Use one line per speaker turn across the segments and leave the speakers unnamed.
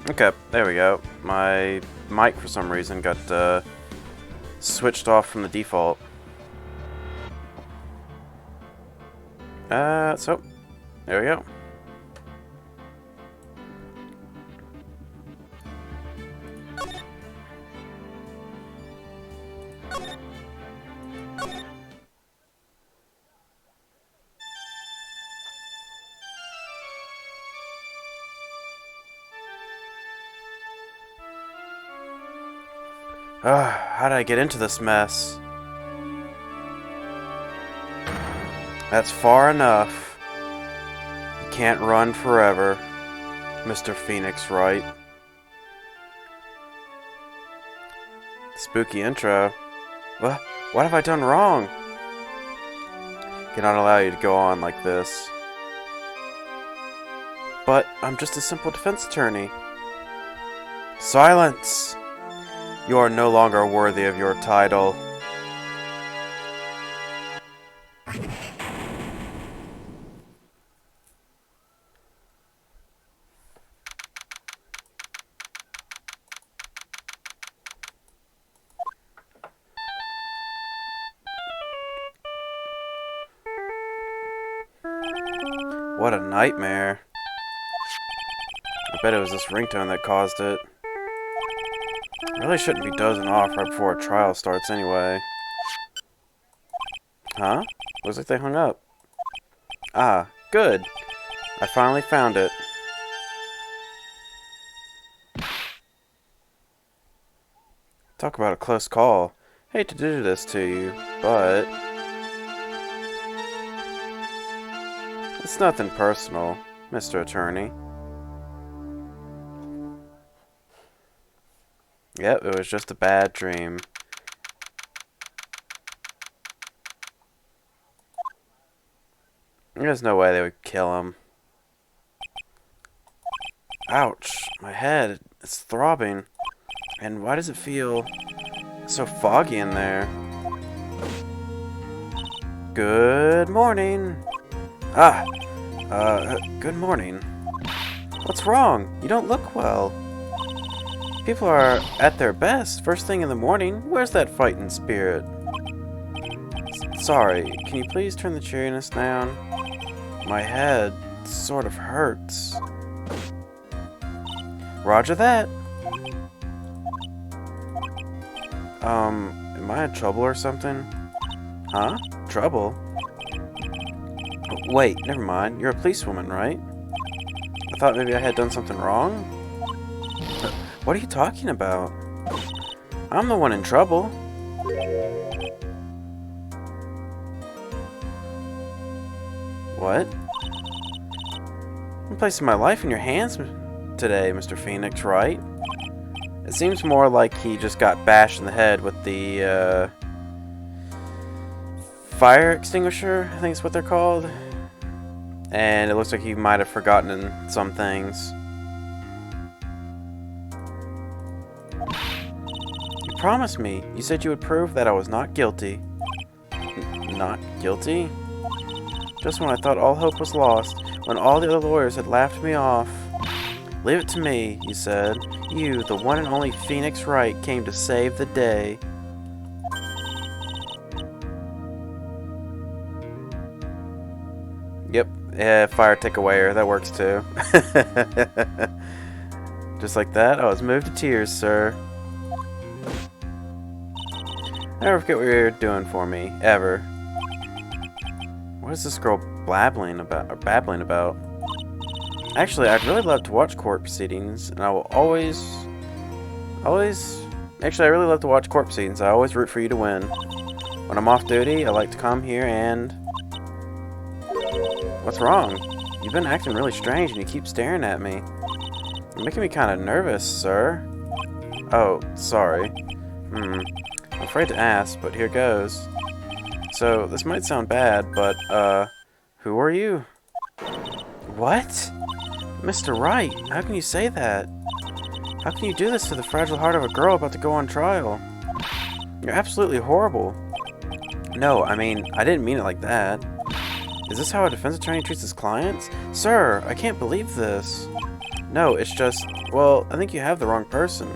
Okay, there we go. My mic, for some reason, got switched off from the default. So, there we go. How did I get into this mess? That's far enough. You can't run forever, Mr. Phoenix Wright. Spooky intro. What have I done wrong? Cannot allow you to go on like this. But I'm just a simple defense attorney. Silence! You are no longer worthy of your title. What a nightmare. I bet it was this ringtone that caused it. I really shouldn't be dozing off right before a trial starts anyway. Huh? Looks like they hung up. Ah, good. I finally found it. Talk about a close call. Hate to do this to you, but it's nothing personal, Mr. Attorney. Yep, it was just a bad dream. There's no way they would kill him. Ouch, my head, it's throbbing. And why does it feel so foggy in there? Good morning. Good morning. What's wrong? You don't look well. People are at their best first thing in the morning. Where's that fighting spirit? Sorry, can you please turn the cheeriness down? My head sort of hurts. Roger that. Am I in trouble or something? Huh? Trouble? Wait, never mind. You're a policewoman, right? I thought maybe I had done something wrong? What are you talking about? I'm the one in trouble. What? I'm placing my life in your hands today, Mr. Phoenix, right? It seems more like he just got bashed in the head with the, fire extinguisher, I think is what they're called. And it looks like he might have forgotten some things. You promised me. You said you would prove that I was not guilty. Not guilty? Just when I thought all hope was lost, when all the other lawyers had laughed me off. Leave it to me, you said. You, the one and only Phoenix Wright, came to save the day. Yep, yeah, fire takeawayer, that works too. Just like that, I was moved to tears, sir. Never forget what you're doing for me, ever. What is this girl babbling about? Actually, I'd really love to watch court proceedings, and I will always... Actually, I really love to watch court proceedings. I always root for you to win. When I'm off duty, I like to come here and... What's wrong? You've been acting really strange, and you keep staring at me. You're making me kind of nervous, sir. Oh, sorry. I'm afraid to ask, but here goes. So, this might sound bad, but, who are you? What? Mr. Wright, how can you say that? How can you do this to the fragile heart of a girl about to go on trial? You're absolutely horrible. No, I mean, I didn't mean it like that. Is this how a defense attorney treats his clients? Sir, I can't believe this. No, it's just... Well, I think you have the wrong person.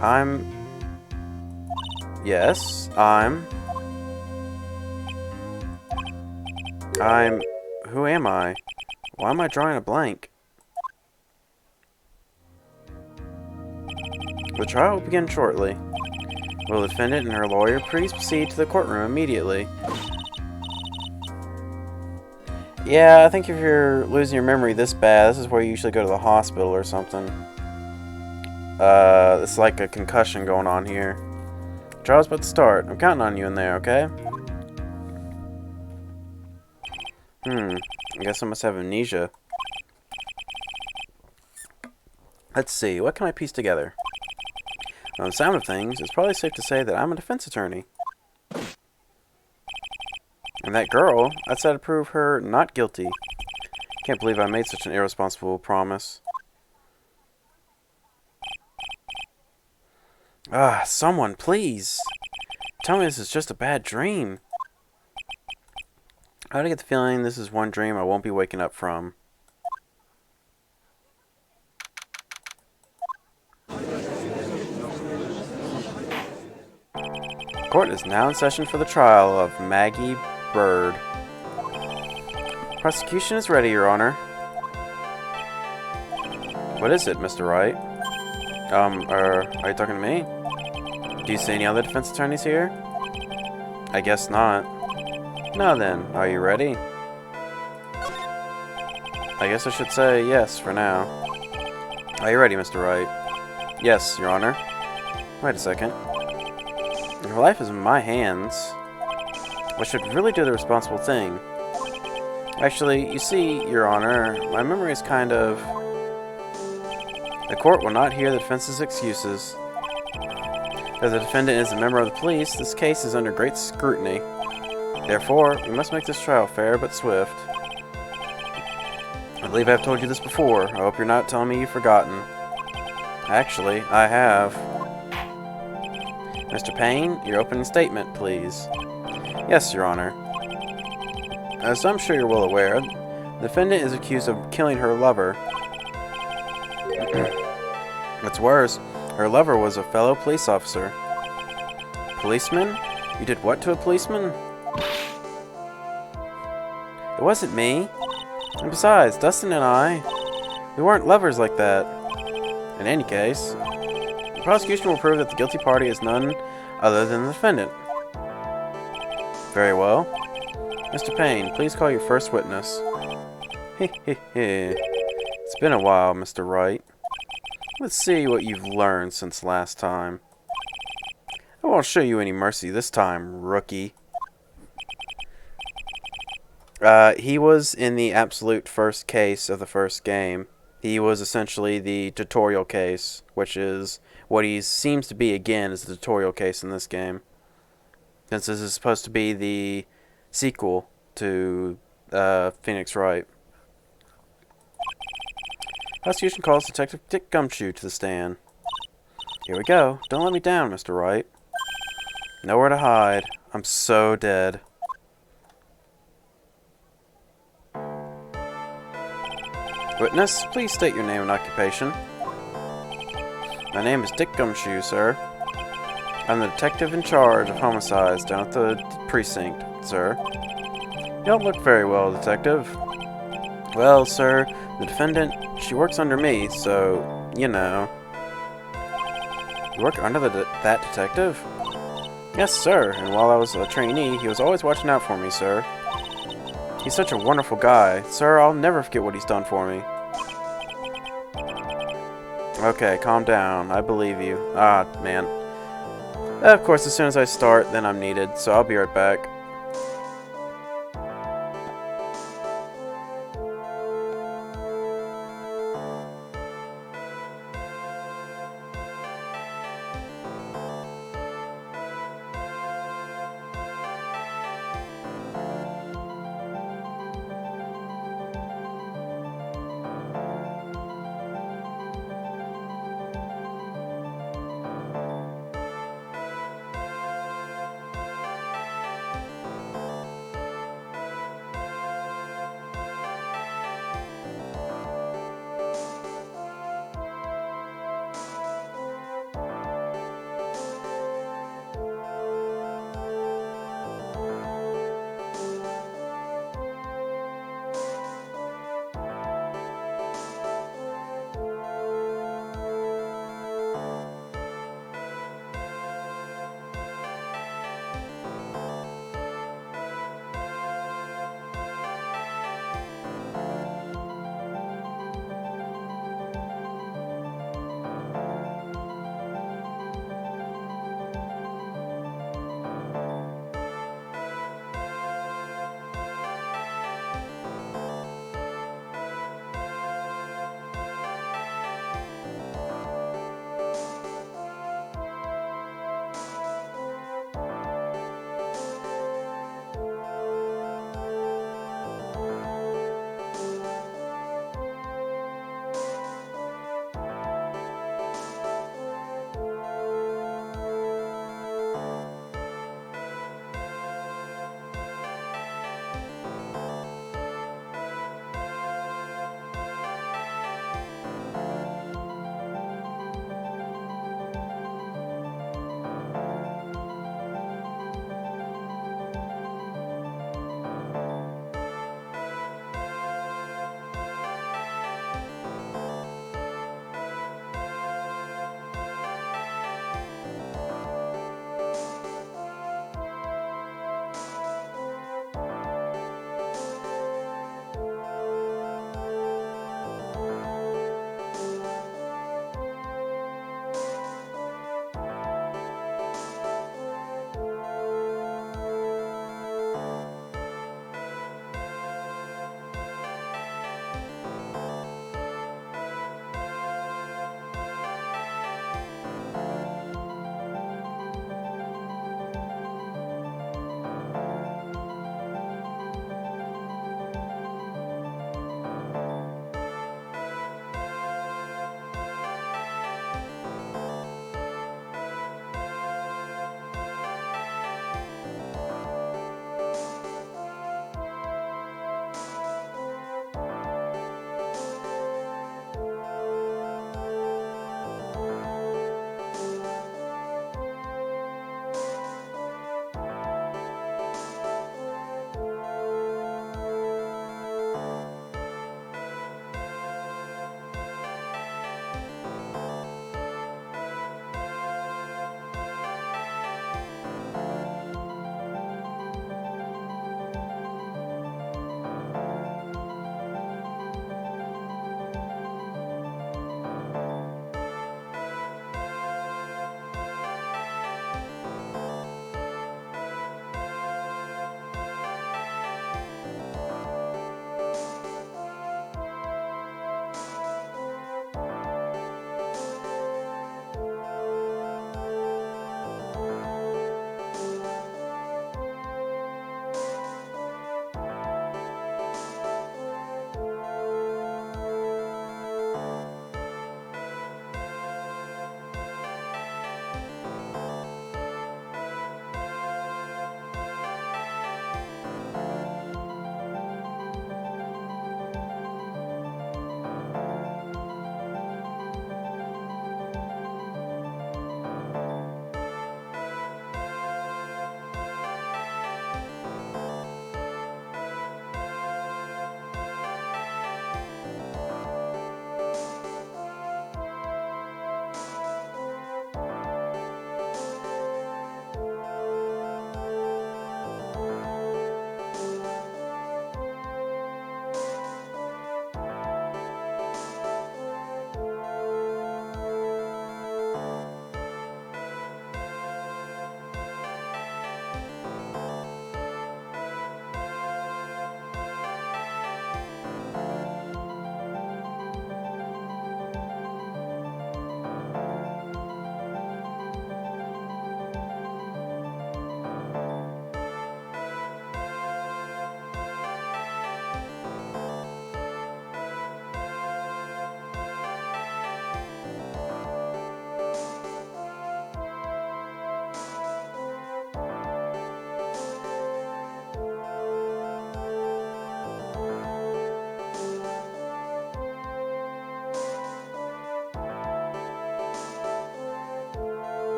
I'm... Yes, I'm... Who am I? Why am I drawing a blank? The trial will begin shortly. Will the defendant and her lawyer please proceed to the courtroom immediately? Yeah, I think if you're losing your memory this bad, this is where you usually go to the hospital or something. It's like a concussion going on here. Trial's about to start. I'm counting on you in there, okay? I guess I must have amnesia. Let's see, what can I piece together? On the sound of things, it's probably safe to say that I'm a defense attorney. And that girl, I'd say to prove her not guilty. Can't believe I made such an irresponsible promise. Someone, please. Tell me this is just a bad dream. How do I get the feeling this is one dream I won't be waking up from? Court is now in session for the trial of Maggie Bird. Prosecution is ready, Your Honor. What is it, Mr. Wright? Are you talking to me? Do you see any other defense attorneys here? I guess not. Now then, are you ready? I guess I should say yes for now. Are you ready, Mr. Wright? Yes, Your Honor. Wait a second. Your life is in my hands. I should really do the responsible thing. Actually, you see, Your Honor, my memory is kind of... The court will not hear the defense's excuses. As the defendant is a member of the police, this case is under great scrutiny. Therefore, we must make this trial fair but swift. I believe I've told you this before. I hope you're not telling me you've forgotten. Actually, I have. Mr. Payne, your opening statement, please. Yes, Your Honor. As I'm sure you're well aware, the defendant is accused of killing her lover. What's worse, her lover was a fellow police officer. Policeman? You did what to a policeman? It wasn't me. And besides, Dustin and I, we weren't lovers like that. In any case, the prosecution will prove that the guilty party is none other than the defendant. Very well. Mr. Payne, please call your first witness. It's been a while, Mr. Wright. Let's see what you've learned since last time. I won't show you any mercy this time, rookie. He was in the absolute first case of the first game. He was essentially the tutorial case, which is what he seems to be again as the tutorial case in this game. Since this is supposed to be the sequel to Phoenix Wright. Prosecution calls Detective Dick Gumshoe to the stand. Here we go. Don't let me down, Mr. Wright. Nowhere to hide. I'm so dead. Witness, please state your name and occupation. My name is Dick Gumshoe, sir. I'm the detective in charge of homicides down at the precinct, sir. You don't look very well, detective. Well, sir, the defendant, she works under me, so, you know. You work under that detective? Yes, sir, and while I was a trainee, he was always watching out for me, sir. He's such a wonderful guy. Sir, I'll never forget what he's done for me. Okay, calm down. I believe you. Ah, man. Of course, as soon as I start, then I'm needed, so I'll be right back.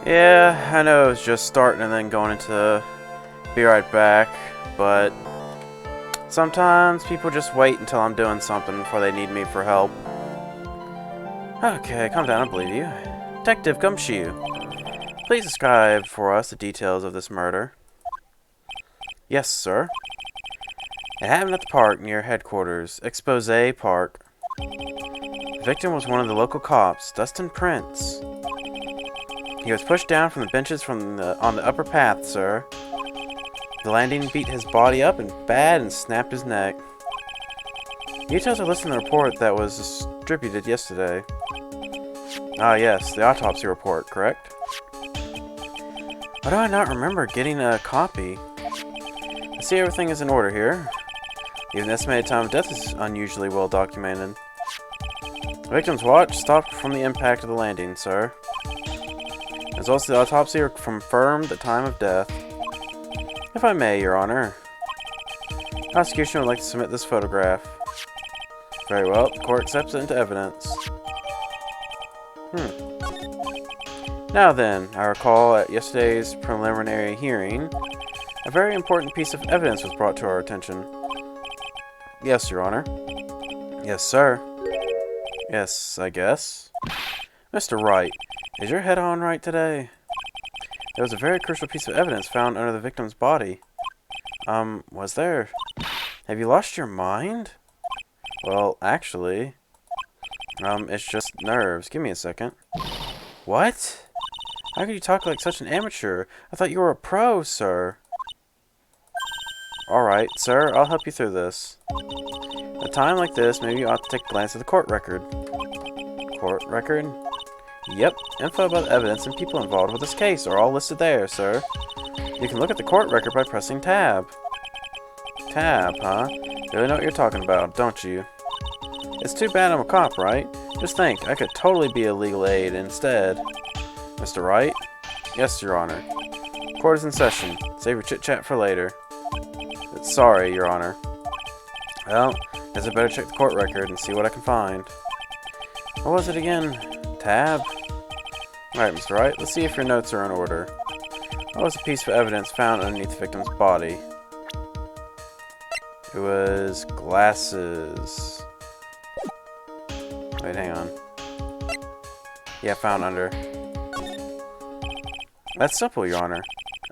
Yeah, I know it was just starting and then going into be right back, but sometimes people just wait until I'm doing something before they need me for help. Okay, calm down, I believe you. Detective Gumshoe, please describe for us the details of this murder. Yes, sir. It happened at the park near headquarters, Expose Park. The victim was one of the local cops, Dustin Prince. He was pushed down from the benches on the upper path, sir. The landing beat his body up and bad and snapped his neck. Details are listed in the report that was distributed yesterday. Ah, yes, the autopsy report, correct? Why do I not remember getting a copy? I see everything is in order here. Even the estimated time of death is unusually well documented. The victim's watch stopped from the impact of the landing, sir. As well as the autopsy confirmed the time of death. If I may, Your Honor. The prosecution would like to submit this photograph. Very well, the court accepts it into evidence. Now then, I recall at yesterday's preliminary hearing, a very important piece of evidence was brought to our attention. Yes, Your Honor. Yes, sir. Yes, I guess. Mr. Wright, is your head on right today? There was a very crucial piece of evidence found under the victim's body. Was there? Have you lost your mind? Well, actually, it's just nerves. Give me a second. What? How could you talk like such an amateur? I thought you were a pro, sir. Alright, sir, I'll help you through this. At a time like this, maybe you ought to take a glance at the court record. Court record? Yep, info about the evidence and people involved with this case are all listed there, sir. You can look at the court record by pressing tab. Tab, huh? You really know what you're talking about, don't you? It's too bad I'm a cop, right? Just think, I could totally be a legal aid instead. Mr. Wright? Yes, Your Honor. Court is in session. Save your chit-chat for later. Sorry, Your Honor. Well, guess I better check the court record and see what I can find. What was it again? Tab? Alright, Mr. Wright, let's see if your notes are in order. What was the piece of evidence found underneath the victim's body? It was glasses. Wait, hang on. Yeah, found under. That's simple, Your Honor.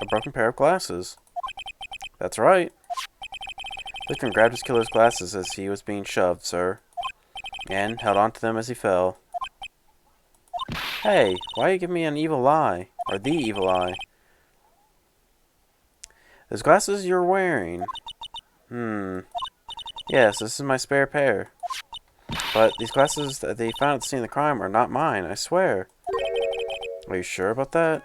A broken pair of glasses. That's right. The victim grabbed his killer's glasses as he was being shoved, sir, and held on to them as he fell. Hey, why are you giving me an evil eye? Or the evil eye? Those glasses you're wearing. Yes, this is my spare pair. But these glasses that they found at the scene of the crime are not mine, I swear. Are you sure about that?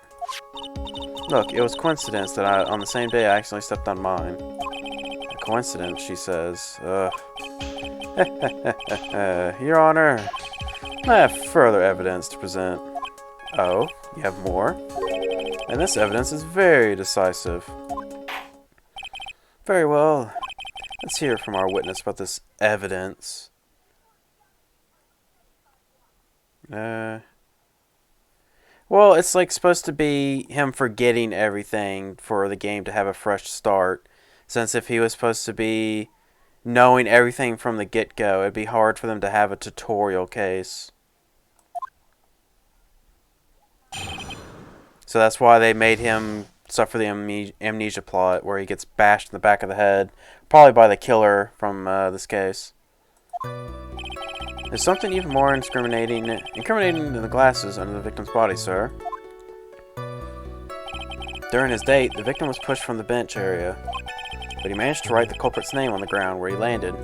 Look, it was coincidence that on the same day I accidentally stepped on mine. A coincidence, she says. Your Honor, I have further evidence to present. Oh, you have more? And this evidence is very decisive. Very well. Let's hear from our witness about this evidence. Well, it's like supposed to be him forgetting everything for the game to have a fresh start. Since if he was supposed to be knowing everything from the get-go, it'd be hard for them to have a tutorial case. So that's why they made him suffer the amnesia plot, where he gets bashed in the back of the head, probably by the killer from this case. There's something even more incriminating than the glasses under the victim's body, sir. During his date, the victim was pushed from the bench area, but he managed to write the culprit's name on the ground where he landed.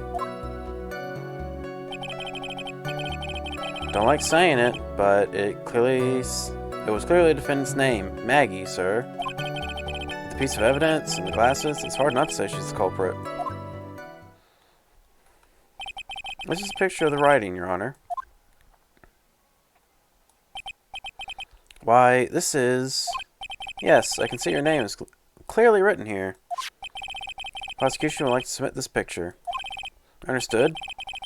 Don't like saying it, but it was clearly the defendant's name, Maggie, sir. With the piece of evidence and the glasses, it's hard not to say she's the culprit. This is a picture of the writing, Your Honor. Why, this is... Yes, I can see your name is clearly written here. Prosecution would like to submit this picture. Understood.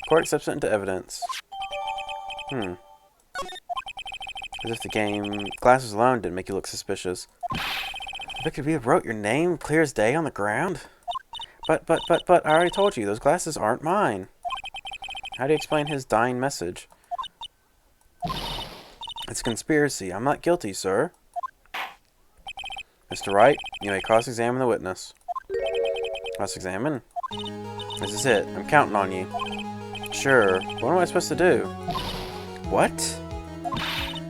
Court accepts it into evidence. As if the game glasses alone didn't make you look suspicious. Victor B wrote your name clear as day on the ground? But, I already told you, those glasses aren't mine. How do you explain his dying message? It's a conspiracy. I'm not guilty, sir. Mr. Wright, you may cross-examine the witness. Cross-examine? This is it. I'm counting on you. Sure. What am I supposed to do? What?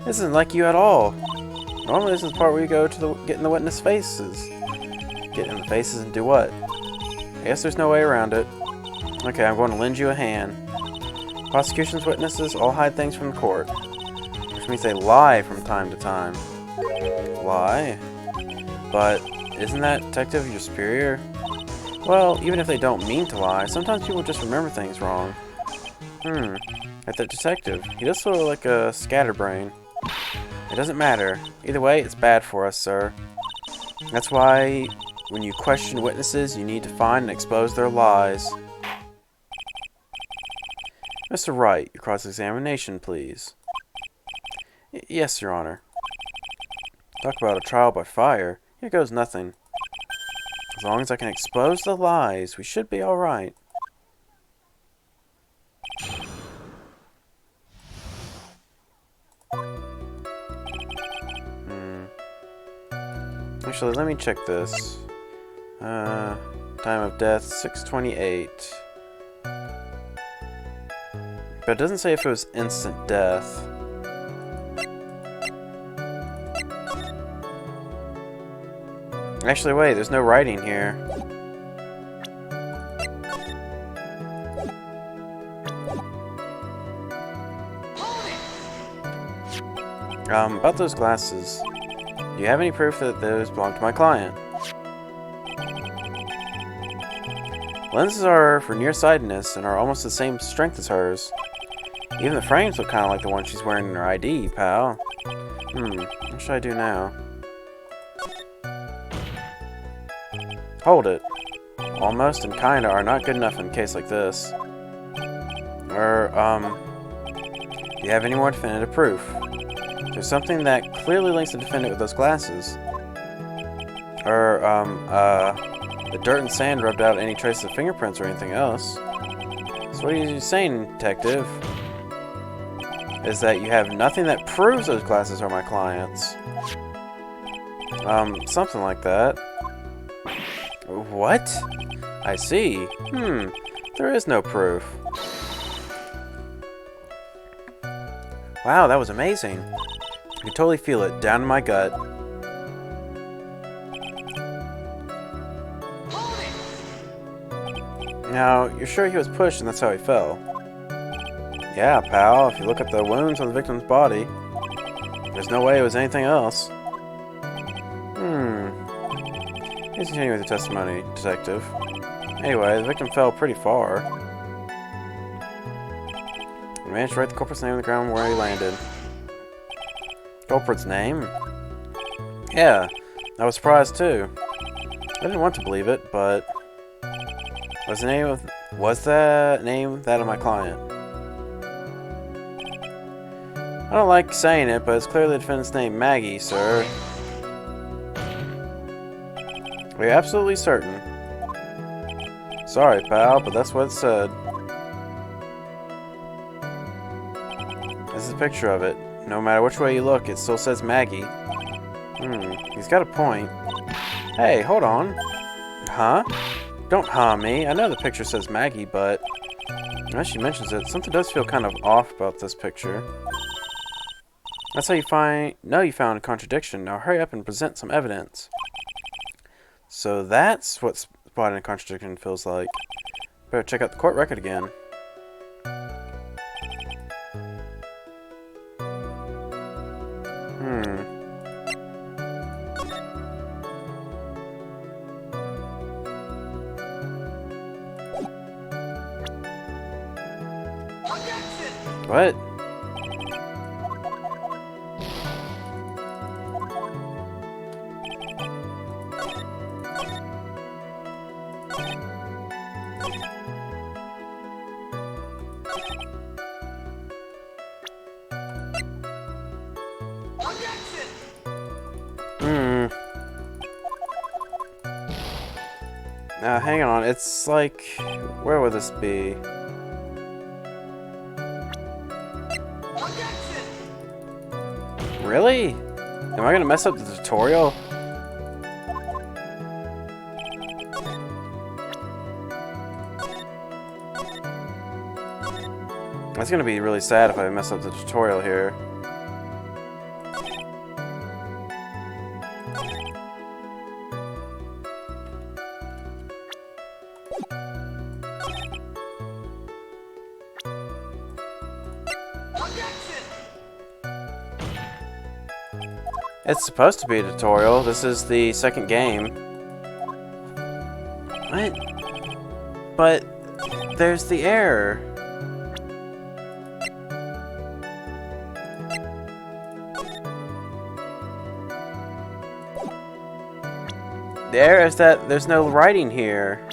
This isn't like you at all. Normally this is the part where you go to get in the witness faces. Get in the faces and do what? I guess there's no way around it. Okay, I'm going to lend you a hand. Prosecution's witnesses all hide things from the court. Which means they lie from time to time. Lie? But isn't that detective your superior? Well, even if they don't mean to lie, sometimes people just remember things wrong. Like that detective. He does sort of like a scatterbrain. It doesn't matter. Either way, it's bad for us, sir. That's why, when you question witnesses, you need to find and expose their lies. Mr. Wright, your cross-examination, please. Yes, Your Honor. Talk about a trial by fire. Here goes nothing. As long as I can expose the lies, we should be alright. Actually, let me check this. Time of death, 6:28. But it doesn't say if it was instant death. Actually, wait, there's no writing here. About those glasses. Do you have any proof that those belong to my client? Lenses are for nearsightedness and are almost the same strength as hers. Even the frames look kind of like the one she's wearing in her ID, pal. What should I do now? Hold it. Almost and kinda are not good enough in a case like this. Do you have any more definitive proof? There's something that clearly links the defendant with those glasses. The dirt and sand rubbed out any traces of fingerprints or anything else. So what are you saying, detective? Is that you have nothing that proves those glasses are my client's. Something like that. What? I see. There is no proof. Wow, that was amazing. I could totally feel it down in my gut. Now, you're sure he was pushed and that's how he fell? Yeah, pal, if you look at the wounds on the victim's body, there's no way it was anything else. Please continue with the testimony, detective. Anyway, the victim fell pretty far. We managed to write the culprit's name on the ground where he landed. Culprit's name? Yeah, I was surprised too. I didn't want to believe it, but was the name that of my client? I don't like saying it, but it's clearly the defendant's name, Maggie, sir. Are you absolutely certain? Sorry, pal, but that's what it said. This is a picture of it. No matter which way you look, it still says Maggie. He's got a point. Hey, hold on. Huh? Don't huh me. I know the picture says Maggie, but as she mentions it, something does feel kind of off about this picture. That's how you know you found a contradiction. Now hurry up and present some evidence. So that's what spotting a contradiction feels like. Better check out the court record again. What? Hang on. It's like... Where would this be? Really? Am I gonna mess up the tutorial? That's gonna be really sad if I mess up the tutorial here. It's supposed to be a tutorial. This is the second game. What? But there's the error. The error is that there's no writing here.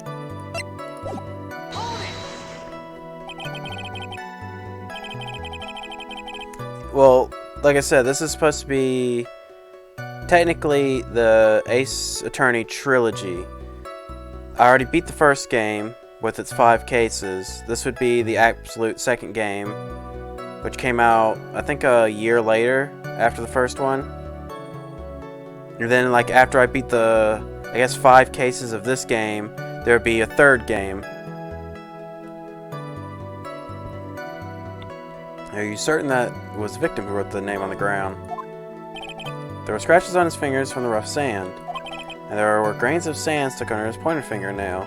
Well, like I said, this is supposed to be technically the Ace Attorney trilogy. I already beat the first game with its 5 cases. This would be the absolute second game, which came out, I think, a year later after the first one. And then, like, after I beat the, I guess, 5 cases of this game, there would be a third game. Are you certain that it was the victim who wrote the name on the ground? There were scratches on his fingers from the rough sand, and there were grains of sand stuck under his pointer fingernail.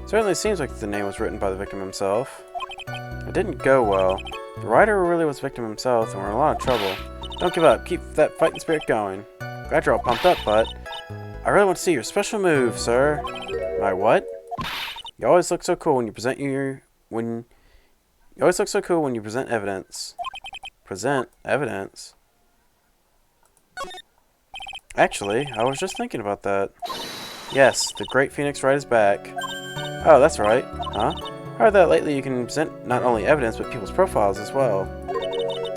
Certainly seems like the name was written by the victim himself. It didn't go well. The writer really was the victim himself, and we're in a lot of trouble. Don't give up. Keep that fighting spirit going. Glad you're all pumped up, but I really want to see your special move, sir. My what? You always look so cool when you present You always look so cool when you present evidence. Present evidence? Actually, I was just thinking about that. Yes, the great Phoenix Wright is back. Oh, that's right. Huh? I heard that lately you can present not only evidence, but people's profiles as well.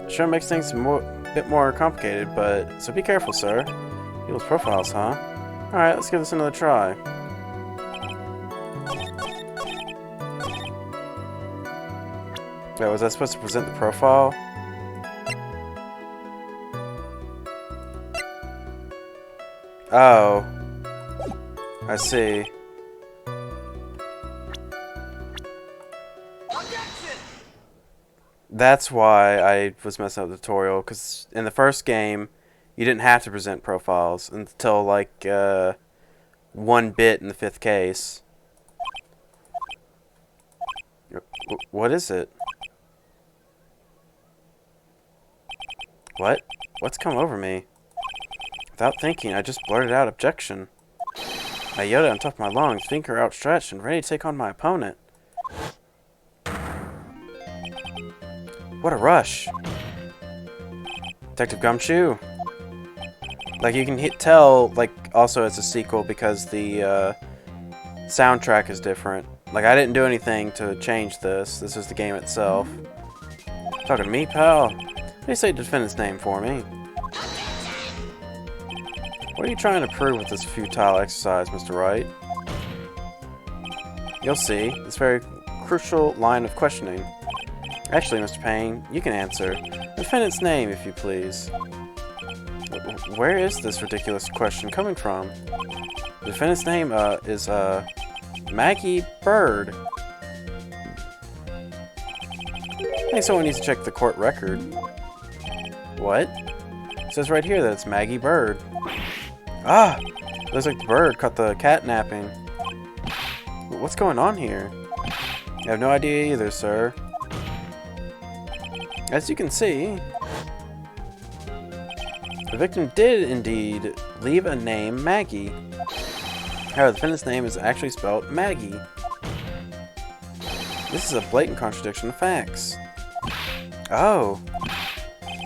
Sure makes things a bit more complicated, but... So be careful, sir. People's profiles, huh? Alright, let's give this another try. Wait, was I supposed to present the profile? Oh. I see. That's why I was messing up the tutorial, because in the first game, you didn't have to present profiles until, like, 1 bit in the 5th case. What is it? What? What's come over me? Without thinking, I just blurted out objection. I yelled it on top of my lungs, finger outstretched and ready to take on my opponent. What a rush! Detective Gumshoe? Like, you can tell, like, also it's a sequel because the soundtrack is different. Like, I didn't do anything to change this. This is the game itself. Talking to me, pal? What do you say the defendant's name for me? What are you trying to prove with this futile exercise, Mr. Wright? You'll see. This very crucial line of questioning. Actually, Mr. Payne, you can answer. The defendant's name, if you please. Where is this ridiculous question coming from? The defendant's name, is, Maggie Bird. I think someone needs to check the court record. What? It says right here that it's Maggie Bird. Ah! Looks like the bird caught the cat napping. What's going on here? I have no idea either, sir. As you can see, the victim did indeed leave a name Maggie. However, the defendant's name is actually spelled Maggie. This is a blatant contradiction of facts. Oh.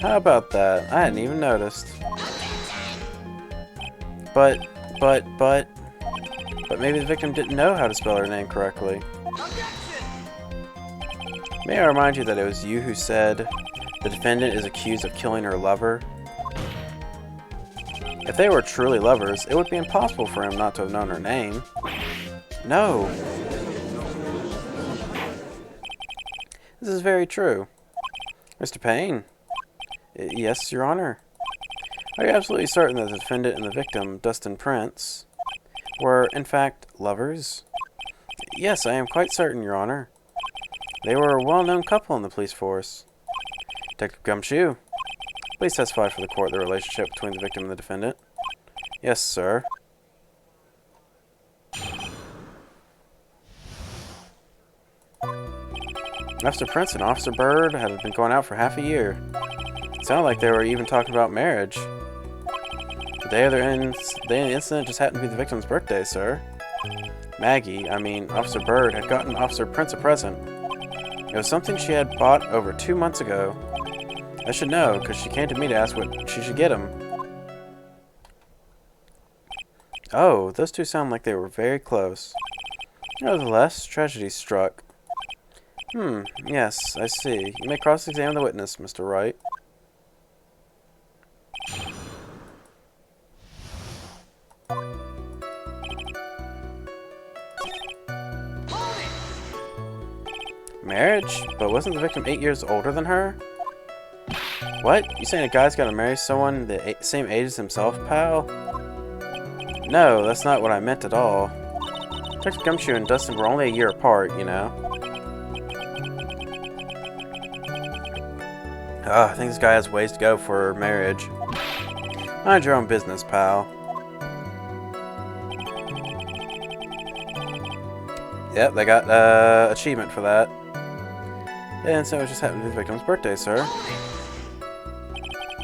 How about that? I hadn't even noticed. But maybe the victim didn't know how to spell her name correctly. May I remind you that it was you who said the defendant is accused of killing her lover? If they were truly lovers, it would be impossible for him not to have known her name. No. This is very true. Mr. Payne? Yes, Your Honor. Are you absolutely certain that the defendant and the victim, Dustin Prince, were, in fact, lovers? Yes, I am quite certain, Your Honor. They were a well-known couple in the police force. Detective Gumshoe, please testify for the court the relationship between the victim and the defendant. Yes, sir. Officer Prince and Officer Bird had been going out for half a year. It sounded like they were even talking about marriage. The day of the incident just happened to be the victim's birthday, sir. Maggie, Officer Bird, had gotten Officer Prince a present. It was something she had bought over 2 months ago. I should know, because she came to me to ask what she should get him. Oh, those two sound like they were very close. Nevertheless, tragedy struck. Yes, I see. You may cross-examine the witness, Mr. Wright. Marriage? But wasn't the victim 8 years older than her? What? You saying a guy's gotta marry someone the same age as himself, pal? No, that's not what I meant at all. Detective Gumshoe and Dustin were only a year apart, you know. I think this guy has ways to go for marriage. Mind your own business, pal. Yep, they got achievement for that. And so it just happened to be the victim's birthday, sir.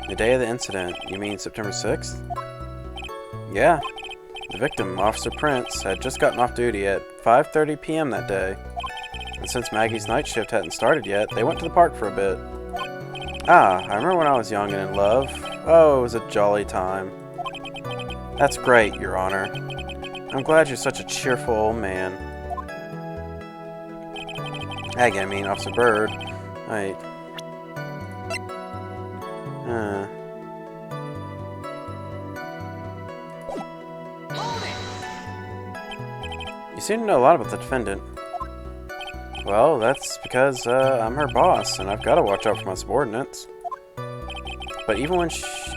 The day of the incident, you mean September 6th? Yeah. The victim, Officer Prince, had just gotten off duty at 5:30 p.m. that day. And since Maggie's night shift hadn't started yet, they went to the park for a bit. I remember when I was young and in love. Oh, it was a jolly time. That's great, Your Honor. I'm glad you're such a cheerful old man. Maggie, Officer Bird. You seem to know a lot about the defendant. Well, that's because I'm her boss, and I've got to watch out for my subordinates. But even when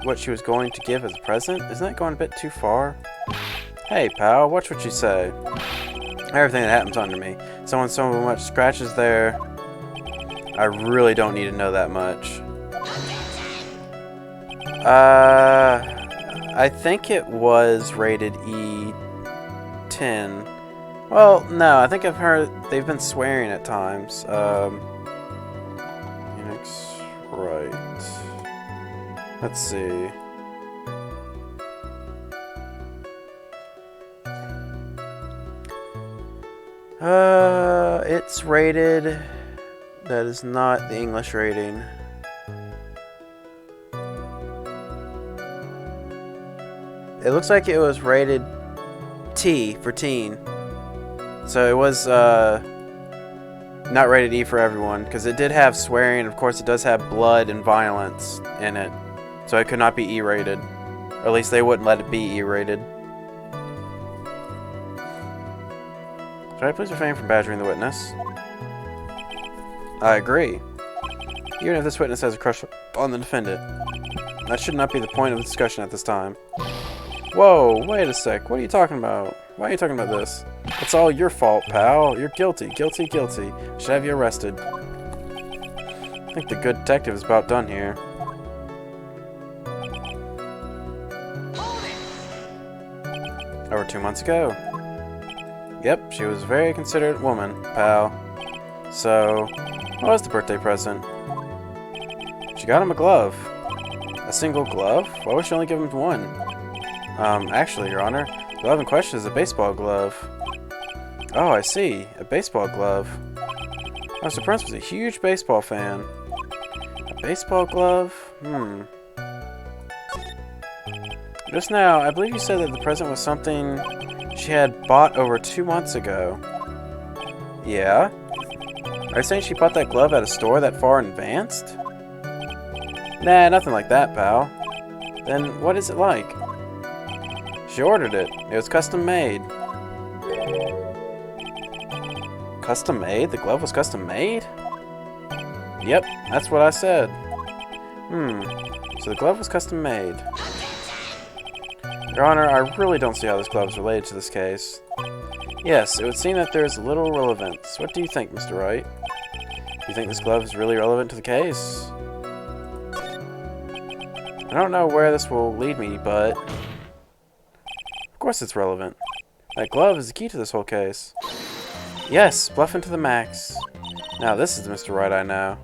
what she was going to give as a present, isn't that going a bit too far? Hey, pal, watch what you say. Everything that happens under me. Someone so much scratches there. I really don't need to know that much. I think it was rated E10. Well, no, I think I've heard they've been swearing at times. Unix, right. Let's see. It's rated. That is not the English rating. It looks like it was rated T for teen. So it was not rated E for everyone, because it did have swearing. Of course, it does have blood and violence in it. So it could not be E-rated. Or at least they wouldn't let it be E-rated. Should I please refrain from badgering the witness? I agree. Even if this witness has a crush on the defendant. That should not be the point of the discussion at this time. Whoa, wait a sec. What are you talking about? Why are you talking about this? It's all your fault, pal. You're guilty, guilty, guilty. Should have you arrested. I think the good detective is about done here. Over 2 months ago. Yep, she was a very considerate woman, pal. So, what was the birthday present? She got him a glove. A single glove? Why would she only give him one? Actually, Your Honor, the glove in question is a baseball glove. Oh, I see. A baseball glove. Mr. Prince was a huge baseball fan. A baseball glove? Just now, I believe you said that the present was something she had bought over 2 months ago. Yeah? Are you saying she bought that glove at a store that far advanced? Nah, nothing like that, pal. Then what is it like? She ordered it. It was custom made. Custom made? The glove was custom made? Yep, that's what I said. So the glove was custom made. Your Honor, I really don't see how this glove is related to this case. Yes, it would seem that there is little relevance. What do you think, Mr. Wright? Do you think this glove is really relevant to the case? I don't know where this will lead me, but... Of course it's relevant. That glove is the key to this whole case. Yes, bluffing to the max. Now this is the Mr. Wright I know.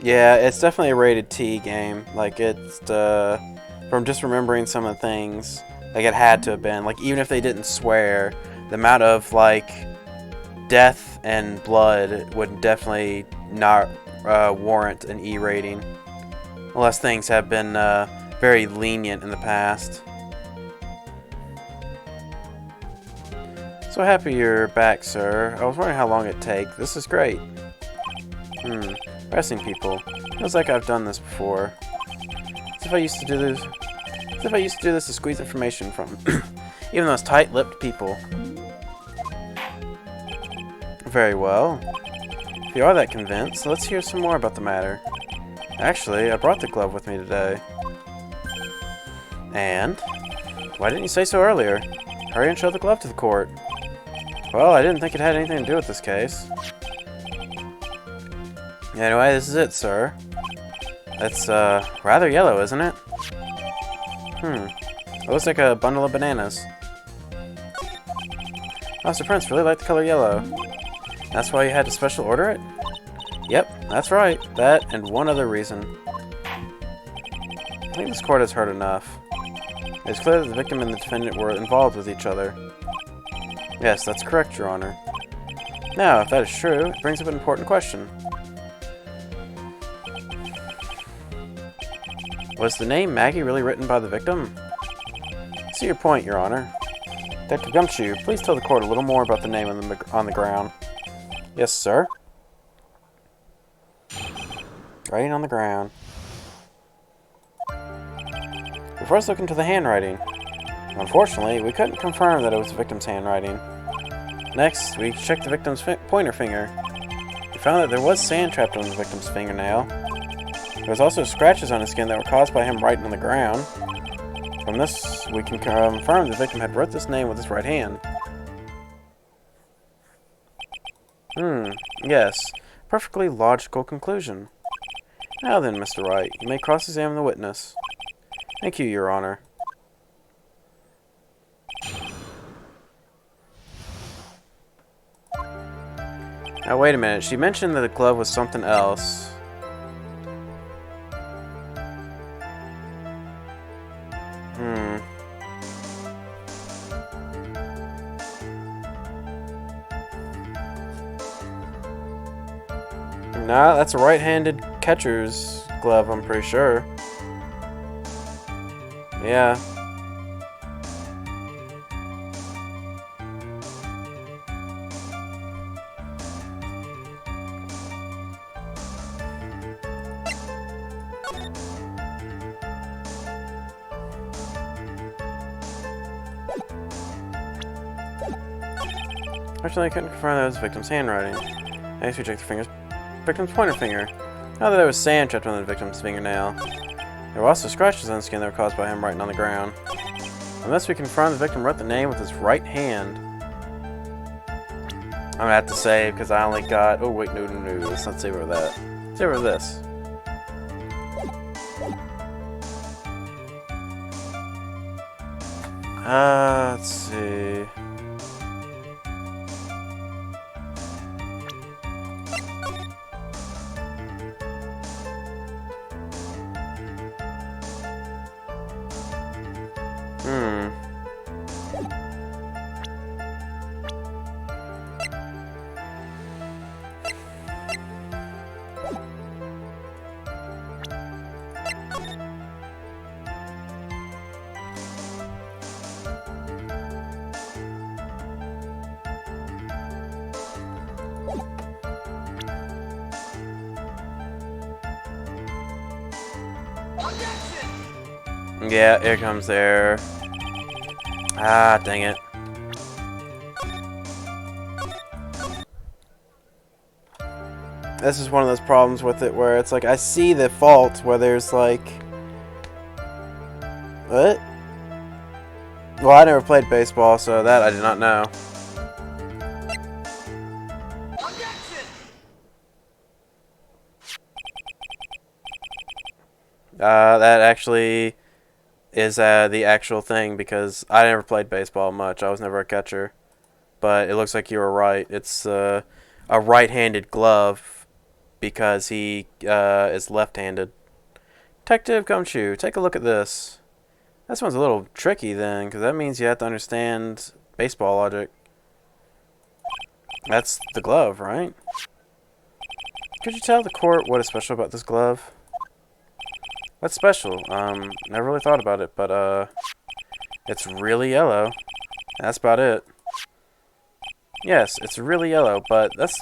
Yeah, it's definitely a rated T game. Like, it's, from just remembering some of the things, like, it had to have been. Like, even if they didn't swear, the amount of, like, death and blood would definitely not warrant an E rating. Unless things have been very lenient in the past. So happy you're back, sir. I was wondering how long it'd take. This is great. Pressing people. Feels like I've done this before. As if I used to do this. As if I used to do this to squeeze information from even those tight-lipped people. Very well. If you are that convinced, let's hear some more about the matter. Actually, I brought the glove with me today. And? Why didn't you say so earlier? Hurry and show the glove to the court. Well, I didn't think it had anything to do with this case. Anyway, this is it, sir. It's, rather yellow, isn't it? It looks like a bundle of bananas. Master Prince really liked the color yellow. That's why you had to special order it? Yep, that's right. That and one other reason. I think this court has heard enough. It's clear that the victim and the defendant were involved with each other. Yes, that's correct, Your Honor. Now, if that is true, it brings up an important question. Was the name Maggie really written by the victim? I see your point, Your Honor. Detective Gumshoe, please tell the court a little more about the name on the ground. Yes, sir. Writing on the ground. We first looked into the handwriting. Unfortunately, we couldn't confirm that it was the victim's handwriting. Next, we checked the victim's pointer finger. We found that there was sand trapped on the victim's fingernail. There was also scratches on his skin that were caused by him writing on the ground. From this, we can confirm the victim had wrote this name with his right hand. Yes. Perfectly logical conclusion. Now then, Mr. Wright, you may cross-examine the witness. Thank you, Your Honor. Now, wait a minute. She mentioned that the glove was something else. Nah, that's a right-handed catcher's glove, I'm pretty sure. Yeah. Actually, I couldn't confirm that it was the victim's handwriting. Next, we checked the victim's pointer finger. Now that there was sand trapped on the victim's fingernail. There were also scratches on the skin that were caused by him writing on the ground. Unless we confirm the victim wrote the name with his right hand. I'm gonna have to save because I only got. Oh wait, no. Let's not save over that. Save over this. Let's see. Yeah, here comes there. Ah, dang it. This is one of those problems with it where it's like I see the fault where there's like... What? Well, I never played baseball, so that I did not know. That actually is the actual thing because I never played baseball much. I was never a catcher. But it looks like you were right. It's a right-handed glove because he is left-handed. Detective Gumshoe, take a look at this. This one's a little tricky then, because that means you have to understand baseball logic. That's the glove, right? Could you tell the court what is special about this glove? What's special? Never really thought about it, but it's really yellow. That's about it. Yes, it's really yellow, but that's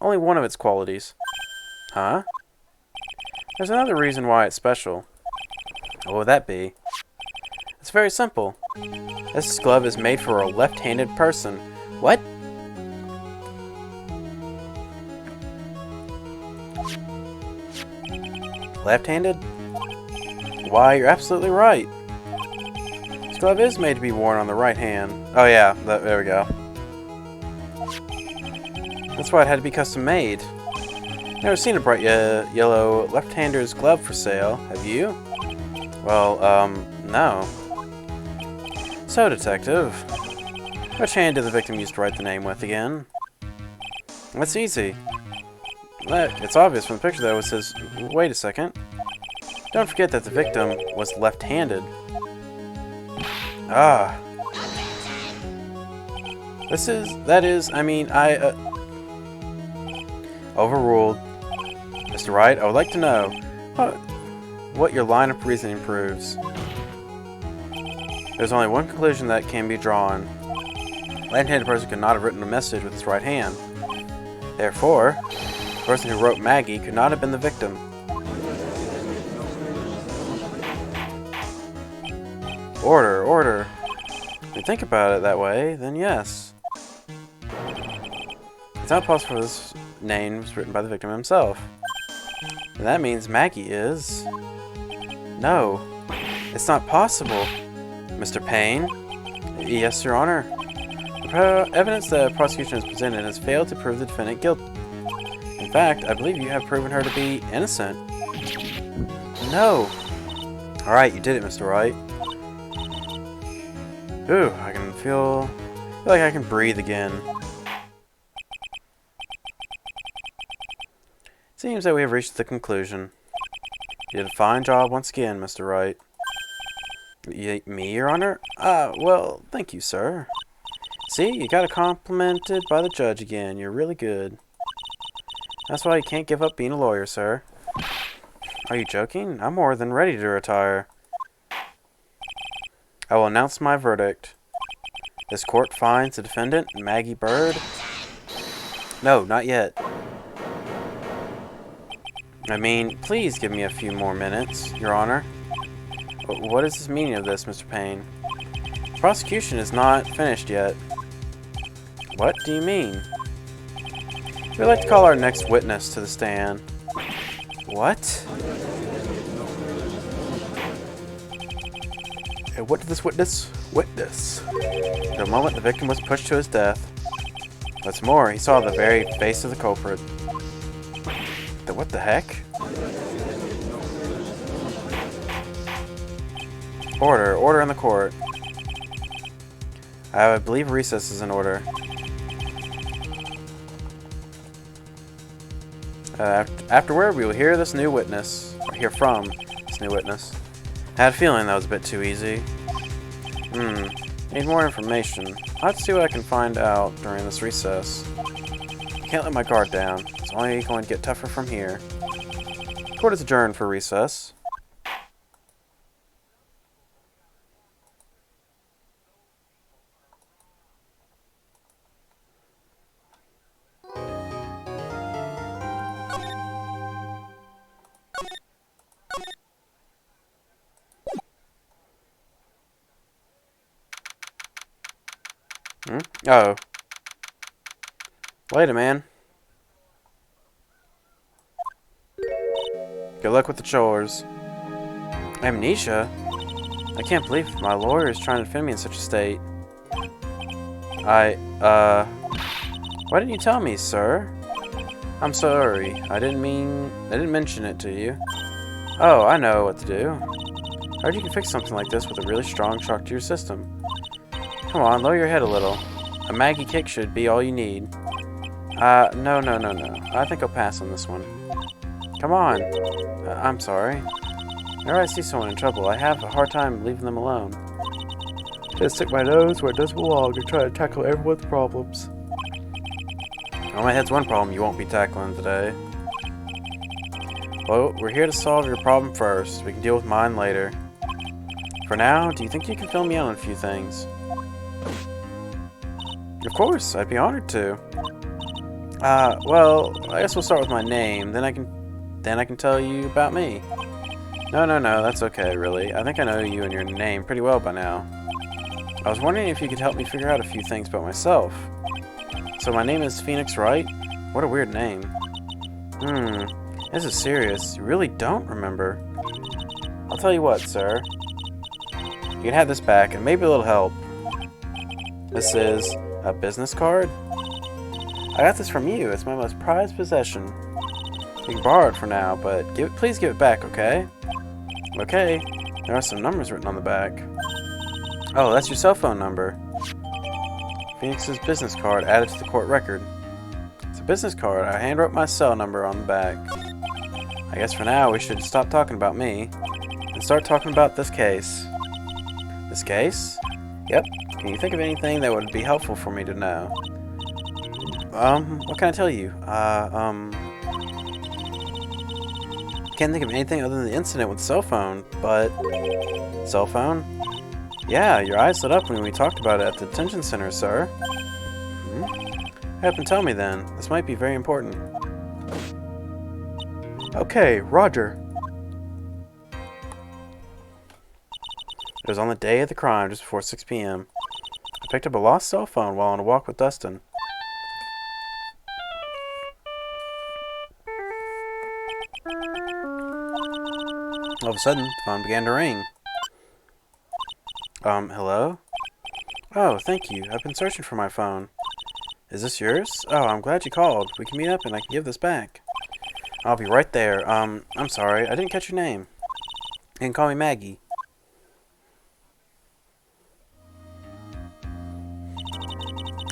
only one of its qualities. Huh? There's another reason why it's special. What would that be? It's very simple. This glove is made for a left-handed person. What? Left-handed? Why, you're absolutely right. This glove is made to be worn on the right hand. Oh yeah, there we go. That's why it had to be custom made. Never seen a bright yellow left-hander's glove for sale, have you? Well, no. So, detective, which hand did the victim use to write the name with again? That's easy. It's obvious from the picture though. It says, wait a second. Don't forget that the victim was left-handed. Ah. Overruled. Mr. Wright, I would like to know what your line of reasoning proves. There's only one conclusion that can be drawn. A left-handed person could not have written a message with his right hand. Therefore, the person who wrote Maggie could not have been the victim. Order. If you think about it that way, then yes. It's not possible this name was written by the victim himself. And that means Maggie is... No, it's not possible. Mr. Payne? Yes, Your Honor. The evidence the prosecution has presented has failed to prove the defendant guilty. In fact, I believe you have proven her to be innocent. No. Alright, you did it, Mr. Wright. Ooh, I can feel like I can breathe again. Seems that we have reached the conclusion. You did a fine job once again, Mr. Wright. Me, Your Honor? Well, thank you, sir. See, you got complimented by the judge again. You're really good. That's why you can't give up being a lawyer, sir. Are you joking? I'm more than ready to retire. I will announce my verdict. This court finds the defendant, Maggie Bird. No, not yet. I mean, please give me a few more minutes, Your Honor. What is the meaning of this, Mr. Payne? The prosecution is not finished yet. What do you mean? We'd like to call our next witness to the stand. What? What did this witness witness? The moment the victim was pushed to his death. What's more, he saw the very face of the culprit. What the heck? Order in the court. I believe recess is in order. Afterward, we will hear this new witness, or hear from this new witness. I had a feeling that was a bit too easy. Need more information. Let's see what I can find out during this recess. I can't let my guard down. It's only going to get tougher from here. Court is adjourned for recess. Hmm? Oh. Later, man. Good luck with the chores. Amnesia? I can't believe my lawyer is trying to defend me in such a state. Why didn't you tell me, sir? I'm sorry. I didn't mention it to you. Oh, I know what to do. I heard you can fix something like this with a really strong shock to your system. Come on, lower your head a little. A Maggie kick should be all you need. No. I think I'll pass on this one. Come on. I'm sorry. Whenever I see someone in trouble, I have a hard time leaving them alone. Just stick my nose where it doesn't belong and try to tackle everyone's problems. Well, my head's one problem you won't be tackling today. Well, we're here to solve your problem first. We can deal with mine later. For now, do you think you can fill me in on a few things? Of course, I'd be honored to. Well, I guess we'll start with my name, then I can tell you about me. No, that's okay, really. I think I know you and your name pretty well by now. I was wondering if you could help me figure out a few things about myself. So my name is Phoenix, right? What a weird name. This is serious. You really don't remember. I'll tell you what, sir. You can have this back, and maybe a little help. This is a business card? I got this from you. It's my most prized possession. You can borrow it for now, but please give it back, okay? Okay. There are some numbers written on the back. Oh, that's your cell phone number. Phoenix's business card added to the court record. It's a business card. I handwrote my cell number on the back. I guess for now we should stop talking about me and start talking about this case. This case? Yep. Can you think of anything that would be helpful for me to know? What can I tell you? Can't think of anything other than the incident with the cell phone, but... Cell phone? Yeah, your eyes lit up when we talked about it at the detention center, sir. Hurry up and tell me then. This might be very important. Okay, Roger. It was on the day of the crime, just before 6 p.m. I picked up a lost cell phone while on a walk with Dustin. All of a sudden, the phone began to ring. Hello? Oh, thank you. I've been searching for my phone. Is this yours? Oh, I'm glad you called. We can meet up and I can give this back. I'll be right there. I'm sorry. I didn't catch your name. You can call me Maggie.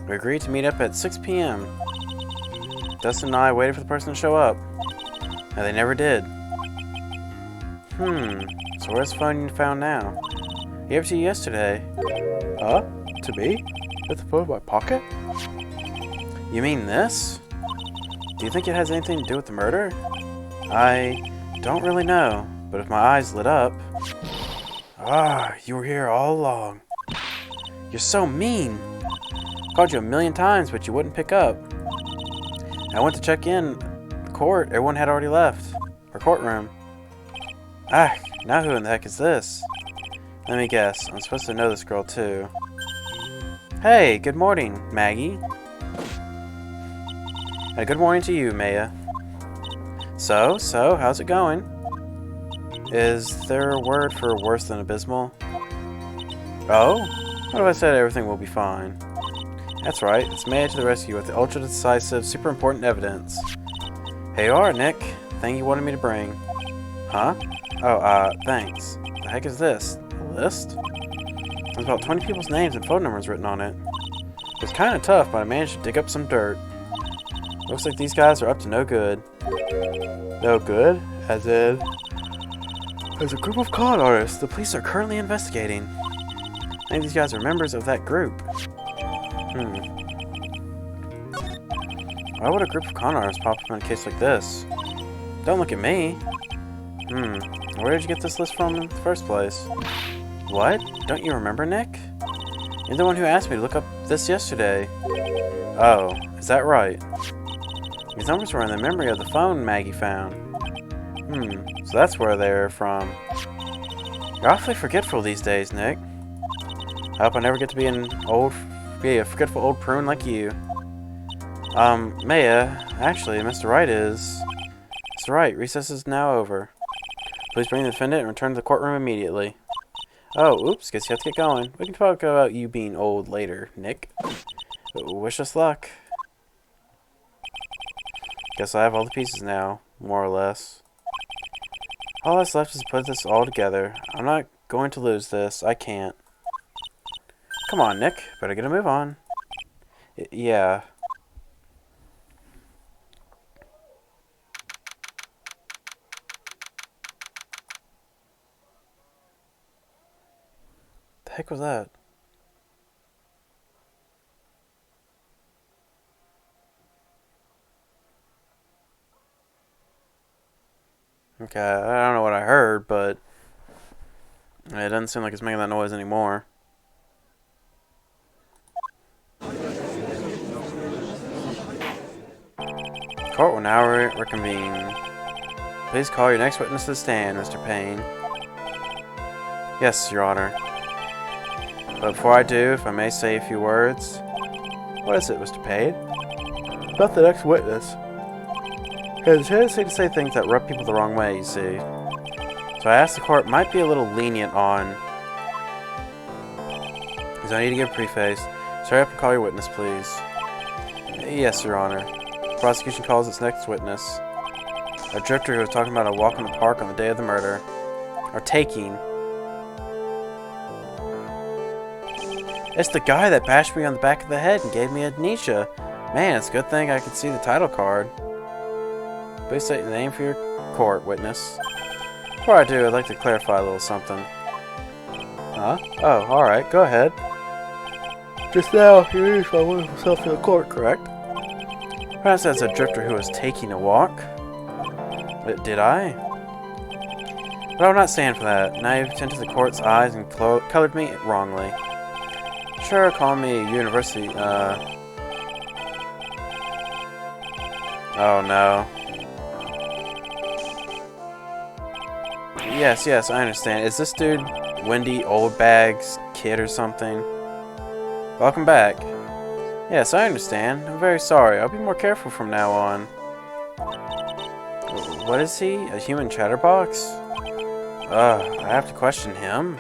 We agreed to meet up at 6 p.m. Dustin and I waited for the person to show up. And they never did. So where's the phone you found now? I gave it to you yesterday. To me? With the phone in my pocket? You mean this? Do you think it has anything to do with the murder? I don't really know, but if my eyes lit up... you were here all along. You're so mean. I called you a million times, but you wouldn't pick up. I went to check in the court. Everyone had already left. Our courtroom. Now who in the heck is this? Let me guess. I'm supposed to know this girl too. Hey, good morning, Maggie. Good morning to you, Maya. So, how's it going? Is there a word for worse than abysmal? Oh? What if I said everything will be fine? That's right, it's Maya to the rescue with the ultra-decisive, super important evidence. Here you are, Nick. Thing you wanted me to bring. Huh? Oh, thanks. The heck is this? A list? There's about 20 people's names and phone numbers written on it. It was kind of tough, but I managed to dig up some dirt. Looks like these guys are up to no good. No good? As in... There's a group of con artists the police are currently investigating. I think these guys are members of that group. Why would a group of con artists pop up in a case like this? Don't look at me. Where did you get this list from in the first place? What? Don't you remember, Nick? You're the one who asked me to look up this yesterday. Oh, is that right? These numbers were in the memory of the phone Maggie found. So that's where they're from. You're awfully forgetful these days, Nick. I hope I never get to be an old be a forgetful old prune like you. Maya, actually, Mr. Wright is... Mr. Wright, recess is now over. Please bring the defendant and return to the courtroom immediately. Oh, oops, guess you have to get going. We can talk about you being old later, Nick. Wish us luck. Guess I have all the pieces now, more or less. All that's left is to put this all together. I'm not going to lose this. I can't. Come on, Nick. Better get a move on. Yeah. The heck was that? Okay, I don't know what I heard, but it doesn't seem like it's making that noise anymore. Court will now reconvene. Please call your next witness to the stand, Mr. Payne. Yes, Your Honor. But before I do, if I may say a few words. What is it, Mr. Payne? About the next witness. He has a tendency to say things that rub people the wrong way, you see. So I asked the court might be a little lenient on... Because I need to give a preface. Hurry up and call your witness, please. Yes, Your Honor. The prosecution calls its next witness. A drifter who was talking about a walk in the park on the day of the murder. Or taking. It's the guy that bashed me on the back of the head and gave me amnesia. Man, it's a good thing I could see the title card. Please state the name for your court, witness. Before I do, I'd like to clarify a little something. Huh? Oh, alright, go ahead. Just now, you introduced my wonderful self to the court, correct? Perhaps that's a drifter who was taking a walk. Did I? But I'm not standing for that. Now you've entered the court's eyes and colored me wrongly. Sure, call me a university, Oh no. Yes, I understand. Is this dude Wendy Oldbag's kid or something? Welcome back. Yes, I understand. I'm very sorry. I'll be more careful from now on. What is he? A human chatterbox? I have to question him.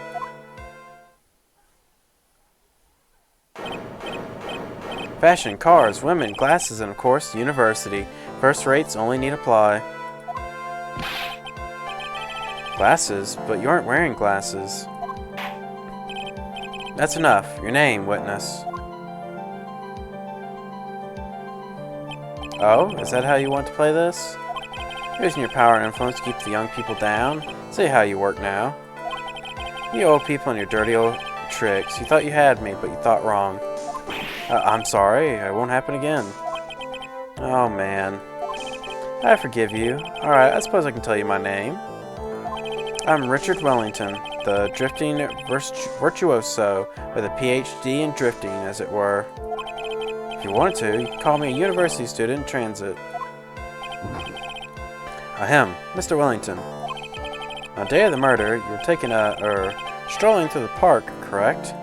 Fashion, cars, women, glasses, and of course, university. First rates only need apply. Glasses? But you aren't wearing glasses. That's enough. Your name, witness. Oh, is that how you want to play this? Using your power and influence to keep the young people down? See how you work now. You old people and your dirty old tricks. You thought you had me, but you thought wrong. I'm sorry. It won't happen again. Oh, man. I forgive you. Alright, I suppose I can tell you my name. I'm Richard Wellington, the drifting virtuoso with a PhD in drifting, as it were. If you wanted to, you could call me a university student in transit. Ahem, Mr. Wellington. On the day of the murder, you were strolling through the park, correct?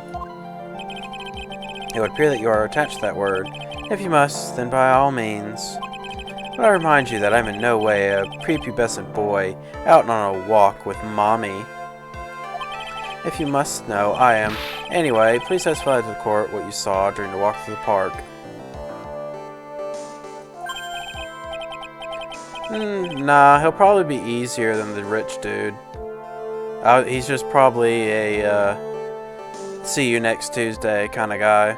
It would appear that you are attached to that word. If you must, then by all means. But I remind you that I'm in no way a prepubescent boy out on a walk with mommy. If you must know, I am. Anyway, please testify to the court what you saw during the walk through the park. Nah, he'll probably be easier than the rich dude. He's just probably a, see you next Tuesday kind of guy.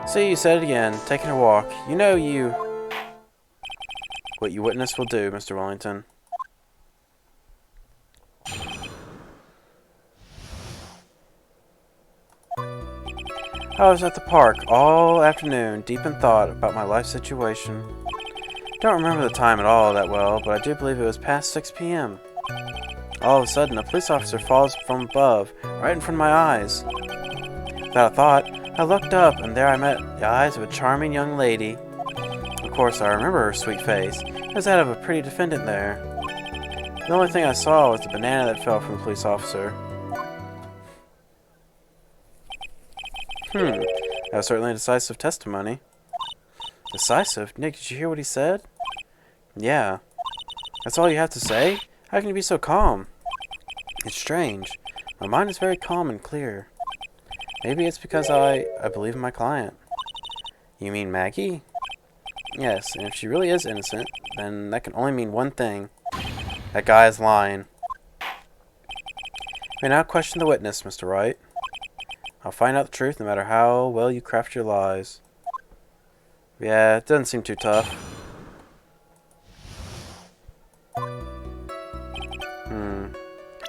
See, you said it again. Taking a walk. You know what you witness will do, Mr. Wellington. I was at the park all afternoon, deep in thought about my life situation. Don't remember the time at all that well, but I do believe it was past 6 p.m. All of a sudden, a police officer falls from above, right in front of my eyes. Without a thought, I looked up, and there I met the eyes of a charming young lady. Of course, I remember her sweet face. It was that of a pretty defendant there. The only thing I saw was the banana that fell from the police officer. That was certainly a decisive testimony. Decisive? Nick, did you hear what he said? Yeah. That's all you have to say? How can you be so calm? It's strange. My mind is very calm and clear. Maybe it's because I believe in my client. You mean Maggie? Yes, and if she really is innocent, then that can only mean one thing. That guy is lying. We now question the witness, Mr. Wright. I'll find out the truth no matter how well you craft your lies. Yeah, it doesn't seem too tough.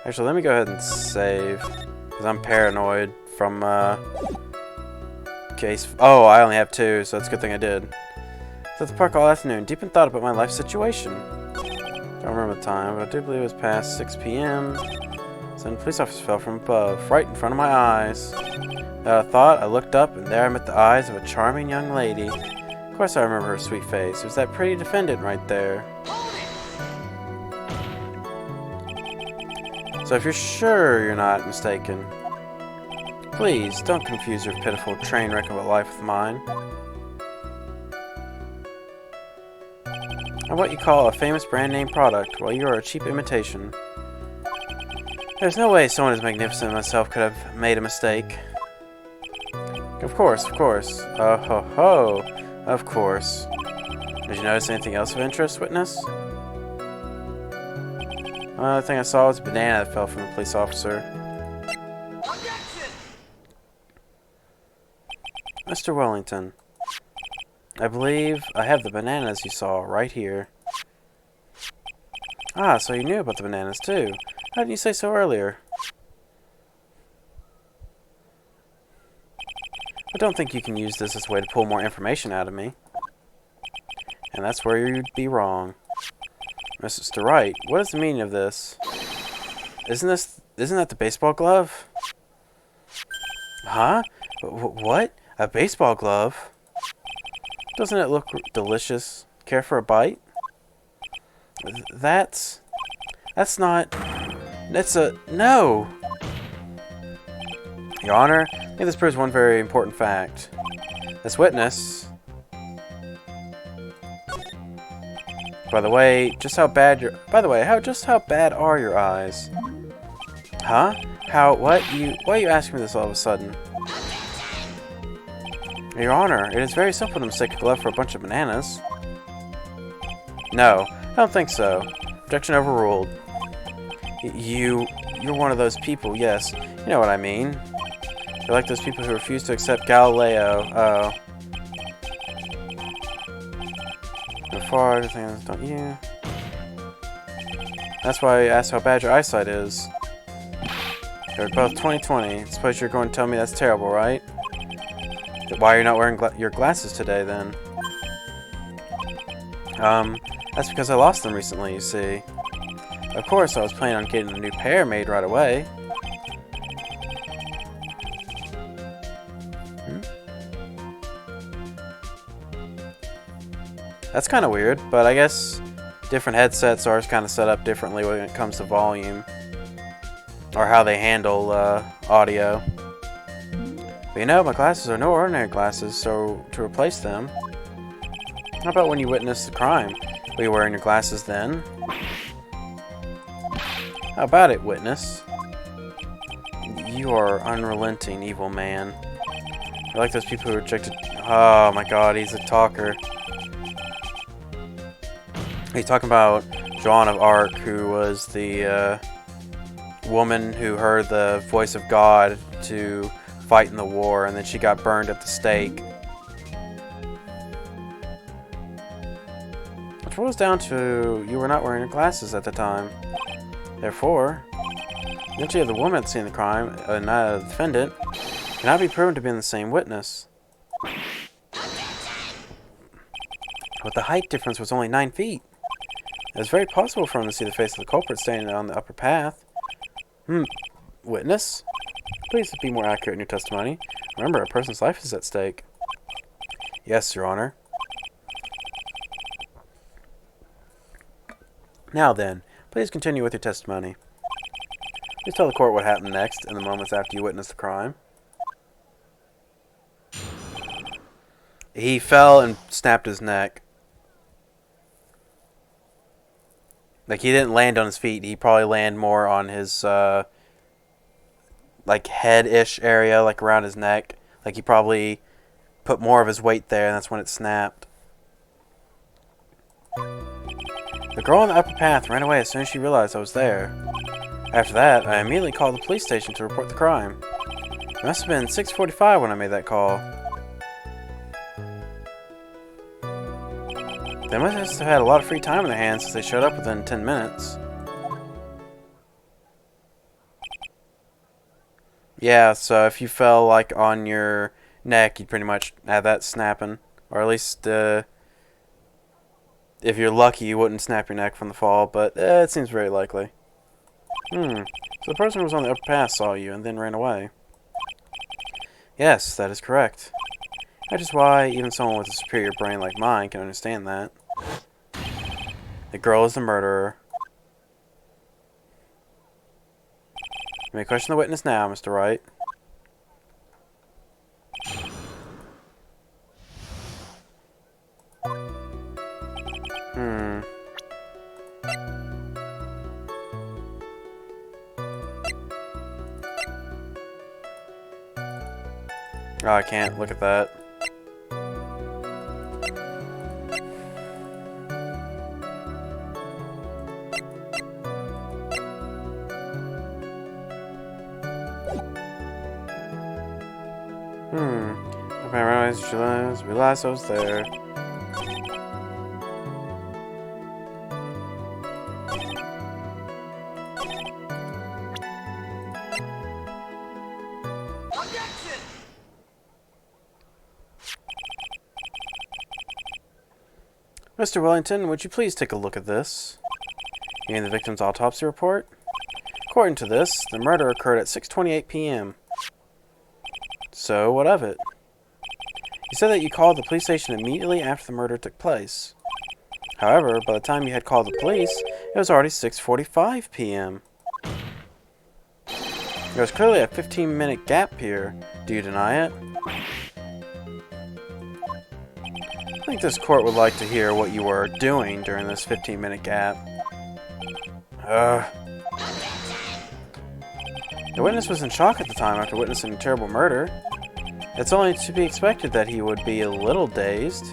Actually, let me go ahead and save. Because I'm paranoid from, case... Oh, I only have 2, so that's a good thing I did. I was at the park all afternoon, deep in thought about my life situation. Don't remember the time, but I do believe it was past 6 p.m. So a police officer fell from above, right in front of my eyes. Without a thought, I looked up, and there I met the eyes of a charming young lady. Of course I remember her sweet face. It was that pretty defendant right there. So if you're sure you're not mistaken, please don't confuse your pitiful train wreck of a life with mine. I'm what you call a famous brand name product, while you are a cheap imitation. There's no way someone as magnificent as myself could have made a mistake. Of course, of course. Oh ho ho. Of course. Did you notice anything else of interest, witness? Another thing I saw was a banana that fell from the police officer. Mr. Wellington, I believe I have the bananas you saw right here. Ah, so you knew about the bananas too. How didn't you say so earlier? I don't think you can use this as a way to pull more information out of me. And that's where you'd be wrong. Mr. Wright, what is the meaning of this? Isn't that the baseball glove? Huh? What? A baseball glove? Doesn't it look delicious? Care for a bite? That's no! Your Honor, I think this proves one very important fact. This witness... By the way, just how bad are your eyes? Huh? Why are you asking me this all of a sudden? Your Honor, it is very simple to mistake a glove for a bunch of bananas. No, I don't think so. Objection overruled. You're one of those people, yes. You know what I mean. You're like those people who refuse to accept Galileo. Oh. Far, don't you? That's why I asked how bad your eyesight is. You're both 20/20. Suppose you're going to tell me that's terrible, right? Why you're not wearing your glasses today, then? That's because I lost them recently, you see. Of course, I was planning on getting a new pair made right away. That's kind of weird, but I guess different headsets are kind of set up differently when it comes to volume. Or how they handle audio. But you know, my glasses are no ordinary glasses, so to replace them... How about when you witnessed the crime? Were you wearing your glasses then? How about it, witness? You are unrelenting, evil man. You're like those people who rejected... Oh my god, he's a talker. He's talking about Joan of Arc, who was the woman who heard the voice of God to fight in the war, and then she got burned at the stake. Which boils down to you were not wearing your glasses at the time. Therefore, the identity of the woman that's seen the crime, not a defendant, cannot be proven to be the same witness. But the height difference was only 9 feet. It was very possible for him to see the face of the culprit standing on the upper path. Witness? Please be more accurate in your testimony. Remember, a person's life is at stake. Yes, Your Honor. Now then, please continue with your testimony. Please tell the court what happened next in the moments after you witnessed the crime. He fell and snapped his neck. Like, he didn't land on his feet. He probably landed more on his, like, head-ish area, like, around his neck. Like, he probably put more of his weight there, and that's when it snapped. The girl on the upper path ran away as soon as she realized I was there. After that, I immediately called the police station to report the crime. It must have been 6:45 when I made that call. They must have had a lot of free time on their hands since they showed up within 10 minutes. Yeah, so if you fell, like, on your neck, you'd pretty much have that snapping. Or at least, if you're lucky, you wouldn't snap your neck from the fall, but it seems very likely. So the person who was on the upper path saw you and then ran away. Yes, that is correct. That is why even someone with a superior brain like mine can understand that. The girl is the murderer. You may question the witness now, Mr. Wright. Oh, I can't look at that. I realized I was there. Mr. Wellington, would you please take a look at this? You mean the victim's autopsy report? According to this, the murder occurred at 6:28 p.m. So, what of it? You said that you called the police station immediately after the murder took place. However, by the time you had called the police, it was already 6:45 p.m. There was clearly a 15-minute gap here. Do you deny it? I think this court would like to hear what you were doing during this 15-minute gap. The witness was in shock at the time after witnessing a terrible murder. It's only to be expected that he would be a little dazed.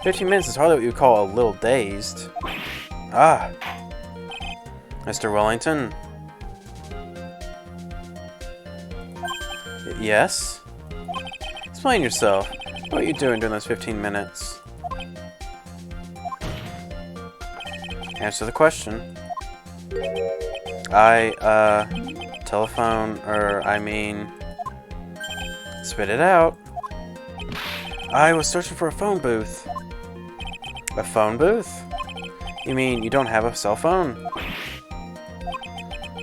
15 minutes is hardly what you would call a little dazed. Mr. Wellington? Yes? Explain yourself. What are you doing during those 15 minutes? Answer the question. Spit it out. I was searching for a phone booth. A phone booth? You mean you don't have a cell phone?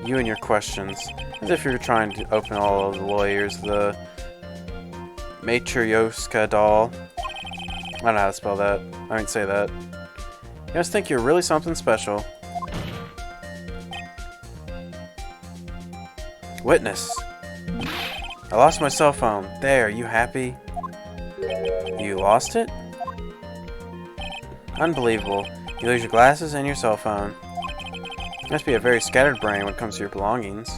You and your questions. As if you're trying to open all of the lawyers, the Matryoshka doll. I don't know how to spell that. I mean, say that. You guys think you're really something special. Witness. I lost my cell phone. There, you happy? You lost it? Unbelievable. You lose your glasses and your cell phone. You must be a very scattered brain when it comes to your belongings.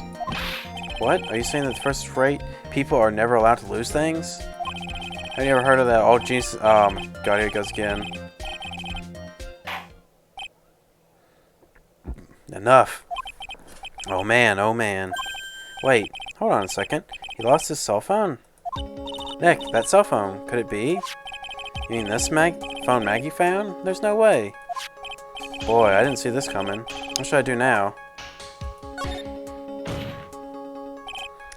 What? Are you saying that the first-rate people are never allowed to lose things? Have you ever heard of that? Oh, Jesus. Oh, my God, here it goes again. Enough. Oh, man. Oh, man. Wait. Hold on a second. He lost his cell phone? Nick, that cell phone. Could it be? You mean this phone Maggie found? There's no way. Boy, I didn't see this coming. What should I do now?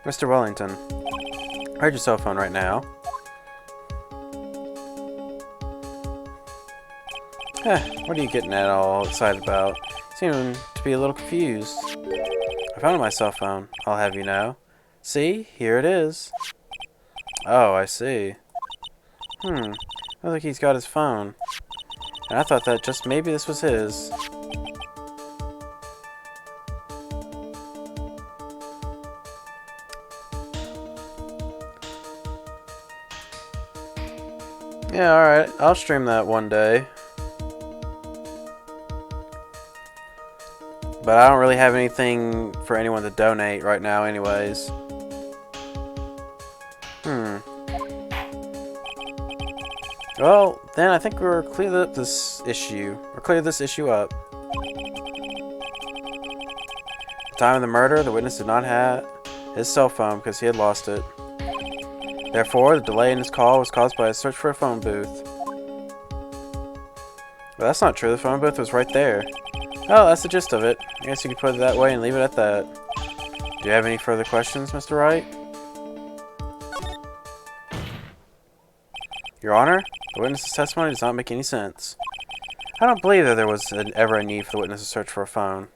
Mr. Wellington, I heard your cell phone right now. What are you getting at all excited about? You seem to be a little confused. I found my cell phone, I'll have you know. See? Here it is. Oh, I see. Looks like he's got his phone. And I thought that just maybe this was his. Yeah, alright. I'll stream that one day. But I don't really have anything for anyone to donate right now anyways. Well, then I think we're clear up this issue. We're clear this issue up. At the time of the murder, the witness did not have his cell phone because he had lost it. Therefore, the delay in his call was caused by a search for a phone booth. But that's not true. The phone booth was right there. Oh, that's the gist of it. I guess you could put it that way and leave it at that. Do you have any further questions, Mr. Wright? Your Honor, the witness's testimony does not make any sense. I don't believe that there was ever a need for the witness to search for a phone.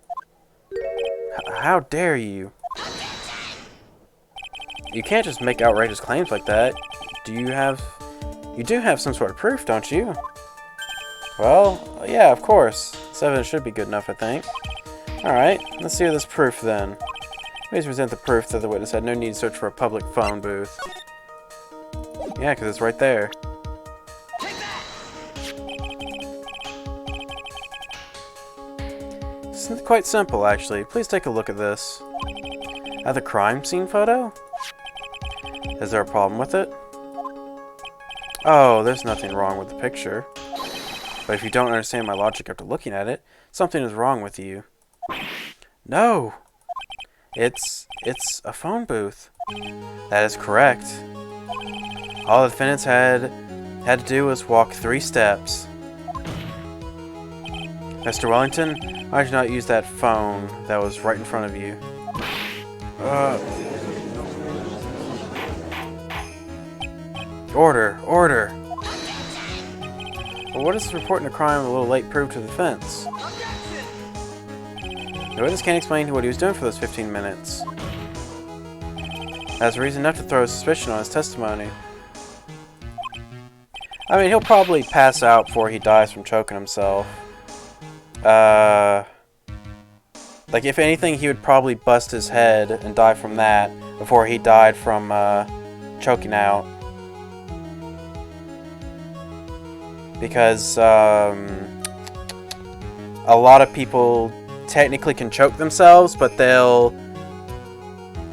How dare you? You can't just make outrageous claims like that. You do have some sort of proof, don't you? Well, yeah, of course. This evidence should be good enough, I think. Alright, let's see this proof then. Please present the proof that the witness had no need to search for a public phone booth. Yeah, because it's right there. It's quite simple, actually. Please take a look at this. At the crime scene photo? Is there a problem with it? Oh, there's nothing wrong with the picture. But if you don't understand my logic after looking at it, something is wrong with you. No! It's a phone booth. That is correct. All the defendants had to do was walk 3 steps. Mr. Wellington, why did you not use that phone that was right in front of you? Order! Order! Well, what does reporting a crime a little late prove to the defense? The witness can't explain what he was doing for those 15 minutes. That's reason enough to throw a suspicion on his testimony. I mean, he'll probably pass out before he dies from choking himself. Like, if anything, he would probably bust his head and die from that before he died from, choking out. Because, a lot of people technically can choke themselves, but they'll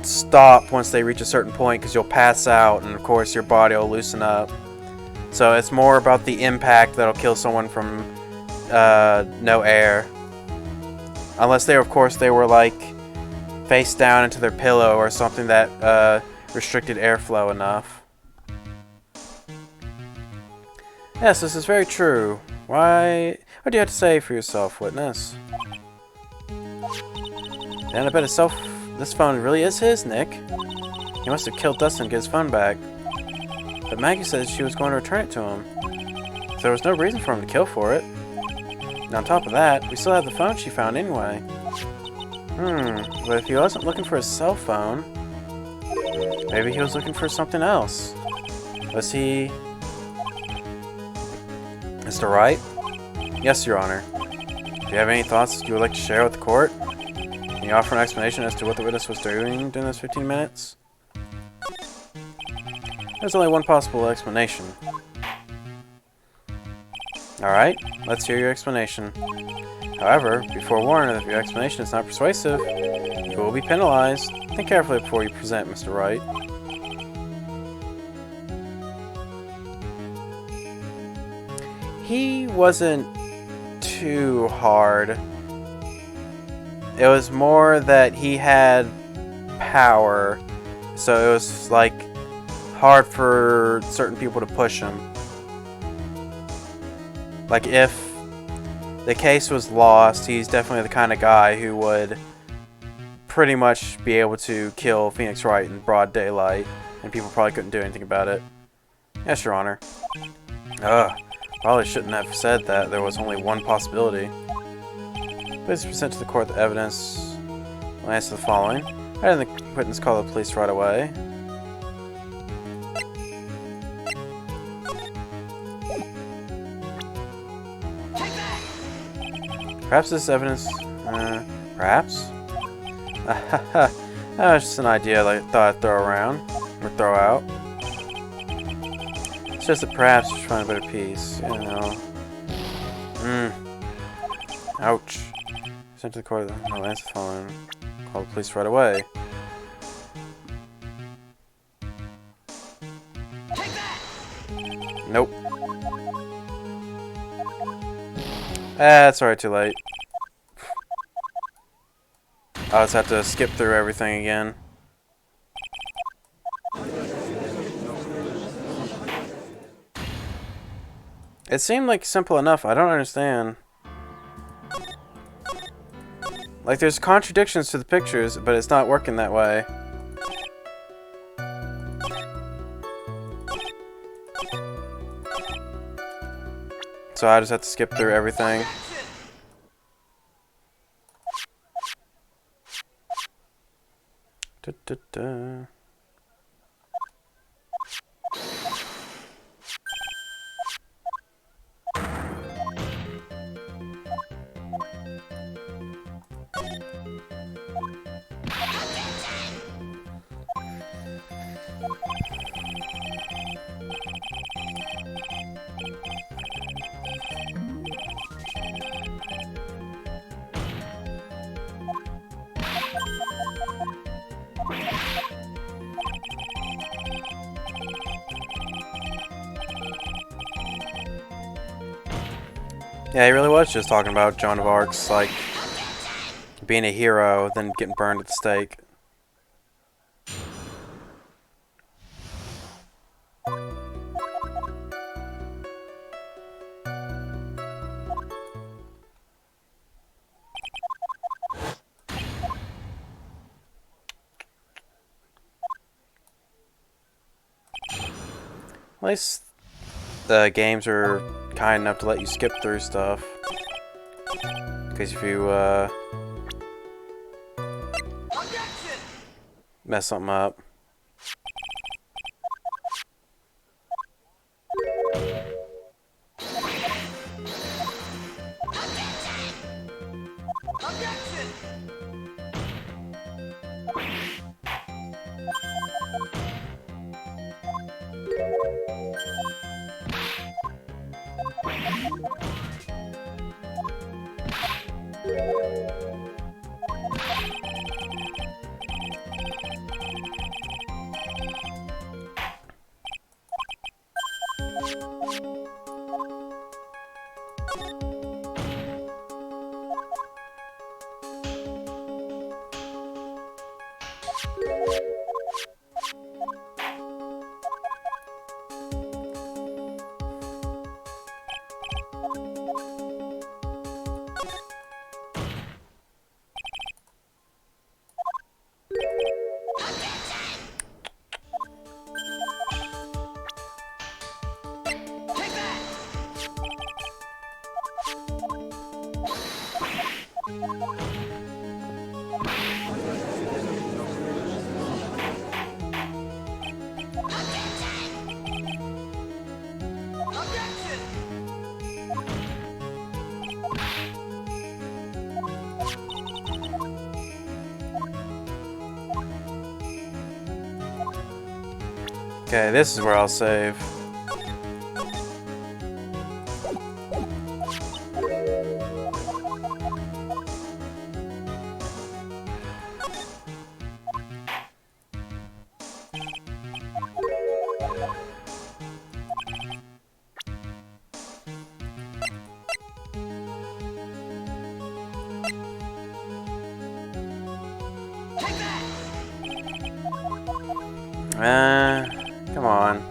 stop once they reach a certain point because you'll pass out, and of course your body will loosen up. So it's more about the impact that'll kill someone from no air. Unless they were like face down into their pillow or something that restricted airflow enough. Yes, this is very true. What do you have to say for yourself, witness? And I bet this phone really is his, Nick. He must have killed Dustin to get his phone back. But Maggie said she was going to return it to him. So there was no reason for him to kill for it. And on top of that, we still have the phone she found anyway. But if he wasn't looking for his cell phone, maybe he was looking for something else. Was he... Mr. Wright? Yes, Your Honor. Do you have any thoughts you would like to share with the court? Can you offer an explanation as to what the witness was doing during those 15 minutes? There's only one possible explanation. Alright, let's hear your explanation. However, be forewarned that if your explanation is not persuasive, you will be penalized. Think carefully before you present, Mr. Wright. He wasn't too hard. It was more that he had power, so it was like hard for certain people to push him. Like if the case was lost, he's definitely the kind of guy who would pretty much be able to kill Phoenix Wright in broad daylight, and people probably couldn't do anything about it. Yes, Your Honor. Probably shouldn't have said that. There was only one possibility. Please present to the court the evidence. We'll answer the following. Why didn't the witness call the police right away? Perhaps this evidence... perhaps? That was just an idea I thought I'd throw around. Or throw out. It's just that perhaps you should find a better piece, you know. Ouch. Sent to the court. No answer phone. Call the police right away. Nope. It's already too late. I'll just have to skip through everything again. It seemed like simple enough. I don't understand. Like, there's contradictions to the pictures, but it's not working that way. So I just have to skip through everything. Da, da, da. Yeah, he really was just talking about Joan of Arc's, like, being a hero, then getting burned at the stake. At least the games are kind enough to let you skip through stuff. Because if you mess something up. Okay, this is where I'll save. Come on.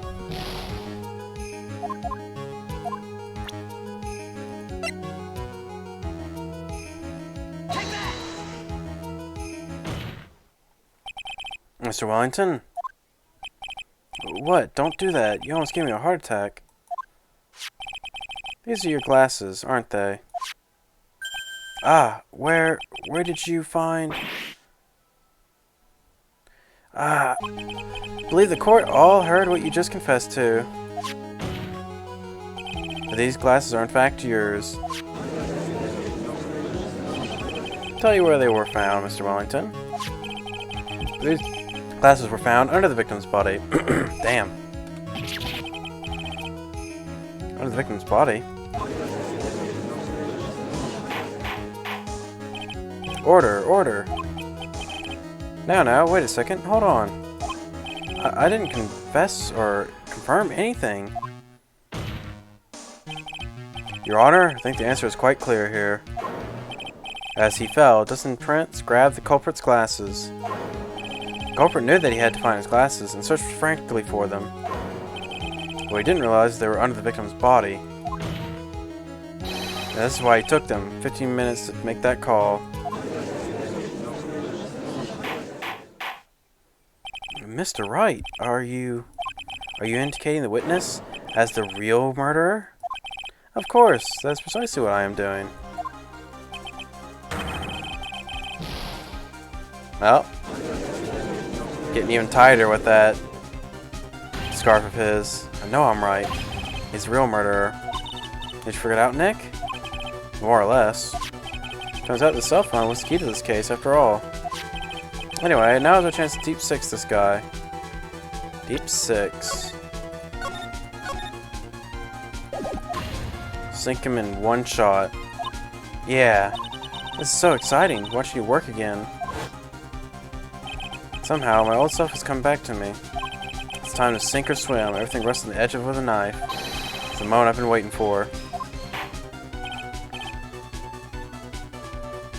Mr. Wellington? What? Don't do that. You almost gave me a heart attack. These are your glasses, aren't they? Ah, where did you find... Ah, I believe the court all heard what you just confessed to. These glasses are in fact yours. Tell you where they were found, Mr. Wellington. These glasses were found under the victim's body. Damn. Under the victim's body. Order, order. Now, wait a second. Hold on. I didn't confess or confirm anything. Your Honor, I think the answer is quite clear here. As he fell, Dustin Prince grabbed the culprit's glasses. The culprit knew that he had to find his glasses and searched frantically for them. What he didn't realize they were under the victim's body. And this is why he took them 15 minutes to make that call. Mr. Wright, are you indicating the witness as the real murderer? Of course, that's precisely what I am doing. Well, getting even tighter with that scarf of his. I know I'm right. He's the real murderer. Did you figure it out, Nick? More or less. Turns out the cell phone was the key to this case after all. Anyway, now is our chance to deep six this guy. Deep six. Sink him in one shot. Yeah. This is so exciting, watching you work again. Somehow, my old self has come back to me. It's time to sink or swim. Everything rests on the edge of it with a knife. It's the moment I've been waiting for.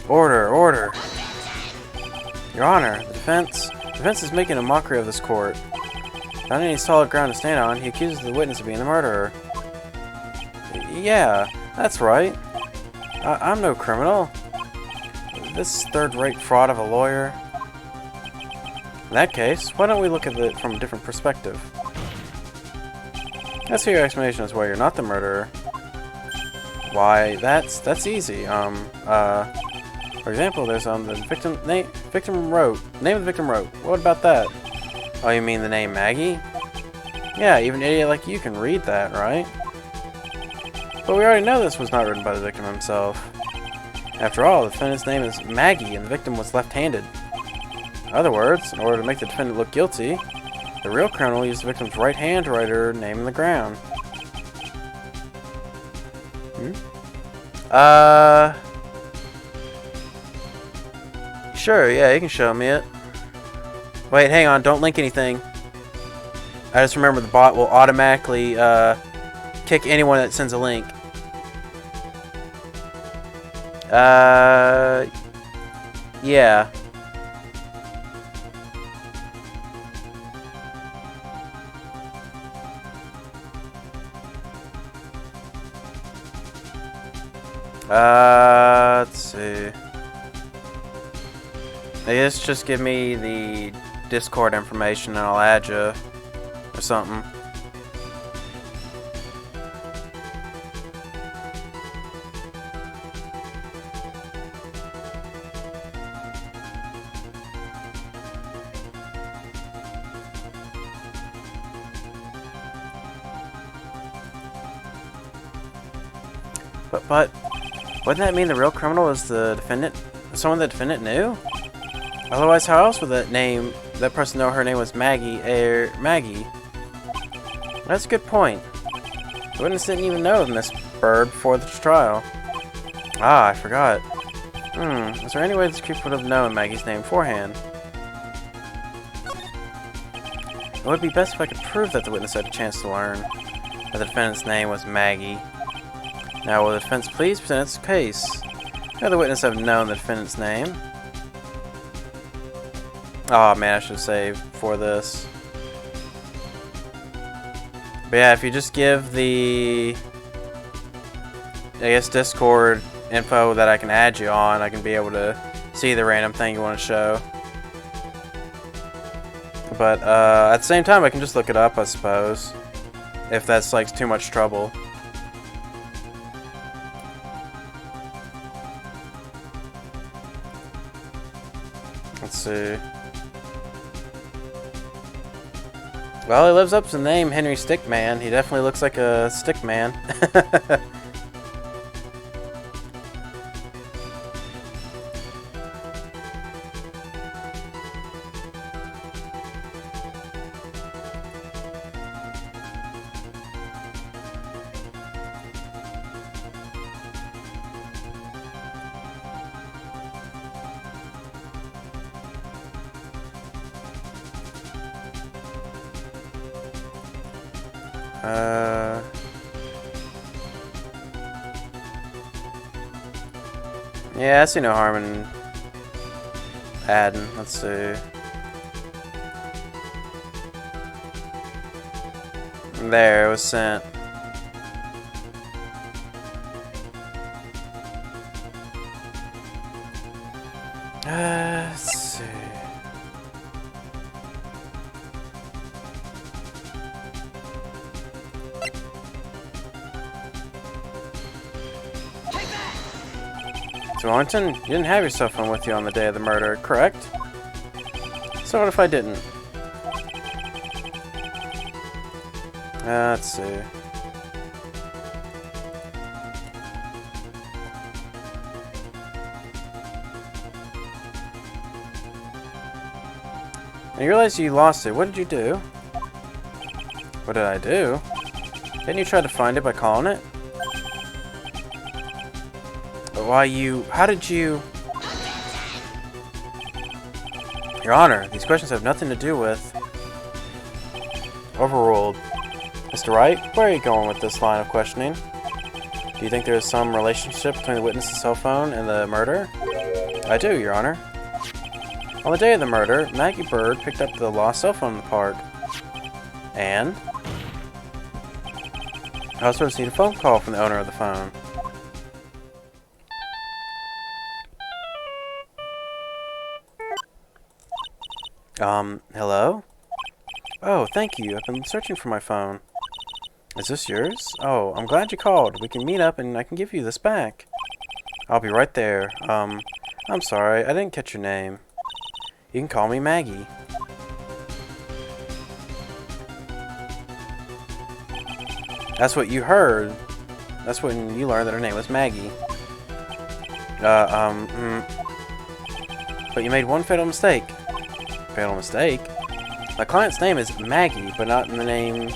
Order, order. Your Honor, the defense is making a mockery of this court. Without any solid ground to stand on, he accuses the witness of being the murderer. Yeah, that's right. I'm no criminal. This third-rate fraud of a lawyer. In that case, why don't we look at it from a different perspective? Let's hear your explanation as why you're not the murderer. Why, that's easy. For example, there's the victim wrote. Name of the victim wrote. What about that? Oh, you mean the name Maggie? Yeah, even an idiot like you can read that, right? But we already know this was not written by the victim himself. After all, the defendant's name is Maggie, and the victim was left-handed. In other words, in order to make the defendant look guilty, the real criminal used the victim's right hand to write her name in the ground. Sure, yeah, you can show me it. Wait, hang on, don't link anything. I just remember the bot will automatically kick anyone that sends a link. Yeah. Let's see. I guess just give me the Discord information and I'll add you or something. But wouldn't that mean the real criminal is the defendant? Someone the defendant knew? Otherwise, how else would that person know her name was Maggie? Maggie? That's a good point. The witness didn't even know of Miss Bird before the trial. Ah, I forgot. Is there any way this creep would have known Maggie's name beforehand? It would be best if I could prove that the witness had a chance to learn that the defendant's name was Maggie. Now, will the defense please present its case? How the witness have known the defendant's name? Oh man, I should have saved for this. But yeah, if you just give the, I guess, Discord info that I can add you on, I can be able to see the random thing you want to show. But at the same time, I can just look it up, I suppose, if that's like too much trouble. Let's see. Well, he lives up to the name Henry Stickman. He definitely looks like a stickman. Yeah, I see no harm in adding. Let's see. There, it was sent. Let's see. So, Wellington, you didn't have your cell phone with you on the day of the murder, correct? So what if I didn't? Let's see. And you realize you lost it. What did you do? What did I do? Didn't you try to find it by calling it? Why you... How did you... Your Honor, these questions have nothing to do with... Overruled. Mr. Wright, where are you going with this line of questioning? Do you think there is some relationship between the witness's cell phone and the murder? I do, Your Honor. On the day of the murder, Maggie Bird picked up the lost cell phone in the park. And? I was supposed to receive a phone call from the owner of the phone. Hello? Oh, thank you. I've been searching for my phone. Is this yours? Oh, I'm glad you called. We can meet up and I can give you this back. I'll be right there. I'm sorry. I didn't catch your name. You can call me Maggie. That's what you heard. That's when you learned that her name was Maggie. But you made one fatal mistake. Fatal mistake? My client's name is Maggie, but not in the name...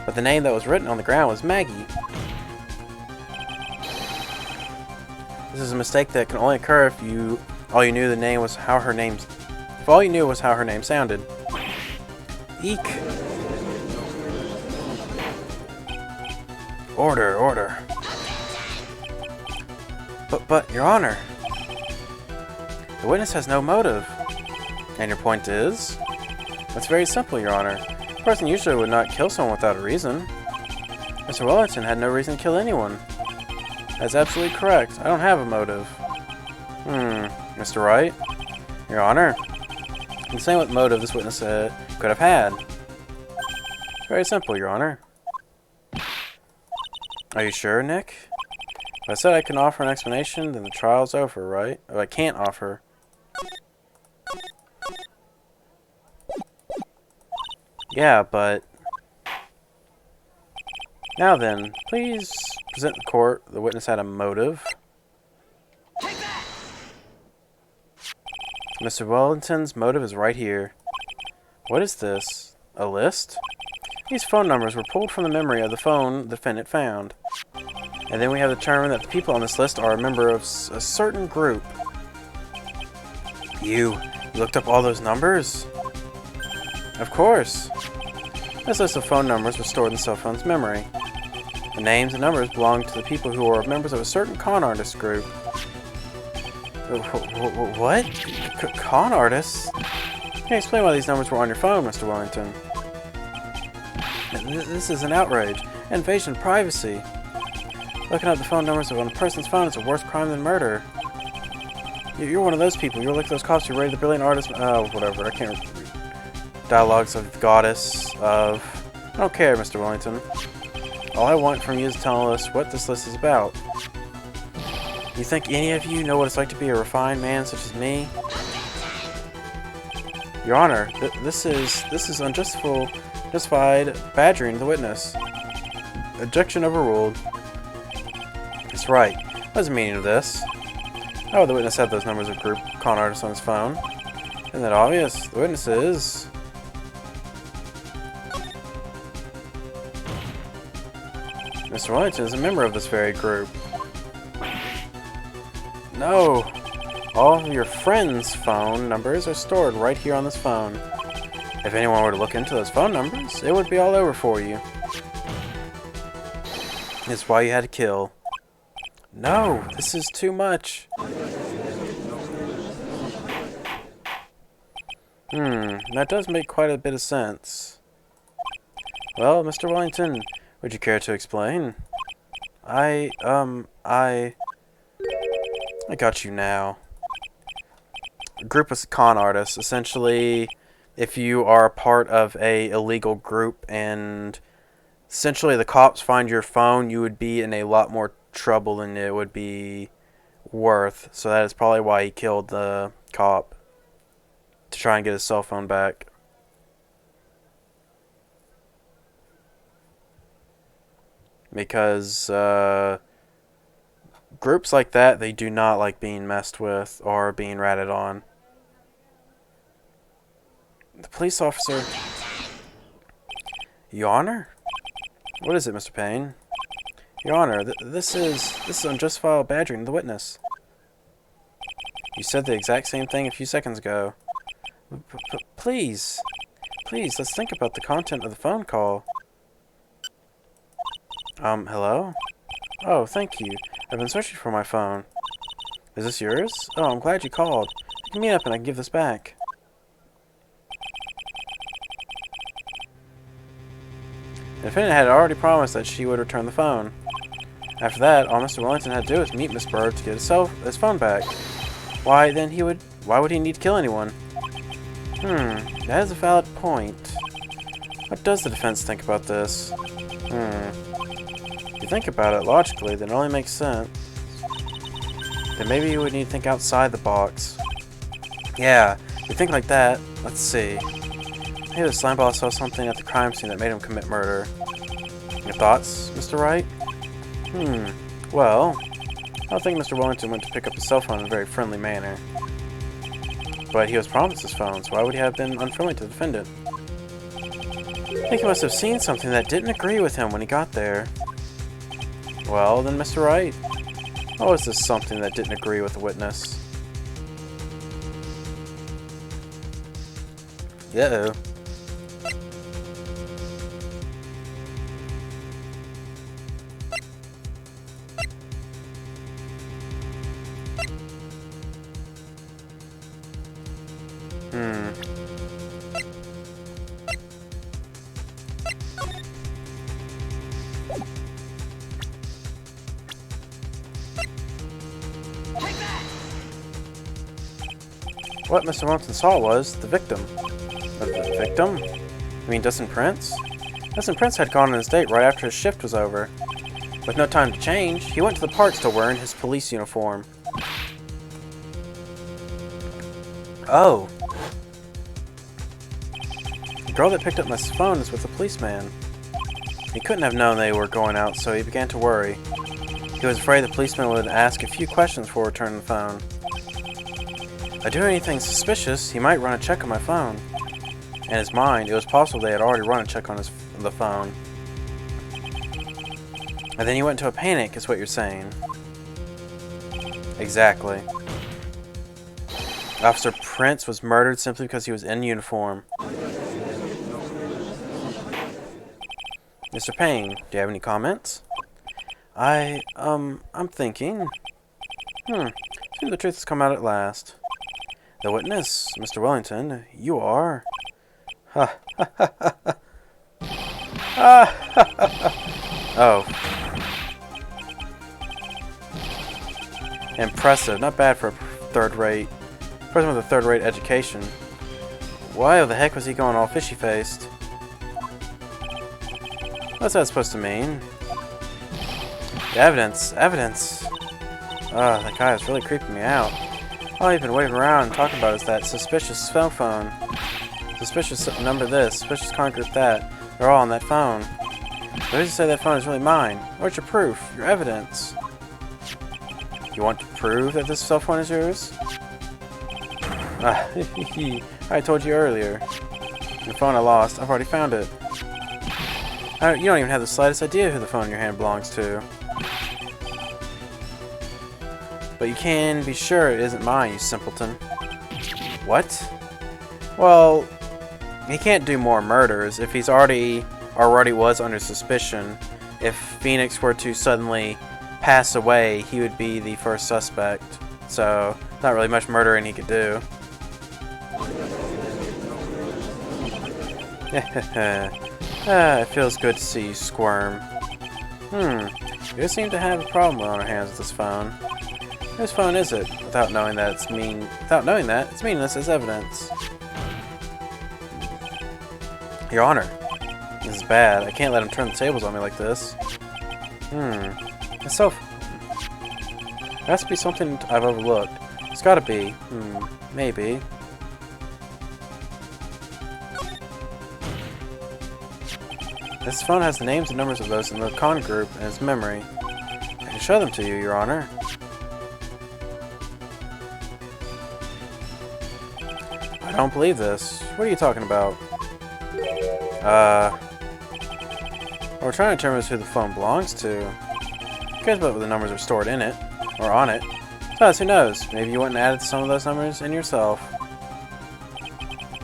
But the name that was written on the ground was Maggie. This is a mistake that can only occur if all you knew the name was how her name... If all you knew was how her name sounded. Eek. Order, order. But, Your Honor, the witness has no motive. And your point is? That's very simple, Your Honor. A person usually would not kill someone without a reason. Mr. Wellington had no reason to kill anyone. That's absolutely correct. I don't have a motive. Mr. Wright? Your Honor? I'm saying what motive this witness could have had. It's very simple, Your Honor. Are you sure, Nick? If I said I can offer an explanation, then the trial's over, right? Or I can't offer. Yeah, but... Now then, please present the court. The witness had a motive. Mr. Wellington's motive is right here. What is this? A list? These phone numbers were pulled from the memory of the phone the defendant found. And then we have determined that the people on this list are a member of a certain group. You looked up all those numbers? Of course. This list of phone numbers was stored in the cell phone's memory. The names and numbers belong to the people who are members of a certain con artist group. What? Con artists? Can you explain why these numbers were on your phone, Mr. Wellington? This is an outrage. Invasion of privacy. Looking up the phone numbers on a person's phone is a worse crime than murder. You're one of those people. You're like those cops who rated the brilliant artist. Oh, whatever. I can't. Dialogues of the goddess of... I don't care, Mr. Wellington. All I want from you is to tell us what this list is about. You think any of you know what it's like to be a refined man such as me? Your Honor, this is unjustified badgering of the witness. Objection overruled. That's right. What is the meaning of this? How would the witness have those numbers of group con artists on his phone? Isn't that obvious? The witness is... Mr. Wellington is a member of this very group. No! All of your friends' phone numbers are stored right here on this phone. If anyone were to look into those phone numbers, it would be all over for you. It's why you had to kill. No, this is too much. That does make quite a bit of sense. Well, Mr. Wellington, would you care to explain? I got you now. A group of con artists. Essentially, if you are a part of a illegal group and essentially the cops find your phone, you would be in a lot more trouble than it would be worth. So that is probably why he killed the cop. To try and get his cell phone back. Because groups like that, they do not like being messed with or being ratted on. The police officer... Your Honor? What is it, Mr. Payne? Your Honor, this is unjustifiable badgering the witness. You said the exact same thing a few seconds ago. Please, let's think about the content of the phone call. Hello? Oh, thank you. I've been searching for my phone. Is this yours? Oh, I'm glad you called. Pick me up and I can give this back. The defendant had already promised that she would return the phone. After that, all Mr. Wellington had to do was meet Miss Bird to get his phone back. Why would he need to kill anyone? That is a valid point. What does the defense think about this? If you think about it logically, then it only makes sense. Then maybe you would need to think outside the box. Yeah, if you think like that, let's see. Maybe the slimeball saw something at the crime scene that made him commit murder. Your thoughts, Mr. Wright? Well, I don't think Mr. Wellington went to pick up his cell phone in a very friendly manner. But he was promised his phone, so why would he have been unfriendly to the defendant? I think he must have seen something that didn't agree with him when he got there. Well, then, Mr. Wright, what was this something that didn't agree with the witness? Uh-oh. What Mr. Wellington saw was the victim. The victim? You mean Dustin Prince? Dustin Prince had gone on his date right after his shift was over. With no time to change, he went to the park still wearing his police uniform. Oh. The girl that picked up my phone is with a policeman. He couldn't have known they were going out, so he began to worry. He was afraid the policeman would ask a few questions before returning the phone. If I do anything suspicious, he might run a check on my phone. In his mind, it was possible they had already run a check on the phone. And then he went into a panic, is what you're saying. Exactly. Officer Prince was murdered simply because he was in uniform. Mr. Payne, do you have any comments? I'm thinking. Seems the truth has come out at last. The witness, Mr. Wellington, you are... Oh. Impressive. Not bad for a third-rate... person with a third-rate education. Why the heck was he going all fishy-faced? What's that supposed to mean? The evidence. That guy is really creeping me out. All he's been waving around and talking about is that suspicious cell phone. Suspicious number this, suspicious con group that. They're all on that phone. But who's to say that phone is really mine? Where's your proof? Your evidence? You want to prove that this cell phone is yours? I told you earlier. The phone I lost, I've already found it. You don't even have the slightest idea who the phone in your hand belongs to. But you can be sure it isn't mine, you simpleton. What? Well, he can't do more murders if he's already was under suspicion. if Phoenix were to suddenly pass away, he would be the first suspect. So, not really much murdering he could do. It feels good to see you squirm. You seem to have a problem on our hands with this phone. Whose phone is it? Without knowing that, it's meaningless as evidence. Your Honor, this is bad. I can't let him turn the tables on me like this. It's so... There has to be something I've overlooked. It's gotta be. Maybe. This phone has the names and numbers of those in the con group in its memory. I can show them to you, Your Honor. I don't believe this. What are you talking about? We're trying to determine who the phone belongs to. Who cares about what the numbers are stored in it? Or on it? Besides, who knows? Maybe you went and added some of those numbers in yourself.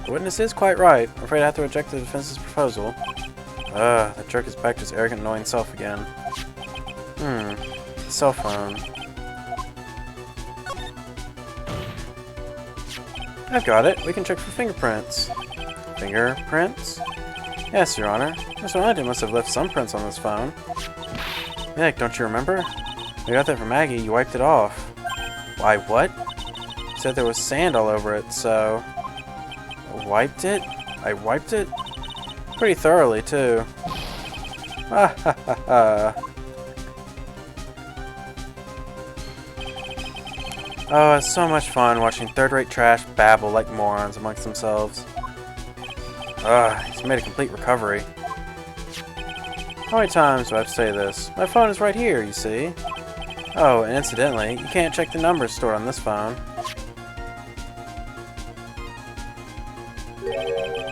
The witness is quite right. I'm afraid I have to reject the defense's proposal. That jerk is back to his arrogant, annoying self again. Cell phone. I've got it. We can check for fingerprints. Fingerprints? Yes, Your Honor. Mr. Wellington must have left some prints on this phone. Nick, don't you remember? We got that from Maggie. You wiped it off. Why, what? You said there was sand all over it, so... Wiped it? I wiped it? Pretty thoroughly, too. Oh, it's so much fun watching third-rate trash babble like morons amongst themselves. He's made a complete recovery. How many times do I have to say this? My phone is right here, you see. Oh, and incidentally, you can't check the numbers stored on this phone.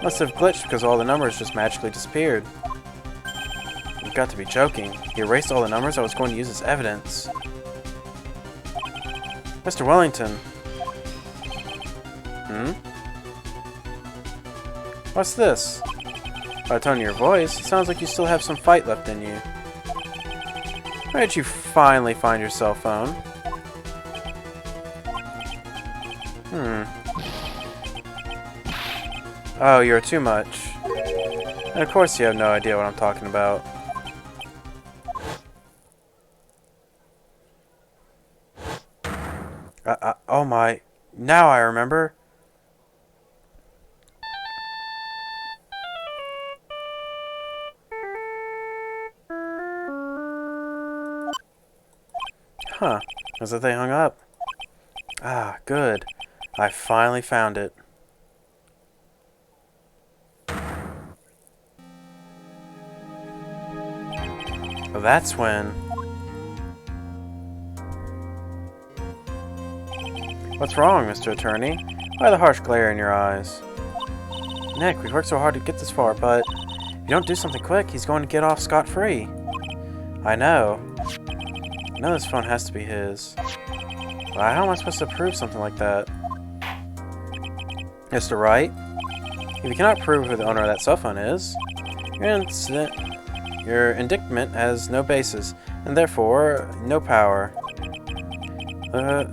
Must have glitched because all the numbers just magically disappeared. You've got to be joking. He erased all the numbers I was going to use as evidence. Mr. Wellington. What's this? By the tone of your voice, it sounds like you still have some fight left in you. Where did you finally find your cell phone? Oh, you're too much. And of course you have no idea what I'm talking about. Oh my... Now I remember. Huh. As if they hung up. Ah, good. I finally found it. Well, that's when... What's wrong, Mr. Attorney? Why the harsh glare in your eyes? Nick, we've worked so hard to get this far, but if you don't do something quick, he's going to get off scot-free. I know. I know this phone has to be his. But how am I supposed to prove something like that? Mr. Wright? If you cannot prove who the owner of that cell phone is, your indictment has no basis, and therefore, no power.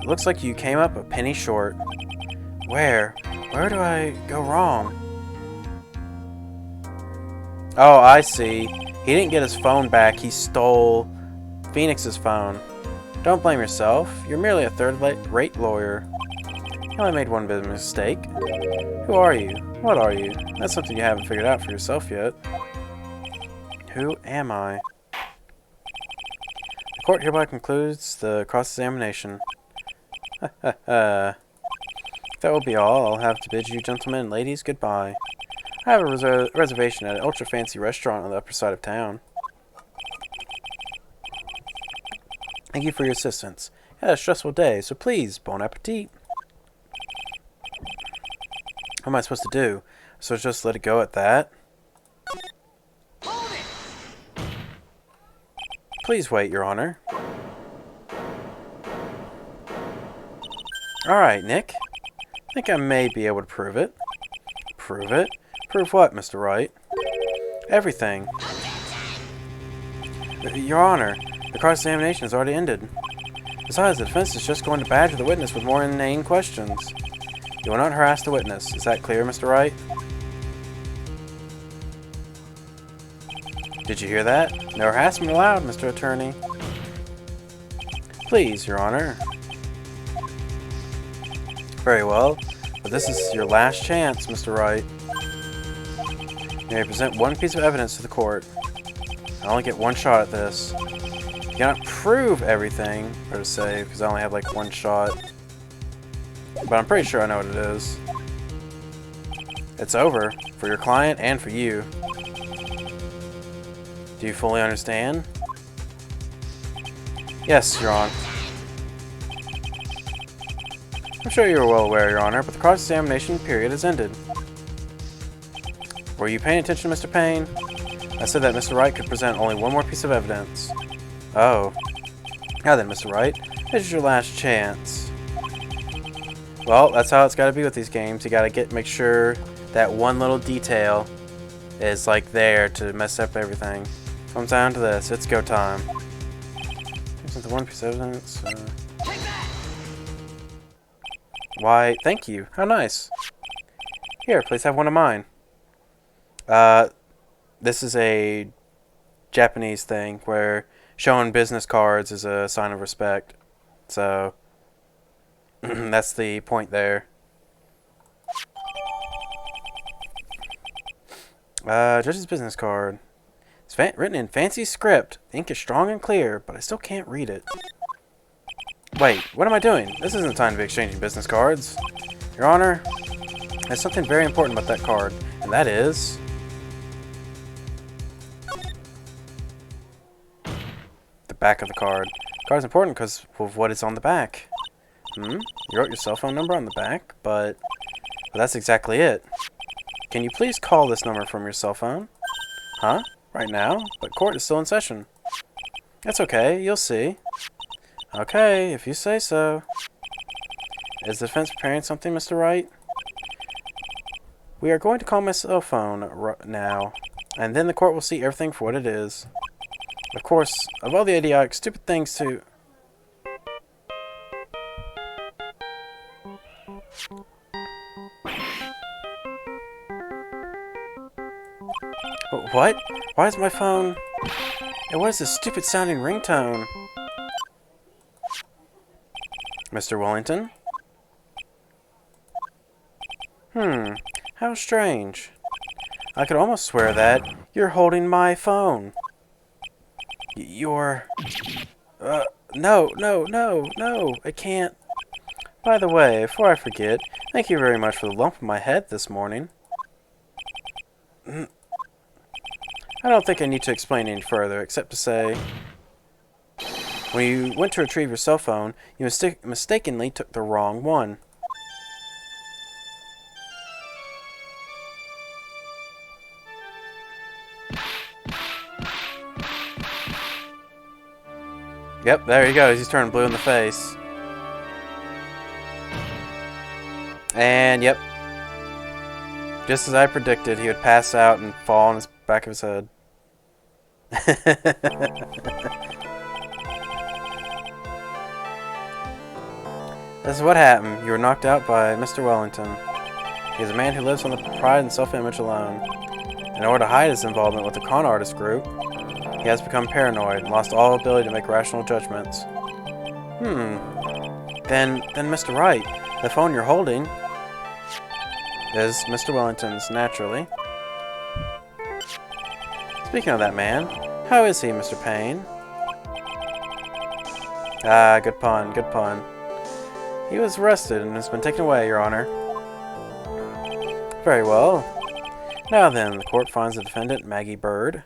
Looks like you came up a penny short. Where? Where do I go wrong? Oh, I see. He didn't get his phone back, he stole Phoenix's phone. Don't blame yourself. You're merely a third-rate lawyer. You only made one bit of a mistake. Who are you? What are you? That's something you haven't figured out for yourself yet. Who am I? The court hereby concludes the cross-examination. That will be all. I'll have to bid you gentlemen and ladies goodbye. I have a reservation at an ultra-fancy restaurant on the upper side of town. Thank you for your assistance. I had a stressful day, so please, bon appetit. What am I supposed to do? So just let it go at that? Please wait, Your Honor. Alright, Nick. I think I may be able to prove it. Prove it? Prove what, Mr. Wright? Everything. Your Honor, the cross-examination has already ended. Besides, the defense is just going to badger the witness with more inane questions. You will not harass the witness. Is that clear, Mr. Wright? Did you hear that? No harassment allowed, Mr. Attorney. Please, Your Honor. Very well, but this is your last chance, Mr. Wright. You may present one piece of evidence to the court. I only get one shot at this. You cannot prove everything, or to say, because I only have like one shot. But I'm pretty sure I know what it is. It's over, for your client and for you. Do you fully understand? Yes, Your Honor. I'm sure you are well aware, Your Honor, but the cross-examination period has ended. Were you paying attention, Mr. Payne? I said that Mr. Wright could present only one more piece of evidence. Oh. Now then, Mr. Wright, this is your last chance. Well, that's how it's got to be with these games. You got to make sure that one little detail is like there to mess up everything. Comes down to this. It's go time. Isn't the one piece of evidence? Why, thank you. How nice. Here, please have one of mine. This is a Japanese thing where showing business cards is a sign of respect. So, that's the point there. Judge's business card. It's written in fancy script. The ink is strong and clear, but I still can't read it. Wait, what am I doing? This isn't the time to be exchanging business cards. Your Honor, there's something very important about that card, and that is... the back of the card. The card is important because of what is on the back. You wrote your cell phone number on the back, but that's exactly it. Can you please call this number from your cell phone? Huh? Right now? But court is still in session. That's okay, you'll see. Okay, if you say so. Is the defense preparing something, Mr. Wright? We are going to call my cell phone now, and then the court will see everything for what it is. Of course, of all the idiotic, stupid things to... What? Why is my phone... And what is this stupid sounding ringtone? Mr. Wellington? How strange. I could almost swear that you're holding my phone. You're... No, I can't. By the way, before I forget, thank you very much for the lump on my head this morning. I don't think I need to explain any further, except to say... When you went to retrieve your cell phone, you mistakenly took the wrong one. Yep, there he goes. He's turning blue in the face. And, yep. Just as I predicted, he would pass out and fall on the back of his head. This is what happened. You were knocked out by Mr. Wellington. He is a man who lives on the pride and self-image alone. In order to hide his involvement with the con artist group, he has become paranoid and lost all ability to make rational judgments. Then Mr. Wright, the phone you're holding is Mr. Wellington's, naturally. Speaking of that man, how is he, Mr. Payne? Ah, good pun, good pun. He was arrested and has been taken away, Your Honor. Very well. Now then, the court finds the defendant, Maggie Bird.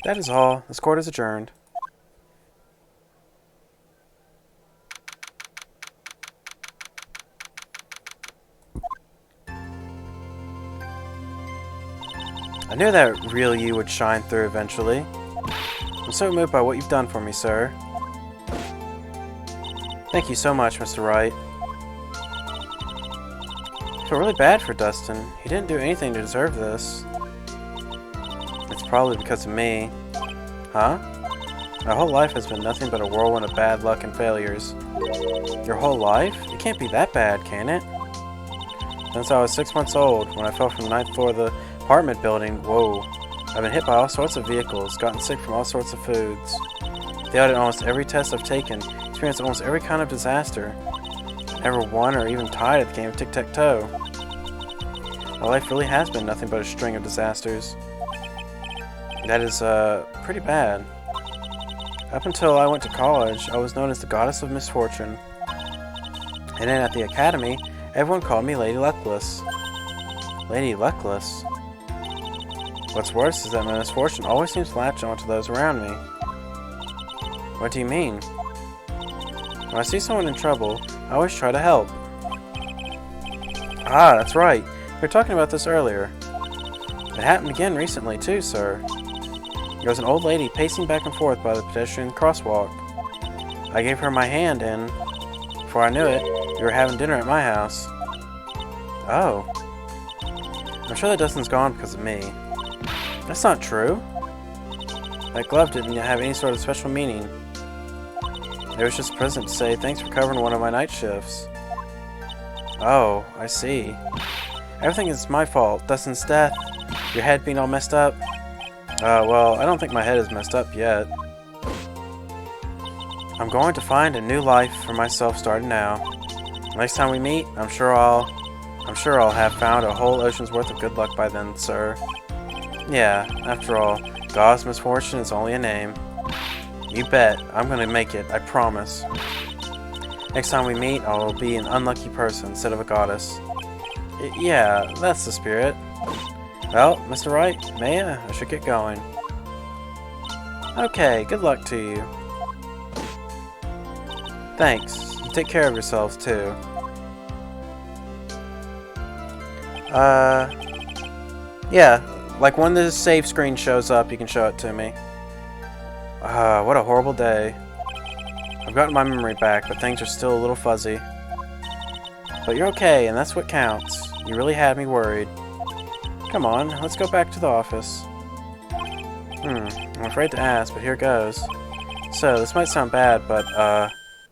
That is all. This court is adjourned. I knew that real you would shine through eventually. I'm so moved by what you've done for me, sir. Thank you so much, Mr. Wright. I feel really bad for Dustin. He didn't do anything to deserve this. It's probably because of me. Huh? My whole life has been nothing but a whirlwind of bad luck and failures. Your whole life? It can't be that bad, can it? Since I was 6 months old, when I fell from the 9th floor of the apartment building, whoa. I've been hit by all sorts of vehicles, gotten sick from all sorts of foods. Failed at almost every test I've taken, experienced almost every kind of disaster. Never won or even tied at the game of tic-tac-toe. My life really has been nothing but a string of disasters. That is, pretty bad. Up until I went to college, I was known as the Goddess of Misfortune. And then at the academy, everyone called me Lady Luckless. Lady Luckless? What's worse is that my misfortune always seems to latch on to those around me. What do you mean? When I see someone in trouble, I always try to help. Ah, that's right. We were talking about this earlier. It happened again recently too, sir. There was an old lady pacing back and forth by the pedestrian crosswalk. I gave her my hand and, before I knew it, we were having dinner at my house. Oh. I'm sure that Dustin's gone because of me. That's not true. That glove didn't have any sort of special meaning. It was just present to say thanks for covering one of my night shifts. Oh, I see. Everything is my fault. Dustin's death, your head being all messed up. Well, I don't think my head is messed up yet. I'm going to find a new life for myself starting now. Next time we meet, I'm sure I'll have found a whole ocean's worth of good luck by then, sir. Yeah, after all, God's misfortune is only a name. You bet. I'm gonna make it, I promise. Next time we meet, I will be an unlucky person instead of a goddess. Yeah, that's the spirit. Well, Mr. Wright, Maya, I should get going. Okay, good luck to you. Thanks. You take care of yourselves, too. Yeah, like when the save screen shows up, you can show it to me. What a horrible day. I've gotten my memory back, but things are still a little fuzzy. But you're okay, and that's what counts. You really had me worried. Come on, let's go back to the office. I'm afraid to ask, but here goes. So, this might sound bad, but,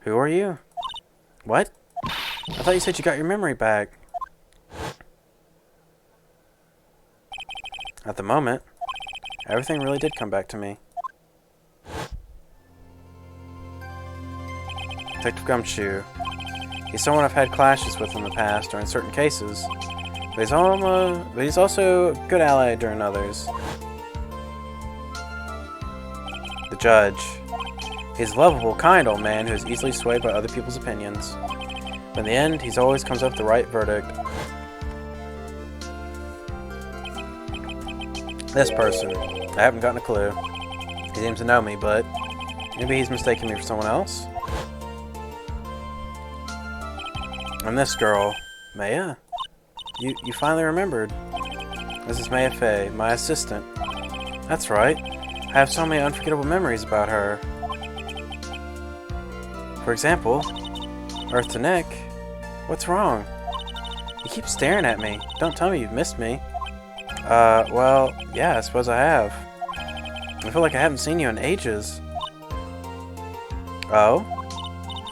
who are you? What? I thought you said you got your memory back. At the moment, everything really did come back to me. Detective Gumshoe. He's someone I've had clashes with in the past, or in certain cases. But he's also a good ally during others. The Judge. He's a lovable, kind old man who is easily swayed by other people's opinions. But in the end, he always comes up with the right verdict. This person. I haven't gotten a clue. He seems to know me, but maybe he's mistaken me for someone else. And this girl, Maya. You finally remembered. This is Maya Fey, my assistant. That's right. I have so many unforgettable memories about her. For example, Earth to Nick. What's wrong? You keep staring at me. Don't tell me you've missed me. Well, yeah, I suppose I have. I feel like I haven't seen you in ages. Oh?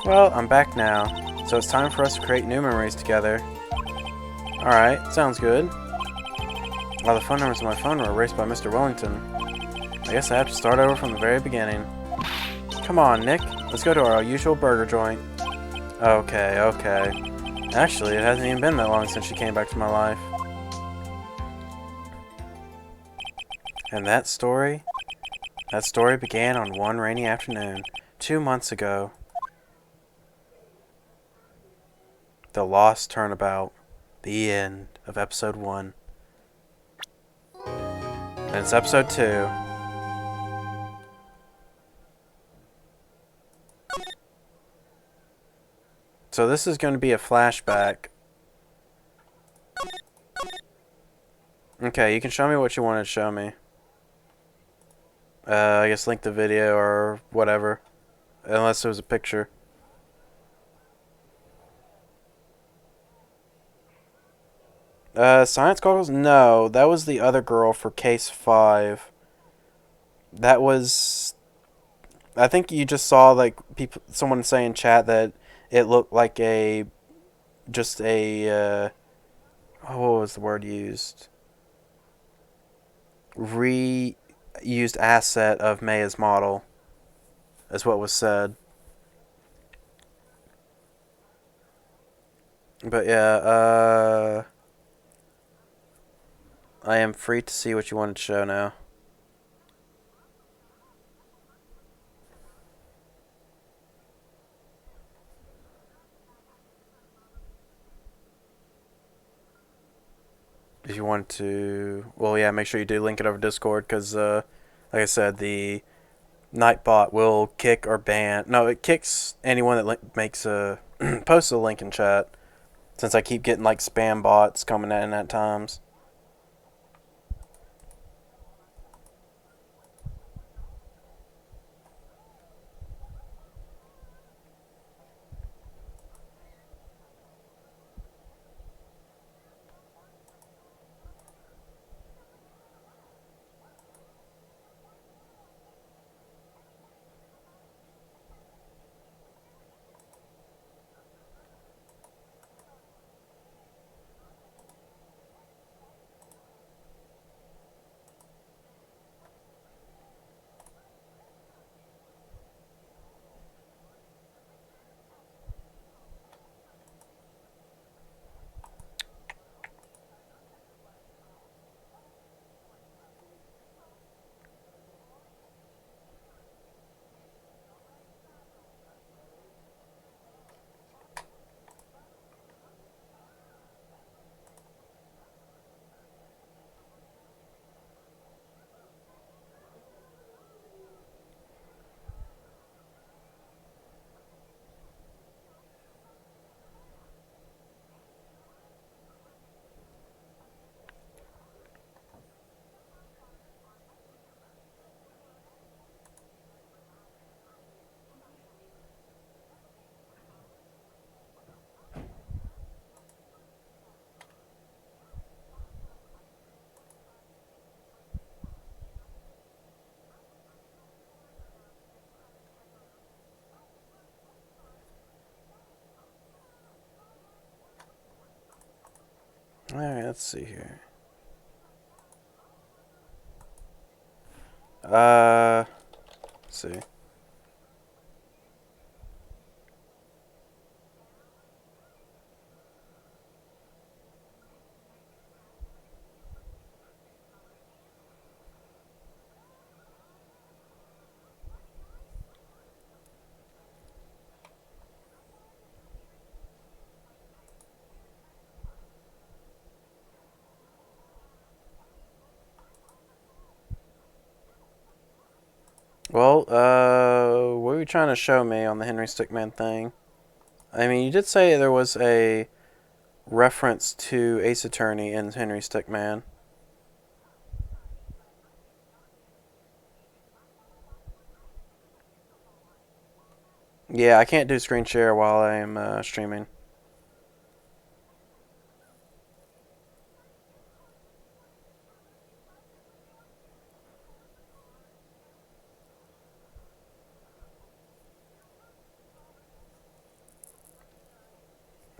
Well, I'm back now, so it's time for us to create new memories together. Alright, sounds good. All the phone numbers on my phone were erased by Mr. Wellington. I guess I have to start over from the very beginning. Come on, Nick. Let's go to our usual burger joint. Okay. Actually, it hasn't even been that long since she came back to my life. And that story began on one rainy afternoon, 2 months ago. The Lost Turnabout. The end of episode 1. And it's episode 2. So this is going to be a flashback. Okay, you can show me what you wanted to show me. I guess link the video or whatever. Unless there was a picture. Science goggles? No, that was the other girl for case 5. That was... I think you just saw, like, someone say in chat that it looked like a... Just a, oh, what was the word used? Reused asset of Maya's model, is what was said. But yeah, I am free to see what you wanted to show now. If you want to, well, yeah, make sure you do link it over Discord because, like I said, the Nightbot will kick or ban. No, it kicks anyone that makes a posts a link in chat. Since I keep getting like spam bots coming in at times. Alright, let's see here. Let's see. Well, what were you trying to show me on the Henry Stickman thing? I mean, you did say there was a reference to Ace Attorney in Henry Stickman. Yeah, I can't do screen share while I'm streaming.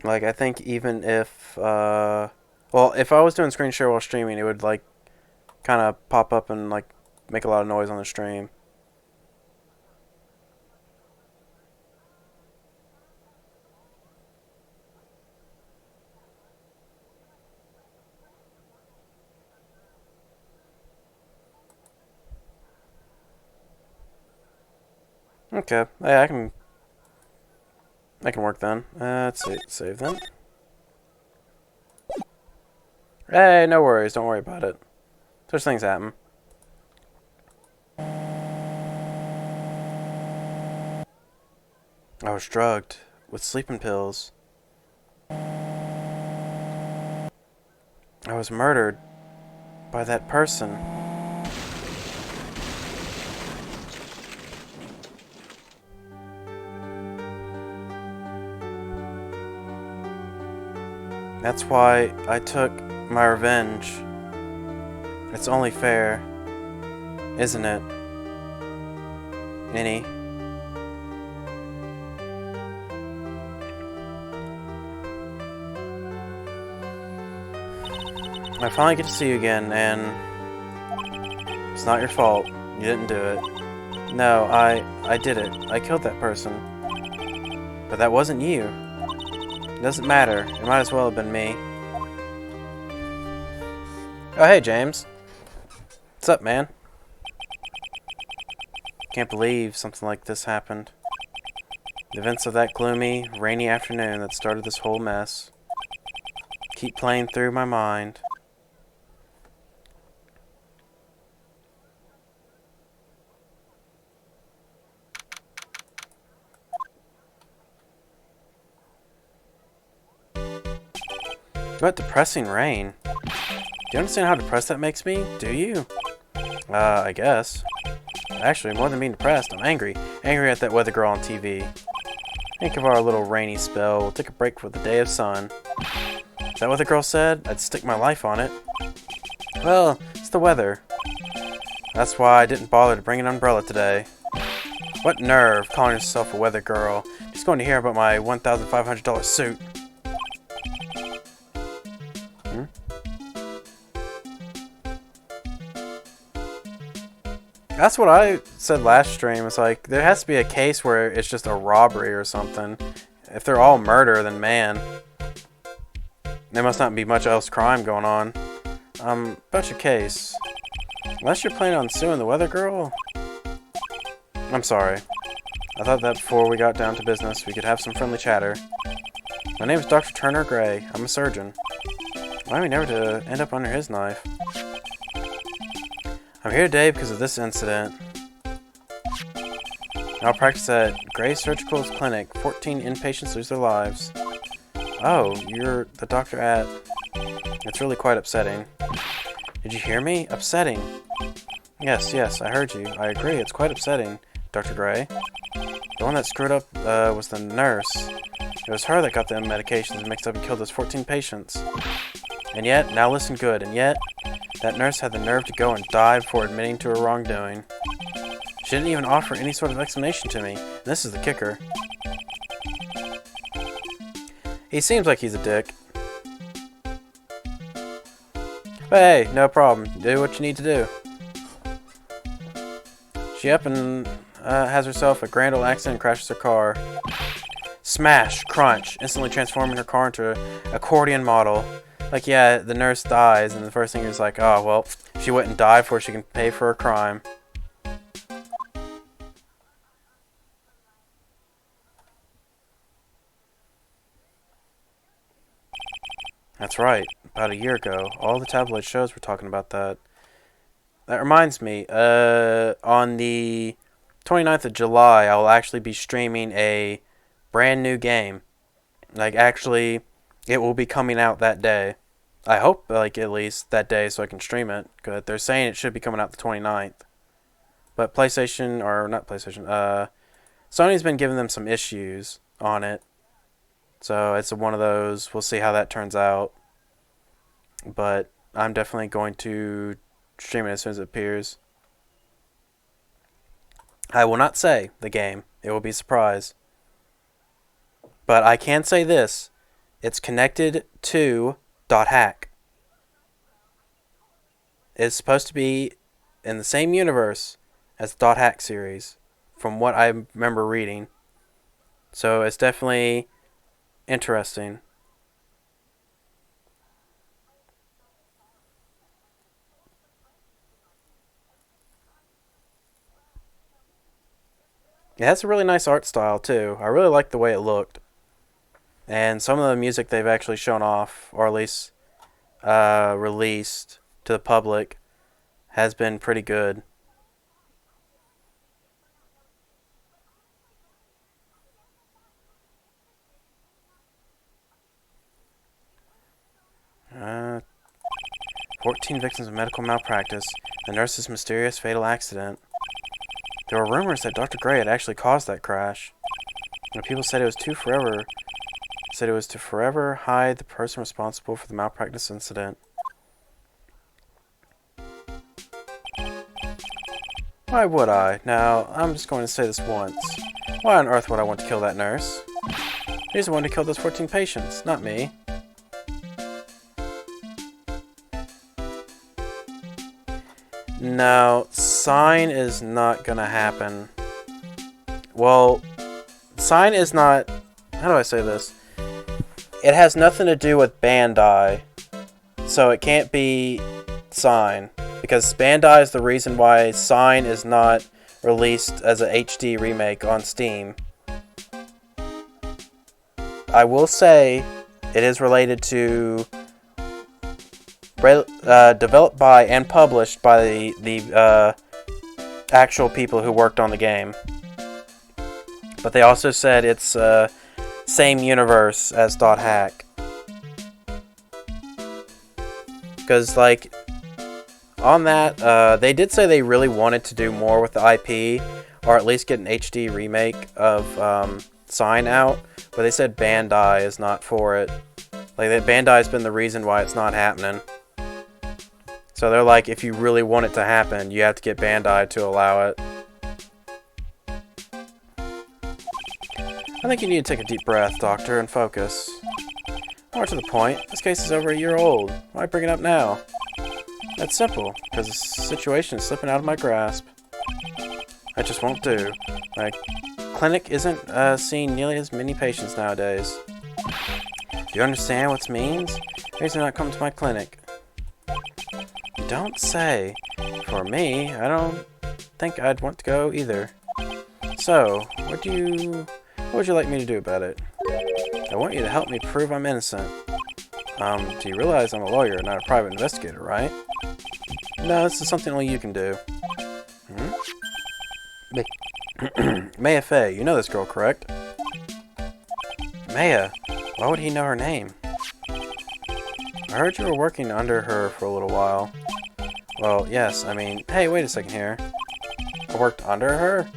Like, I think even if, well, if I was doing screen share while streaming, it would, like, kind of pop up and, like, make a lot of noise on the stream. Okay, yeah, I can work then. Let's see, save then. Hey, no worries, don't worry about it. Such things happen. I was drugged with sleeping pills. I was murdered by that person. That's why I took my revenge. It's only fair, isn't it? Any? I finally get to see you again, and it's not your fault. You didn't do it. No, I did it. I killed that person. But that wasn't you. It doesn't matter. It might as well have been me. Oh, hey, James. What's up, man? Can't believe something like this happened. The events of that gloomy, rainy afternoon that started this whole mess keep playing through my mind. What depressing rain. Do you understand how depressed that makes me? Do you? I guess. Actually, more than being depressed, I'm angry. Angry at that weather girl on TV. Think of our little rainy spell. We'll take a break for the day of sun. Is that what the girl said? I'd stick my life on it. Well, it's the weather. That's why I didn't bother to bring an umbrella today. What nerve, calling yourself a weather girl. Just going to hear about my $1,500 suit. That's what I said last stream. It's like, there has to be a case where it's just a robbery or something. If they're all murder, then man, there must not be much else crime going on. About your case. Unless you're planning on suing the weather girl? I'm sorry. I thought that before we got down to business, we could have some friendly chatter. My name is Dr. Turner Gray. I'm a surgeon. Why me never to end up under his knife? I'm here today because of this incident. Malpractice at Gray Surgical Clinic. 14 inpatients lose their lives. Oh, you're the doctor at... It's really quite upsetting. Did you hear me? Upsetting. Yes, I heard you. I agree, it's quite upsetting, Dr. Gray. The one that screwed up was the nurse. It was her that got the medications mixed up and killed those 14 patients. And yet, now listen good, and yet, that nurse had the nerve to go and die before admitting to her wrongdoing. She didn't even offer any sort of explanation to me. And this is the kicker. He seems like he's a dick. But hey, no problem. Do what you need to do. She up and has herself a grand old accident and crashes her car. Smash! Crunch! Instantly transforming her car into an accordion model. Like, yeah, the nurse dies, and the first thing is like, oh, well, she wouldn't die before she can pay for her crime. That's right. About a year ago, all the tabloid shows were talking about that. That reminds me, on the 29th of July, I'll actually be streaming a brand new game. Like, actually, it will be coming out that day. I hope, like, at least that day so I can stream it. Because they're saying it should be coming out the 29th. But PlayStation, or not PlayStation, Sony's been giving them some issues on it. So it's one of those, we'll see how that turns out. But I'm definitely going to stream it as soon as it appears. I will not say the game. It will be a surprise. But I can say this. It's connected to .hack. It's supposed to be in the same universe as the .hack series, from what I remember reading. So it's definitely interesting. It has a really nice art style too. I really like the way it looked. And some of the music they've actually shown off, or at least released to the public, has been pretty good. Uh, 14 victims of medical malpractice. The nurse's mysterious fatal accident. There were rumors that Dr. Gray had actually caused that crash. And people said it was to forever hide the person responsible for the malpractice incident. Why would I? Now, I'm just going to say this once. Why on earth would I want to kill that nurse? She's the one who killed those 14 patients, not me. No, sign is not gonna happen. Well, sign is not... How do I say this? It has nothing to do with Bandai. So it can't be sign. Because Bandai is the reason why sign is not released as a HD remake on Steam. I will say it is related to... developed by and published by the actual people who worked on the game. But they also said it's same universe as .hack. Because, like, on that, they did say they really wanted to do more with the IP, or at least get an HD remake of Sign out, but they said Bandai is not for it. Like, Bandai's been the reason why it's not happening. So they're like, if you really want it to happen, you have to get Bandai to allow it. I think you need to take a deep breath, Doctor, and focus. More to the point, this case is over a year old. Why bring it up now? That's simple, because the situation is slipping out of my grasp. That just won't do. My clinic isn't seeing nearly as many patients nowadays. Do you understand what this means? Maybe they're not coming to my clinic. You don't say. For me, I don't think I'd want to go either. So, what would you like me to do about it? I want you to help me prove I'm innocent. Do you realize I'm a lawyer, not a private investigator, right? No, this is something only you can do. Maya Fey, you know this girl, correct? Maya? Why would he know her name? I heard you were working under her for a little while. Well, yes, I mean... Hey, wait a second here. I worked under her?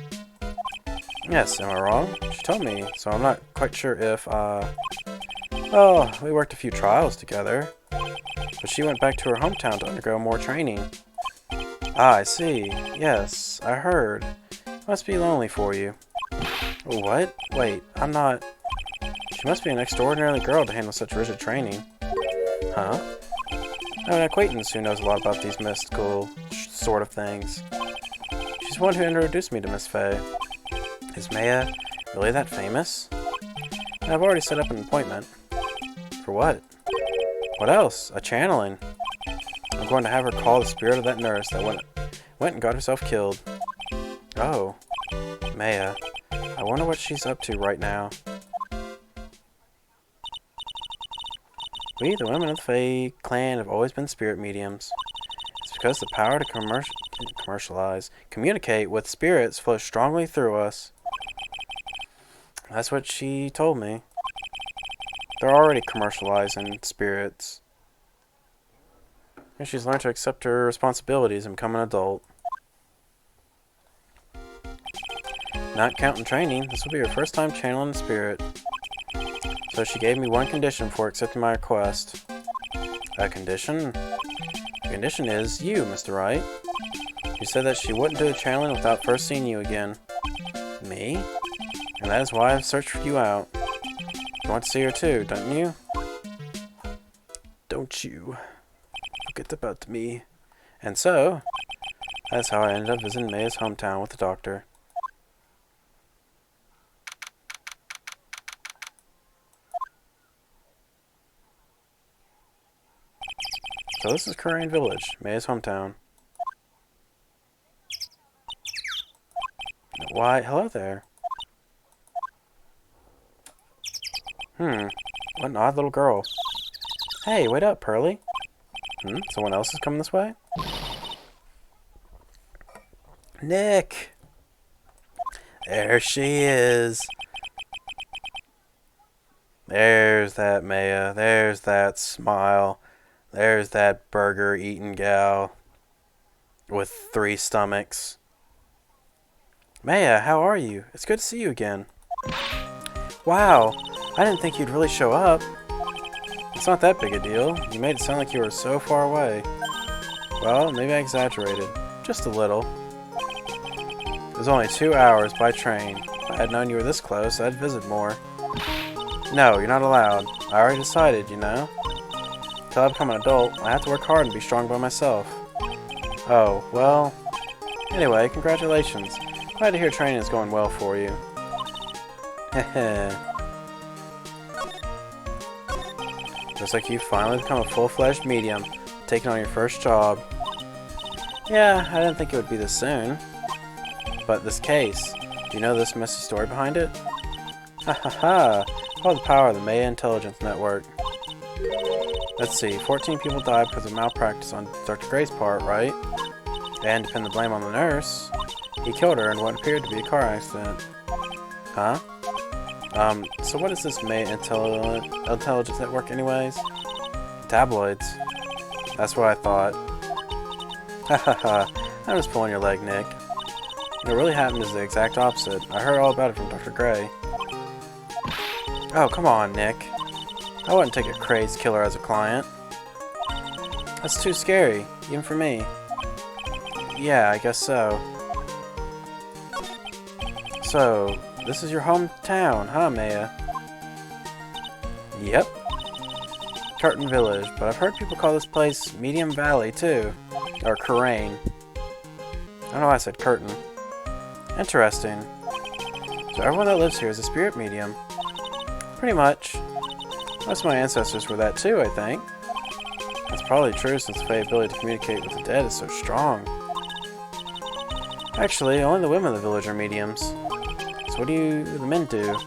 Yes, am I wrong? She told me, so I'm not quite sure if, Well, we worked a few trials together. But she went back to her hometown to undergo more training. Ah, I see. Yes, I heard. Must be lonely for you. What? Wait, I'm not... She must be an extraordinary girl to handle such rigid training. Huh? I have an acquaintance who knows a lot about these mystical sort of things. She's the one who introduced me to Miss Fey. Is Maya really that famous? I've already set up an appointment. For what? What else? A channeling. I'm going to have her call the spirit of that nurse that went and got herself killed. Oh. Maya. I wonder what she's up to right now. We, the women of the Fae clan, have always been spirit mediums. It's because the power to communicate with spirits flows strongly through us. That's what she told me. They're already commercializing spirits. And she's learned to accept her responsibilities and become an adult. Not counting training, this will be her first time channeling a spirit. So she gave me one condition for accepting my request. A condition? The condition is you, Mr. Wright. She said that she wouldn't do the channeling without first seeing you again. Me? And that is why I've searched for you out. You want to see her too, don't you? Don't you forget about me. And so, that's how I ended up visiting Maya's hometown with the doctor. So this is Korean Village, Maya's hometown. Why, hello there. What an odd little girl. Hey, wait up, Pearly. Someone else is coming this way? Nick! There she is. There's that Maya. There's that smile. There's that burger-eating gal with 3 stomachs. Maya, how are you? It's good to see you again. Wow, I didn't think you'd really show up. It's not that big a deal. You made it sound like you were so far away. Well, maybe I exaggerated. Just a little. It was only 2 hours by train. If I had known you were this close, I'd visit more. No, you're not allowed. I already decided, you know. Until I become an adult, I have to work hard and be strong by myself. Oh, well... Anyway, congratulations. Glad to hear training is going well for you. Heh. Looks like you've finally become a full-fledged medium, taking on your first job. Yeah, I didn't think it would be this soon. But this case, do you know this messy story behind it? Ha ha ha! All the power of the Maya Intelligence Network. Let's see, 14 people died because of malpractice on Dr. Gray's part, right? And to pin the blame on the nurse, he killed her in what appeared to be a car accident. Huh? So what is this Maya Intelligence Network anyways? Tabloids. That's what I thought. Ha ha ha, I'm just pulling your leg, Nick. What really happened is the exact opposite. I heard all about it from Dr. Gray. Oh, come on, Nick. I wouldn't take a crazed killer as a client. That's too scary, even for me. Yeah, I guess so. So, this is your hometown, huh, Maya? Yep. Curtin Village, but I've heard people call this place Medium Valley, too. Or Karain. I don't know why I said Curtin. Interesting. So everyone that lives here is a spirit medium. Pretty much. Most of my ancestors were that too, I think. That's probably true since the Fae ability to communicate with the dead is so strong. Actually, only the women of the village are mediums. So what do the men do?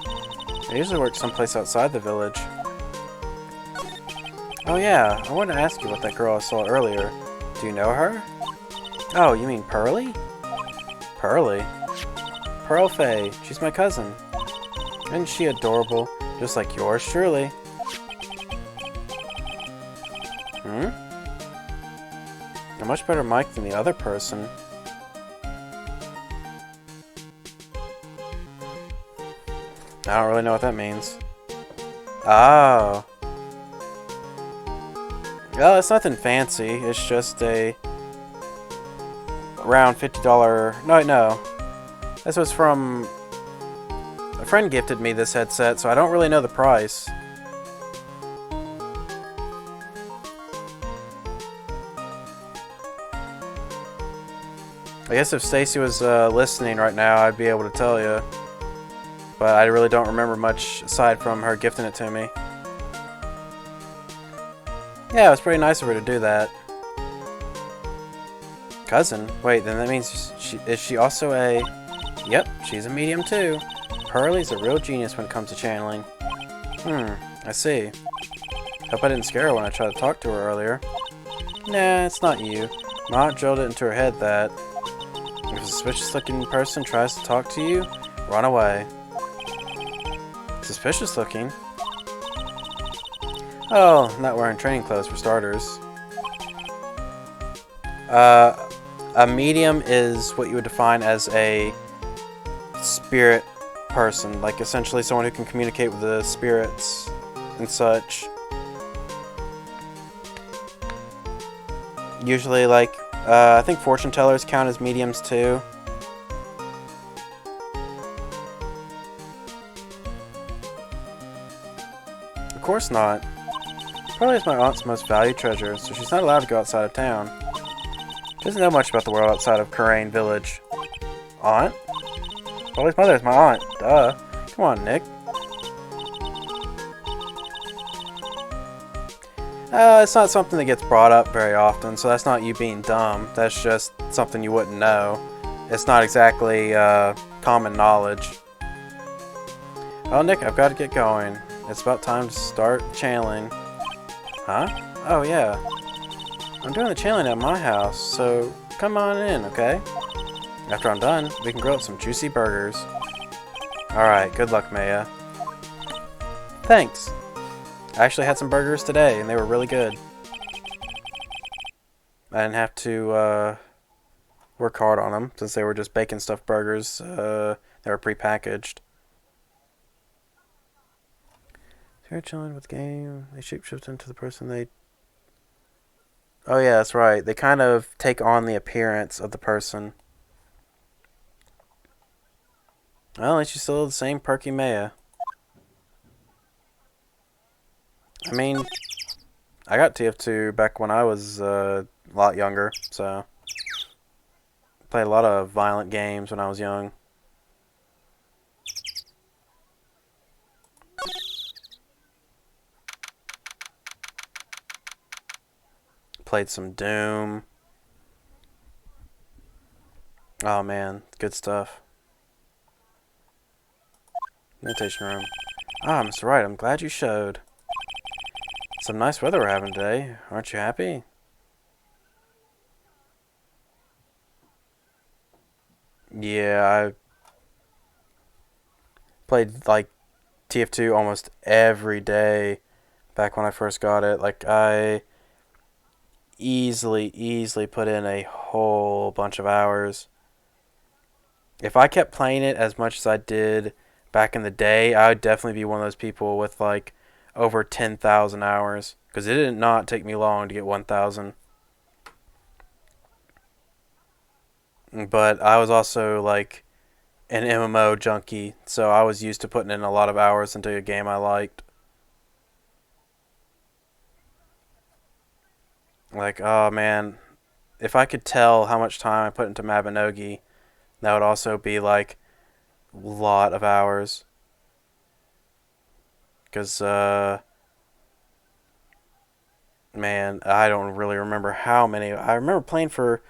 They usually work someplace outside the village. Oh yeah, I wanted to ask you about that girl I saw earlier. Do you know her? Oh, you mean Pearly? Pearly? Pearl Fae. She's my cousin. Isn't she adorable? Just like yours, truly. A much better mic than the other person. I don't really know what that means. Oh. Well, it's nothing fancy. It's just a around $50... No. This was from... A friend gifted me this headset, so I don't really know the price. I guess if Stacy was listening right now, I'd be able to tell you. But I really don't remember much aside from her gifting it to me. Yeah, it was pretty nice of her to do that. Cousin? Wait, then that means is she also a... Yep, she's a medium too. Pearly's a real genius when it comes to channeling. I see. Hope I didn't scare her when I tried to talk to her earlier. Nah, it's not you. Ma drilled it into her head that if a suspicious-looking person tries to talk to you, run away. Suspicious looking? Oh, not wearing training clothes for starters. A medium is what you would define as a spirit person, like essentially someone who can communicate with the spirits and such. Usually, like, I think fortune tellers count as mediums too. Of course not. Pearly is my aunt's most valued treasure, so she's not allowed to go outside of town. She doesn't know much about the world outside of Karain Village. Aunt? Pearly's mother is my aunt. Duh. Come on, Nick. It's not something that gets brought up very often, so that's not you being dumb. That's just something you wouldn't know. It's not exactly common knowledge. Oh, Nick, I've got to get going. It's about time to start channeling. Huh? Oh, yeah. I'm doing the channeling at my house, so come on in, okay? After I'm done, we can grill up some juicy burgers. Alright, good luck, Maya. Thanks. I actually had some burgers today, and they were really good. I didn't have to work hard on them, since they were just bacon stuffed burgers. They were pre-packaged. They're chilling with game. They shapeshift into the person they... Oh yeah, that's right. They kind of take on the appearance of the person. Well, at least you still the same perky Maya. I mean, I got TF2 back when I was a lot younger, so played a lot of violent games when I was young. Played some Doom. Oh man, good stuff. Meditation room. Ah, Mr. Wright, I'm glad you showed. Some nice weather we're having today. Aren't you happy? Yeah, I played like TF2 almost every day back when I first got it. Like I easily put in a whole bunch of hours. If I kept playing it as much as I did back in the day, I would definitely be one of those people with like over 10,000 hours. Because it did not take me long to get 1,000. But I was also like an MMO junkie, so I was used to putting in a lot of hours into a game I liked. Like, oh man, if I could tell how much time I put into Mabinogi, that would also be like a lot of hours. Because, man, I don't really remember how many. I remember playing for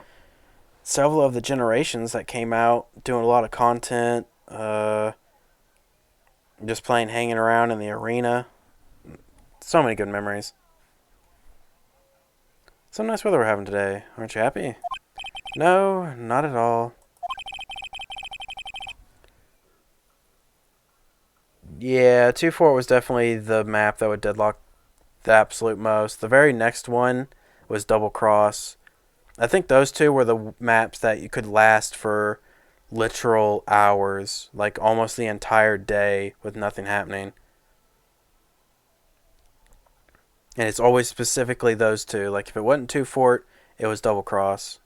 several of the generations that came out, doing a lot of content, just playing, hanging around in the arena. So many good memories. Some nice weather we're having today. Aren't you happy? No, not at all. Yeah, 2-4 was definitely the map that would deadlock the absolute most. The very next one was Double Cross. I think those two were the maps that you could last for literal hours, like almost the entire day with nothing happening. And it's always specifically those two. Like if it wasn't 2-4, it was Double Cross.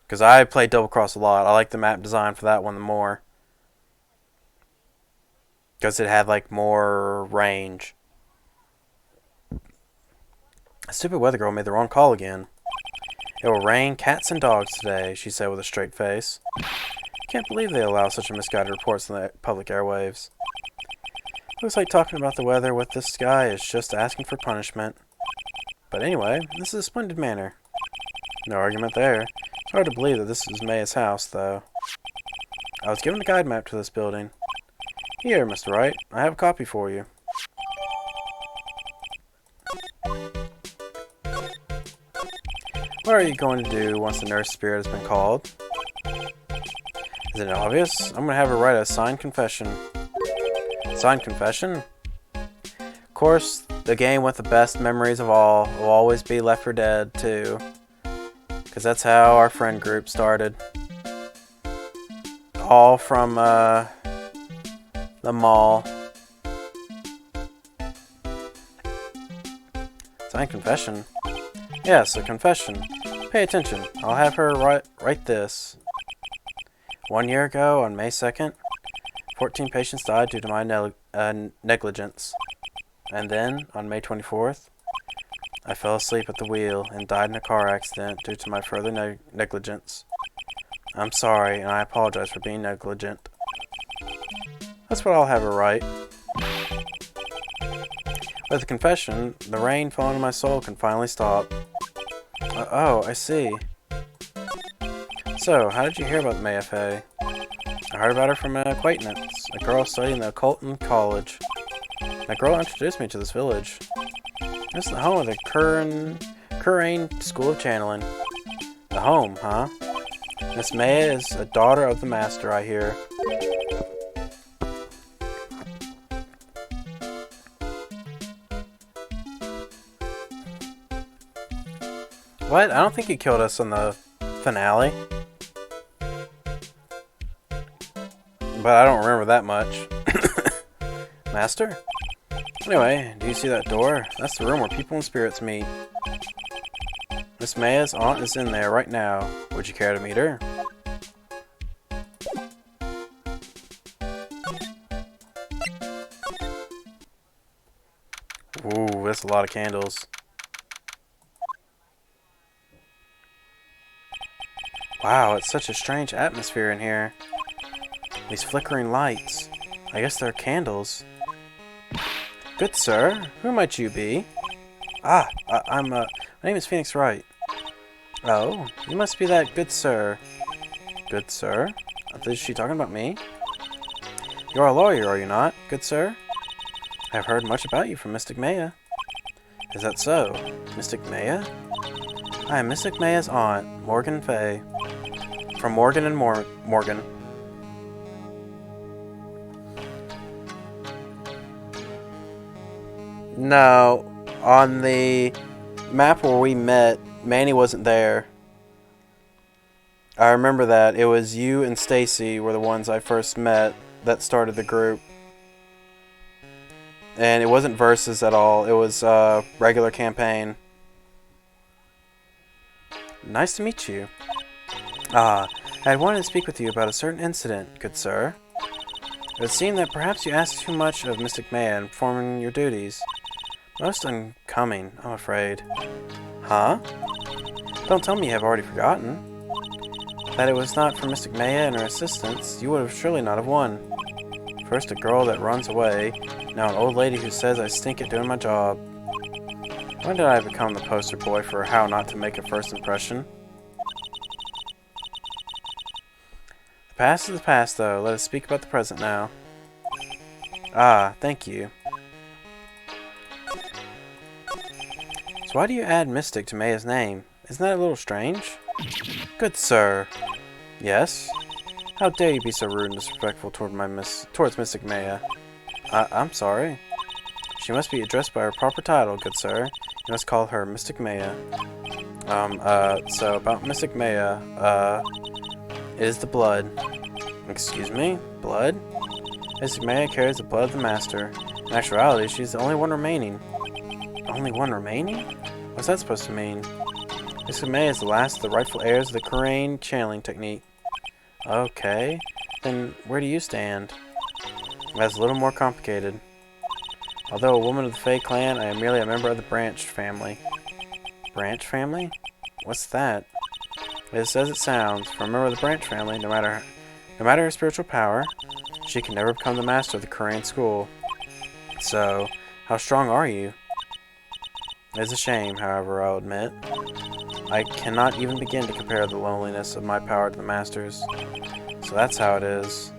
Because I played Double Cross a lot. I like the map design for that one the more. Because it had like more range. Stupid weather girl made the wrong call again. It will rain cats and dogs today, she said with a straight face. Can't believe they allow such misguided reports on the public airwaves. Looks like talking about the weather with this guy is just asking for punishment. But anyway, this is a splendid manner. No argument there. It's hard to believe that this is Maya's house, though. I was given a guide map to this building. Here, Mr. Wright, I have a copy for you. What are you going to do once the nurse spirit has been called? Is it obvious? I'm going to have her write a signed confession. Signed confession? Of course, the game with the best memories of all will always be Left 4 Dead 2. Because that's how our friend group started. All from the mall. Signed confession? Yes, a confession. Pay attention. I'll have her write this. 1 year ago, on May 2nd, 14 patients died due to my negligence. And then, on May 24th, I fell asleep at the wheel and died in a car accident due to my further negligence. I'm sorry, and I apologize for being negligent. That's what I'll have her write. With the confession, the rain falling on my soul can finally stop. Oh, I see. So, how did you hear about Maya Fey? I heard about her from an acquaintance, a girl studying the occult in college. That girl introduced me to this village. This is the home of the Currane School of Channeling. The home, huh? Miss Maya is a daughter of the master, I hear. What? I don't think he killed us in the finale. But I don't remember that much. Master? Anyway, do you see that door? That's the room where people and spirits meet. Miss Maya's aunt is in there right now. Would you care to meet her? That's a lot of candles. Wow, it's such a strange atmosphere in here. These flickering lights. I guess they're candles. Good sir, who might you be? My name is Phoenix Wright. Oh, you must be that good sir. Good sir? Is she talking about me? You're a lawyer, are you not, good sir? I have heard much about you from Mystic Maya. Is that so? Mystic Maya? I am Mystic Maya's aunt, Morgan Fay. From Morgan and Morgan. No, on the map where we met, Manny wasn't there. I remember that. It was you and Stacy were the ones I first met that started the group. And it wasn't versus at all. It was regular campaign. Nice to meet you. I had wanted to speak with you about a certain incident, good sir. It would seem that perhaps you asked too much of Mystic Maya in performing your duties. Most unbecoming, I'm afraid. Huh? Don't tell me you have already forgotten. That it was not for Mystic Maya and her assistants, you would have surely not have won. First a girl that runs away, now an old lady who says I stink at doing my job. When did I become the poster boy for how not to make a first impression? The past is the past, though. Let us speak about the present now. Ah, thank you. So why do you add Mystic to Maya's name? Isn't that a little strange? Good sir. Yes? How dare you be so rude and disrespectful towards Mystic Maya? I'm sorry. She must be addressed by her proper title, good sir. You must call her Mystic Maya. So about Mystic Maya, it is the blood. Excuse me? Blood? Mystic Maya carries the blood of the Master. In actuality, she's the only one remaining. Only one remaining? What's that supposed to mean? Mystic Maya is the last of the rightful heirs of the Kurain channeling technique. Okay. Then where do you stand? That's a little more complicated. Although a woman of the Fae clan, I am merely a member of the Branch family. Branch family? What's that? It's as it sounds. For a member of the Branch family, no matter her spiritual power, she can never become the master of the Kurain school. So, how strong are you? It's a shame, however, I'll admit. I cannot even begin to compare the loneliness of my power to the Master's. So that's how it is.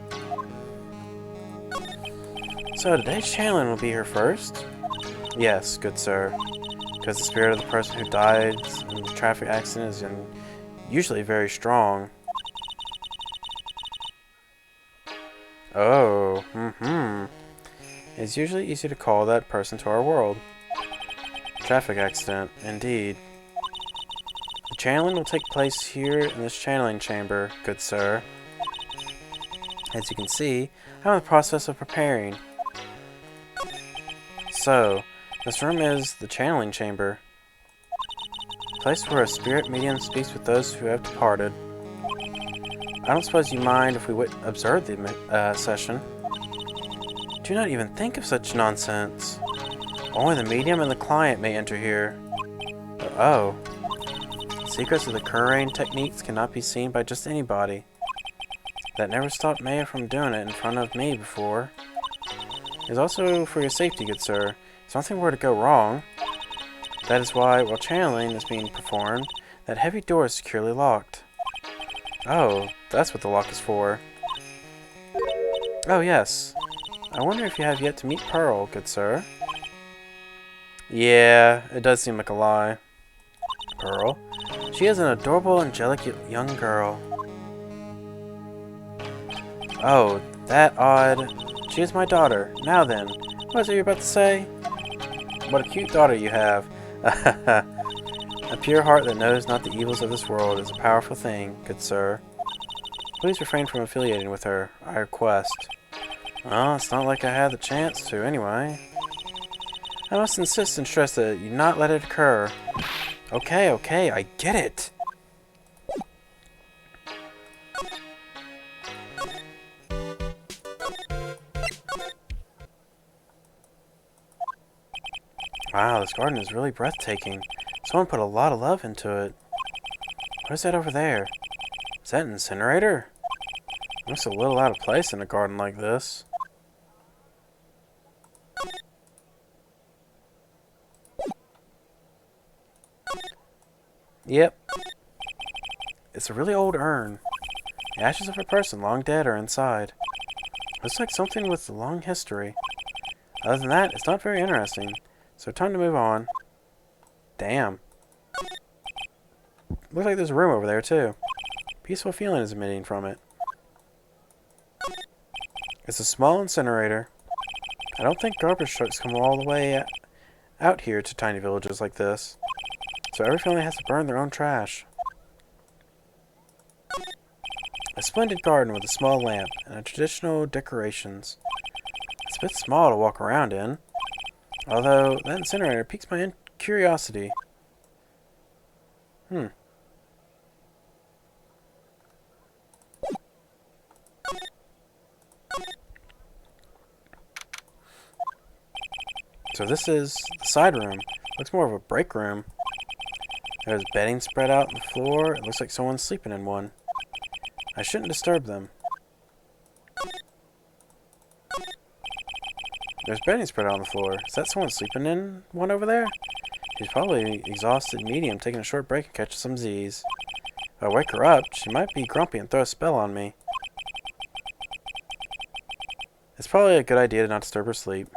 So today's channeling will be her first? Yes, good sir. Because the spirit of the person who died in the traffic accident is usually very strong. Oh, It's usually easy to call that person to our world. Traffic accident, indeed. The channeling will take place here in this channeling chamber, good sir. As you can see, I'm in the process of preparing. So, this room is the channeling chamber. A place where a spirit medium speaks with those who have departed. I don't suppose you mind if we observe the session. Do not even think of such nonsense. Only the medium and the client may enter here. Oh. Secrets of the Kurain techniques cannot be seen by just anybody. That never stopped Maya from doing it in front of me before. It is also for your safety, good sir. If something were to go wrong, that is why, while channeling is being performed, that heavy door is securely locked. Oh, that's what the lock is for. Oh, yes. I wonder if you have yet to meet Pearl, good sir. Yeah, it does seem like a lie. Pearl? She is an adorable, angelic young girl. Oh, that odd. She is my daughter. Now then, what was it you were about to say? What a cute daughter you have. A pure heart that knows not the evils of this world is a powerful thing, good sir. Please refrain from affiliating with her, I request. Well, it's not like I had the chance to, anyway. I must insist and stress that you not let it occur. Okay, I get it. Wow, this garden is really breathtaking. Someone put a lot of love into it. What is that over there? Is that an incinerator? Looks a little out of place in a garden like this. Yep, it's a really old urn. The ashes of a person long dead are inside. Looks like something with a long history. Other than that, it's not very interesting. So time to move on. Damn. Looks like there's a room over there too. Peaceful feeling is emitting from it. It's a small incinerator. I don't think garbage trucks come all the way out here to tiny villages like this. So every family has to burn their own trash. A splendid garden with a small lamp and traditional decorations. It's a bit small to walk around in. Although, that incinerator piques my curiosity. So this is the side room. Looks more of a break room. There's bedding spread out on the floor. It looks like someone's sleeping in one. I shouldn't disturb them. There's bedding spread out on the floor. Is that someone sleeping in one over there? She's probably exhausted medium, taking a short break and catching some Z's. If I wake her up, she might be grumpy and throw a spell on me. It's probably a good idea to not disturb her sleep.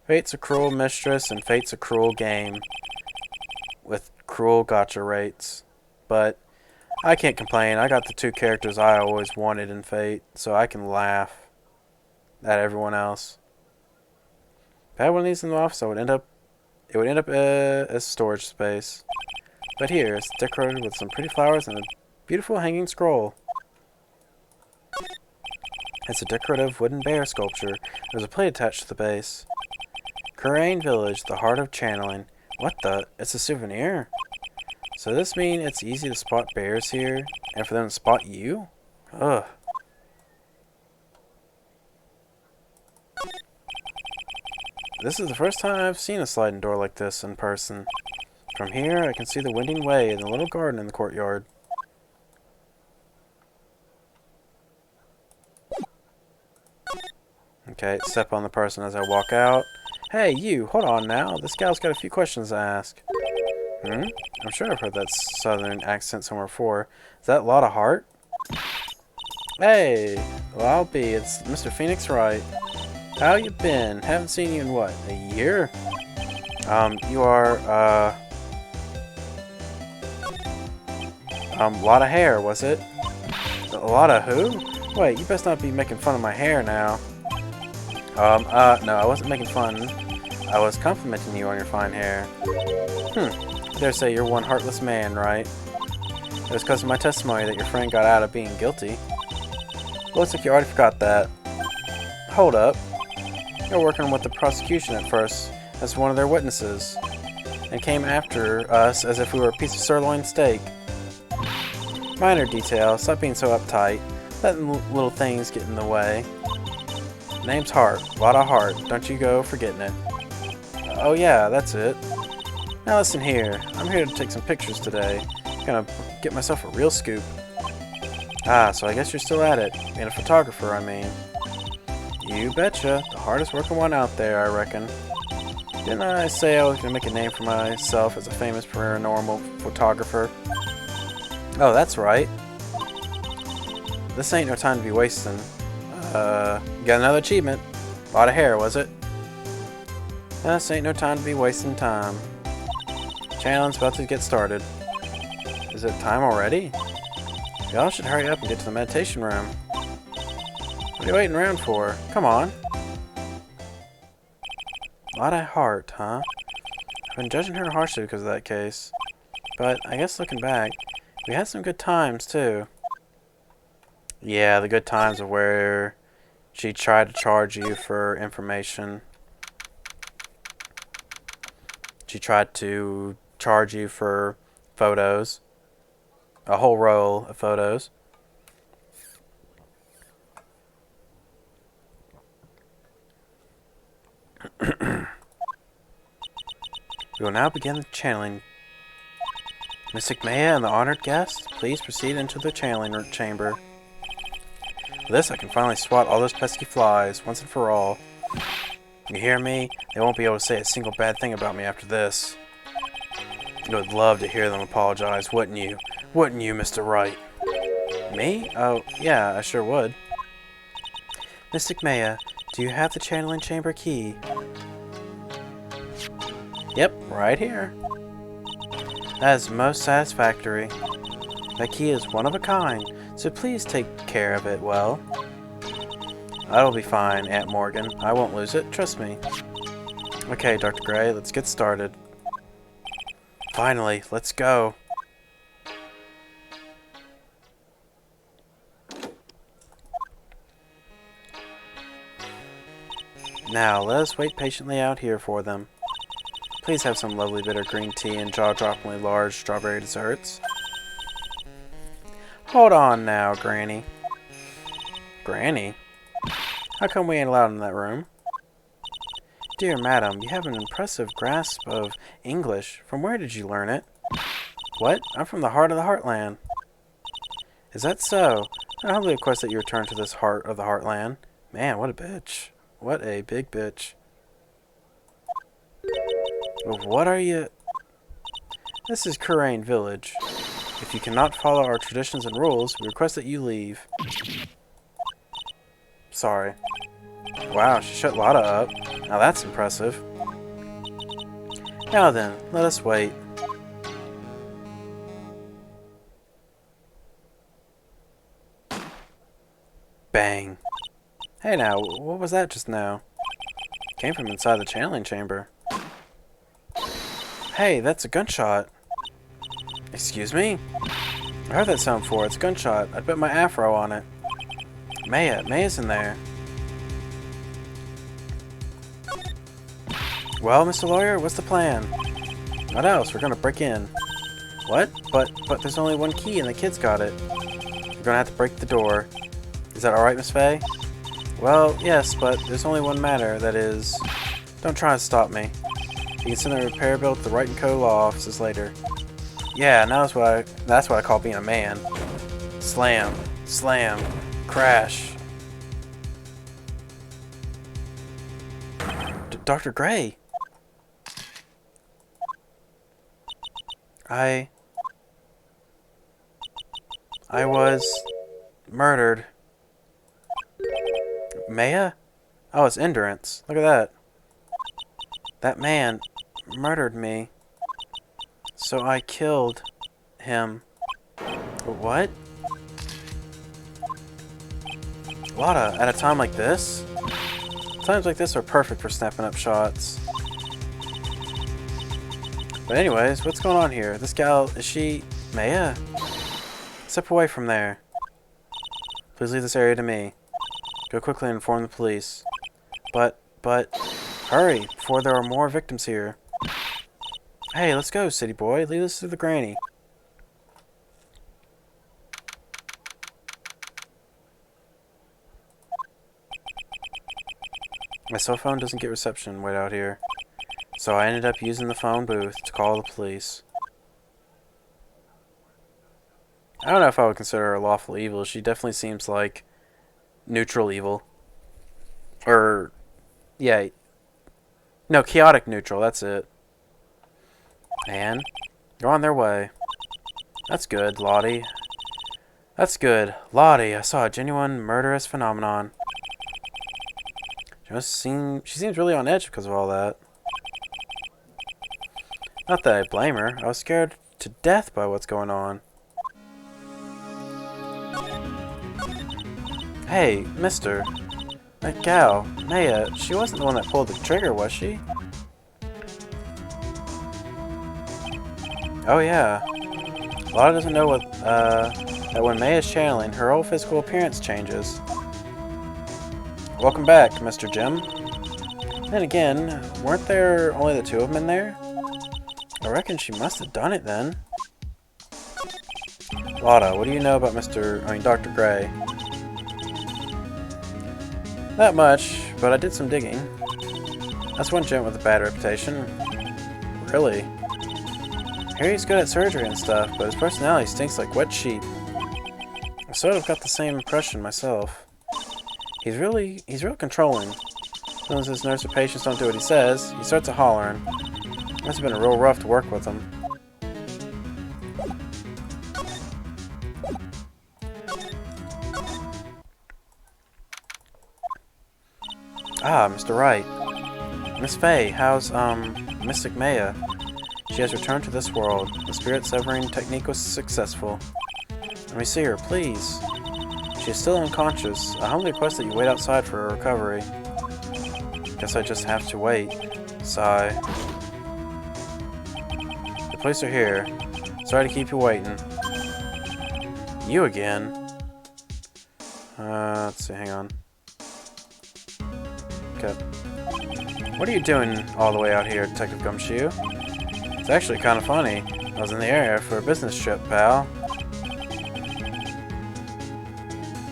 Fate's a cruel mistress, and fate's a cruel game. With cruel gotcha rates. But I can't complain. I got the two characters I always wanted in Fate, so I can laugh at everyone else. If I had one of these in the office, it would end up as storage space. But here, it's decorated with some pretty flowers and a beautiful hanging scroll. It's a decorative wooden bear sculpture. There's a plate attached to the base. Kurain Village, the heart of channeling. What the? It's a souvenir? So does this mean it's easy to spot bears here? And for them to spot you? Ugh. This is the first time I've seen a sliding door like this in person. From here, I can see the winding way and the little garden in the courtyard. Okay, step on the person as I walk out. Hey, you, hold on now. This gal's got a few questions to ask. I'm sure I've heard that southern accent somewhere before. Is that Lotta Hart? Hey, well, I'll be. It's Mr. Phoenix Wright. How you been? Haven't seen you in what, a year? You are, Lotta Hair, was it? Lotta who? Wait, you best not be making fun of my hair now. No, I wasn't making fun. I was complimenting you on your fine hair. I dare say you're one heartless man, right? It was because of my testimony that your friend got out of being guilty. Looks like you already forgot that. Hold up. You're working with the prosecution at first as one of their witnesses, and came after us as if we were a piece of sirloin steak. Minor detail, stop being so uptight. Letting little things get in the way. Name's Hart. Lotta Hart. Don't you go forgetting it. Oh yeah, that's it. Now listen here. I'm here to take some pictures today. Gonna get myself a real scoop. Ah, so I guess you're still at it. Being a photographer, I mean. You betcha. The hardest working one out there, I reckon. Didn't I say I was gonna make a name for myself as a famous paranormal photographer? Oh, that's right. This ain't no time to be wasting. You got another achievement. Lot of hair, was it? This ain't no time to be wasting time. Challenge about to get started. Is it time already? Y'all should hurry up and get to the meditation room. What are you waiting around for? Come on. Lotta Hart, huh? I've been judging her harshly because of that case. But I guess looking back, we had some good times too. Yeah, the good times of where she tried to charge you for information. She tried to charge you for photos. A whole roll of photos. We will now begin the channeling. Mystic Maya and the honored guest, please proceed into the channeling chamber. With this, I can finally swat all those pesky flies, once and for all. You hear me? They won't be able to say a single bad thing about me after this. You would love to hear them apologize, wouldn't you? Wouldn't you, Mr. Wright? Me? Oh, yeah, I sure would. Mystic Maya, do you have the channeling chamber key? Yep, right here. That is most satisfactory. That key is one of a kind, so please take care of it well. That'll be fine, Aunt Morgan. I won't lose it, trust me. Okay, Dr. Gray, let's get started. Finally, let's go. Now, let us wait patiently out here for them. Please have some lovely bitter green tea and jaw-droppingly large strawberry desserts. Hold on now, Granny. Granny? How come we ain't allowed in that room? Dear madam, you have an impressive grasp of English. From where did you learn it? What? I'm from the heart of the Heartland. Is that so? I humbly request that you return to this heart of the Heartland. Man, what a bitch. What a big bitch. But what are you... This is Kurain Village. If you cannot follow our traditions and rules, we request that you leave. Sorry. Wow, she shut Lotta up. Now that's impressive. Now then, let us wait. Bang. Hey now, what was that just now? Came from inside the channeling chamber. Hey, that's a gunshot. Excuse me? I heard that sound before. It's a gunshot. I'd bet my afro on it. Maya's in there. Well, Mr. Lawyer, what's the plan? What else? We're gonna break in. What? But there's only one key and the kid's got it. We're gonna have to break the door. Is that alright, Miss Faye? Well, yes, but there's only one matter, that is... Don't try to stop me. You can send the repair bill to the Wright & Co. law offices later. Yeah, now that's what I call being a man. Slam. Slam. Crash. Dr. Gray! I was murdered. Maya? Oh, it's Endurance. Look at that. That man murdered me. So I killed him. What? Lotta, at a time like this? Times like this are perfect for snapping up shots. But anyways, what's going on here? This gal, is she... Maya? Step away from there. Please leave this area to me. Go quickly and inform the police. But... Hurry, before there are more victims here. Hey, let's go, city boy. Lead us to the granny. My cell phone doesn't get reception way out here. So I ended up using the phone booth to call the police. I don't know if I would consider her lawful evil. She definitely seems like neutral evil. Or, yeah. No, chaotic neutral, that's it. And they're on their way. That's good, Lottie. That's good. Lottie, I saw a genuine murderous phenomenon. She seems really on edge because of all that. Not that I blame her. I was scared to death by what's going on. Hey, mister. That gal, Maya, she wasn't the one that pulled the trigger, was she? Oh yeah. Lotta doesn't know that when Maya's channeling, her whole physical appearance changes. Welcome back, Mr. Jim. Then again, weren't there only the two of them in there? I reckon she must have done it then. Lotta, what do you know about Dr. Gray? Not much, but I did some digging. That's one gent with a bad reputation. We're Really? I hear he's good at surgery and stuff, but his personality stinks like wet sheep. I sort of got the same impression myself. He's real controlling. As soon as his nurse or patients don't do what he says, he starts hollering. Must have been real rough to work with him. Ah, Mr. Wright. Miss Faye, how's, Mystic Maya? She has returned to this world. The spirit severing technique was successful. Let me see her, please. She is still unconscious. I humbly request that you wait outside for her recovery. Guess I just have to wait. Sigh. The police are here. Sorry to keep you waiting. You again? Let's see, hang on. Okay. What are you doing all the way out here, Detective Gumshoe? It's actually kind of funny. I was in the area for a business trip, pal.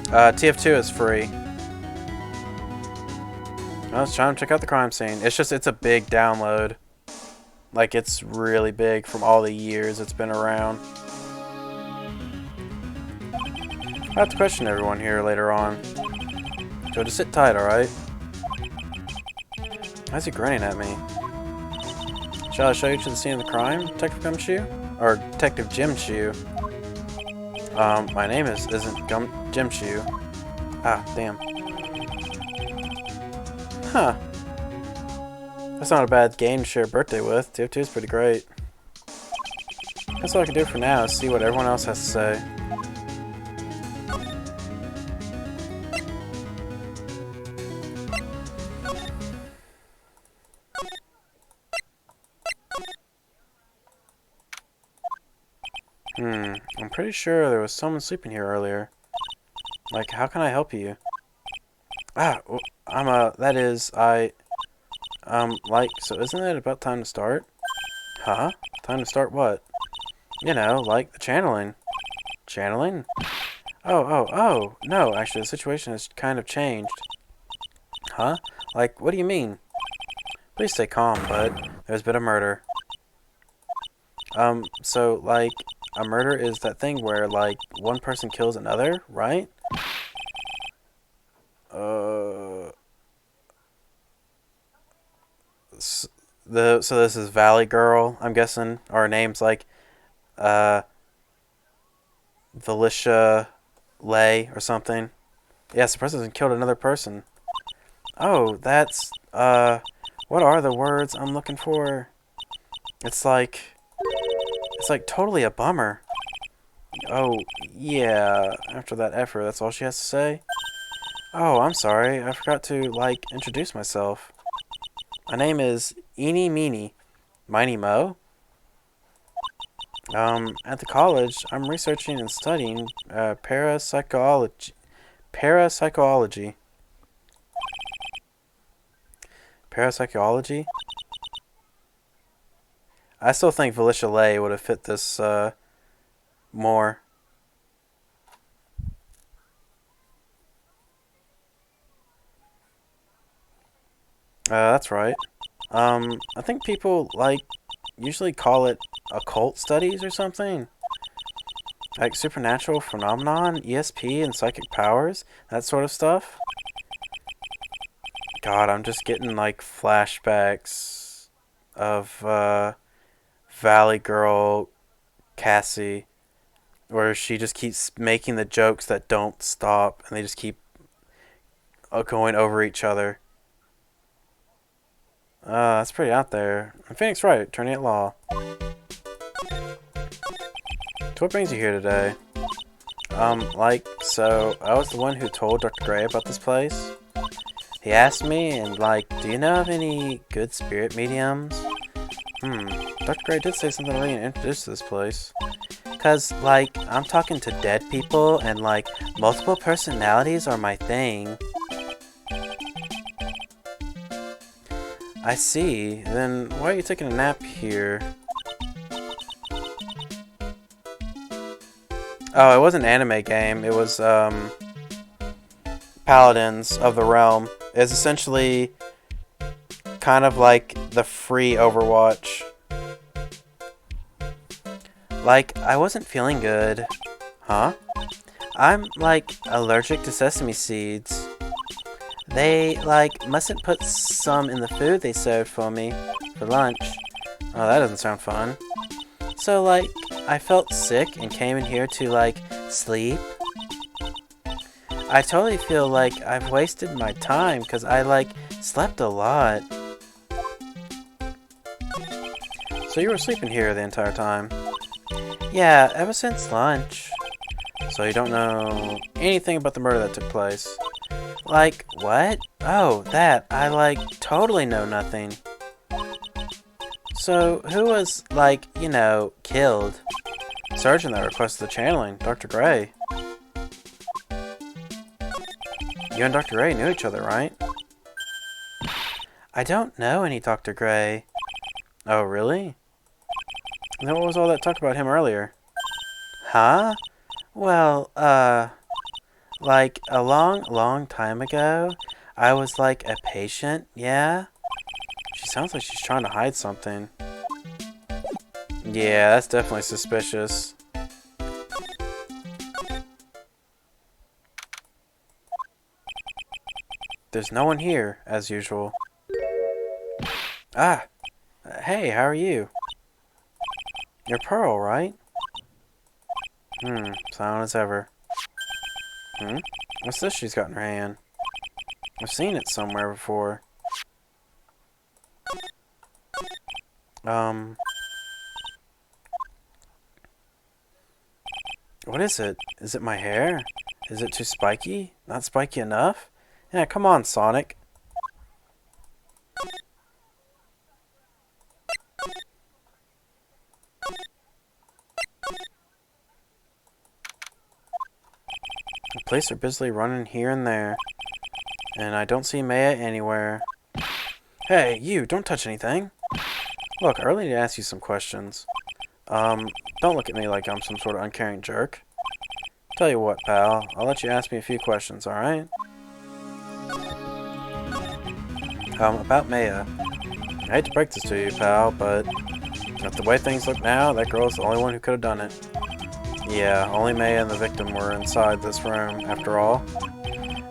TF2 is free. I was trying to check out the crime scene. It's a big download. Like, it's really big from all the years it's been around. I'll have to question everyone here later on. So just sit tight, alright? Why's he grinning at me? Shall I show you to the scene of the crime, Detective Gumshoe? Or Detective Jimshoe? My name isn't Jimshoe. Ah, damn. Huh. That's not a bad game to share a birthday with. TF2 is pretty great. That's all I can do for now is see what everyone else has to say. I'm pretty sure there was someone sleeping here earlier. Like, how can I help you? Ah, so isn't it about time to start? Huh? Time to start what? You know, like the channeling. Channeling? Oh, no, actually the situation has kind of changed. Huh? Like, what do you mean? Please stay calm, bud. There's been a murder. So, like, a murder is that thing where, like, one person kills another, right? So this is Valley Girl, I'm guessing, or her name's like, Valicia Lay or something. Yes, the person killed another person. Oh, that's, what are the words I'm looking for? It's like totally a bummer. Oh, yeah, after that effort, that's all she has to say? Oh, I'm sorry, I forgot to, like, introduce myself. My name is Eeny Meeny Miny Mo. At the college, I'm researching and studying, parapsychology. Parapsychology? I still think Valicia Lay would have fit this, more. That's right. I think people, like, usually call it occult studies or something. Like supernatural phenomenon, ESP, and psychic powers, that sort of stuff. God, I'm just getting, like, flashbacks of, Valley Girl Cassie, where she just keeps making the jokes that don't stop, and they just keep going over each other. That's pretty out there. And Phoenix Wright, attorney at law. So what brings you here today? So I was the one who told Dr. Gray about this place. He asked me, and, like, do you know of any good spirit mediums? Dr. Gray did say something to me and introduced to this place. Cause, like, I'm talking to dead people, and, like, multiple personalities are my thing. I see. Then why are you taking a nap here? Oh, it wasn't an anime game. It was, Paladins of the Realm. It's essentially kind of like the free Overwatch. Like, I wasn't feeling good. Huh? I'm, like, allergic to sesame seeds. They, like, mustn't put some in the food they served for me for lunch. Oh, that doesn't sound fun. So, like, I felt sick and came in here to, like, sleep. I totally feel like I've wasted my time because I, like, slept a lot. So you were sleeping here the entire time? Yeah, ever since lunch. So you don't know anything about the murder that took place? Like, what? Oh, that. I, like, totally know nothing. So, who was, like, you know, killed? Surgeon that requested the channeling, Dr. Gray. You and Dr. Gray knew each other, right? I don't know any Dr. Gray. Oh, really? Then what was all that talk about him earlier? Huh? Well, like, a long time ago, I was, like, a patient, yeah? She sounds like she's trying to hide something. Yeah, that's definitely suspicious. There's no one here, as usual. Ah! Hey, how are you? You're Pearl, right? Silent as ever. What's this she's got in her hand? I've seen it somewhere before. What is it? Is it my hair? Is it too spiky? Not spiky enough? Yeah, come on, Sonic. The police are busily running here and there. And I don't see Maya anywhere. Hey, you, don't touch anything. Look, I really need to ask you some questions. Don't look at me like I'm some sort of uncaring jerk. Tell you what, pal, I'll let you ask me a few questions, alright? About Maya. I hate to break this to you, pal, but with the way things look now, that girl's the only one who could have done it. Yeah, only Maya and the victim were inside this room, after all.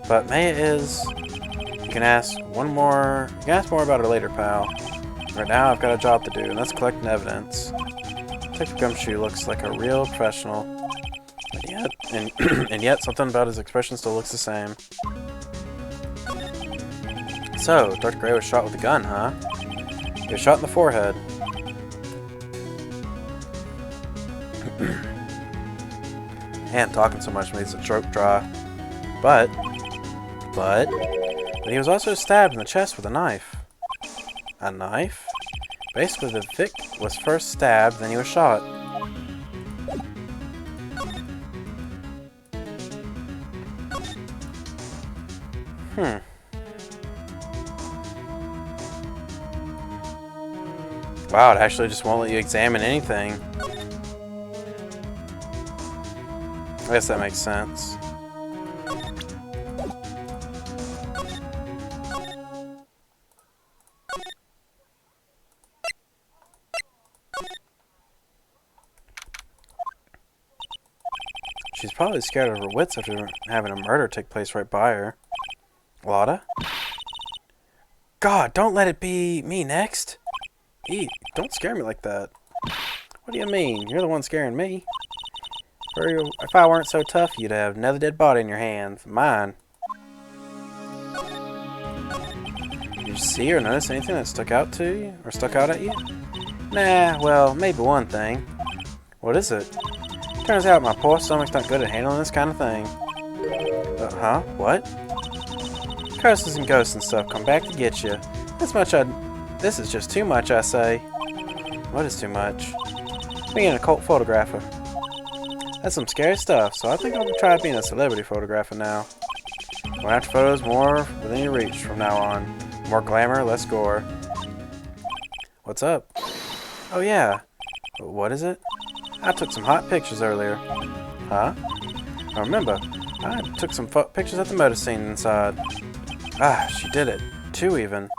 But Maya is... You can ask more about her later, pal. Right now, I've got a job to do, and that's collecting evidence. Detective Gumshoe looks like a real professional. And yet, something about his expression still looks the same. So, Dr. Gray was shot with a gun, huh? He was shot in the forehead. And talking so much makes the throat dry. But he was also stabbed in the chest with a knife. A knife? Basically, the Vic was first stabbed, then he was shot. Wow, it actually just won't let you examine anything. I guess that makes sense. She's probably scared of her wits after having a murder take place right by her. Lotta? God, don't let it be me next. Eat, don't scare me like that. What do you mean? You're the one scaring me. If I weren't so tough, you'd have another dead body in your hands. Mine. Did you see or notice anything that stuck out to you? Or stuck out at you? Nah, well, maybe one thing. What is it? Turns out my poor stomach's not good at handling this kind of thing. Huh? What? Curses and ghosts and stuff come back to get you. This is just too much, I say. What is too much? Being a cult photographer. That's some scary stuff, so I think I'll try being a celebrity photographer now. Going after photos more within your reach from now on. More glamour, less gore. What's up? Oh yeah. What is it? I took some hot pictures earlier. Huh? I remember. I took some pictures at the motor scene inside. Ah, she did it. 2 even.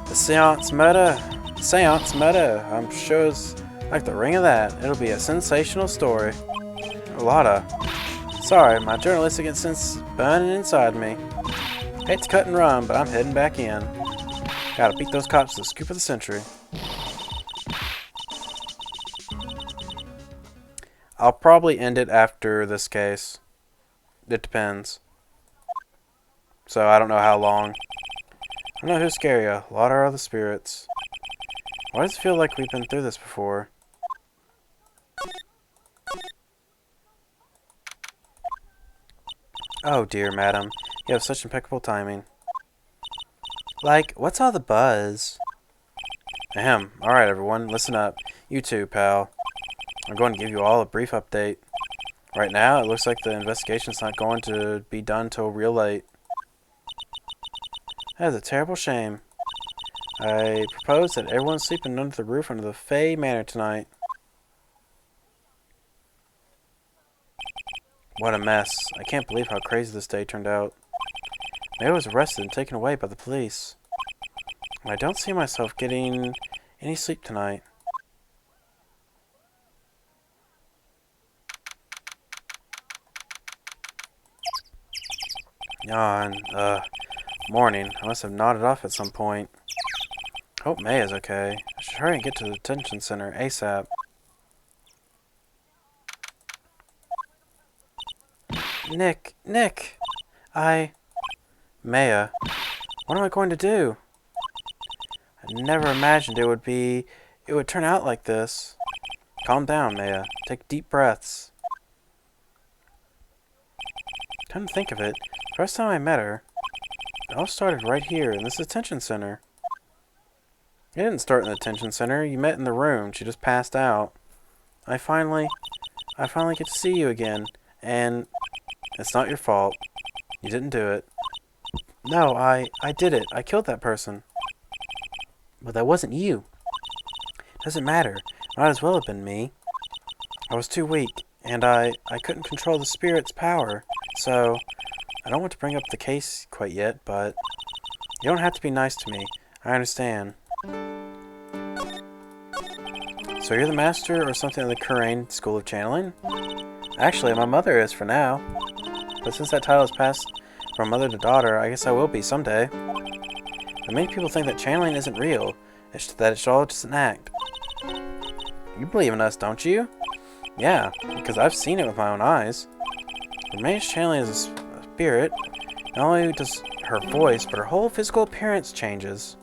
The seance murder, I'm sure is Like the ring of that, it'll be a sensational story. A lot of. Sorry, my journalistic instinct's burning inside me. Hate to cut and run, but I'm heading back in. Gotta beat those cops to the scoop of the century. I'll probably end it after this case. It depends. So I don't know how long. I don't know who's scarier, Lot or the spirits. Why does it feel like we've been through this before? Oh dear, madam. You have such impeccable timing. Like, what's all the buzz? Ahem. Alright, everyone, listen up. You too, pal. I'm going to give you all a brief update. Right now, it looks like the investigation's not going to be done till real late. That is a terrible shame. I propose that everyone sleep under the roof under the Fey Manor tonight. What a mess. I can't believe how crazy this day turned out. Mayo was arrested and taken away by the police. I don't see myself getting any sleep tonight. Yawn. Morning. I must have nodded off at some point. Hope May is okay. I should hurry and get to the detention center ASAP. Nick! Maya, what am I going to do? I never imagined it would turn out like this. Calm down, Maya. Take deep breaths. Come to think of it, first time I met her, it all started right here in this detention center. It didn't start in the detention center. You met in the room. She just passed out. I finally get to see you again, and it's not your fault. You didn't do it. No, I did it. I killed that person. But that wasn't you. Doesn't matter. Might as well have been me. I was too weak, and I couldn't control the spirit's power. So, I don't want to bring up the case quite yet, but you don't have to be nice to me. I understand. So you're the master or something of the Kurain School of Channeling? Actually, my mother is for now. But since that title is passed from mother to daughter, I guess I will be someday. But many people think that channeling isn't real, that it's all just an act. You believe in us, don't you? Yeah, because I've seen it with my own eyes. When May's channeling is a spirit, not only does her voice, but her whole physical appearance changes.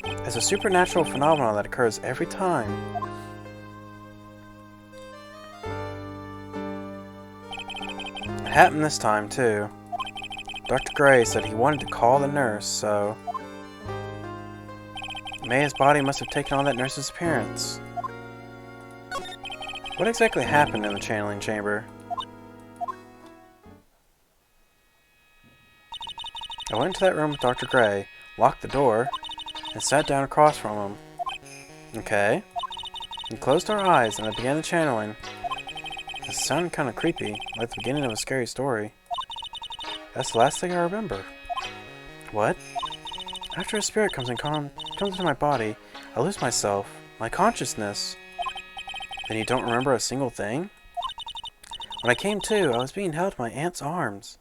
It's a supernatural phenomenon that occurs every time. It happened this time, too. Dr. Gray said he wanted to call the nurse, so Maya's body must have taken on that nurse's appearance. What exactly happened in the channeling chamber? I went into that room with Dr. Gray, locked the door, and sat down across from him. Okay. We closed our eyes and I began the channeling. It sounded kind of creepy, like the beginning of a scary story. That's the last thing I remember. What? After a spirit comes into my body, I lose myself, my consciousness. Then you don't remember a single thing? When I came to, I was being held in my aunt's arms.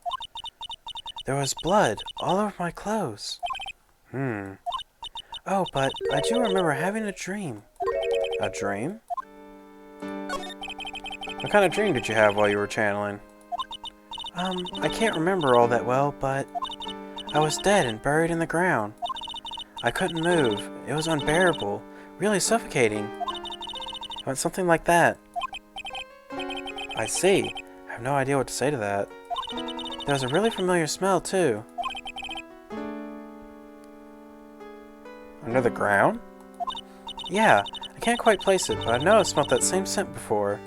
There was blood all over my clothes. Oh, but I do remember having a dream. A dream? What kind of dream did you have while you were channeling? I can't remember all that well, but I was dead and buried in the ground. I couldn't move. It was unbearable, really suffocating. It went something like that. I see. I have no idea what to say to that. There was a really familiar smell, too. Under the ground? Yeah, I can't quite place it, but I know I've smelled that same scent before.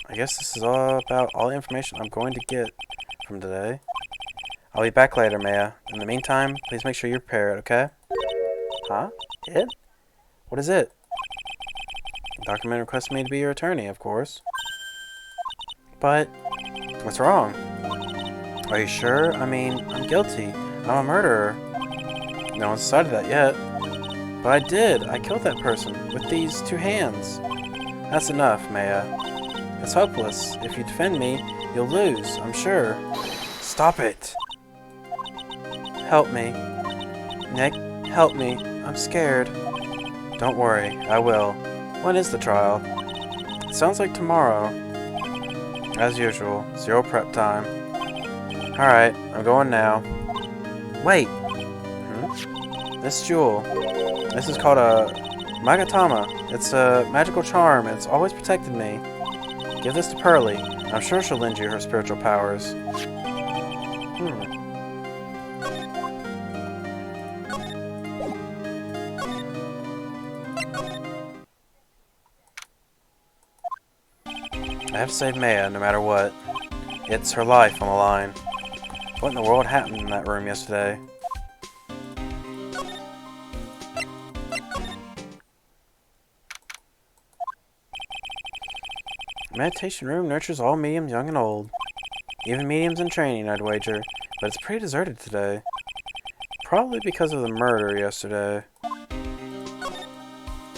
I guess this is all about all the information I'm going to get from today. I'll be back later, Maya. In the meantime, please make sure you're prepared, okay? Huh? It? What is it? The document requests me to be your attorney, of course. But what's wrong? Are you sure? I mean, I'm guilty. I'm a murderer. No one's decided that yet. But I did. I killed that person with these 2 hands. That's enough, Maya. It's hopeless. If you defend me, you'll lose, I'm sure. Stop it. Help me. Nick, help me. I'm scared. Don't worry, I will. When is the trial? It sounds like tomorrow. As usual, 0 prep time. Alright, I'm going now. Wait! This jewel. This is called a Magatama. It's a magical charm. It's always protected me. Give this to Pearly. I'm sure she'll lend you her spiritual powers. I have to save Maya no matter what. It's her life on the line. What in the world happened in that room yesterday? The meditation room nurtures all mediums, young and old. Even mediums in training, I'd wager. But it's pretty deserted today. Probably because of the murder yesterday.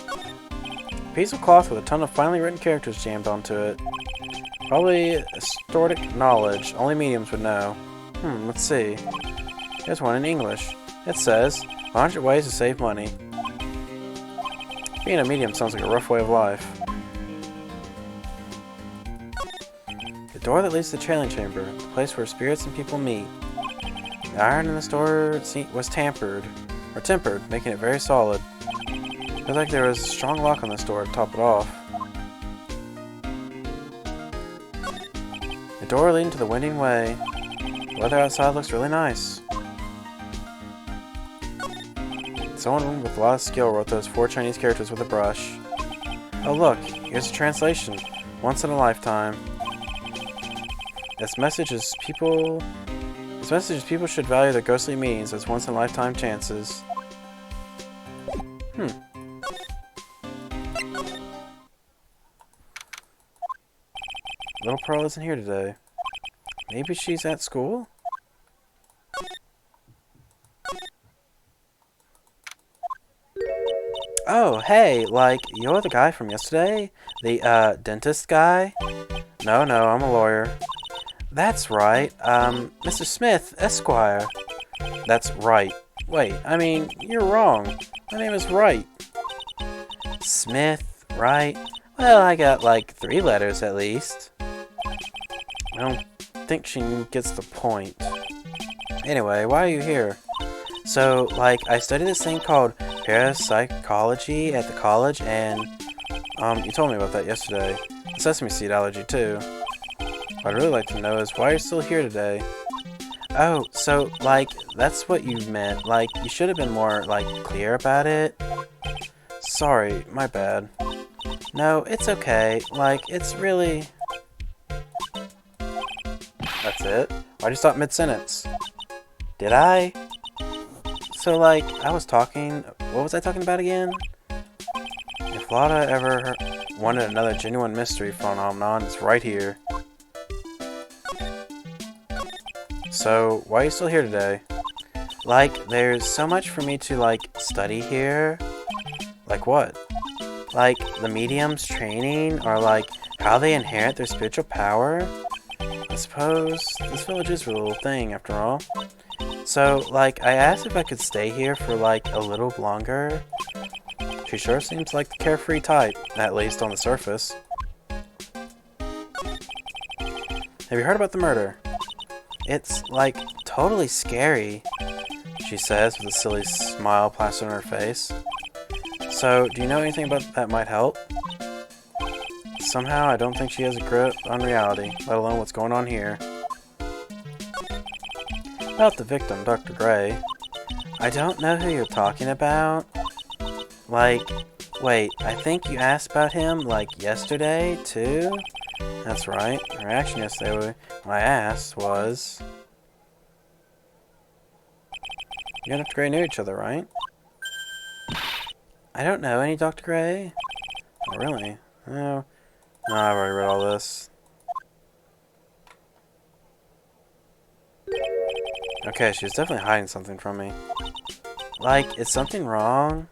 A piece of cloth with a ton of finely written characters jammed onto it. Probably historic knowledge. Only mediums would know. Let's see. Here's one in English. It says, 100 ways to save money. Being a medium sounds like a rough way of life. The door that leads to the trailing chamber, the place where spirits and people meet. The iron in this door was tempered, making it very solid. Feels like there was a strong lock on this door to top it off. The door leading to the winding way. The weather outside looks really nice. Someone with a lot of skill wrote those 4 Chinese characters with a brush. Oh look, here's a translation. Once in a lifetime. This message is people should value their ghostly meetings as once in a lifetime chances. Little Pearl isn't here today. Maybe she's at school? Oh, hey, like, you're the guy from yesterday? The, dentist guy? No, I'm a lawyer. That's right, Mr. Smith, Esquire. That's right. Wait, I mean, you're wrong. My name is Wright. Smith, Wright? Well, I got, like, 3 letters at least. I don't think she gets the point. Anyway, why are you here? So, like, I study this thing called parapsychology at the college, and, you told me about that yesterday. Sesame seed allergy, too. What I'd really like to know is why you're still here today. Oh, so, like, that's what you meant. Like, you should have been more, like, clear about it. Sorry, my bad. No, it's okay. Like, it's really... That's it? Why'd you stop mid-sentence? Did I? So, like, I was talking... What was I talking about again? If Lotta ever wanted another genuine mystery phenomenon, it's right here. So, why are you still here today? Like, there's so much for me to, like, study here. Like what? Like, the medium's training, or, like, how they inherit their spiritual power? I suppose this village is a little thing, after all. So, like, I asked if I could stay here for, like, a little longer. She sure seems like the carefree type, at least on the surface. Have you heard about the murder? It's, like, totally scary, she says with a silly smile plastered on her face. So, do you know anything about that might help? Somehow, I don't think she has a grip on reality, let alone what's going on here. About the victim, Dr. Gray. I don't know who you're talking about. Like, wait, I think you asked about him, like, yesterday, too? That's right. Her reaction yesterday when I asked was... You and Dr. Gray knew each other, right? I don't know any Dr. Gray. Oh, really? No. No, I've already read all this. Okay, she's definitely hiding something from me. Like, is something wrong?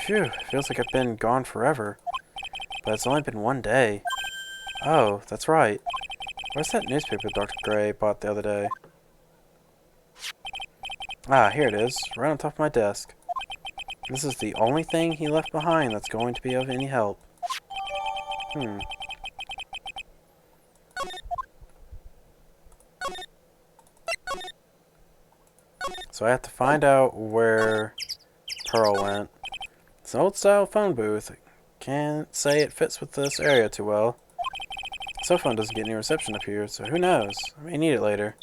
Phew, feels like I've been gone forever. But it's only been one day. Oh, that's right. Where's that newspaper Dr. Gray bought the other day? Ah, here it is, right on top of my desk. This is the only thing he left behind that's going to be of any help. So I have to find out where Pearl went. It's an old-style phone booth. Can't say it fits with this area too well. Cell phone doesn't get any reception up here, so who knows? I may need it later.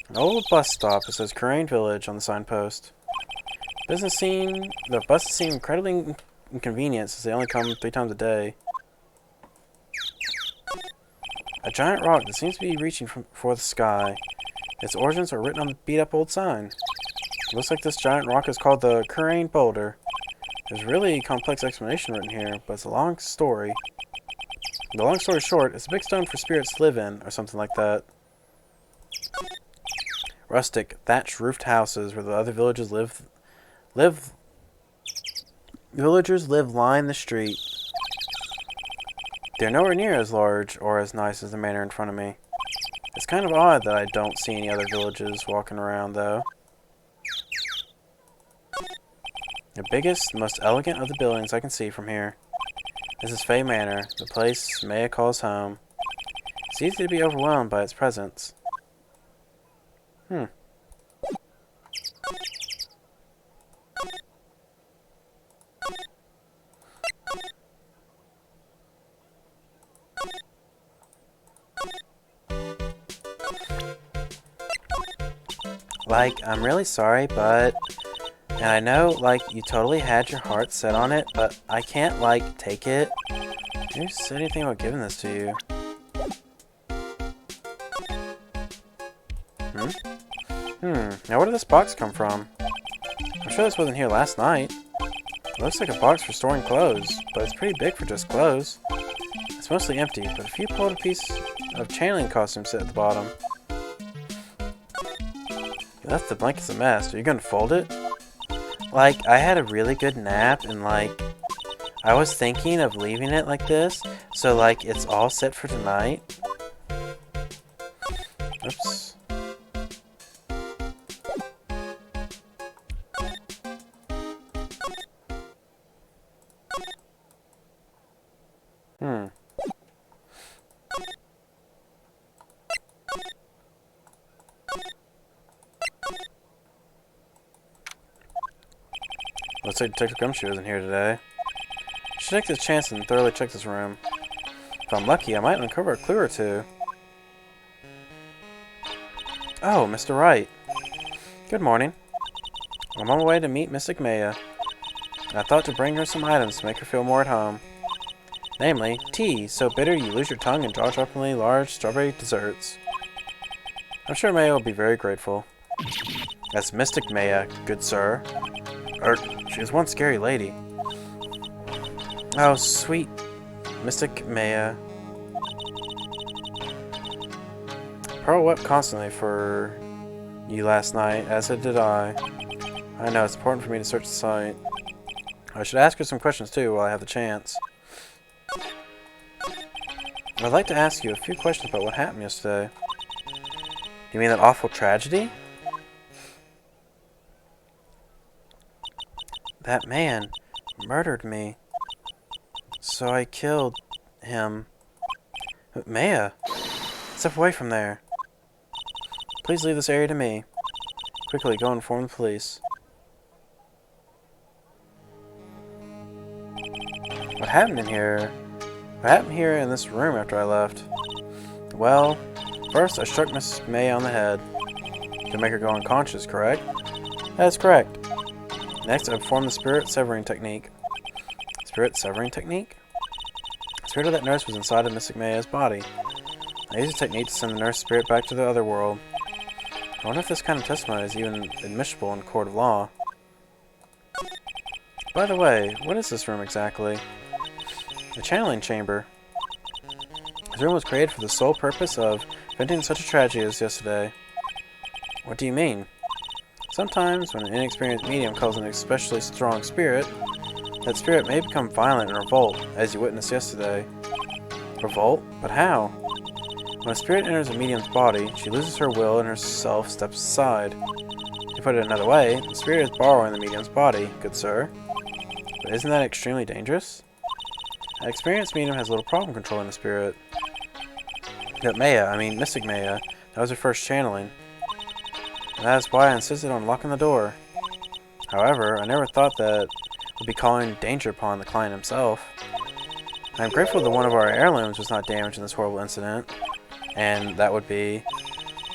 An old bus stop. It says Crane Village on the signpost. The buses seem incredibly inconvenient since they only come 3 times a day. A giant rock that seems to be reaching for the sky. Its origins are written on the beat-up old sign. It looks like this giant rock is called the Crane Boulder. There's a really complex explanation written here, but it's a long story. The long story short, it's a big stone for spirits to live in, or something like that. Rustic, thatched roofed houses where the other villagers line the street. They're nowhere near as large or as nice as the manor in front of me. It's kind of odd that I don't see any other villages walking around, though. The biggest, most elegant of the buildings I can see from here. This is Fay Manor, the place Maya calls home. It's easy to be overwhelmed by its presence. Like, I'm really sorry, but... And I know, like, you totally had your heart set on it, but I can't, like, take it. Who said anything about giving this to you? Now where did this box come from? I'm sure this wasn't here last night. It looks like a box for storing clothes, but it's pretty big for just clothes. It's mostly empty, but if you pulled a piece of channeling costume sit at the bottom. You left the blankets a mess. Are you gonna fold it? Like, I had a really good nap, and like, I was thinking of leaving it like this, so like, it's all set for tonight. Oops. Looks like Detective Gumshoe isn't here today. I should take this chance and thoroughly check this room. If I'm lucky, I might uncover a clue or two. Oh, Mr. Wright. Good morning. I'm on my way to meet Mystic Maya. I thought to bring her some items to make her feel more at home. Namely, tea, so bitter you lose your tongue, and jaw-droppingly large strawberry desserts. I'm sure Maya will be very grateful. That's Mystic Maya, good sir. She was one scary lady. Oh, sweet Mystic Maya. Pearl wept constantly for you last night, as did I. I know, it's important for me to search the site. I should ask her some questions too while I have the chance. I'd like to ask you a few questions about what happened yesterday. You mean that awful tragedy? That man murdered me. So I killed him. Maya, step away from there. Please leave this area to me. Quickly, go inform the police. What happened in here? What happened here in this room after I left? Well, first I struck Miss May on the head to make her go unconscious, correct? That's correct. Next, I performed the spirit severing technique. Spirit severing technique? The spirit of that nurse was inside of Mystic Maya's body. I used the technique to send the nurse spirit back to the other world. I wonder if this kind of testimony is even admissible in a court of law. By the way, what is this room exactly? A channeling chamber. This room was created for the sole purpose of preventing such a tragedy as yesterday. What do you mean? Sometimes, when an inexperienced medium calls an especially strong spirit, that spirit may become violent and revolt, as you witnessed yesterday. Revolt? But how? When a spirit enters a medium's body, she loses her will and herself steps aside. To put it another way, the spirit is borrowing the medium's body, good sir. But isn't that extremely dangerous? An experienced medium has little problem controlling the spirit. But Mystic Maya, that was her first channeling. And that is why I insisted on locking the door. However, I never thought that would be calling danger upon the client himself. I am grateful that one of our heirlooms was not damaged in this horrible incident. And that would be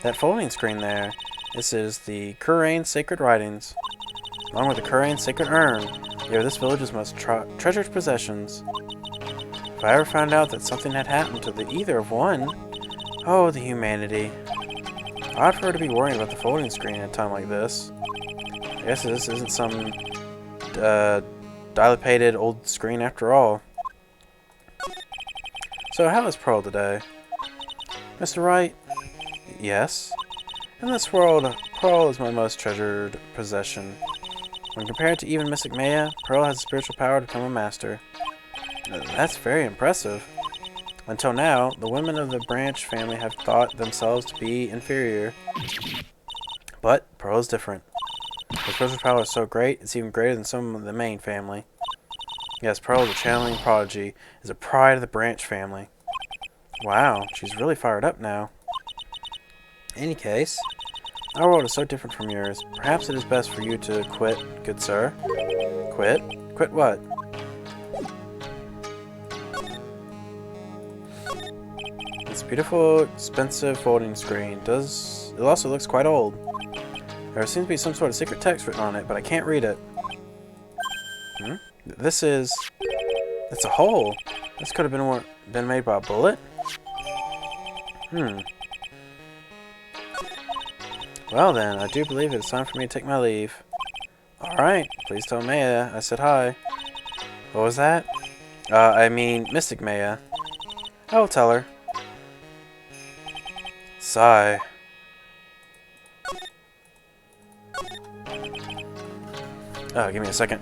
that folding screen there. This is the Kurain Sacred Writings. Along with the Kurain Sacred Urn, they are this village's most treasured possessions. If I ever found out that something had happened to either of one, oh, the humanity. I'd prefer to be worrying about the folding screen at a time like this. I guess this isn't some dilapidated old screen after all. So how is Pearl today? Mr. Wright? Yes? In this world, Pearl is my most treasured possession. When compared to even Mystic Maya, Pearl has the spiritual power to become a master. That's very impressive. Until now, the women of the Branch family have thought themselves to be inferior. But Pearl is different. Her spiritual power is so great, it's even greater than some of the main family. Yes, Pearl, the channeling prodigy, is a pride of the Branch family. Wow, she's really fired up now. In any case, our world is so different from yours. Perhaps it is best for you to quit, good sir. Quit? Quit what? This beautiful, expensive folding screen it also looks quite old. There seems to be some sort of secret text written on it, but I can't read it. It's a hole. This could have been made by a bullet? Well then, I do believe it's time for me to take my leave. Alright, please tell Maya I said hi. What was that? Mystic Maya. I will tell her. Sigh. Oh, give me a second.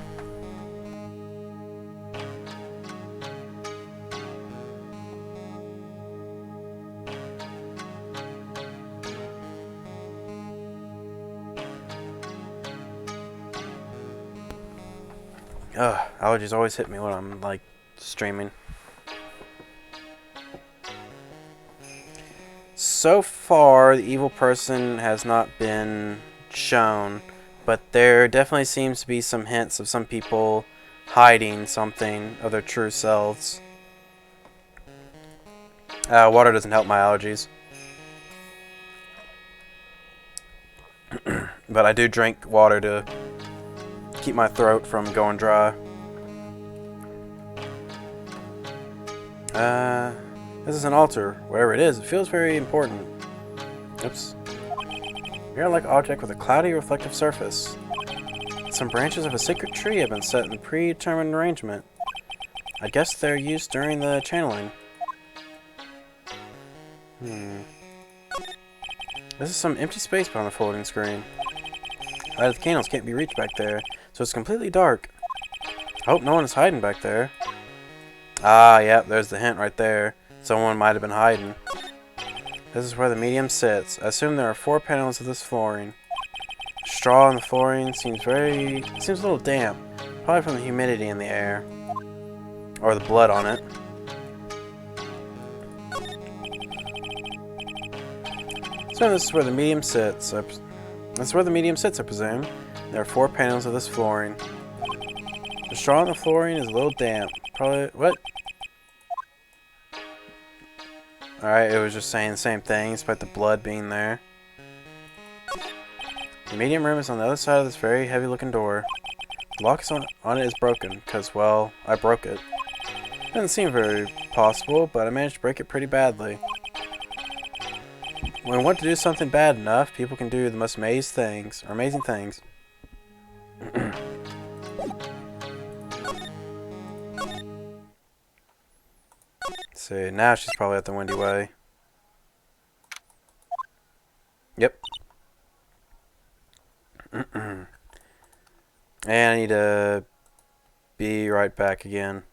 Allergies always hit me when I'm, like, streaming. So far, the evil person has not been shown, but there definitely seems to be some hints of some people hiding something of their true selves. Water doesn't help my allergies. But I do drink water to keep my throat from going dry. This is an altar. Whatever it is, it feels very important. Oops. We are like an object with a cloudy, reflective surface. Some branches of a sacred tree have been set in a predetermined arrangement. I guess they're used during the channeling. This is some empty space behind the folding screen. The light of the candles can't be reached back there, so it's completely dark. I hope no one is hiding back there. Ah, yep, there's the hint right there. Someone might have been hiding. This is where the medium sits. I assume there are 4 panels of this flooring. Straw on the flooring seems a little damp. Probably from the humidity in the air. Or the blood on it. So this is where the medium sits. I presume. There are 4 panels of this flooring. The straw on the flooring is a little damp. Probably... What? Alright, it was just saying the same thing, despite the blood being there. The medium room is on the other side of this very heavy-looking door. The lock on it is broken, because, well, I broke it. Doesn't seem very possible, but I managed to break it pretty badly. When we want to do something bad enough, people can do the most amazing things. See, now she's probably at the windy way. Yep. And I need to be right back again.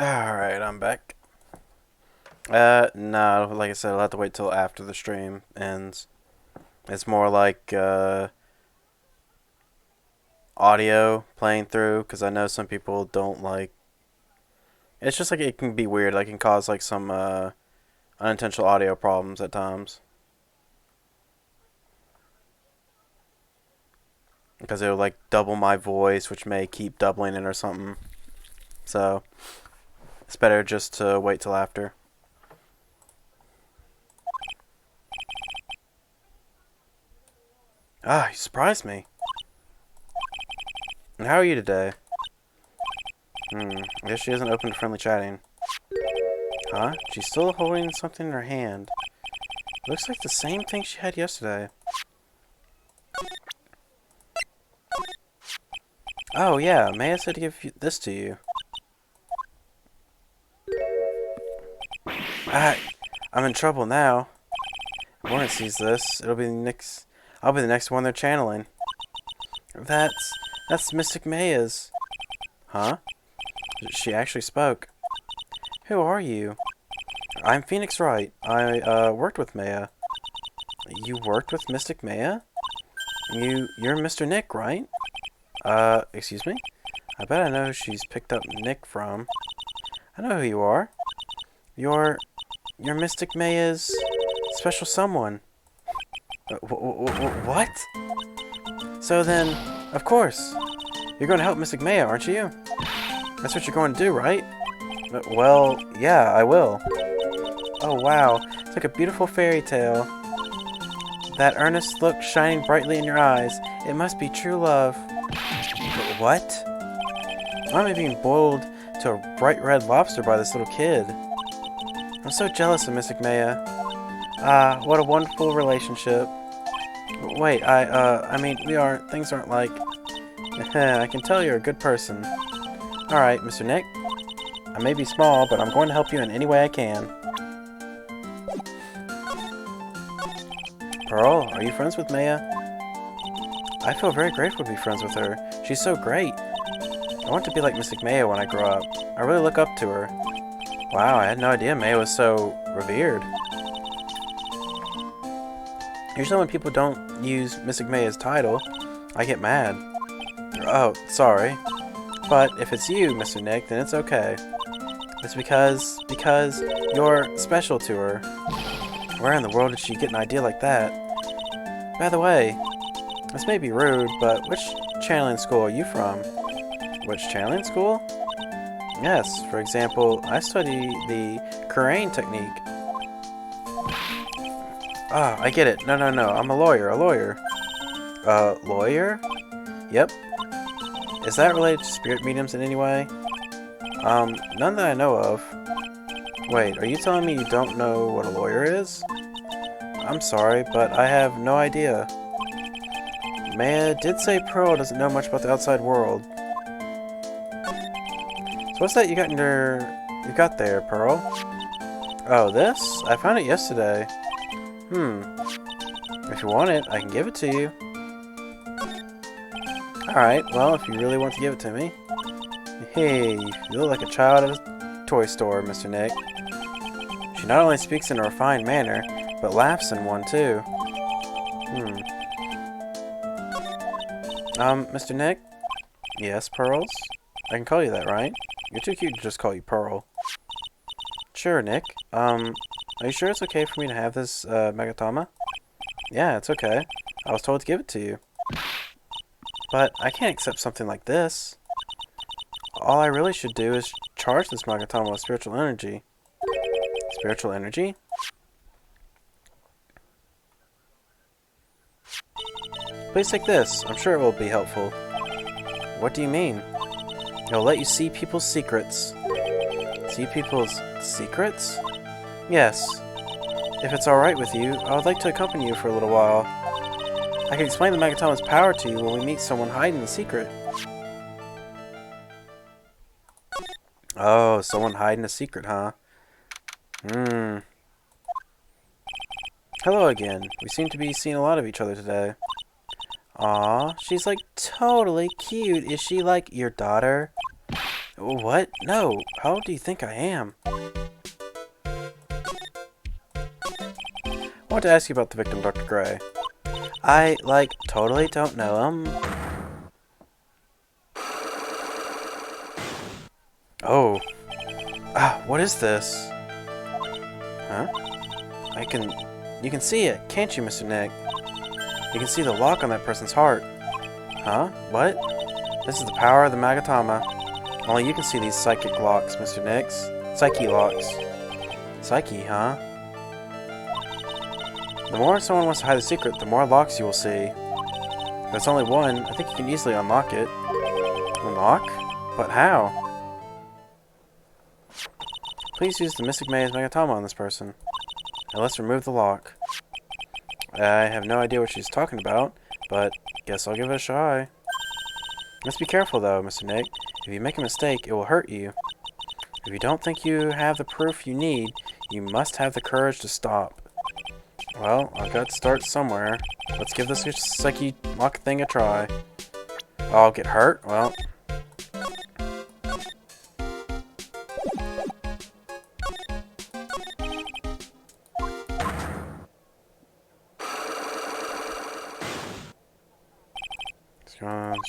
Alright, I'm back. No, like I said, I'll have to wait till after the stream ends. It's more like, audio playing through, because I know some people don't like... It's just like, it can be weird. Like, it can cause, like, some, unintentional audio problems at times. Because it'll, like, double my voice, which may keep doubling it or something. So, it's better just to wait till after. Ah, you surprised me. And how are you today? I guess she isn't open to friendly chatting. Huh? She's still holding something in her hand. Looks like the same thing she had yesterday. Oh, yeah. Maya said to give this to you. Ah, I'm in trouble now. If Warren sees this, it'll be the next... I'll be the next one they're channeling. That's Mystic Maya's. Huh? She actually spoke. Who are you? I'm Phoenix Wright. I worked with Maya. You worked with Mystic Maya? You're Mr. Nick, right? Excuse me? I bet I know who she's picked up Nick from. I know who you are. You're Mystic Maya's special someone. What? So then, of course, you're going to help Mystic Maya, aren't you? That's what you're going to do, right? Well, yeah, I will. Oh, wow. It's like a beautiful fairy tale. That earnest look shining brightly in your eyes. It must be true love. What? Why am I being boiled to a bright red lobster by this little kid? I'm so jealous of Mystic Maya. Ah, what a wonderful relationship. Wait, I mean, things aren't like... I can tell you're a good person. Alright, Mr. Nick. I may be small, but I'm going to help you in any way I can. Pearl, are you friends with Maya? I feel very grateful to be friends with her. She's so great. I want to be like Mystic Maya when I grow up. I really look up to her. Wow, I had no idea Maya was so revered. Usually when people don't use Mystic Maya's title, I get mad. Oh, sorry. But if it's you, Mr. Nick, then it's okay. It's because you're special to her. Where in the world did she get an idea like that? By the way, this may be rude, but which channeling school are you from? Which channeling school? Yes, for example, I study the Kurain technique. Ah, I get it. No, I'm a lawyer. Lawyer? Yep. Is that related to spirit mediums in any way? None that I know of. Wait, are you telling me you don't know what a lawyer is? I'm sorry, but I have no idea. Maya did say Pearl doesn't know much about the outside world. So what's that you got there, Pearl? Oh, this? I found it yesterday. If you want it, I can give it to you. Alright, well, if you really want to give it to me. Hey, you look like a child at a toy store, Mr. Nick. She not only speaks in a refined manner, but laughs in one, too. Mr. Nick? Yes, Pearls? I can call you that, right? You're too cute to just call you Pearl. Sure, Nick. Are you sure it's okay for me to have this, Megatama? Yeah, it's okay. I was told to give it to you. But I can't accept something like this. All I really should do is charge this Magatama with spiritual energy. Spiritual energy? Please take this. I'm sure it will be helpful. What do you mean? It'll let you see people's secrets. See people's secrets? Yes. If it's alright with you, I would like to accompany you for a little while. I can explain the Magatama's power to you when we meet someone hiding the secret. Oh, someone hiding a secret, huh? Hello again. We seem to be seeing a lot of each other today. Aw, she's like totally cute. Is she like your daughter? What? No. How old do you think I am? I want to ask you about the victim, Dr. Gray. I, like, totally don't know him. Oh. Ah, what is this? Huh? You can see it, can't you, Mr. Nick? You can see the lock on that person's heart. Huh? What? This is the power of the Magatama. Only you can see these psychic locks, Mr. Nix. Psyche locks. Psyche, huh? The more someone wants to hide a secret, the more locks you will see. If it's only one, I think you can easily unlock it. Unlock? But how? Please use the Mystic Maze Magatama on this person. Now let's remove the lock. I have no idea what she's talking about, but guess I'll give it a try. Let's be careful though, Mr. Nick. If you make a mistake, it will hurt you. If you don't think you have the proof you need, you must have the courage to stop. Well, I've got to start somewhere. Let's give this psyche lock thing a try. I'll get hurt? Well...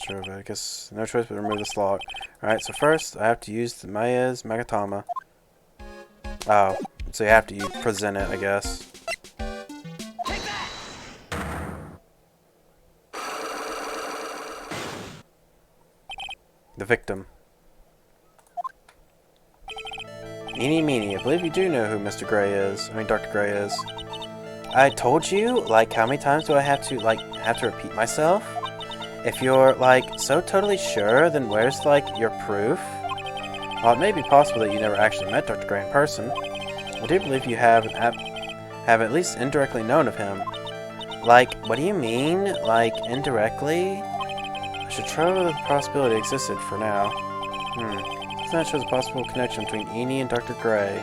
Sure, but I guess no choice but to remove this lock. Alright, so first I have to use the Maya's Magatama. Oh, so you have to present it, I guess. The victim. Eenie meenie, I believe you do know who Mr. Gray is. I mean, Dr. Gray is. I told you? Like, how many times do I have to repeat myself? If you're, like, so totally sure, then where's, like, your proof? While it may be possible that you never actually met Dr. Gray in person, I do believe you have at least indirectly known of him. Like, what do you mean? Like, indirectly? I should try whether the possibility existed for now. So that shows a possible connection between Eenie and Dr. Gray.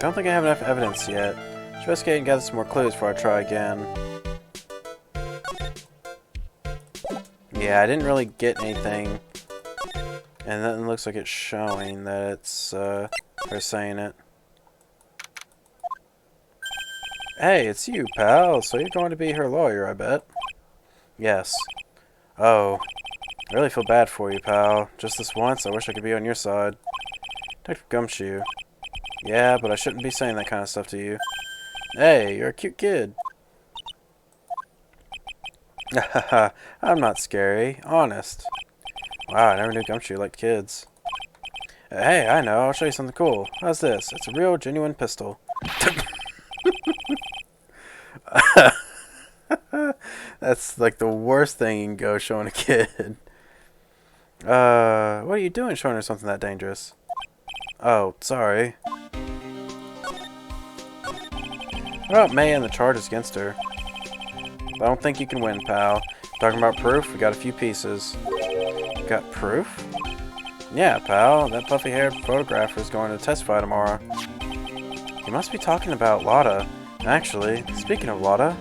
Don't think I have enough evidence yet. Should investigate and gather some more clues before I try again. Yeah, I didn't really get anything. And then it looks like it's showing that it's, they're saying it. Hey, it's you, pal. So you're going to be her lawyer, I bet. Yes. Oh. I really feel bad for you, pal. Just this once, I wish I could be on your side. Dr. Gumshoe. Yeah, but I shouldn't be saying that kind of stuff to you. Hey, you're a cute kid. Haha, I'm not scary. Honest. Wow, I never knew Gumshoe liked kids. Hey, I know. I'll show you something cool. How's this? It's a real, genuine pistol. That's like the worst thing you can go showing a kid. What are you doing showing her something that dangerous? Oh, sorry. What about May and the charges against her? I don't think you can win, pal. Talking about proof, we got a few pieces. Got proof? Yeah, pal. That puffy-haired photographer is going to testify tomorrow. You must be talking about Lotta. Actually, speaking of Lotta...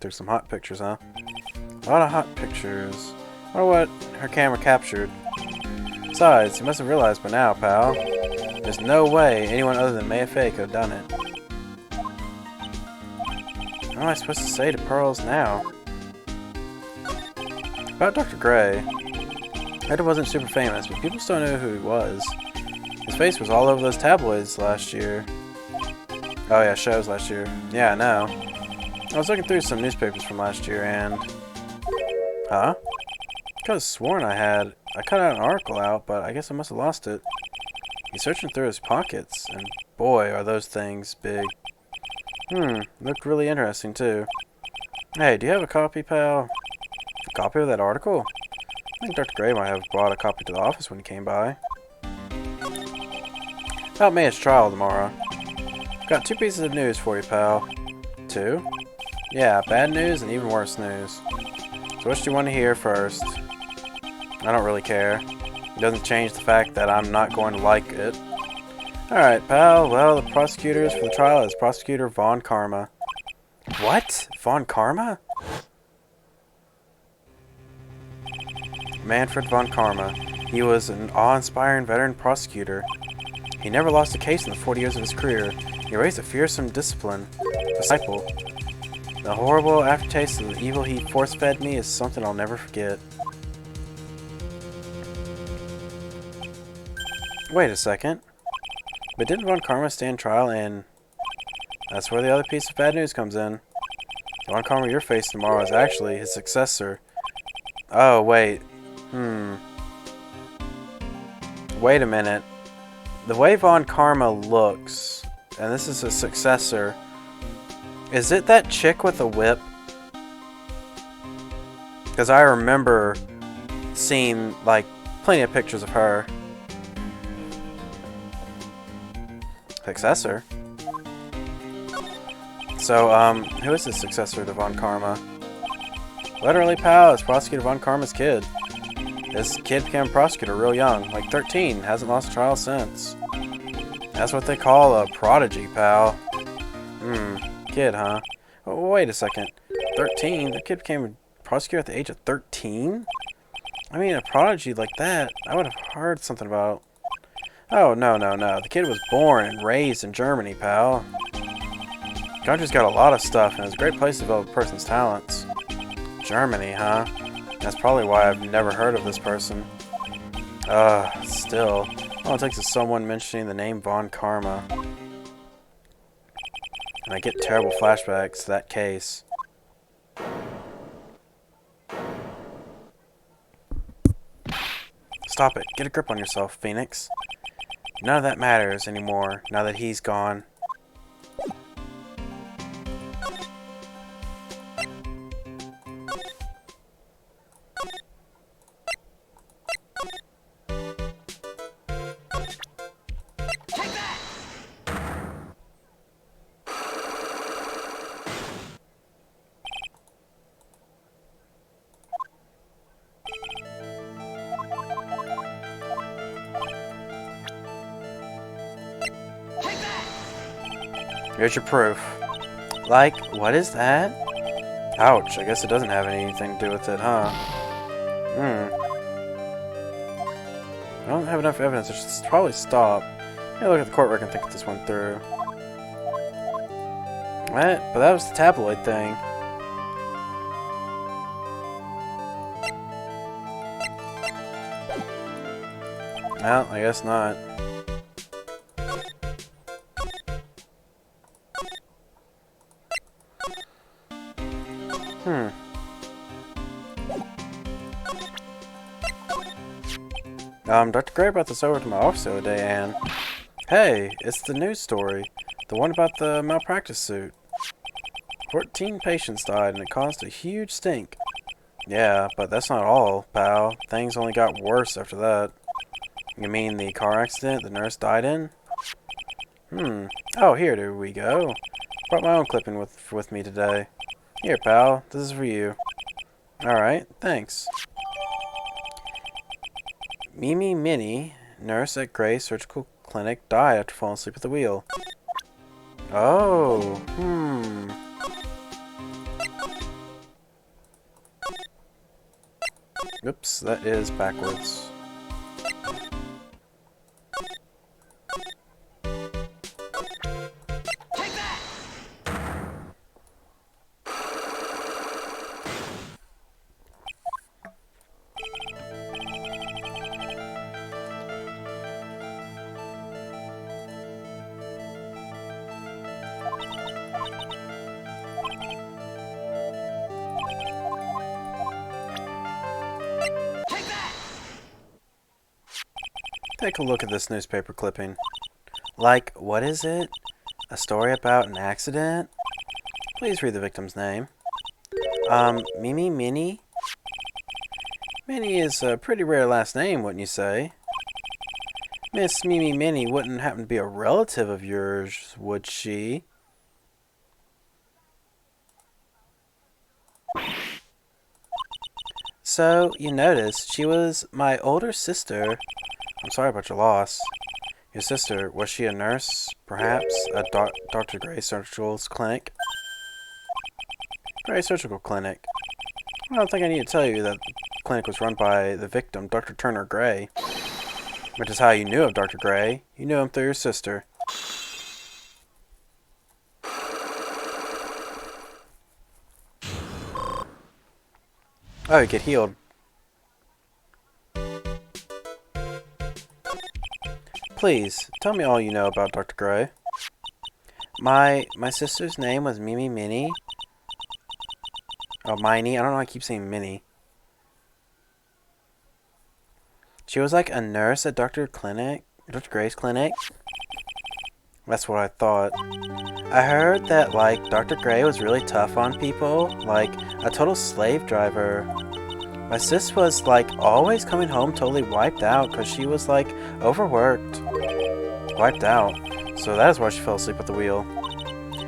There's some hot pictures, huh? A lot of hot pictures. I wonder what her camera captured. Besides, you must have realized by now, pal. There's no way anyone other than Maya Fey could have done it. What am I supposed to say to Pearls now? About Dr. Gray. I heard he wasn't super famous, but people still knew who he was. His face was all over those tabloids last year. Oh yeah, shows last year. Yeah, I know. I was looking through some newspapers from last year and... Huh? I could have sworn I cut out an article out, but I guess I must have lost it. He's searching through his pockets, and boy, are those things big. Looked really interesting, too. Hey, do you have a copy, pal? A copy of that article? I think Dr. Gray might have brought a copy to the office when he came by. About May's trial tomorrow. Got 2 pieces of news for you, pal. 2? Yeah, bad news and even worse news. So what do you want to hear first? I don't really care. It doesn't change the fact that I'm not going to like it. Alright, pal. Well, the prosecutors for the trial is Prosecutor Von Karma. What? Von Karma? Manfred Von Karma. He was an awe-inspiring veteran prosecutor. He never lost a case in the 40 years of his career. He raised a fearsome disciple. The horrible aftertaste of the evil he force-fed me is something I'll never forget. Wait a second. But didn't Von Karma stand trial and... That's where the other piece of bad news comes in. Von Karma you're facing tomorrow is actually his successor. Oh, wait. Wait a minute. The way Von Karma looks, and this is his successor, is it that chick with the whip? Because I remember seeing, like, plenty of pictures of her. Successor? So, who is the successor to Von Karma? Literally, pal, it's Prosecutor Von Karma's kid. This kid became a prosecutor real young, like 13, hasn't lost a trial since. That's what they call a prodigy, pal. Kid, huh? Oh, wait a second. 13? The kid became a prosecutor at the age of 13? I mean, a prodigy like that, I would have heard something about. Oh, no. The kid was born and raised in Germany, pal. The country's got a lot of stuff, and it's a great place to develop a person's talents. Germany, huh? That's probably why I've never heard of this person. Still. All it takes is someone mentioning the name Von Karma. And I get terrible flashbacks to that case. Stop it. Get a grip on yourself, Phoenix. None of that matters anymore now that he's gone. Here's your proof. Like, what is that? Ouch, I guess it doesn't have anything to do with it, huh? I don't have enough evidence, I should probably stop. Maybe look at the court record and think this one through. What? But that was the tabloid thing. Well, I guess not. Dr. Gray brought this over to my office the other day, and... Hey, it's the news story. The one about the malpractice suit. 14 patients died, and it caused a huge stink. Yeah, but that's not all, pal. Things only got worse after that. You mean the car accident the nurse died in? Oh, here we go. Brought my own clipping with me today. Here, pal. This is for you. Alright, thanks. Mimi Minnie, nurse at Gray Surgical Clinic, died after falling asleep at the wheel. Oh, Oops, that is backwards. Take a look at this newspaper clipping. Like, what is it? A story about an accident? Please read the victim's name. Mimi Minnie? Minnie is a pretty rare last name, wouldn't you say? Miss Mimi Minnie wouldn't happen to be a relative of yours, would she? So, you noticed, she was my older sister. I'm sorry about your loss. Your sister, was she a nurse, perhaps, at Dr. Gray Surgical's clinic? Gray Surgical Clinic. I don't think I need to tell you that the clinic was run by the victim, Dr. Turner Gray. Which is how you knew of Dr. Gray. You knew him through your sister. Oh, you get healed. Please, tell me all you know about Dr. Gray. My sister's name was Mimi Minnie. Oh, Minnie. I don't know why I keep saying Minnie. She was like a nurse at Dr. Gray's clinic. That's what I thought. I heard that, like, Dr. Gray was really tough on people. Like, a total slave driver. My sis was, like, always coming home totally wiped out because she was, like, overworked. Wiped out. So that is why she fell asleep at the wheel.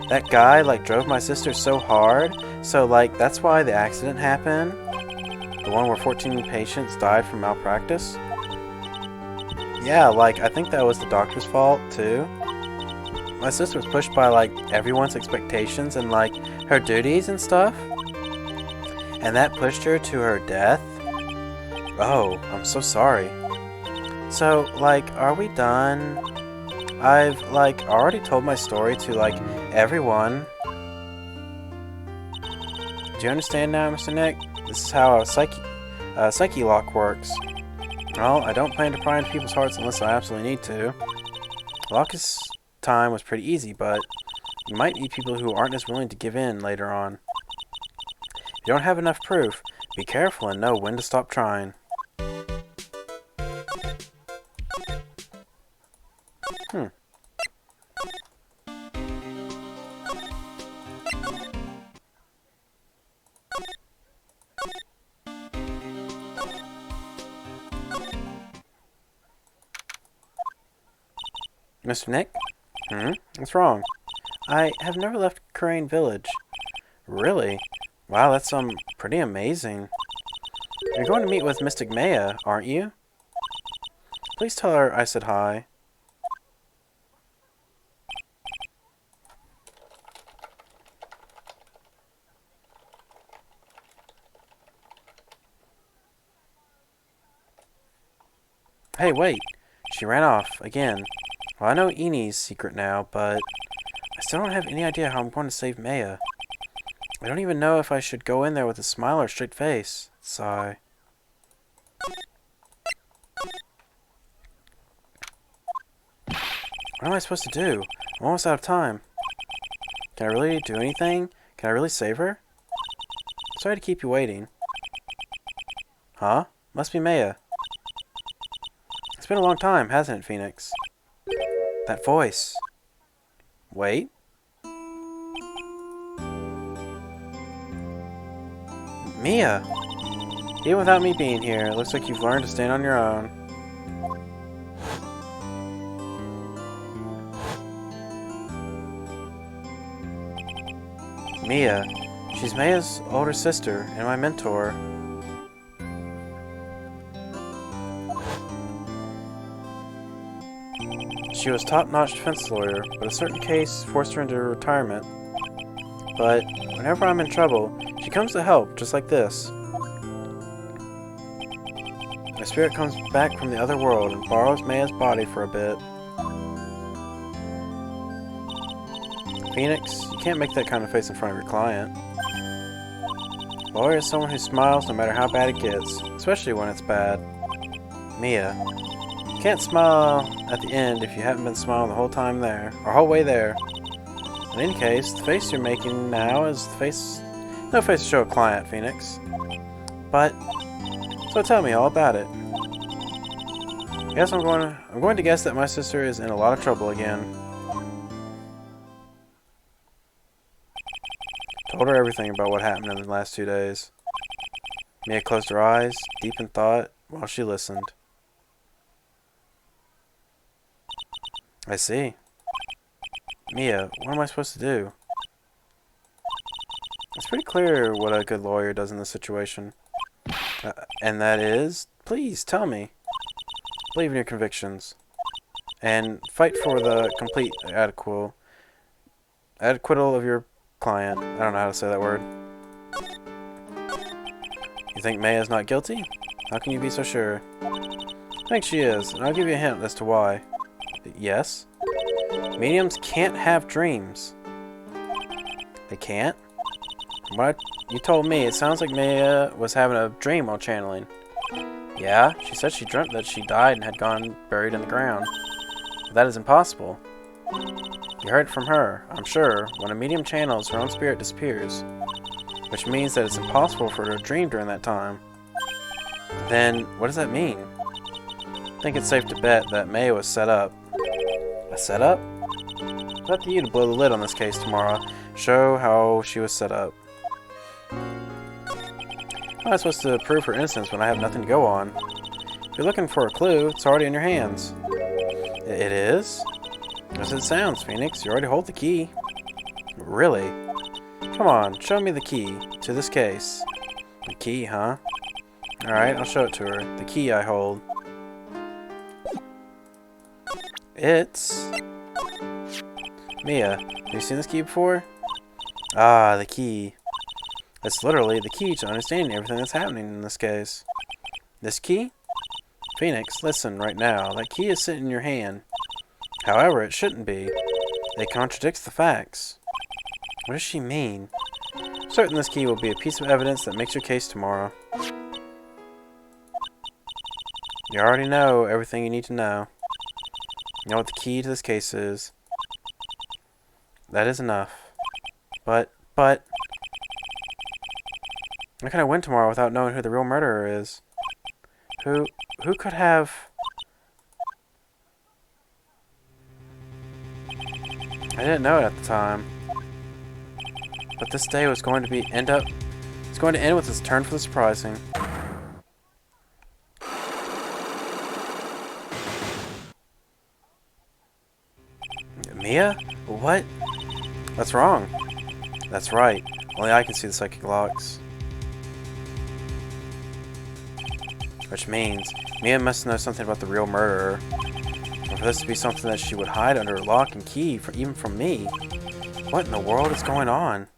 That guy, like, drove my sister so hard. So, like, that's why the accident happened. The one where 14 patients died from malpractice. Yeah, like, I think that was the doctor's fault, too. My sister was pushed by, like, everyone's expectations and, like, her duties and stuff. And that pushed her to her death. Oh, I'm so sorry. So, like, are we done? I've, like, already told my story to, like, everyone. Do you understand now, Mr. Nick? This is how a psyche lock works. Well, I don't plan to pry into people's hearts unless I absolutely need to. Locke's time was pretty easy, but you might need people who aren't as willing to give in later on. If you don't have enough proof, be careful and know when to stop trying. Mr. Nick? What's wrong? I have never left Crane Village. Really? Wow, that's pretty amazing. You're going to meet with Mystic Maya, aren't you? Please tell her I said hi. Hey, wait! She ran off, again. Well, I know Enie's secret now, but I still don't have any idea how I'm going to save Maya. I don't even know if I should go in there with a smile or a straight face. Sigh. What am I supposed to do? I'm almost out of time. Can I really do anything? Can I really save her? Sorry to keep you waiting. Huh? Must be Maya. It's been a long time, hasn't it, Phoenix? That voice. Wait. Mia! Even without me being here, it looks like you've learned to stand on your own. Mia. She's Maya's older sister and my mentor. She was a top-notch defense lawyer, but a certain case forced her into retirement. But whenever I'm in trouble, she comes to help, just like this. My spirit comes back from the other world and borrows Maya's body for a bit. Phoenix, you can't make that kind of face in front of your client. A lawyer is someone who smiles no matter how bad it gets, especially when it's bad. Mia. You can't smile at the end if you haven't been smiling the whole time there, or whole way there. In any case, the face you're making now is the face... No face to show a client, Phoenix. But... So tell me all about it. Yes, I'm going to guess that my sister is in a lot of trouble again. Told her everything about what happened in the last 2 days. Mia closed her eyes, deep in thought, while she listened. I see. Mia, what am I supposed to do? It's pretty clear what a good lawyer does in this situation. And that is, please tell me. Believe in your convictions. And fight for the complete acquittal of your client. I don't know how to say that word. You think Maya's not guilty? How can you be so sure? I think she is, and I'll give you a hint as to why. Yes? Mediums can't have dreams. They can't? From what you told me, it sounds like Maya was having a dream while channeling. Yeah, she said she dreamt that she died and had gone buried in the ground. But that is impossible. You heard it from her, I'm sure. When a medium channels, her own spirit disappears. Which means that it's impossible for her to dream during that time. Then, what does that mean? I think it's safe to bet that Maya was set up. A setup? It's up to you to blow the lid on this case tomorrow. Show how she was set up. How am I supposed to prove her innocence when I have nothing to go on? If you're looking for a clue, it's already in your hands. It is? As it sounds, Phoenix. You already hold the key. Really? Come on, show me the key to this case. The key, huh? Alright, I'll show it to her. The key I hold. It's... Mia, have you seen this key before? Ah, the key. It's literally the key to understanding everything that's happening in this case. This key? Phoenix, listen right now. That key is sitting in your hand. However, it shouldn't be. It contradicts the facts. What does she mean? Certain this key will be a piece of evidence that makes your case tomorrow. You already know everything you need to know. You know what the key to this case is. That is enough. But... How can I win tomorrow without knowing who the real murderer is? Who could have... I didn't know it at the time. But this day was going to end with its turn for the surprising. Mia? What? That's wrong. That's right. Only I can see the psychic locks. Which means, Mia must know something about the real murderer. And for this to be something that she would hide under lock and key, even from me. What in the world is going on?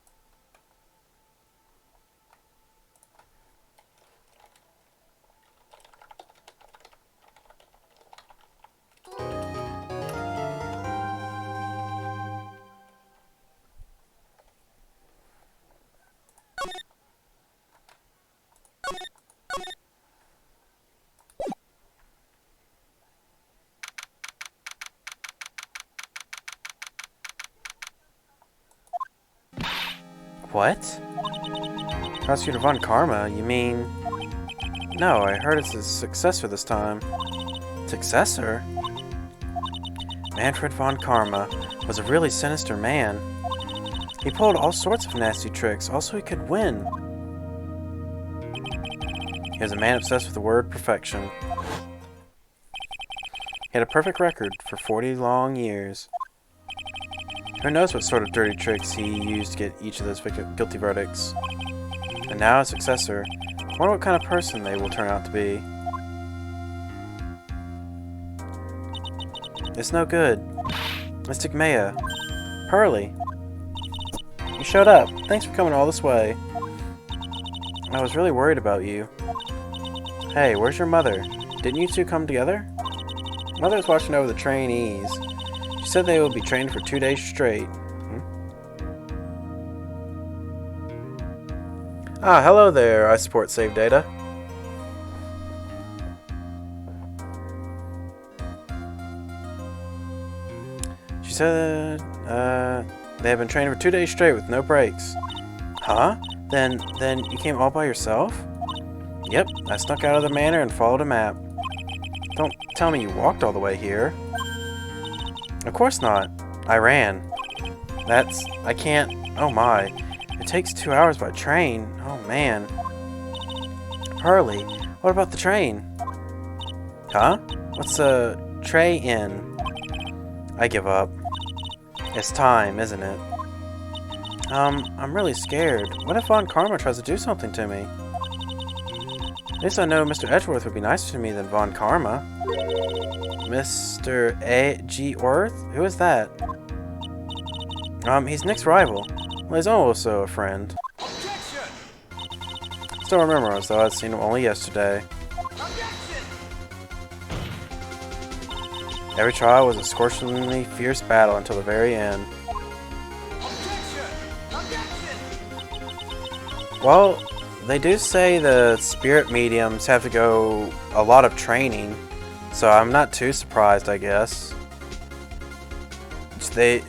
What? Prosecutor Von Karma? You mean... No, I heard it's his successor this time. Successor? Manfred Von Karma was a really sinister man. He pulled all sorts of nasty tricks, also he could win. He was a man obsessed with the word perfection. He had a perfect record for 40 long years. Who knows what sort of dirty tricks he used to get each of those guilty verdicts. And now a successor. I wonder what kind of person they will turn out to be. It's no good. Mystic Maya. Hurley. You showed up. Thanks for coming all this way. I was really worried about you. Hey, where's your mother? Didn't you two come together? Mother's watching over the trainees. She said they will be trained for 2 days straight. Ah, hello there. I support save data. She said, they have been trained for 2 days straight with no breaks. Huh? Then you came all by yourself? Yep, I snuck out of the manor and followed a map. Don't tell me you walked all the way here. Of course not. I ran. I can't... Oh my. It takes 2 hours by train. Oh, man. Hurley, what about the train? Huh? What's a tray in? I give up. It's time, isn't it? I'm really scared. What if Von Karma tries to do something to me? At least I know Mr. Edgeworth would be nicer to me than Von Karma. Mr. A.G. Worth? Who is that? He's Nick's rival. Well, he's also a friend.
Objection!
Still remember us, though I'd seen him only yesterday.
Objection!
Every trial was a scorchingly fierce battle until the very end.
Objection! Objection!
Well, they do say the spirit mediums have to go a lot of training, so I'm not too surprised, I guess.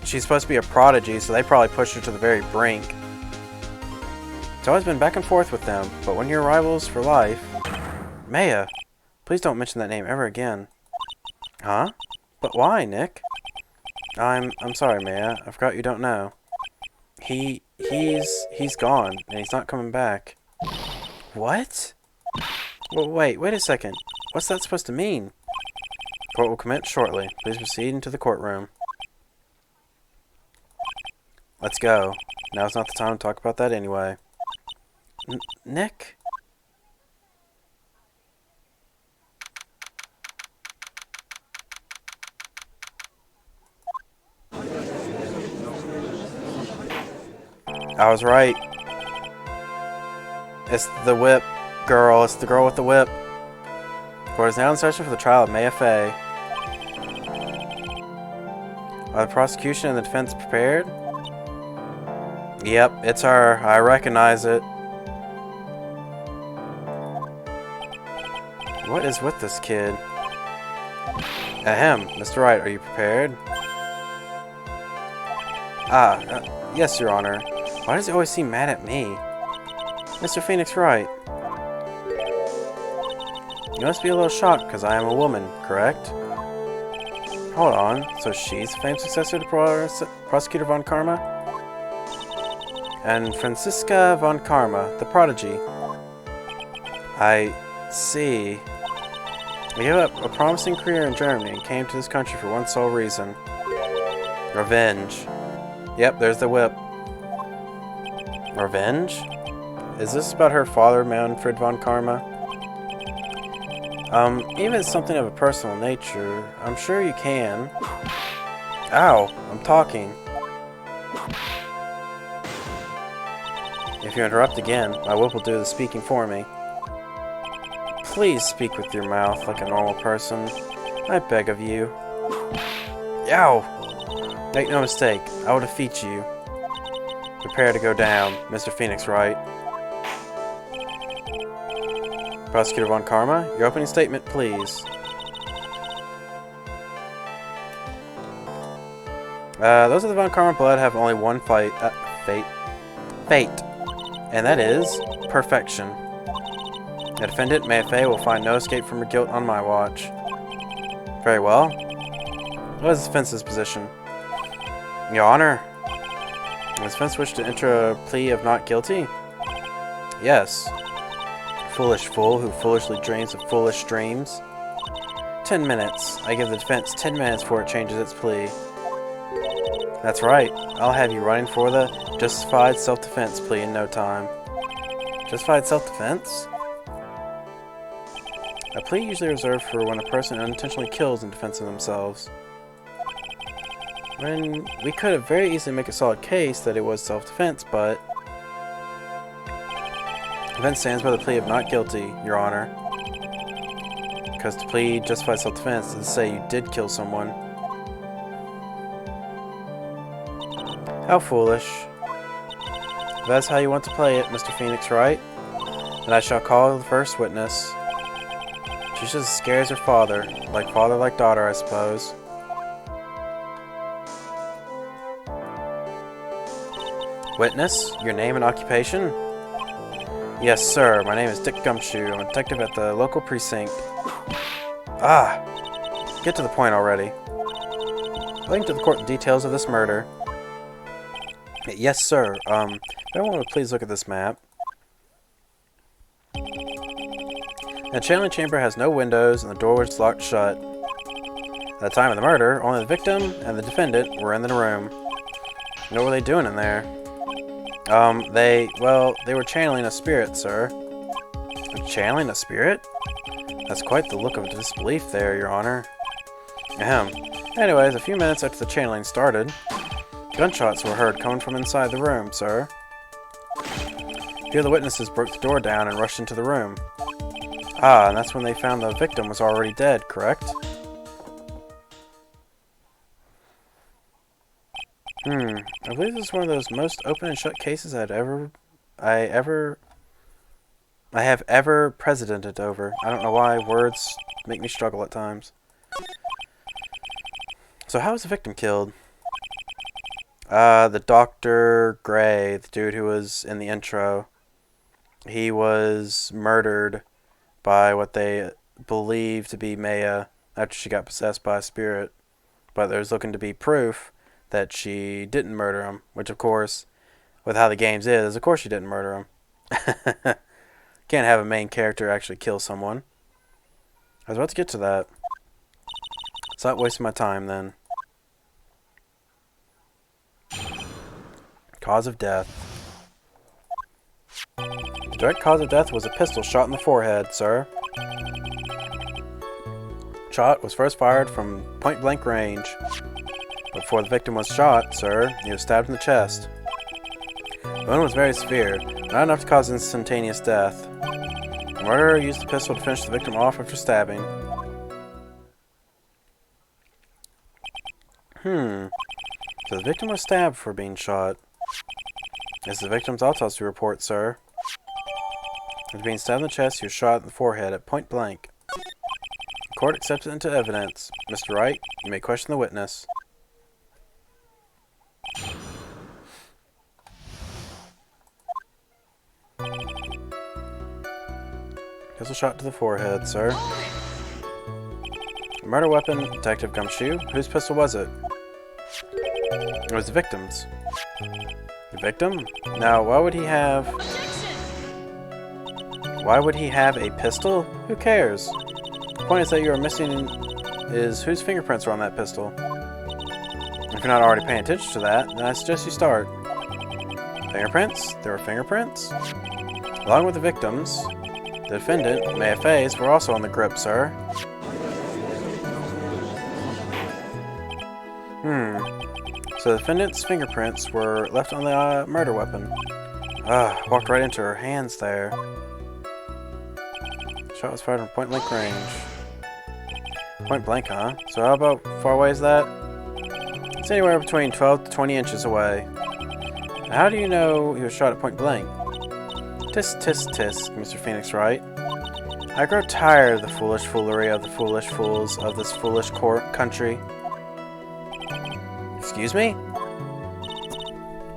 She's supposed to be a prodigy, so they probably pushed her to the very brink. It's always been back and forth with them, but when you're rivals for life... Maya, please don't mention that name ever again. Huh? But why, Nick? I'm sorry, Maya. I forgot you don't know. He's gone, and he's not coming back. What? Well, wait a second. What's that supposed to mean? Court will commence shortly. Please proceed into the courtroom. Let's go. Now's not the time to talk about that anyway. Nick? I was right. It's the whip girl. It's the girl with the whip. Court is now in session for the trial of Maya Fey. Are the prosecution and the defense prepared? Yep, it's her. I recognize it. What is with this kid? Ahem. Mr. Wright, are you prepared? Yes, Your Honor. Why does he always seem mad at me? Mr. Phoenix Wright. You must be a little shocked because I am a woman, correct? Hold on. So she's the famed successor to Prosecutor Von Karma? And Franziska Von Karma, the prodigy. I see. He gave up a promising career in Germany and came to this country for one sole reason. Revenge. Yep, there's the whip. Revenge? Is this about her father, Manfred Von Karma? Even if it's something of a personal nature, I'm sure you can. Ow, I'm talking. If you interrupt again, my whip will do the speaking for me. Please speak with your mouth like a normal person. I beg of you. Ow! Make no mistake, I will defeat you. Prepare to go down, Mr. Phoenix Wright. Prosecutor Von Karma, your opening statement, please. Those of the Von Karma blood have only one fate, and that is perfection. The defendant, Maya Fey, will find no escape from her guilt on my watch. Very well. What is the defense's position? Your Honor, does the defense wish to enter a plea of not guilty? Yes. Foolish fool who foolishly dreams of foolish dreams. 10 minutes. I give the defense 10 minutes before it changes its plea. That's right. I'll have you running for the justified self-defense plea in no time. Justified self-defense? A plea usually reserved for when a person unintentionally kills in defense of themselves. When we could have very easily make a solid case that it was self-defense, but... The defense stands by the plea of not guilty, Your Honor. Because to plead justified self-defense is to say you did kill someone. How foolish. If that's how you want to play it, Mr. Phoenix Wright, then I shall call the first witness. She's just as scared as her father. Like father, like daughter, I suppose. Witness, your name and occupation? Yes, sir. My name is Dick Gumshoe. I'm a detective at the local precinct. Ah! Get to the point already. Link to the court the details of this murder. Yes, sir. Everyone would please look at this map. The channeling chamber has no windows and the door was locked shut. At the time of the murder, only the victim and the defendant were in the room. What were they doing in there? They were channeling a spirit, sir. Channeling a spirit? That's quite the look of disbelief there, Your Honor. Ahem. Anyways, a few minutes after the channeling started, gunshots were heard coming from inside the room, sir. A few of the witnesses broke the door down and rushed into the room. Ah, and that's when they found the victim was already dead, correct? I believe this is one of those most open and shut cases I have ever presidented over. I don't know why words make me struggle at times. So how was the victim killed? The Dr. Gray, the dude who was in the intro. He was murdered by what they believe to be Maya after she got possessed by a spirit. But there's looking to be proof that she didn't murder him, which of course, with how the games is, of course she didn't murder him. Can't have a main character actually kill someone. I was about to get to that. Stop wasting my time then. Cause of death. The direct cause of death was a pistol shot in the forehead, sir. Shot was first fired from point-blank range. Before the victim was shot, sir, he was stabbed in the chest. The wound was very severe, not enough to cause instantaneous death. The murderer used the pistol to finish the victim off after stabbing. So the victim was stabbed before being shot. This is the victim's autopsy report, sir. After being stabbed in the chest, he was shot in the forehead at point blank. The court accepts it into evidence. Mr. Wright, you may question the witness. Pistol shot to the forehead, sir. Murder weapon, Detective Gumshoe. Whose pistol was it? It was the victim's. The victim? Now, why would he have a pistol? Who cares? The point is that you are missing is whose fingerprints are on that pistol. If you're not already paying attention to that, then I suggest you start. Fingerprints? There were fingerprints? Along with the victims, the defendant, Maya Faye's, were also on the grip, sir. So the defendant's fingerprints were left on the murder weapon. Walked right into her hands there. Shot was fired from point blank range. Point blank, huh? So how about far away is that? It's anywhere between 12 to 20 inches away. Now, how do you know he was shot at point blank? Tisk, tisk, tisk, Mr. Phoenix Wright. I grow tired of the foolish foolery of the foolish fools of this foolish country. Excuse me?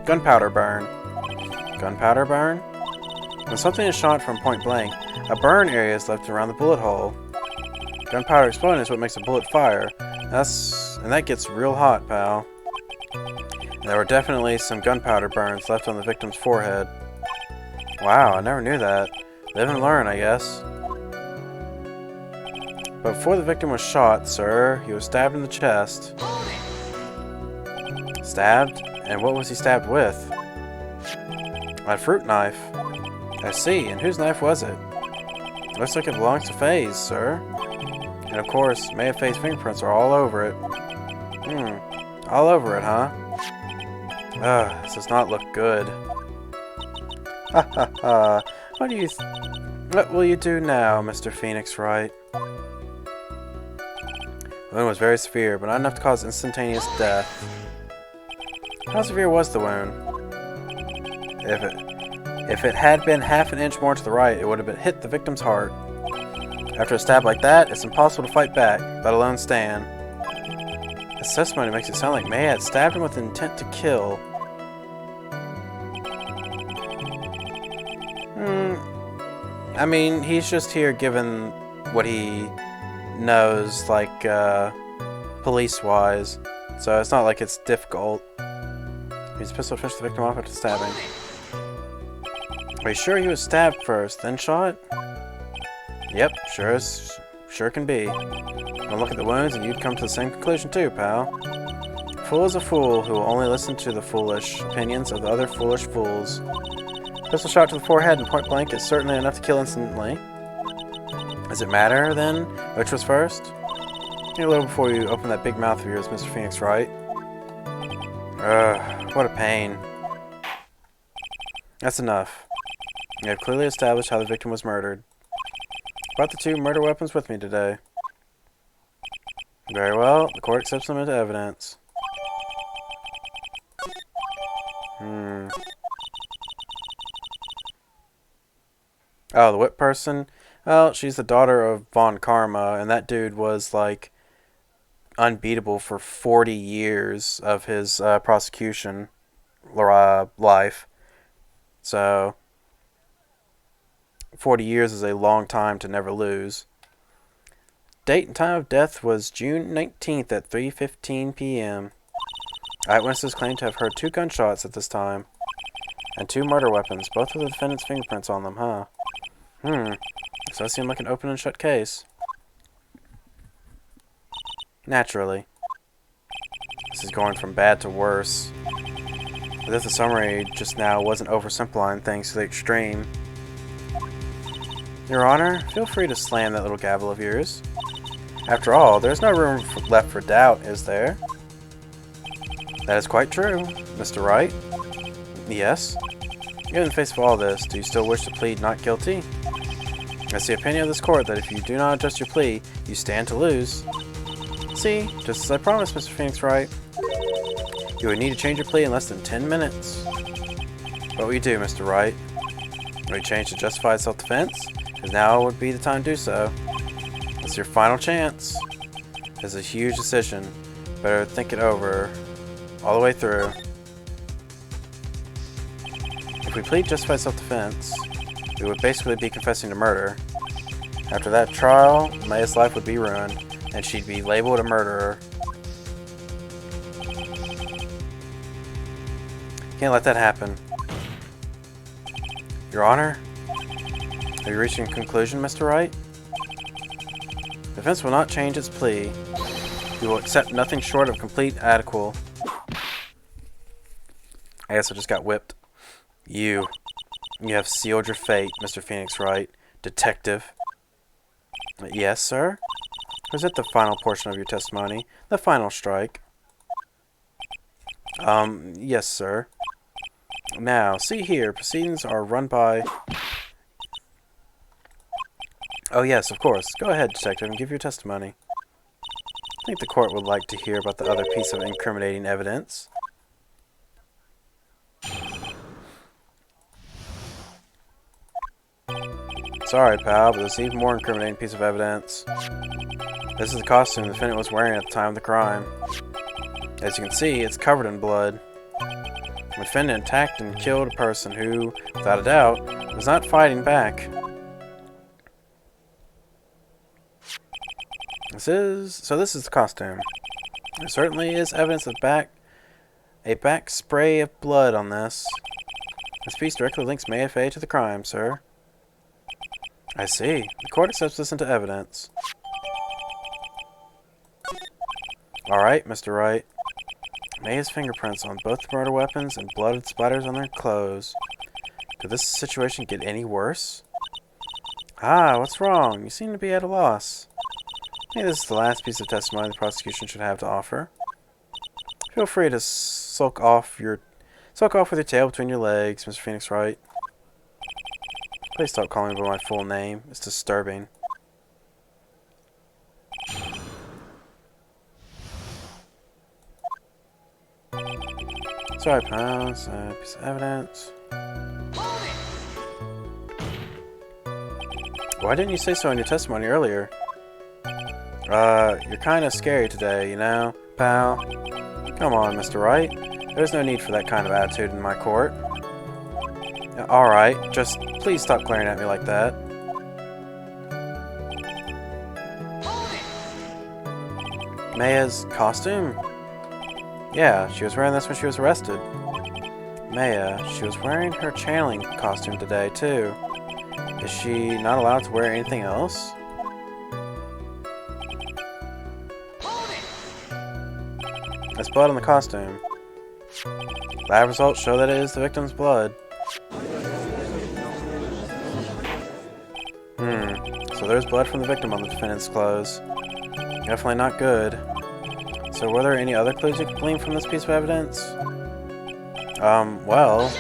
Gunpowder burn. Gunpowder burn? When something is shot from point blank, a burn area is left around the bullet hole. Gunpowder exploding is what makes a bullet fire. And that gets real hot, pal. And there were definitely some gunpowder burns left on the victim's forehead. Wow, I never knew that. Live and learn, I guess. But before the victim was shot, sir, he was stabbed in the chest. Stabbed? And what was he stabbed with? A fruit knife. I see, and whose knife was it? Looks like it belongs to Faye's, sir. And of course, Maya Faye's fingerprints are all over it. All over it, huh? This does not look good. Ha ha ha. What will you do now, Mr. Phoenix Wright? The wound was very severe, but not enough to cause instantaneous death. How severe was the wound? If it had been half an inch more to the right, it would have hit the victim's heart. After a stab like that, it's impossible to fight back, let alone stand. This testimony makes it sound like May had stabbed him with intent to kill. I mean, he's just here given what he knows, like, police-wise. So it's not like it's difficult. Used a pistol to finish the victim off after stabbing. Are you sure he was stabbed first, then shot? Yep, sure can be. Well, look at the wounds and you'd come to the same conclusion too, pal. A fool is a fool who will only listen to the foolish opinions of the other foolish fools. Pistol shot to the forehead and point blank is certainly enough to kill instantly. Does it matter, then, which was first? A little before you open that big mouth of yours, Mr. Phoenix, right? Ugh, what a pain. That's enough. You have clearly established how the victim was murdered. Brought the 2 murder weapons with me today. Very well, the court accepts them into evidence. Oh, the whip person? Well, she's the daughter of Von Karma, and that dude was, like, unbeatable for 40 years of his prosecution life. So, 40 years is a long time to never lose. Date and time of death was June 19th at 3:15 p.m. Eyewitnesses claim to have heard 2 gunshots at this time. And 2 murder weapons, both with the defendant's fingerprints on them, huh? So that seemed like an open and shut case. Naturally. This is going from bad to worse. But if the summary just now wasn't oversimplifying things to the extreme. Your Honor, feel free to slam that little gavel of yours. After all, there's no room left for doubt, is there? That is quite true, Mr. Wright. Yes? Given the face of all this, do you still wish to plead not guilty? It's the opinion of this court that if you do not adjust your plea, you stand to lose. See, just as I promised, Mr. Phoenix Wright. You would need to change your plea in less than 10 minutes. What will you do, Mr. Wright? Will you change to justified self-defense? Because now would be the time to do so. It's your final chance. It's a huge decision. Better think it over all the way through. If we plead justified self-defense, we would basically be confessing to murder. After that trial, Maya's life would be ruined, and she'd be labeled a murderer. Can't let that happen. Your Honor, are you reaching a conclusion, Mr. Wright? The defense will not change its plea. We will accept nothing short of complete acquittal. I guess I just got whipped. You have sealed your fate, Mr. Phoenix Wright, detective. Yes, sir? Present the final portion of your testimony, the final strike. Yes, sir. Now, see here, proceedings are run by... Oh, yes, of course. Go ahead, detective, and give your testimony. I think the court would like to hear about the other piece of incriminating evidence. Sorry, pal, but there's an even more incriminating piece of evidence. This is the costume the defendant was wearing at the time of the crime. As you can see, it's covered in blood. The defendant attacked and killed a person who, without a doubt, was not fighting back. This is the costume. There certainly is evidence of a back spray of blood on this. This piece directly links Maya Fey to the crime, sir. I see. The court accepts this into evidence. Alright, Mr. Wright. Maya's fingerprints on both the murder weapons and blood splatters on their clothes. Could this situation get any worse? Ah, what's wrong? You seem to be at a loss. Maybe this is the last piece of testimony the prosecution should have to offer. Feel free to sulk off with your tail between your legs, Mr. Phoenix Wright. Please stop calling me by my full name. It's disturbing. Sorry, pals. Piece of evidence. Why didn't you say so in your testimony earlier? You're kind of scary today, you know, pal. Come on, Mr. Wright. There's no need for that kind of attitude in my court. Alright, just please stop glaring at me like that. Maya's costume? Yeah, she was wearing this when she was arrested. Maya, she was wearing her channeling costume today, too. Is she not allowed to wear anything else?
Hold it!
There's blood on the costume. Lab results show that it is the victim's blood. So there's blood from the victim on the defendant's clothes. Definitely not good. So were there any other clues you could glean from this piece of evidence? Well,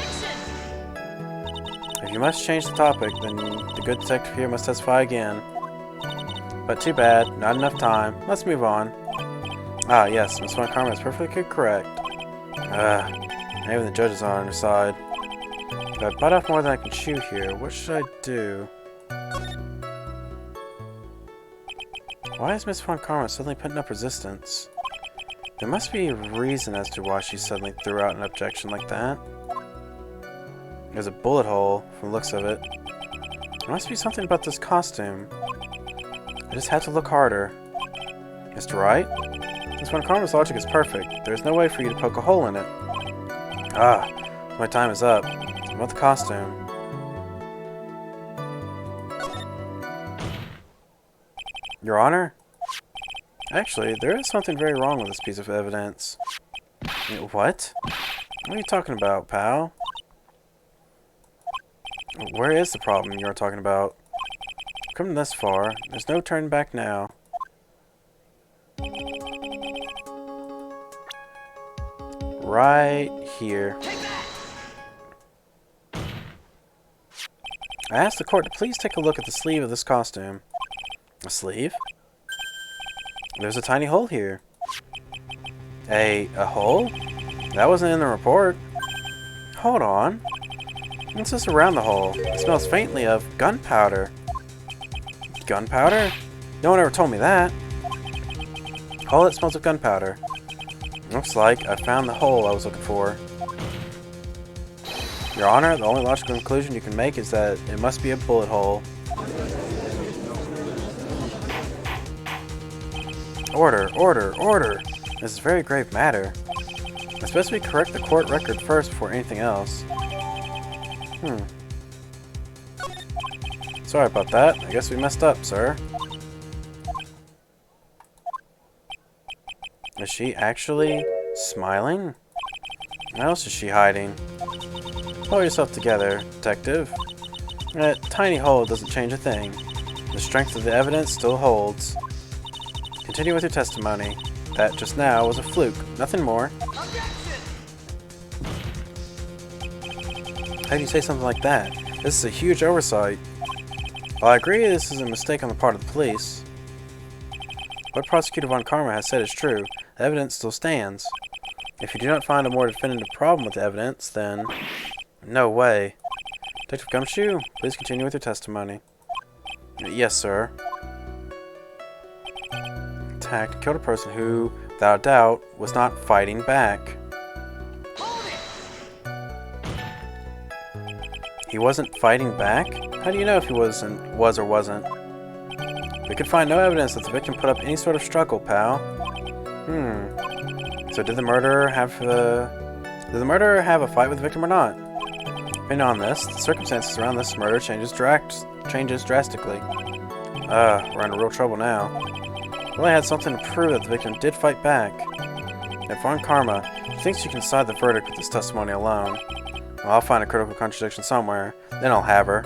if you must change the topic, then the good detective here must testify again. But too bad, not enough time. Let's move on. Ah, yes, Miss Von Karma is perfectly correct. Even the judges are on her side. If I bite off more than I can chew here, what should I do? Why is Miss Von Karma suddenly putting up resistance? There must be a reason as to why she suddenly threw out an objection like that. There's a bullet hole, from the looks of it. There must be something about this costume. I just had to look harder. Mr. Wright? Miss Von Karma's logic is perfect. There's no way for you to poke a hole in it. Ah, my time is up. I want the costume. Your Honor? Actually, there is something very wrong with this piece of evidence. What? What are you talking about, pal? Where is the problem you're talking about? Come this far. There's no turning back now. Right here. I asked the court to please take a look at the sleeve of this costume. A sleeve? There's a tiny hole here. A hole? That wasn't in the report. Hold on. What's this around the hole? It smells faintly of gunpowder. Gunpowder? No one ever told me that. Hole that smells of gunpowder. Looks like I found the hole I was looking for. Your Honor, the only logical conclusion you can make is that it must be a bullet hole. Order, order, order! This is a very grave matter. It's best we correct the court record first before anything else. Sorry about that. I guess we messed up, sir. Is she actually smiling? What else is she hiding? Pull yourself together, detective. That tiny hole doesn't change a thing. The strength of the evidence still holds. Continue with your testimony. That just now was a fluke, nothing more. How do you say something like that? This is a huge oversight. While I agree this is a mistake on the part of the police, what Prosecutor Von Karma has said is true. The evidence still stands. If you do not find a more definitive problem with the evidence, then... No way. Detective Gumshoe, please continue with your testimony. Yes, sir. Attacked and killed a person who, without a doubt, was not fighting back. He wasn't fighting back? How do you know if he was or wasn't? We could find no evidence that the victim put up any sort of struggle, pal. So did the murderer have a fight with the victim or not? Depending on this, the circumstances around this murder changes drastically. We're in real trouble now. Well, I had something to prove that the victim did fight back. If Von Karma thinks you can decide the verdict with this testimony alone, well, I'll find a critical contradiction somewhere, then I'll have her.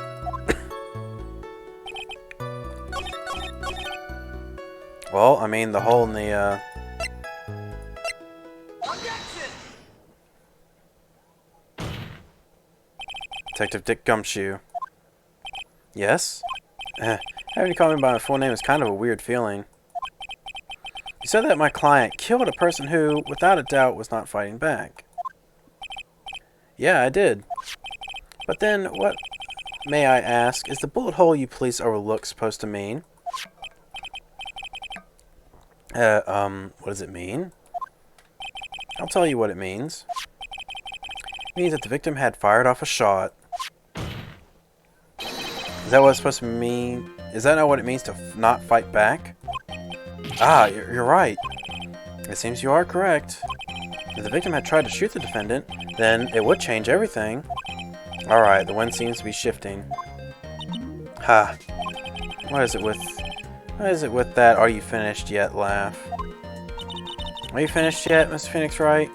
Well, I mean, the hole in the, Detective Dick Gumshoe. Yes? Having you call me by my full name is kind of a weird feeling. You said that my client killed a person who, without a doubt, was not fighting back. Yeah, I did. But then, what, may I ask, is the bullet hole you police overlook supposed to mean? What does it mean? I'll tell you what it means. It means that the victim had fired off a shot. Is that what it's supposed to mean? Is that not what it means to not fight back? Ah, you're right. It seems you are correct. If the victim had tried to shoot the defendant, then it would change everything. Alright, the wind seems to be shifting. Ha. What is it with that "are you finished yet" laugh? Are you finished yet, Mr. Phoenix Wright?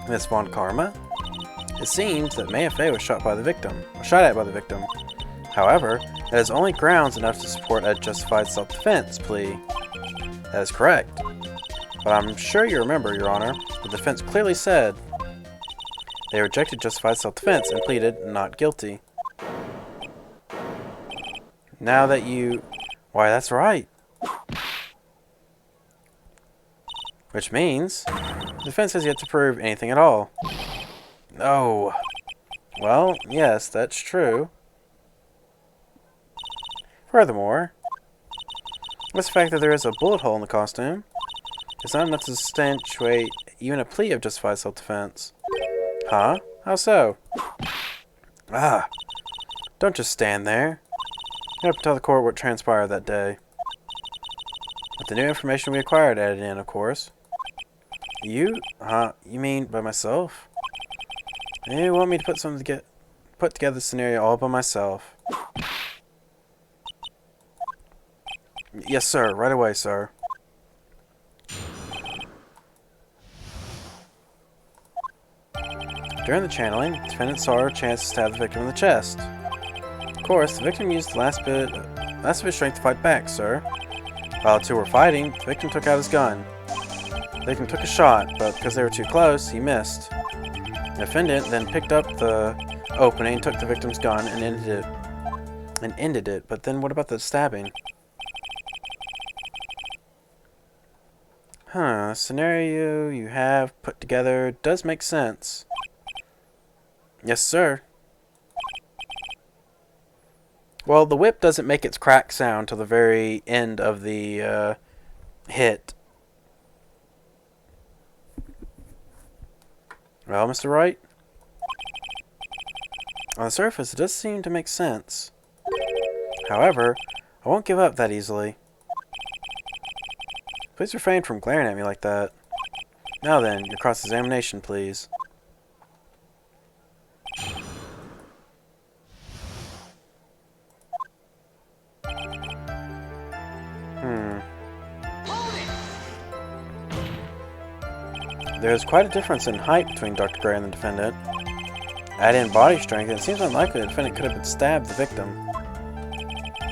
Miss Von Karma? It seems that Maya Fey was shot at by the victim. However, that is only grounds enough to support a justified self-defense plea. That is correct. But I'm sure you remember, Your Honor, the defense clearly said they rejected justified self-defense and pleaded not guilty. Now that you... Why, that's right. Which means the defense has yet to prove anything at all. Oh. Well, yes, that's true. Furthermore, what's the fact that there is a bullet hole in the costume? It's not enough to substantiate even a plea of justified self-defense. Huh? How so? Ah. Don't just stand there. You have to tell the court what transpired that day. With the new information we acquired added in, of course. You? Huh? You mean by myself? You want me to put together the scenario all by myself? Yes, sir. Right away, sir. During the channeling, the defendant saw her chance to stab the victim in the chest. Of course, the victim used the last bit of his strength to fight back, sir. While the two were fighting, the victim took out his gun. The victim took a shot, but because they were too close, he missed. The defendant then picked up the opening, took the victim's gun, and ended it. But then what about the stabbing? The scenario you have put together does make sense. Yes, sir. Well, the whip doesn't make its crack sound till the very end of the hit. Well, Mr. Wright? On the surface, it does seem to make sense. However, I won't give up that easily. Please refrain from glaring at me like that. Now then, your cross-examination, please. There is quite a difference in height between Dr. Gray and the defendant. Add in body strength, and it seems unlikely the defendant could have been stabbed the victim.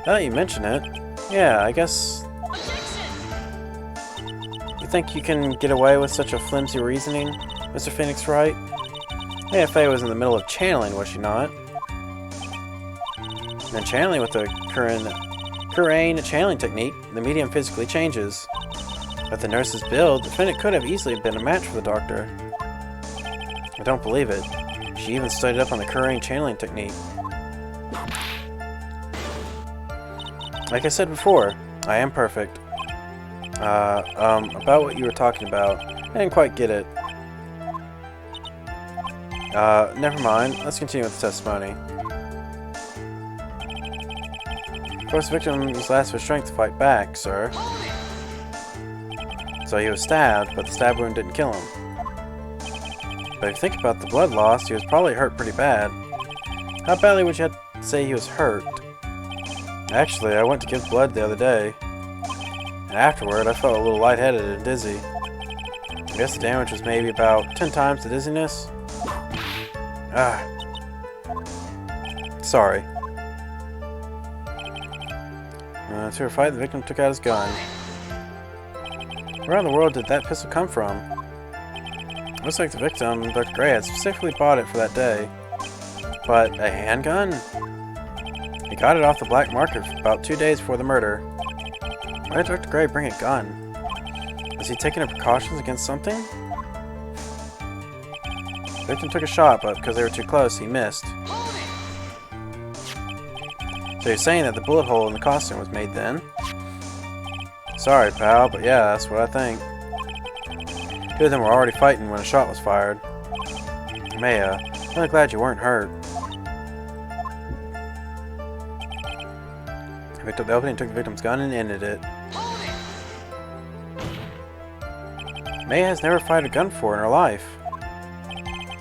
Now that you mention it, yeah, I guess... You think you can get away with such a flimsy reasoning, Mr. Phoenix Wright? Maya Fey was in the middle of channeling, was she not? And channeling with the Kurain channeling technique, the medium physically changes. With the nurse's build, the defendant could have easily been a match for the doctor. I don't believe it. She even studied up on the Kurain channeling technique. Like I said before, I am perfect. About what you were talking about, I didn't quite get it. Never mind. Let's continue with the testimony. Of course, the victim used last of his strength to fight back, sir. So he was stabbed, but the stab wound didn't kill him. But if you think about the blood loss, he was probably hurt pretty bad. How badly would you have to say he was hurt? Actually, I went to give blood the other day. And afterward, I felt a little lightheaded and dizzy. I guess the damage was maybe about 10 times the dizziness. Sorry. To her fight, the victim took out his gun. Where in the world did that pistol come from? Looks like the victim, Dr. Gray, had specifically bought it for that day. But a handgun? He got it off the black market about 2 days before the murder. Why did Dr. Gray bring a gun? Was he taking precautions against something? The victim took a shot, but because they were too close, he missed. So you're saying that the bullet hole in the costume was made then? Sorry, pal, but yeah, that's what I think. Two of them were already fighting when a shot was fired. Maya, I'm really glad you weren't hurt. He picked up the opening, took the victim's gun, and ended it. May has never fired a gun before in her life.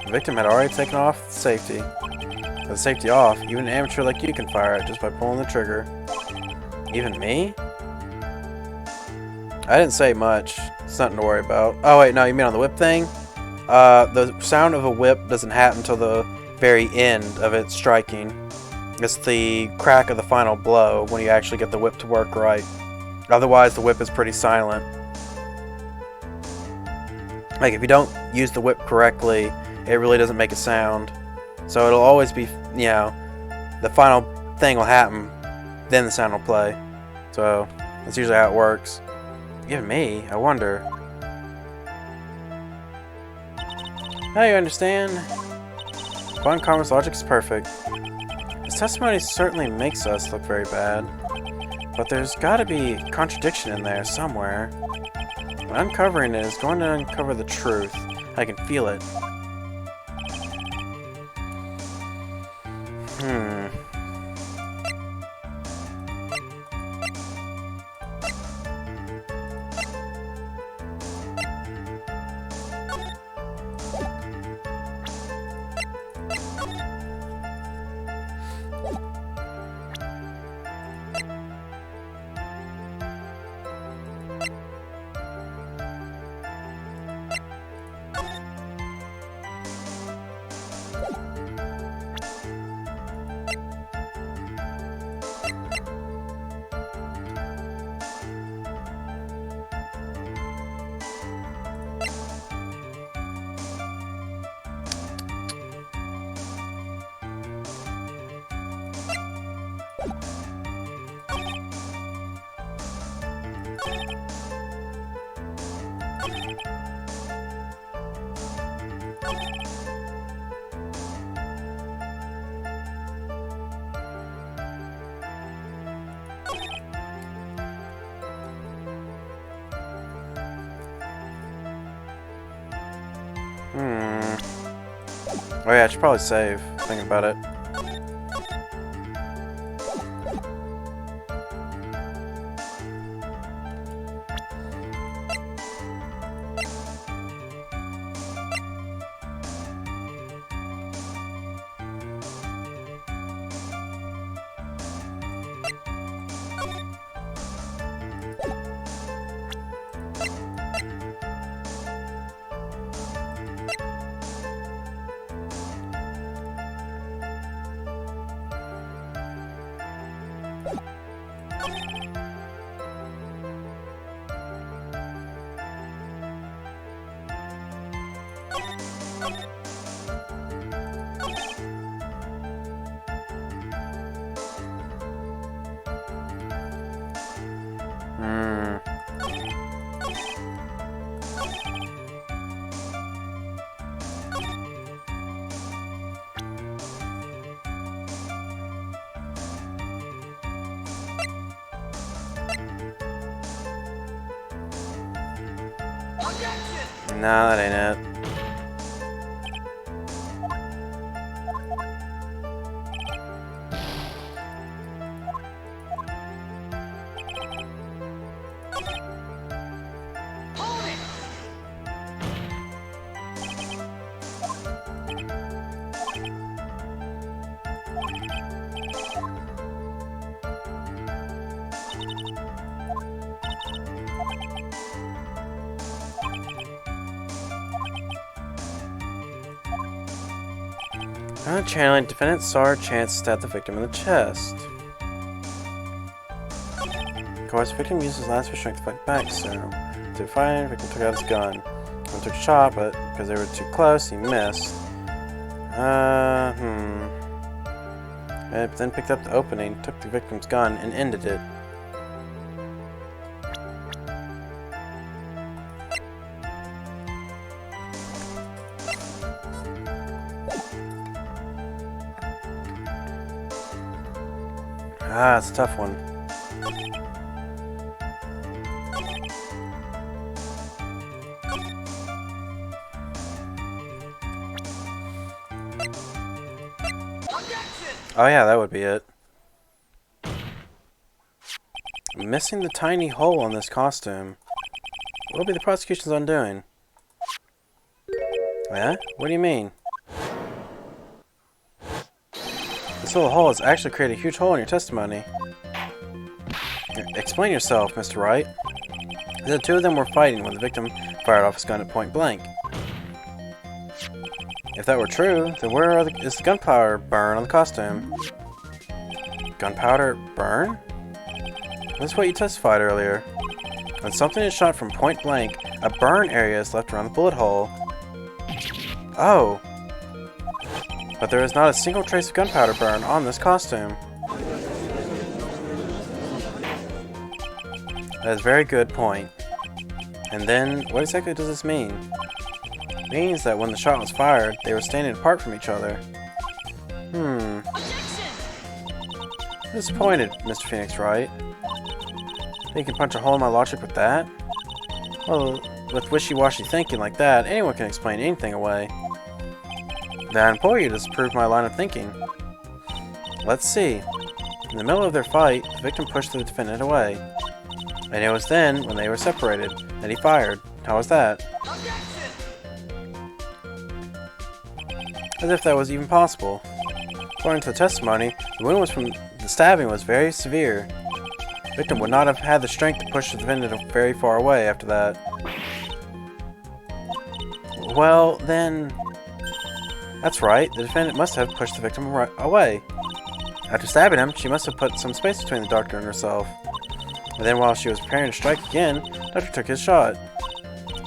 The victim had already taken off the safety. With the safety off, even an amateur like you can fire it just by pulling the trigger. Even me? I didn't say much. It's nothing to worry about. Oh wait, no, you mean on the whip thing? The sound of a whip doesn't happen until the very end of it striking. It's the crack of the final blow when you actually get the whip to work right. Otherwise, the whip is pretty silent. Like, if you don't use the whip correctly, it really doesn't make a sound. So it'll always be, you know, the final thing will happen, then the sound will play. So that's usually how it works. Even me, I wonder. Now you understand. Quantum Karma's logic is perfect. His testimony certainly makes us look very bad. But there's gotta be a contradiction in there somewhere. But uncovering it is going to uncover the truth. I can feel it. Oh yeah, I should probably save, thinking about it. Nah, that ain't it. Channeling, defendant saw her chance to stab the victim in the chest. Of course, the victim used his last strength to fight back, so to fight, the victim took out his gun. He took a shot, but because they were too close, he missed. Then picked up the opening, took the victim's gun, and ended it. Ah, it's a tough one. Oh yeah, that would be it. Missing the tiny hole on this costume. What will be the prosecution's undoing? Yeah? What do you mean? This little hole has actually created a huge hole in your testimony. Explain yourself, Mr. Wright. The two of them were fighting when the victim fired off his gun at point blank. If that were true, then where is the gunpowder burn on the costume? Gunpowder burn? That's what you testified earlier. When something is shot from point blank, a burn area is left around the bullet hole. Oh. But there is not a single trace of gunpowder burn on this costume. That is a very good point. And then, what exactly does this mean? It means that when the shot was fired, they were standing apart from each other. Disappointed, Mr. Phoenix Wright. You can punch a hole in my logic with that? Well, with wishy-washy thinking like that, anyone can explain anything away. Then I implore you to disprove my line of thinking. Let's see. In the middle of their fight, the victim pushed the defendant away. And it was then, when they were separated, that he fired. How was that? As if that was even possible. According to the testimony, the wound was from the stabbing was very severe. The victim would not have had the strength to push the defendant very far away after that. Well, then... That's right, the defendant must have pushed the victim away. After stabbing him, she must have put some space between the doctor and herself. And then while she was preparing to strike again, the doctor took his shot.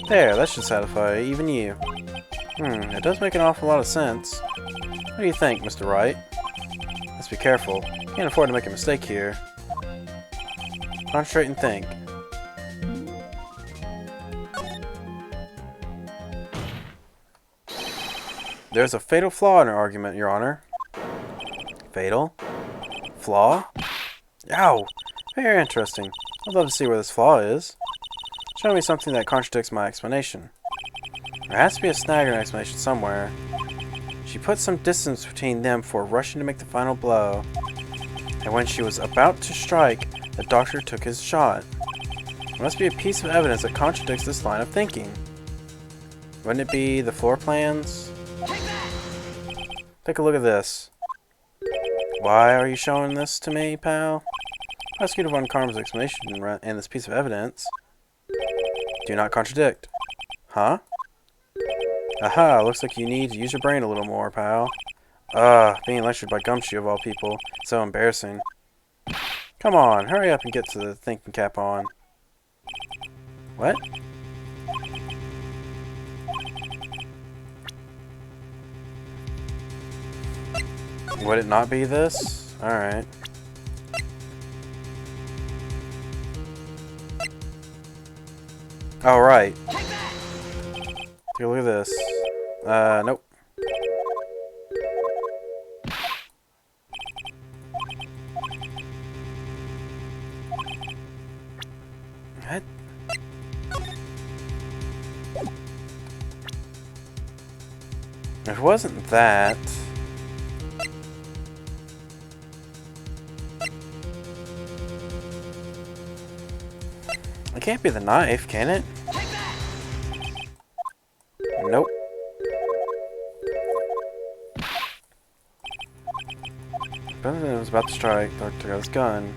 There, that should satisfy even you. It does make an awful lot of sense. What do you think, Mr. Wright? Let's be careful. Can't afford to make a mistake here. Concentrate and think. There's a fatal flaw in our argument, Your Honor. Fatal? Flaw? Ow! Very interesting. I'd love to see where this flaw is. Show me something that contradicts my explanation. There has to be a snag in her explanation somewhere. She put some distance between them before rushing to make the final blow. And when she was about to strike, the doctor took his shot. There must be a piece of evidence that contradicts this line of thinking. Wouldn't it be the floor plans? Take a look at this. Why are you showing this to me, pal? Prosecutor Von Karm's explanation and this piece of evidence do not contradict. Huh? Aha, looks like you need to use your brain a little more, pal. Being lectured by Gumshoe of all people. So embarrassing. Come on, hurry up and get to the thinking cap on. What? Would it not be this? Alright. Alright. Take a look at this. Nope. What? If it wasn't that... It can't be the knife, can it? Nope. President was about to strike. Doctor got his gun.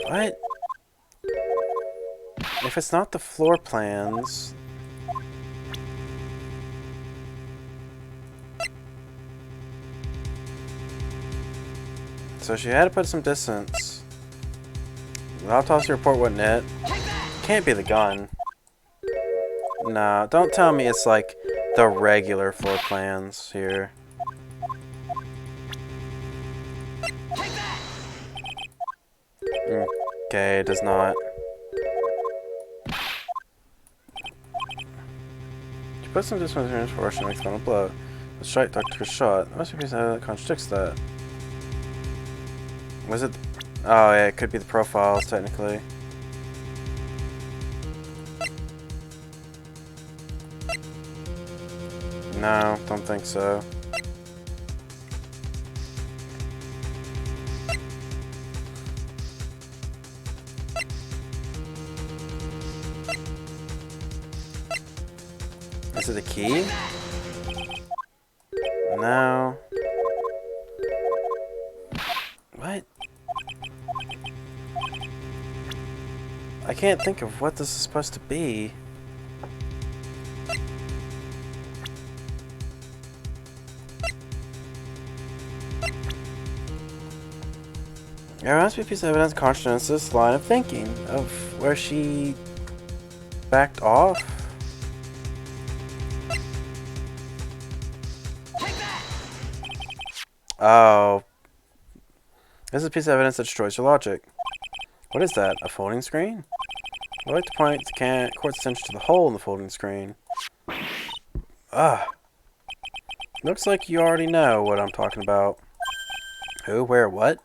What? If it's not the floor plans... So she had to put some distance. The autopsy report wasn't it. Can't be the gun. Nah, don't tell me it's like the regular floor plans here. Okay, it does not. She put some distance between for rushing next final blow. The strike doctor took a shot. There must be a piece that contradicts that. Was it? Oh yeah, it could be the profiles technically. No, don't think so. Is it the key? No. What? I can't think of what this is supposed to be. There must be a piece of evidence contradicting this line of thinking of where she backed off. Oh. This is a piece of evidence that destroys your logic. What is that? A folding screen? I'd like to point the court's attention to the hole in the folding screen. Ugh. Looks like you already know what I'm talking about. Who, where, what?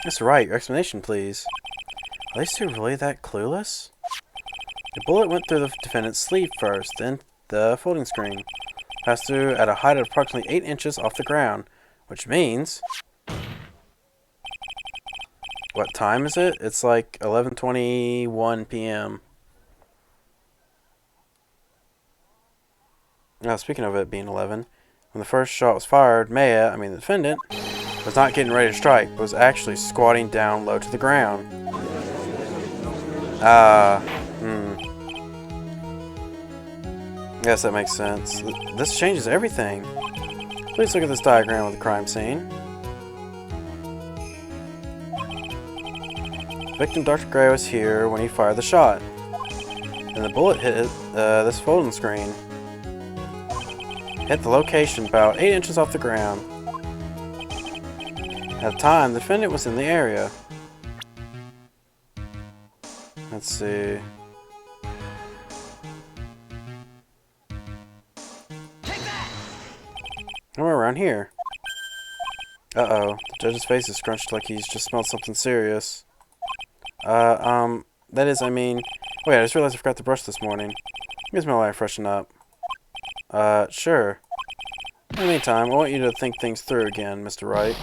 That's right, your explanation, please. Are these two really that clueless? The bullet went through the defendant's sleeve first, then the folding screen. Passed through at a height of approximately 8 inches off the ground, which means... What time is it? It's like 11:21 p.m. Now, speaking of it being 11, when the first shot was fired, Maya, the defendant, was not getting ready to strike, but was actually squatting down low to the ground. Yes, that makes sense. This changes everything. Please look at this diagram of the crime scene. Victim Dr. Gray was here when he fired the shot. And the bullet hit this folding screen. Hit the location about 8 inches off the ground. At the time, the defendant was in the area. Let's see. Somewhere around here. Uh-oh. The judge's face is scrunched like he's just smelled something serious. That is, wait, I just realized I forgot to brush this morning. Gives me a while to freshen up. Sure. In the meantime, I want you to think things through again, Mr. Wright.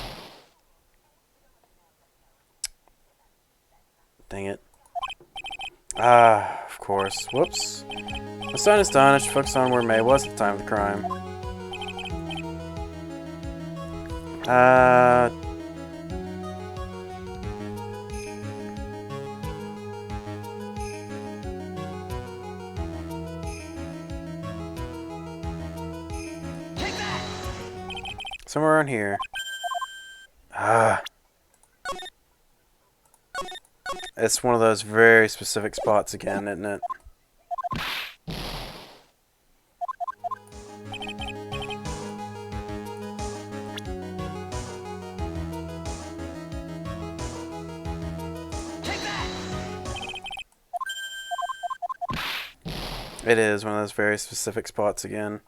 Dang it. Of course. Whoops. What's done is done. I should focus on where May was at the time of the crime. Somewhere around here. It's one of those very specific spots again, isn't it? It is one of those very specific spots again.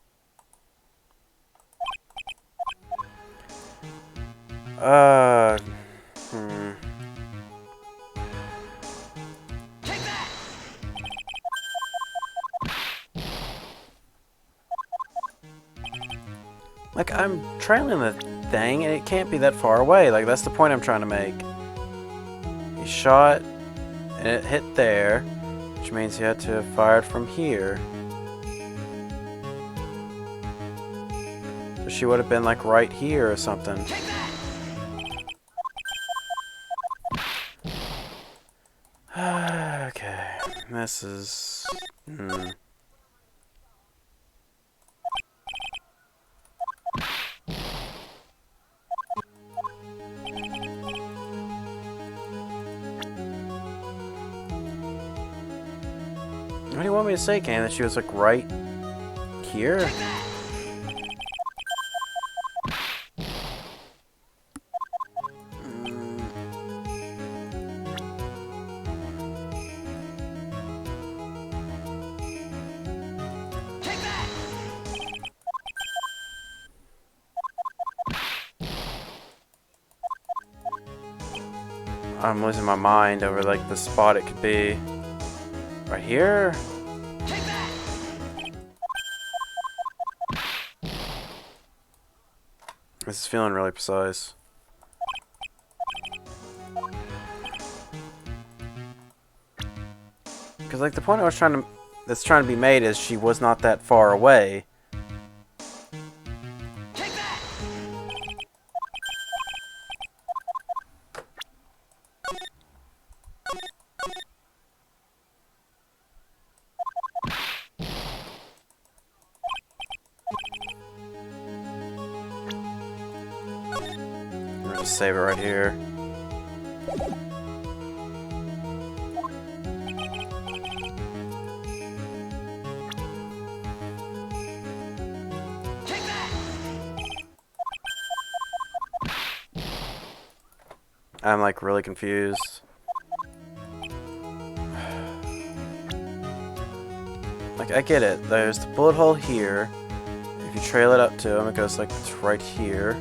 Like, I'm trailing the thing, and it can't be that far away. Like, that's the point I'm trying to make. He shot, and it hit there, which means he had to have fired from here. So she would have been, like, right here or something. Okay, this is... What do you want me to say, Kane? That she was, like, right here? I'm losing my mind over, like, the spot it could be. Right here? This is feeling really precise. Because, like, the point that's trying to be made is she was not that far away.
Take that!
I'm gonna just save it right here.
Take that!
I'm like really confused. Like, I get it. There's the bullet hole here. If you trail it up to him, it goes like it's right here.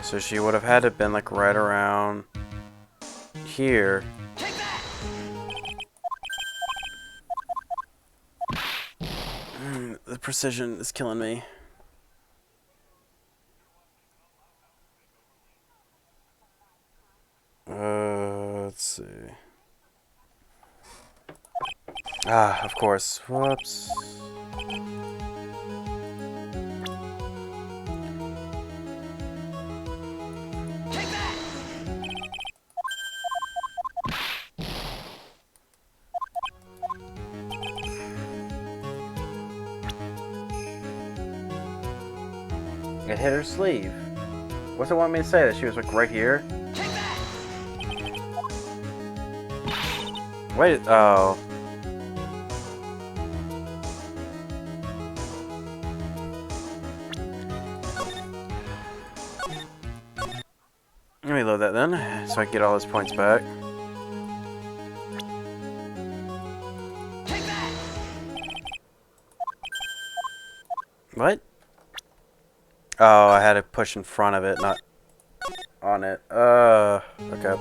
So she would have had to have been like right around here.
Take that!
The precision is killing me. Let's see. Ah, of course. Whoops.
Take that!
It hit her sleeve. What's it want me to say? That she was like right here?
Take that!
Wait, oh. Let me load that then, so I can get all those points back.
Take that!
What? Oh, I had to push in front of it, not on it. Okay.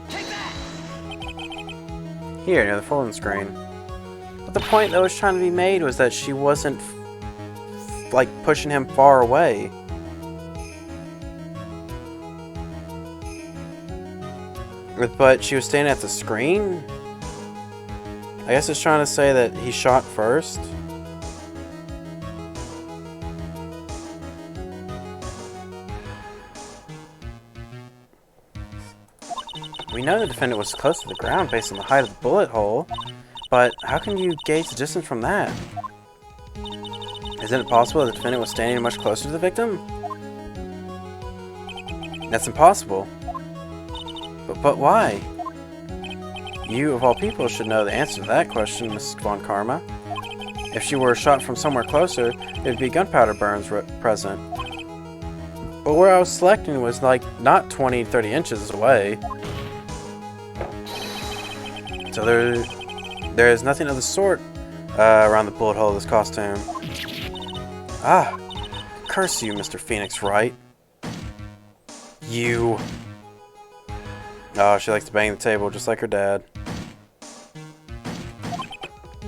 Take that!
Here, near the folding screen. But the point that was trying to be made was that she wasn't, like, pushing him far away. But she was standing at the screen? I guess it's trying to say that he shot first. We know the defendant was close to the ground based on the height of the bullet hole, but how can you gauge the distance from that? Isn't it possible that the defendant was standing much closer to the victim? That's impossible. But why? You, of all people, should know the answer to that question, Mrs. Von Karma. If she were shot from somewhere closer, there'd be gunpowder burns present. But where I was selecting was like not 20, 30 inches away. So there is nothing of the sort around the bullet hole of this costume. Ah, curse you, Mr. Phoenix Wright. You. Oh, she likes to bang the table just like her dad.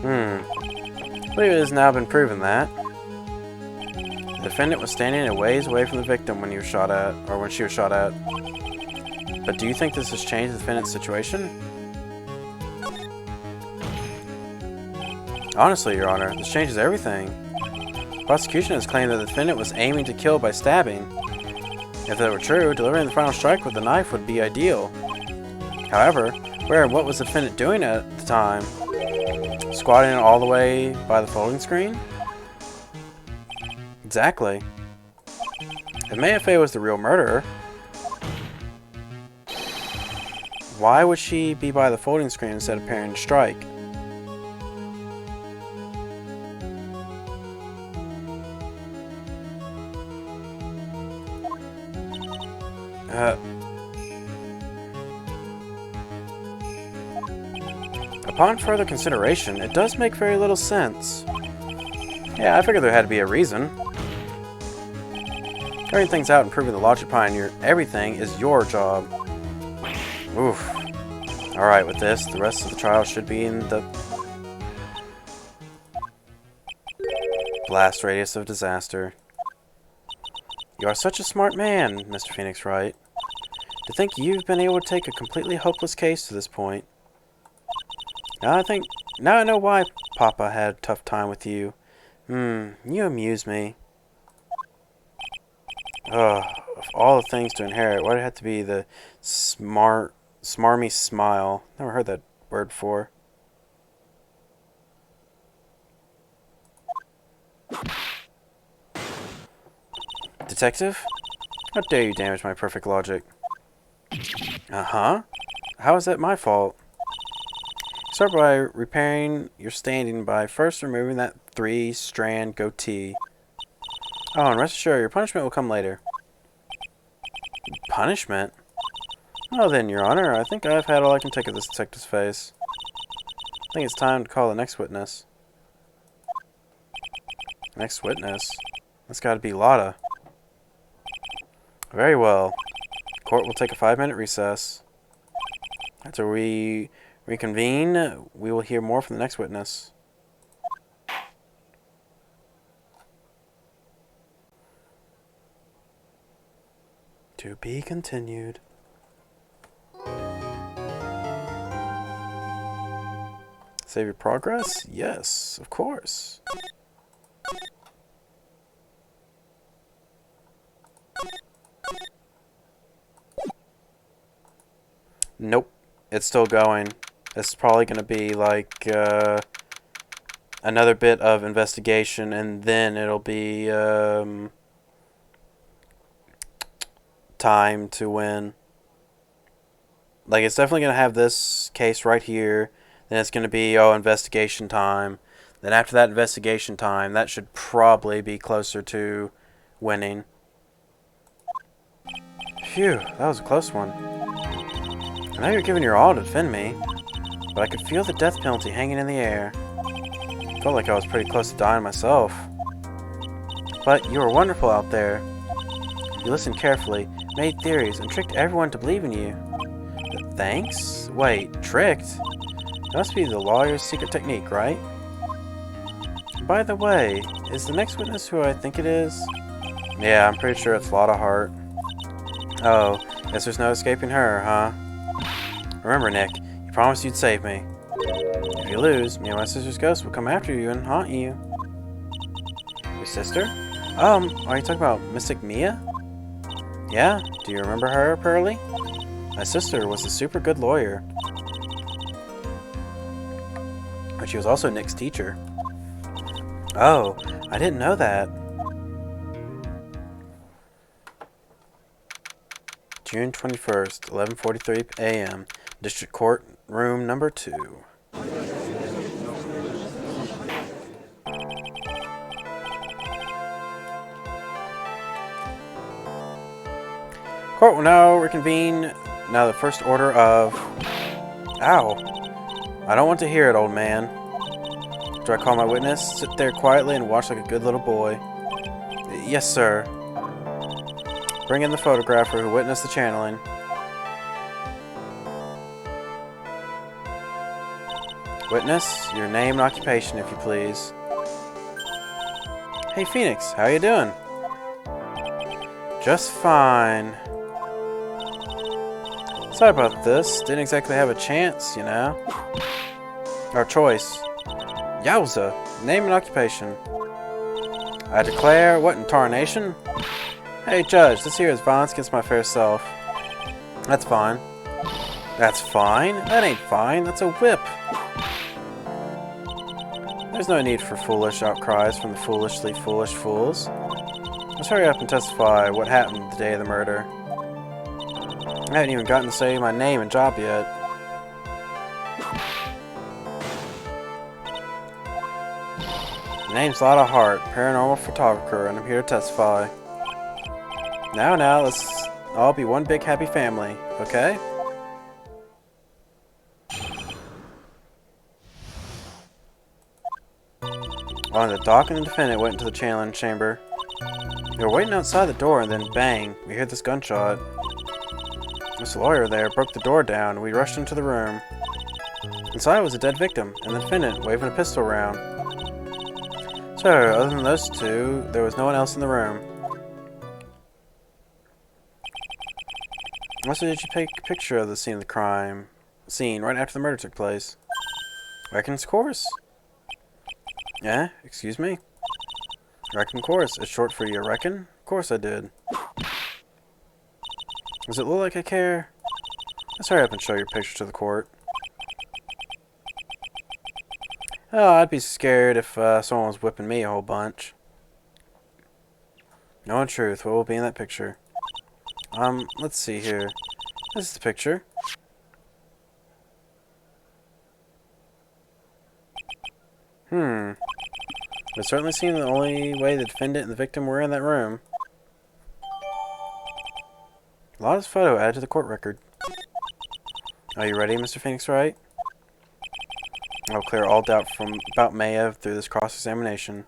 I believe it has now been proven that the defendant was standing a ways away from the victim when he was shot at, or when she was shot at. But do you think this has changed the defendant's situation? Honestly, Your Honor, this changes everything. The prosecution has claimed that the defendant was aiming to kill by stabbing. If that were true, delivering the final strike with the knife would be ideal. However, where and what was the defendant doing at the time? Squatting all the way by the folding screen? Exactly. If Maya Fey was the real murderer, why would she be by the folding screen instead of preparing to strike? Upon further consideration, it does make very little sense. Yeah, I figured there had to be a reason. Figuring things out and proving the logic behind everything is your job. Oof. Alright, with this, the rest of the trial should be in the blast radius of disaster. You are such a smart man, Mr. Phoenix Wright. To think you've been able to take a completely hopeless case to this point. Now I know why Papa had a tough time with you. You amuse me. Ugh, of all the things to inherit, why'd it have to be the smarmy smile? Never heard that word before. Detective? How dare you damage my perfect logic? Uh-huh. How is that my fault? Start by repairing your standing by first removing that 3-strand goatee. Oh, and rest assured, your punishment will come later. Punishment? Well then, Your Honor, I think I've had all I can take of this detective's face. I think it's time to call the next witness. Next witness? That's gotta be Lotta. Very well. Court will take a 5-minute recess. After we reconvene, we will hear more from the next witness. To be continued. Save your progress? Yes, of course. Nope. It's still going. It's probably going to be like another bit of investigation, and then it'll be time to win. Like, it's definitely going to have this case right here. Then it's going to be, investigation time. Then after that investigation time, that should probably be closer to winning. Phew, that was a close one. I know you're giving your all to defend me, but I could feel the death penalty hanging in the air. Felt like I was pretty close to dying myself. But you were wonderful out there. You listened carefully, made theories, and tricked everyone to believe in you. But thanks? Wait, tricked? That must be the lawyer's secret technique, right? By the way, is the next witness who I think it is? Yeah, I'm pretty sure it's Lotta Hart. Oh, guess there's no escaping her, huh? Remember, Nick, you promised you'd save me. If you lose, me and my sister's ghost will come after you and haunt you. Your sister? Are you talking about Mystic Mia? Yeah? Do you remember her, Pearly? My sister was a super good lawyer. But she was also Nick's teacher. Oh, I didn't know that. June 21st, 11:43 a.m. District Court, room number 2. Court will now reconvene. Now the first order of... Ow. I don't want to hear it, old man. Do I call my witness? Sit there quietly and watch like a good little boy. Yes, sir. Bring in the photographer who witnessed the channeling. Witness, your name and occupation, if you please. Hey, Phoenix, how you doing? Just fine. Sorry about this. Didn't exactly have a chance, you know. Or choice. Yowza! Name and occupation. I declare, what in tarnation? Hey, Judge, this here is violence against my fair self. That's fine. That's fine? That ain't fine. That's a whip. There's no need for foolish outcries from the foolishly foolish fools. Let's hurry up and testify what happened the day of the murder. I haven't even gotten to say my name and job yet. My name's Lotta Hart, paranormal photographer, and I'm here to testify. Now, let's all be one big happy family, okay? On the dock and the defendant went into the channeling chamber. We were waiting outside the door, and then bang, we heard this gunshot. This lawyer there broke the door down, and we rushed into the room. Inside was a dead victim, and the defendant waving a pistol around. So, other than those two, there was no one else in the room. Also, did you take a picture of the scene of the crime scene right after the murder took place? Reckon's course. Yeah, excuse me? Reckon course. It's short for you reckon? Of course I did. Does it look like I care? Let's hurry up and show your picture to the court. Oh, I'd be scared if someone was whipping me a whole bunch. No, in truth, what will be in that picture? Let's see here. This is the picture. It certainly seemed the only way the defendant and the victim were in that room. Lotta's photo added to the court record. Are you ready, Mr. Phoenix Wright? I'll clear all doubt about Maya through this cross-examination.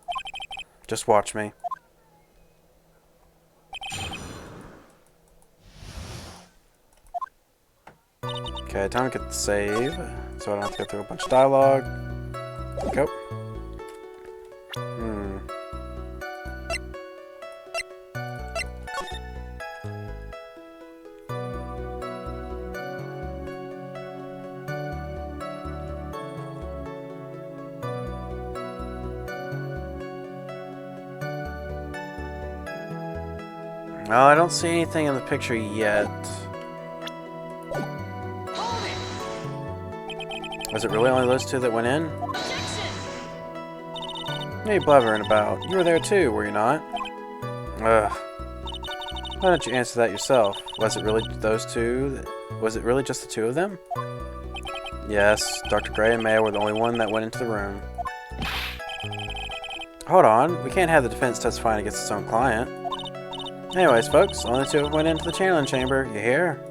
Just watch me. Okay, time to get the save, so I don't have to go through a bunch of dialogue. Go. No, I don't see anything in the picture yet. Was it really only those two that went in? What are you blubbering about? You were there too, were you not? Ugh. Why don't you answer that yourself? Was it really those two? Was it really just the two of them? Yes, Dr. Gray and Maya were the only one that went into the room. Hold on, we can't have the defense testifying against its own client. Anyways, folks, only two went into the channeling chamber. You hear?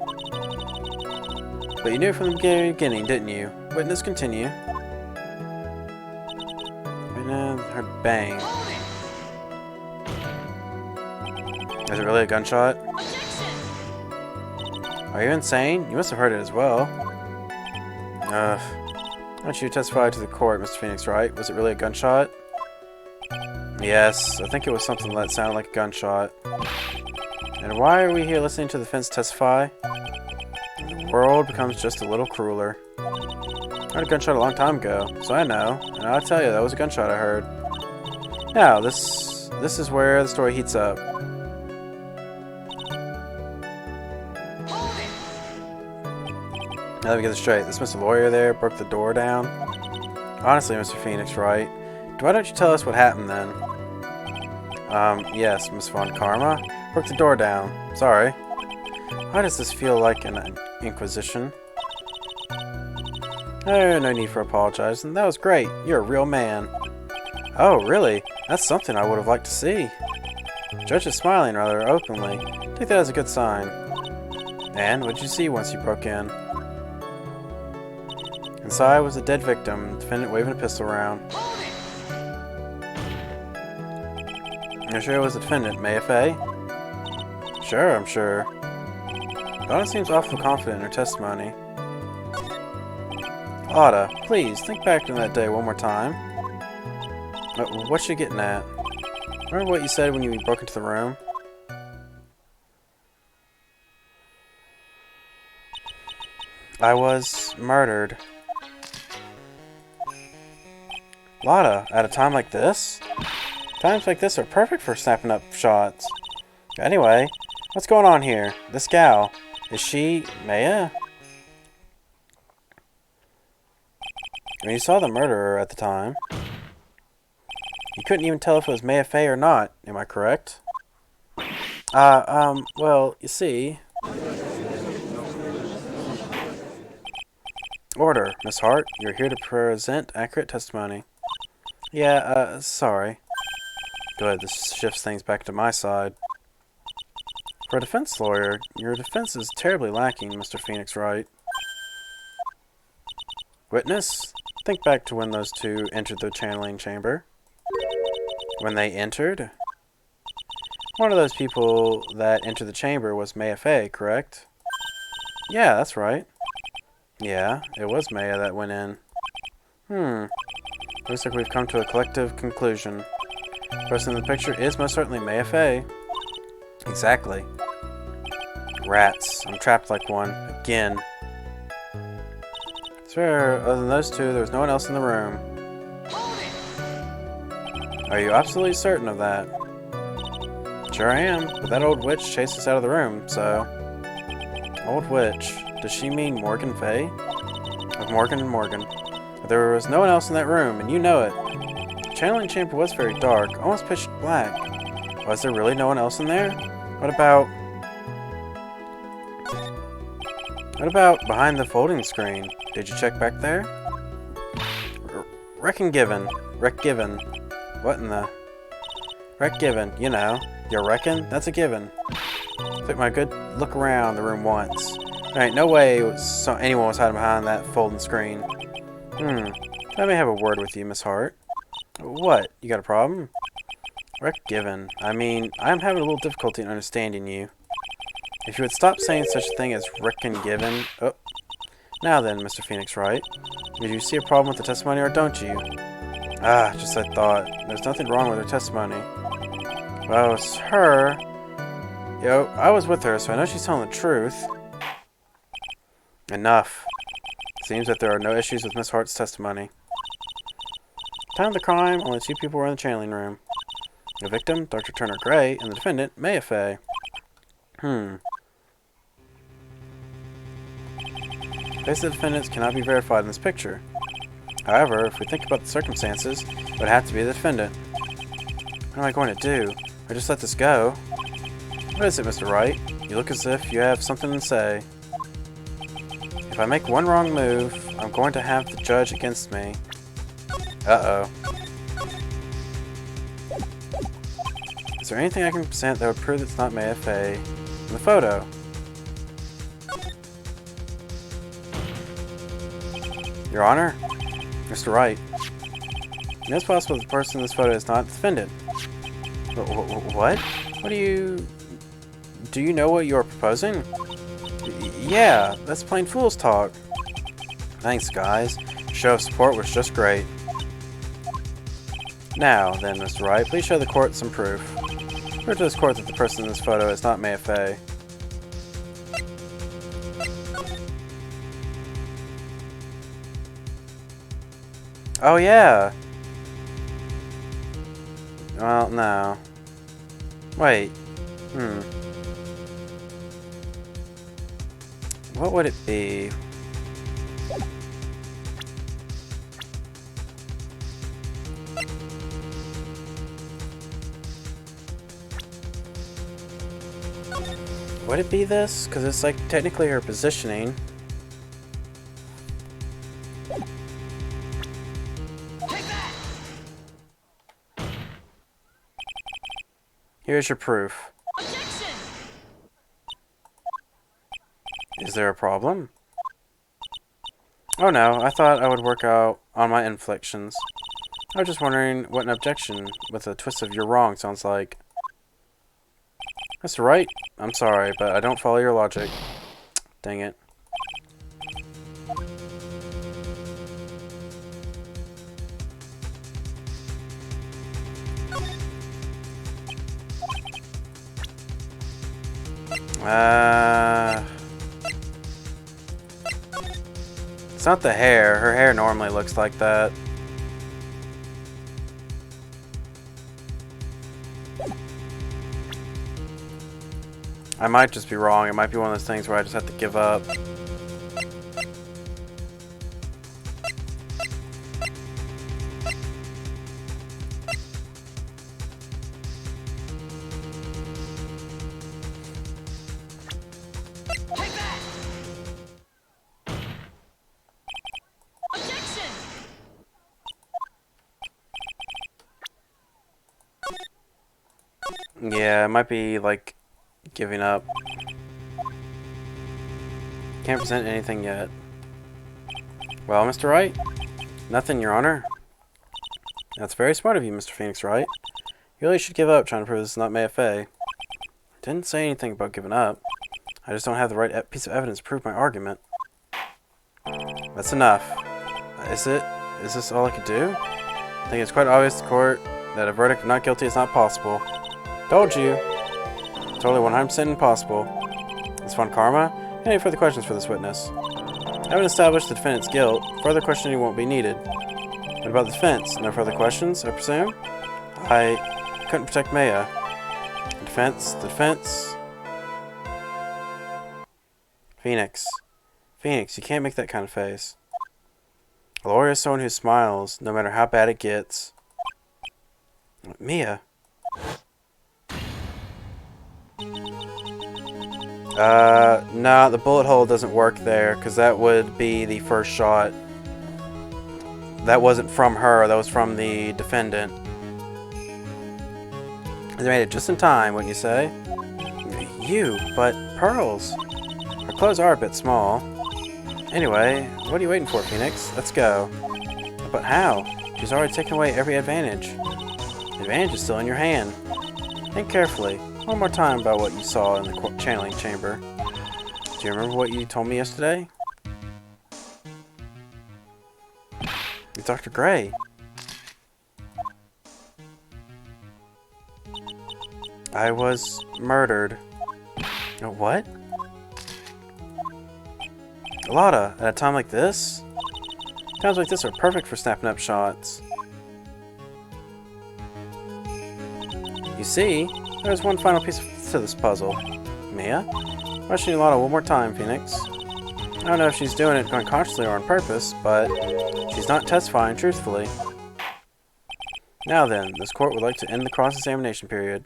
But you knew from the beginning, didn't you? Witness continue. And heard bang. Is it really a gunshot? Are you insane? You must have heard it as well. Why don't you testify to the court, Mr. Phoenix Wright? Was it really a gunshot? Yes, I think it was something that sounded like a gunshot. And why are we here listening to the defense testify? The world becomes just a little crueler. I heard a gunshot a long time ago, so I know. And I'll tell you, that was a gunshot I heard. Now, this is where the story heats up. Now let me get this straight. This Mr. Lawyer there broke the door down. Honestly, Mr. Phoenix Wright, why don't you tell us what happened then? Yes, Miss Von Karma. Broke the door down. Sorry. Why does this feel like an inquisition? Oh, no need for apologizing. That was great. You're a real man. Oh, really? That's something I would have liked to see. The judge is smiling rather openly. Take that as a good sign. And what did you see once you broke in? Inside was a dead victim, defendant waving a pistol around. You're sure it was the defendant, Maya Fey? Sure, I'm sure. Donna seems awful confident in her testimony. Lotta, please, think back to that day one more time. What's you getting at? Remember what you said when you broke into the room? I was murdered. Lotta, at a time like this? Times like this are perfect for snapping up shots. Anyway, what's going on here? This gal, is she Maya? When you saw the murderer at the time, you couldn't even tell if it was Maya Fey or not, am I correct? Well, you see... Order, Miss Hart. You're here to present accurate testimony. Yeah, sorry. Good, this shifts things back to my side. For a defense lawyer, your defense is terribly lacking, Mr. Phoenix Wright. Witness, think back to when those two entered the channeling chamber. When they entered? One of those people that entered the chamber was Maya Fey, correct? Yeah, that's right. Yeah, it was Maya that went in. Looks like we've come to a collective conclusion. The person in the picture is most certainly Maya Fey. Exactly. Rats. I'm trapped like one. Again. Swear, other than those two, there was no one else in the room.
Hold it!
Are you absolutely certain of that? Sure I am, but that old witch chased us out of the room, so... Old witch. Does she mean Morgan Fay? Of Morgan and Morgan. There was no one else in that room, and you know it. The channeling chamber was very dark, almost pitch black. Was there really no one else in there? What about behind the folding screen? Did you check back there? Reckon given. Rec given. What in the... Rec given, you know. You reckon? That's a given. Took my good look around the room once. There ain't no way anyone was hiding behind that folding screen. Let me have a word with you, Miss Hart. What? You got a problem? Rec given. I mean, I'm having a little difficulty in understanding you. If you would stop saying such a thing as reckon given... Oh. Now then, Mr. Phoenix Wright. Do you see a problem with the testimony or don't you? Ah, just I thought. There's nothing wrong with her testimony. Well, it's her. Yo, I was with her, so I know she's telling the truth. Enough. Seems that there are no issues with Miss Hart's testimony. Time of the crime, only 2 people were in the channeling room. The victim, Dr. Turner Gray, and the defendant, Maya Fey. Face of the defendants cannot be verified in this picture. However, if we think about the circumstances, it would have to be the defendant. What am I going to do? Or just let this go? What is it, Mr. Wright? You look as if you have something to say. If I make one wrong move, I'm going to have the judge against me. Uh-oh. Is there anything I can present that would prove it's not Maya Fey in the photo? Your Honor? Mr. Wright. It is possible the person in this photo is not the defendant. What? What do you... Do you know what you are proposing? Yeah, that's plain fool's talk. Thanks, guys. Show of support was just great. Now, then, Mr. Wright, please show the court some proof. Prove to this court that the person in this photo is not Maya Fey. Oh, yeah! Well, no. Wait. What would it be? Would it be this? Because it's like technically her positioning. Here's your proof.
Objection!
Is there a problem? Oh no, I thought I would work out on my inflictions. I was just wondering what an objection with a twist of you're wrong sounds like. Mr. Wright, I'm sorry, but I don't follow your logic. Dang it. It's not the hair. Her hair normally looks like that. I might just be wrong. It might be one of those things where I just have to give up.
Take that! Objection!
Yeah, it might be like giving up. Can't present anything yet. Well, Mr. Wright? Nothing, Your Honor. That's very smart of you, Mr. Phoenix Wright. You really should give up trying to prove this is not Maya Fey. Didn't say anything about giving up. I just don't have the right piece of evidence to prove my argument. That's enough. Is it? Is this all I could do? I think it's quite obvious to the court that a verdict of not guilty is not possible. Told you. Totally 100% impossible. Is fun karma? Any further questions for this witness? Having established the defendant's guilt, further questioning won't be needed. What about the defense? No further questions, I presume? I couldn't protect Maya. The defense? The defense? Phoenix. Phoenix, you can't make that kind of face. A lawyer is someone who smiles, no matter how bad it gets. Mia. No, the bullet hole doesn't work there, because that would be the first shot. That wasn't from her, that was from the defendant. They made it just in time, wouldn't you say? You, but pearls. Her clothes are a bit small. Anyway, what are you waiting for, Phoenix? Let's go. But how? She's already taken away every advantage. The advantage is still in your hand. Think carefully. One more time about what you saw in the channeling chamber. Do you remember what you told me yesterday? It's Dr. Gray. I was murdered. What? Lotta, at a time like this? Times like this are perfect for snapping up shots. You see, there's one final piece to this puzzle. Mia? Questioning Lotta one more time, Phoenix. I don't know if she's doing it unconsciously or on purpose, but she's not testifying truthfully. Now then, this court would like to end the cross-examination period.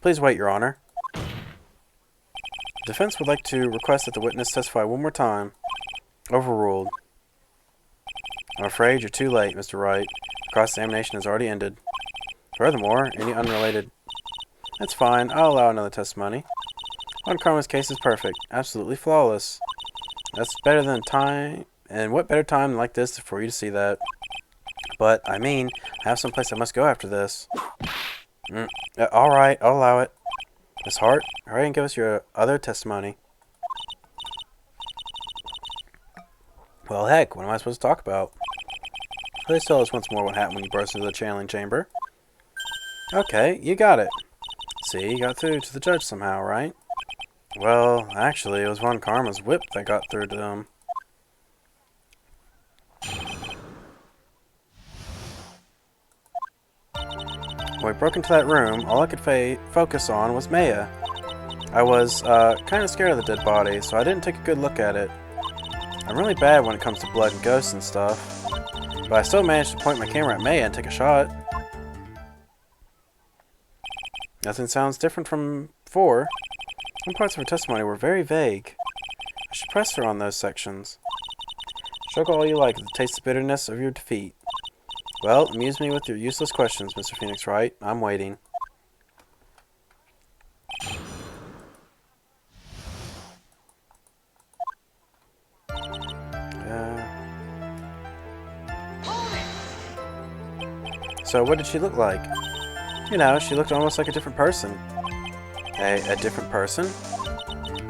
Please wait, Your Honor. The defense would like to request that the witness testify one more time. Overruled. I'm afraid you're too late, Mr. Wright. The cross-examination has already ended. Furthermore, any unrelated... That's fine, I'll allow another testimony. Juan Karma's case is perfect. Absolutely flawless. That's better than time... And what better time like this for you to see that? But, I mean, I have someplace I must go after this. Alright, I'll allow it. Miss Hart, hurry and give us your other testimony. Well, heck, what am I supposed to talk about? Please tell us once more what happened when you burst into the channeling chamber. Okay, you got it. See, you got through to the judge somehow, right? Well, actually, it was Von Karma's whip that got through to him. When we broke into that room, all I could focus on was Maya. I was kind of scared of the dead body, so I didn't take a good look at it. I'm really bad when it comes to blood and ghosts and stuff, but I still managed to point my camera at Maya and take a shot. Nothing sounds different from before. Some parts of her testimony were very vague. I should press her on those sections. Struggle all you like to taste the bitterness of your defeat. Well, amuse me with your useless questions, Mr. Phoenix Wright. I'm waiting. So what did she look like? You know, she looked almost like a different person. A different person?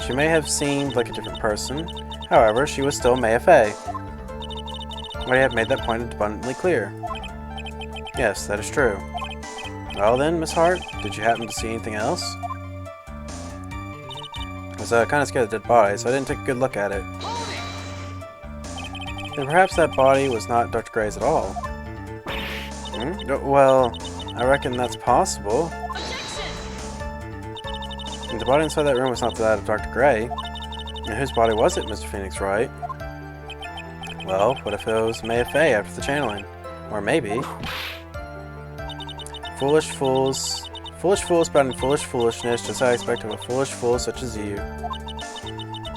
She may have seemed like a different person. However, she was still Maya Fey. I have made that point abundantly clear. Yes, that is true. Well then, Miss Hart, did you happen to see anything else? I was kind of scared of the dead body, so I didn't take a good look at it. Then perhaps that body was not Dr. Gray's at all. Well, I reckon that's possible. And the body inside that room was not that of Dr. Gray. And whose body was it, Mr. Phoenix Wright? Well, what if it was Maya Fey after the channeling? Or maybe... Foolish fools spouting foolish foolishness, just how I expect of a foolish fool such as you.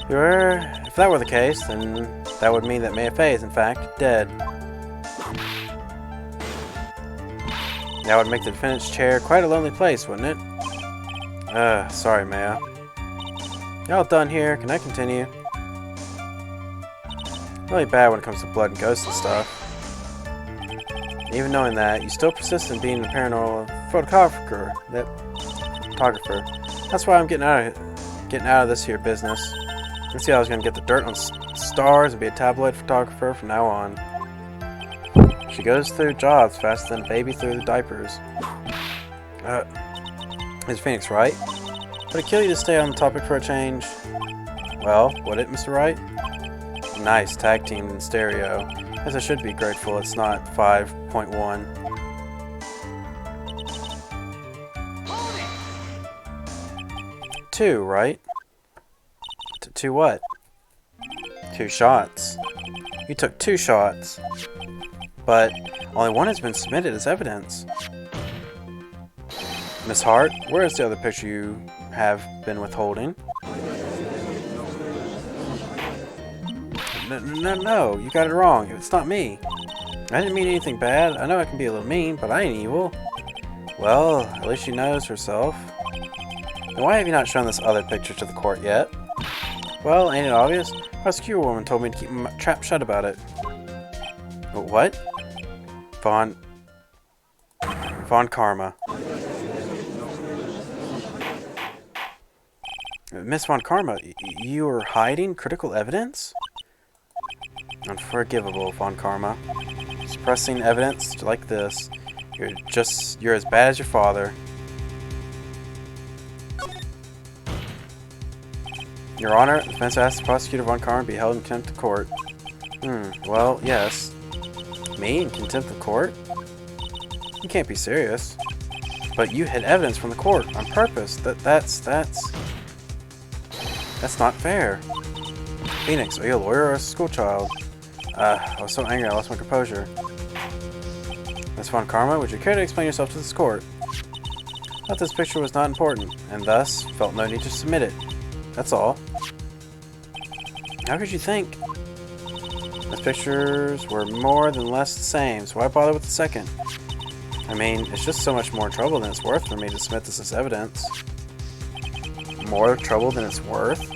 If that were the case, then that would mean that Maya Fey is in fact dead. That would make the defendant's chair quite a lonely place, wouldn't it? Sorry, Maya. Y'all done here? Can I continue? Really bad when it comes to blood and ghosts and stuff. Even knowing that, you still persist in being a paranormal photographer that photographer. That's why I'm getting out of this here business. Let's see how I was gonna get the dirt on stars and be a tabloid photographer from now on. She goes through jobs faster than a baby through the diapers. Is Phoenix right? Would it kill you to stay on the topic for a change? Well, would it, Mr. Wright? Nice, tag team in stereo. Guess I should be grateful it's not 5.1.
Hold it!
2, right? 2 what? 2 shots. You took 2 shots. But only one has been submitted as evidence. Miss Hart, where is the other picture you have been withholding? No, you got it wrong. It's not me. I didn't mean anything bad. I know I can be a little mean, but I ain't evil. Well, at least she knows herself. Then why have you not shown this other picture to the court yet? Well, ain't it obvious? Prosecutor woman told me to keep my trap shut about it. What? Von Karma. Miss Von Karma, you were hiding critical evidence? Unforgivable, Von Karma. Suppressing evidence like this. You're as bad as your father. Your Honor, the defense asks the prosecutor Von Karma be held in contempt of court. Well, yes. Me in contempt of court? You can't be serious. But you hid evidence from the court on purpose. That's not fair. Phoenix, are you a lawyer or a schoolchild? I was so angry I lost my composure. Miss Von Karma, would you care to explain yourself to this court? I thought this picture was not important, and thus felt no need to submit it. That's all. How could you think? Those pictures were more than less the same, so why bother with the second? I mean, it's just so much more trouble than it's worth for me to submit this as evidence. More trouble than it's worth?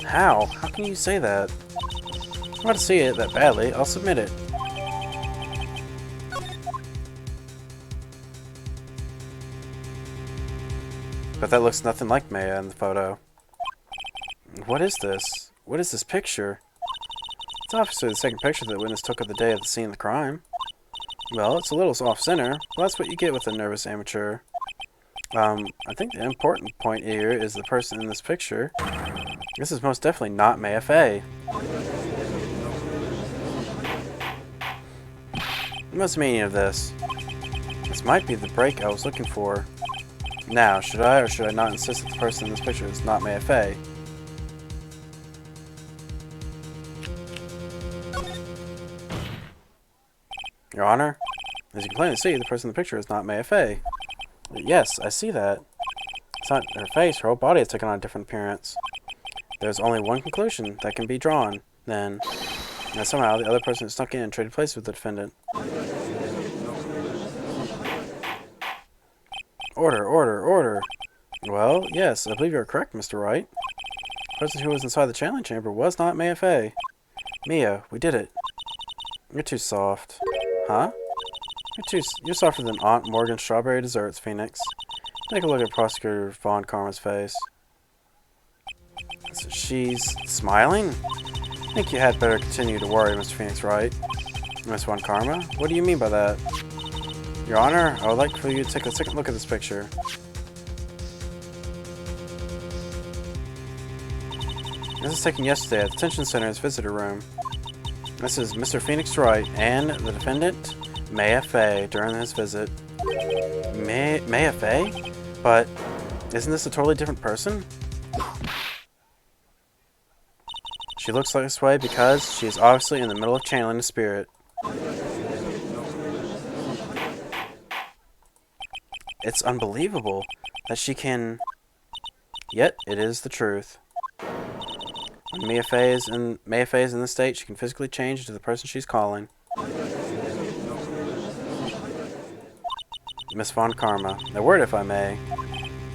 How? How can you say that? If I want to see it that badly, I'll submit it. But that looks nothing like Maya in the photo. What is this? What is this picture? It's obviously the second picture that the witness took of the day of the scene of the crime. Well, it's a little off-center. Well, that's what you get with a nervous amateur. I think the important point here is the person in this picture. This is most definitely not Maya Fey. What's the meaning of this? This might be the break I was looking for. Now, should I or should I not insist that the person in this picture is not Maya Fey? Your Honor, as you can plainly see, the person in the picture is not Maya Fey. Yes, I see that. It's not her face, her whole body has taken on a different appearance. There's only one conclusion that can be drawn, then, that somehow the other person snuck in and traded places with the defendant. Order. Well, yes, I believe you're correct, Mr. Wright. The person who was inside the channeling chamber was not Maya Fey. Mia, we did it. You're too soft. Huh? You're softer than Aunt Morgan's strawberry desserts, Phoenix. Take a look at Prosecutor Von Karma's face. So she's smiling? I think you had better continue to worry, Mr. Phoenix Wright. Miss Von Karma? What do you mean by that? Your Honor, I would like for you to take a second look at this picture. This is taken yesterday at the Detention Center's visitor room. This is Mr. Phoenix Wright and the defendant, Maya Fey, during his visit. Maya Fey? But isn't this a totally different person? She looks like this way because she is obviously in the middle of channeling a spirit. It's unbelievable that she can... Yet, it is the truth. When Maya Fey is in this state, she can physically change into the person she's calling. Miss Von Karma. A word, if I may.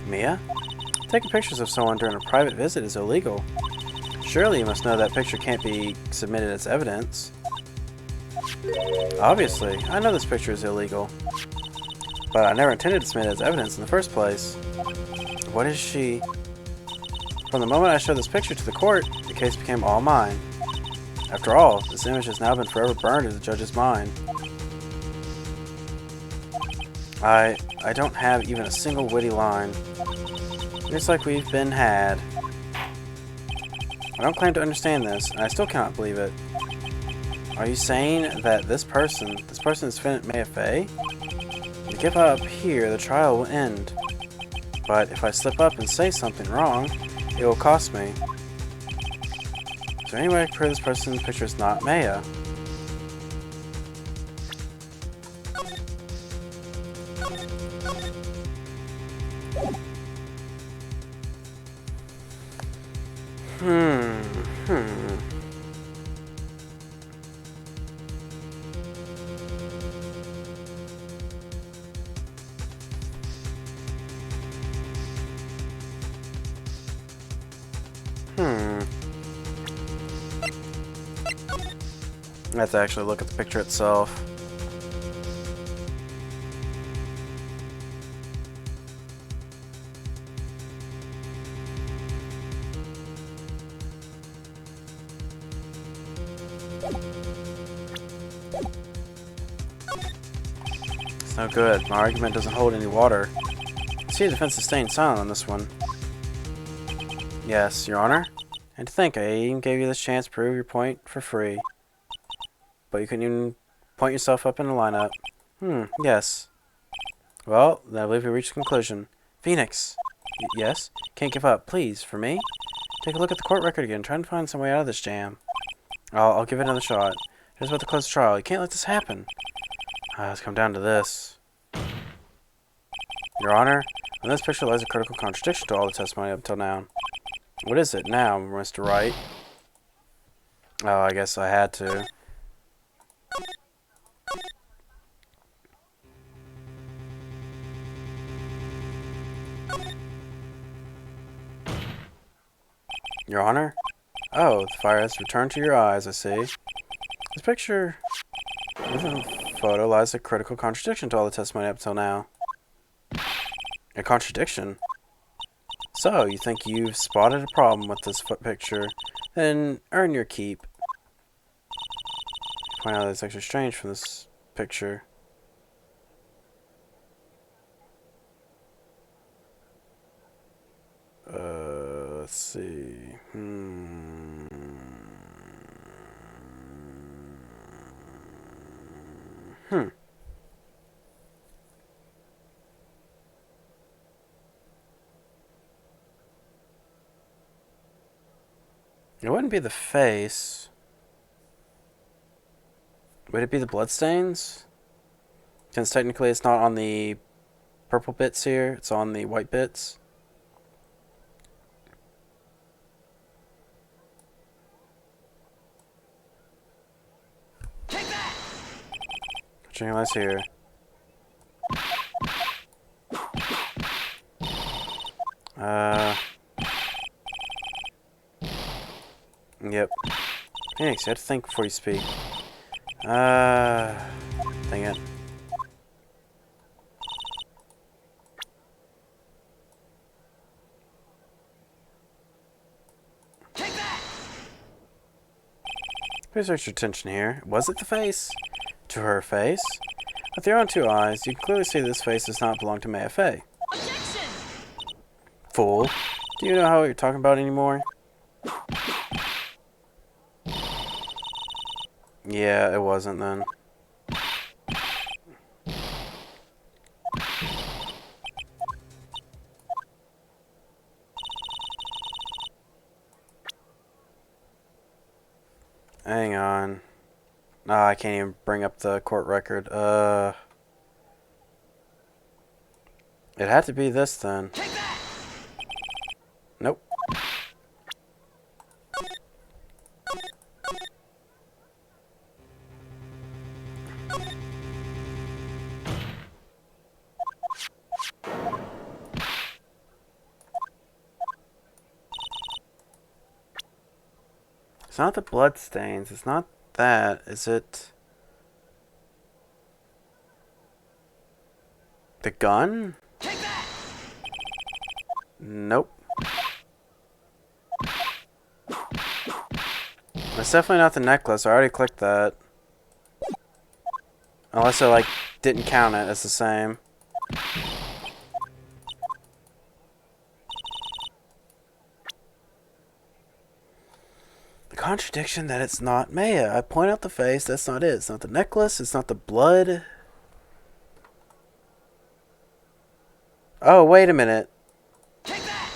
Mia? Taking pictures of someone during a private visit is illegal. Surely you must know that picture can't be submitted as evidence. Obviously, I know this picture is illegal. But I never intended to submit it as evidence in the first place. What is she? From the moment I showed this picture to the court, the case became all mine. After all, this image has now been forever burned in the judge's mind. I don't have even a single witty line. It's like we've been had. I don't claim to understand this, and I still cannot believe it. Are you saying that this person is Defendant Maya Fey? If I give up here, the trial will end. But if I slip up and say something wrong, it will cost me. Is there any way I can prove this person's picture is not Maya? I have to actually look at the picture itself. It's no good. My argument doesn't hold any water. I see the defense is staying silent on this one. Yes, Your Honor. And to think, I even gave you this chance to prove your point for free. But you couldn't even point yourself up in a lineup. Yes. Well, then I believe we reached a conclusion. Phoenix! Yes? Can't give up. Please, for me? Take a look at the court record again. Try and find some way out of this jam. I'll give it another shot. Here's about to close the trial. You can't let this happen. It's come down to this. Your Honor, in this picture lies a critical contradiction to all the testimony up until now. What is it now, Mr. Wright? Oh, I guess I had to. Your Honor? Oh, the fire has returned to your eyes, I see. This picture within the photo lies a critical contradiction to all the testimony up until now. A contradiction? So, you think you've spotted a problem with this picture? Then earn your keep. Point out that it's actually strange from this picture. Let's see. It wouldn't be the face. Would it be the bloodstains? Since technically it's not on the purple bits here, it's on the white bits.
Take that!
Watching less here. Yep. Phoenix, you have to think before you speak. Dang it.
Take that!
Please extra attention here. Was it the face? To her face? With your own two eyes, you can clearly see this face does not belong to Maya Fey.
Objection!
Fool. Do you know what you're talking about anymore? Yeah, it wasn't then. Hang on. No, I can't even bring up the court record. It had to be this then.
Take that!
Nope. It's not the blood stains. It's not that. Is it the gun?
Take that!
Nope. It's definitely not the necklace. I already clicked that. Unless I, like, didn't count it as the same. The contradiction that it's not Maya. I point out the face. That's not it. It's not the necklace. It's not the blood. Oh, wait a minute.
Take that!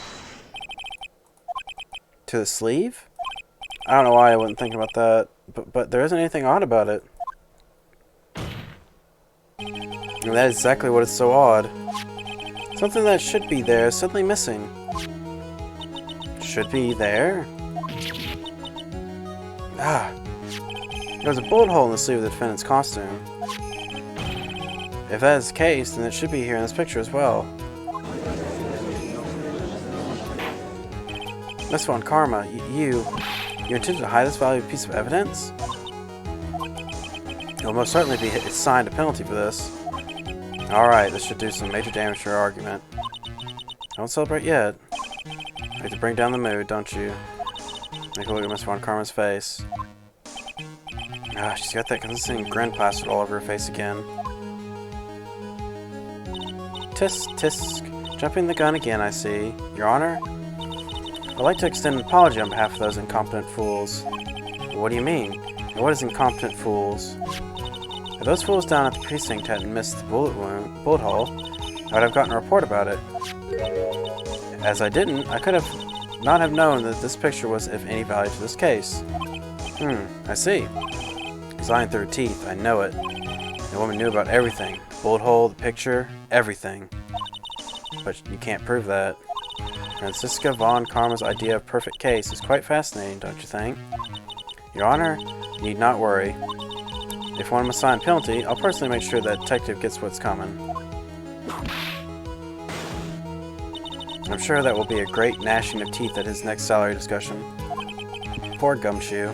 To the sleeve? I don't know why I wasn't thinking about that. But there isn't anything odd about it. And that is exactly what is so odd. Something that should be there is suddenly missing. Should be there? Ah. There was a bullet hole in the sleeve of the defendant's costume. If that is the case, then it should be here in this picture as well. Miss Von Karma, you intended to hide this valuable piece of evidence? It will most certainly be assigned a penalty for this. Alright, this should do some major damage to your argument. Don't celebrate yet. You have to bring down the mood, don't you? Make a look at Miss Von Karma's face. Ah, she's got that consistent grin plastered all over her face again. Tisk, tisk. Jumping the gun again, I see. Your Honor? I'd like to extend an apology on behalf of those incompetent fools. What do you mean? And what is incompetent fools? If those fools down at the precinct hadn't missed the bullet hole, I would have gotten a report about it. As I didn't, I could have not have known that this picture was of any value to this case. I see. Designed through her teeth, I know it. The woman knew about everything. The bullet hole, the picture, everything. But you can't prove that. Francisca Von Karma's idea of perfect case is quite fascinating, don't you think? Your Honor, you need not worry. If one must assign penalty, I'll personally make sure that detective gets what's coming. I'm sure that will be a great gnashing of teeth at his next salary discussion. Poor Gumshoe.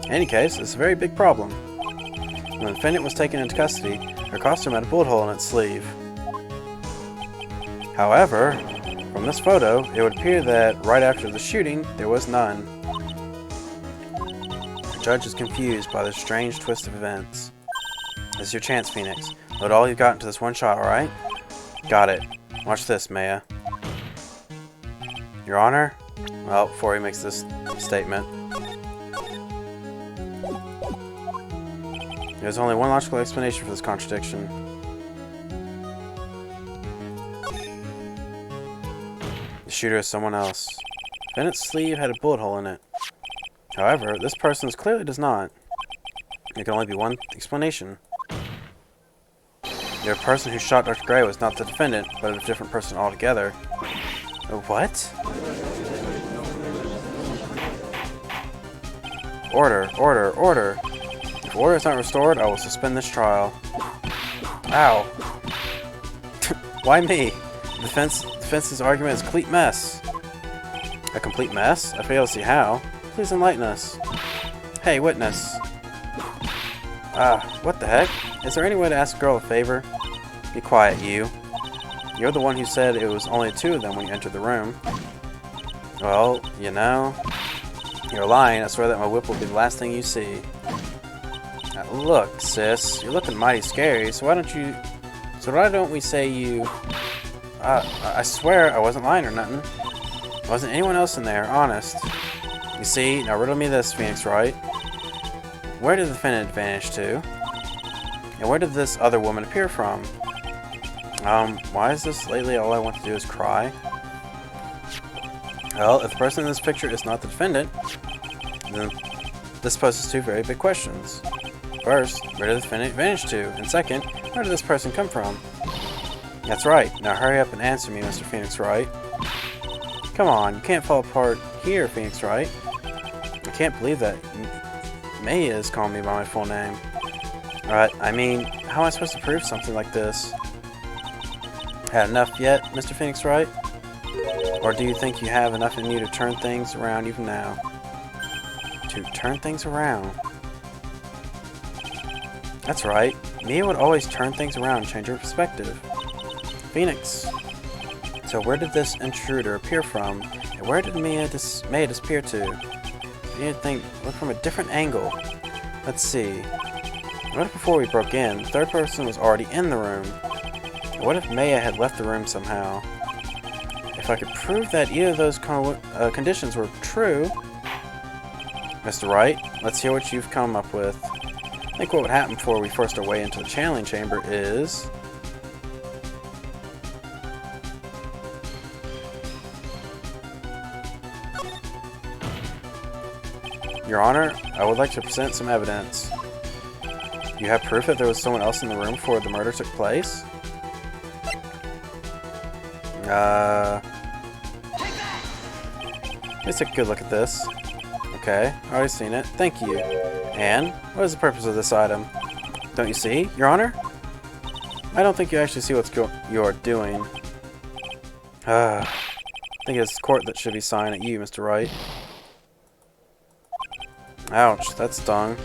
In any case, it's a very big problem. When the defendant was taken into custody, her costume had a bullet hole in its sleeve. However, from this photo, it would appear that right after the shooting, there was none. The judge is confused by this strange twist of events. This is your chance, Phoenix. Load all you've got into this one shot, alright? Got it. Watch this, Maya. Your Honor? Well, before he makes this statement. There's only one logical explanation for this contradiction. The shooter is someone else. Bennett's sleeve had a bullet hole in it. However, this person's clearly does not. There can only be one explanation. The person who shot Dr. Gray was not the defendant, but a different person altogether. What? Order, order, order. If order is not restored, I will suspend this trial. Ow. Why me? The defense's argument is a complete mess. A complete mess? I fail to see how. Please enlighten us. Hey, witness. What the heck? Is there any way to ask a girl a favor? Be quiet, you. You're the one who said it was only two of them when you entered the room. Well, you know, you're lying. I swear that my whip will be the last thing you see. Now, look, sis, you're looking mighty scary, so why don't we say you... I swear I wasn't lying or nothing. There wasn't anyone else in there, honest. You see, now riddle me this, Phoenix Wright. Where did the defendant vanish to? And where did this other woman appear from? Why is this lately all I want to do is cry? Well, if the person in this picture is not the defendant, then this poses two very big questions. First, where did the defendant vanish to? And second, where did this person come from? That's right. Now hurry up and answer me, Mr. Phoenix Wright. Come on, you can't fall apart here, Phoenix Wright. I can't believe that Maya is calling me by my full name. I mean, how am I supposed to prove something like this? Had enough yet, Mr. Phoenix Wright? Or do you think you have enough in you to turn things around even now? To turn things around? That's right. Mia would always turn things around and change her perspective. Phoenix, So where did this intruder appear from? And where did Maya disappear to? I need to look from a different angle. Let's see. What if before we broke in, the third person was already in the room? And what if Maya had left the room somehow? If I could prove that either of those conditions were true... Mr. Wright, let's hear what you've come up with. I think what would happen before we forced our way into the channeling chamber is... Your Honor, I would like to present some evidence. You have proof that there was someone else in the room before the murder took place? Let's take a good look at this. Okay, already seen it. Thank you. And, what is the purpose of this item? Don't you see, Your Honor? I don't think you actually see what you're doing. I think it's court that should be signed at you, Mr. Wright. Ouch, that stung.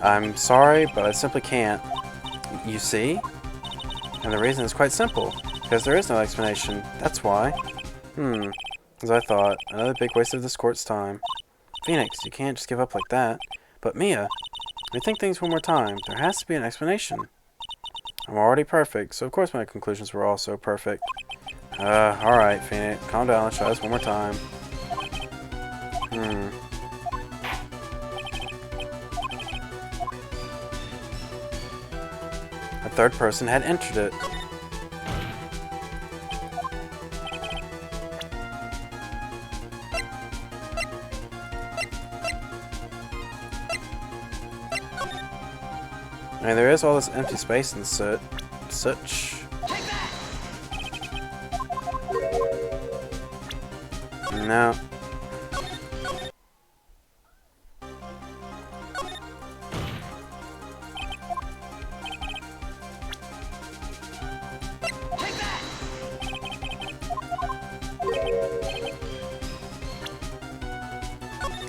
I'm sorry, but I simply can't. You see? And the reason is quite simple. Because there is no explanation. That's why. As I thought. Another big waste of this court's time. Phoenix, you can't just give up like that. But Mia, rethink things one more time. There has to be an explanation. I'm already perfect, so of course my conclusions were also perfect. Alright, Phoenix. Calm down, let's try this one more time. A third person had entered it. I mean, there is all this empty space and such. No.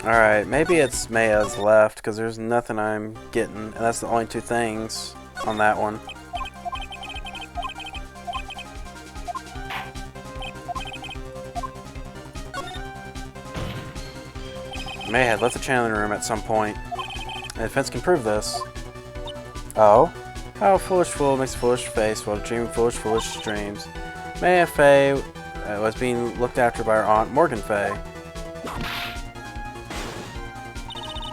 Alright, maybe it's Maya's left, because there's nothing I'm getting, and that's the only two things on that one. Maya had left the channeling room at some point, and the fence can prove this. Oh? How a foolish fool makes a foolish face while dreaming foolish dreams. Maya Fey was being looked after by her aunt, Morgan Fey.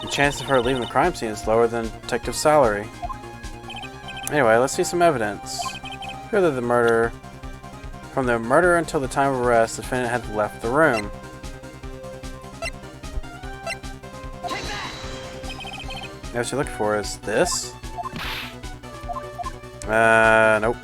The chance of her leaving the crime scene is lower than detective's salary. Anyway, let's see some evidence. Further, from the murder until the time of arrest, the defendant had left the room. Now what you're looking for is this? Nope.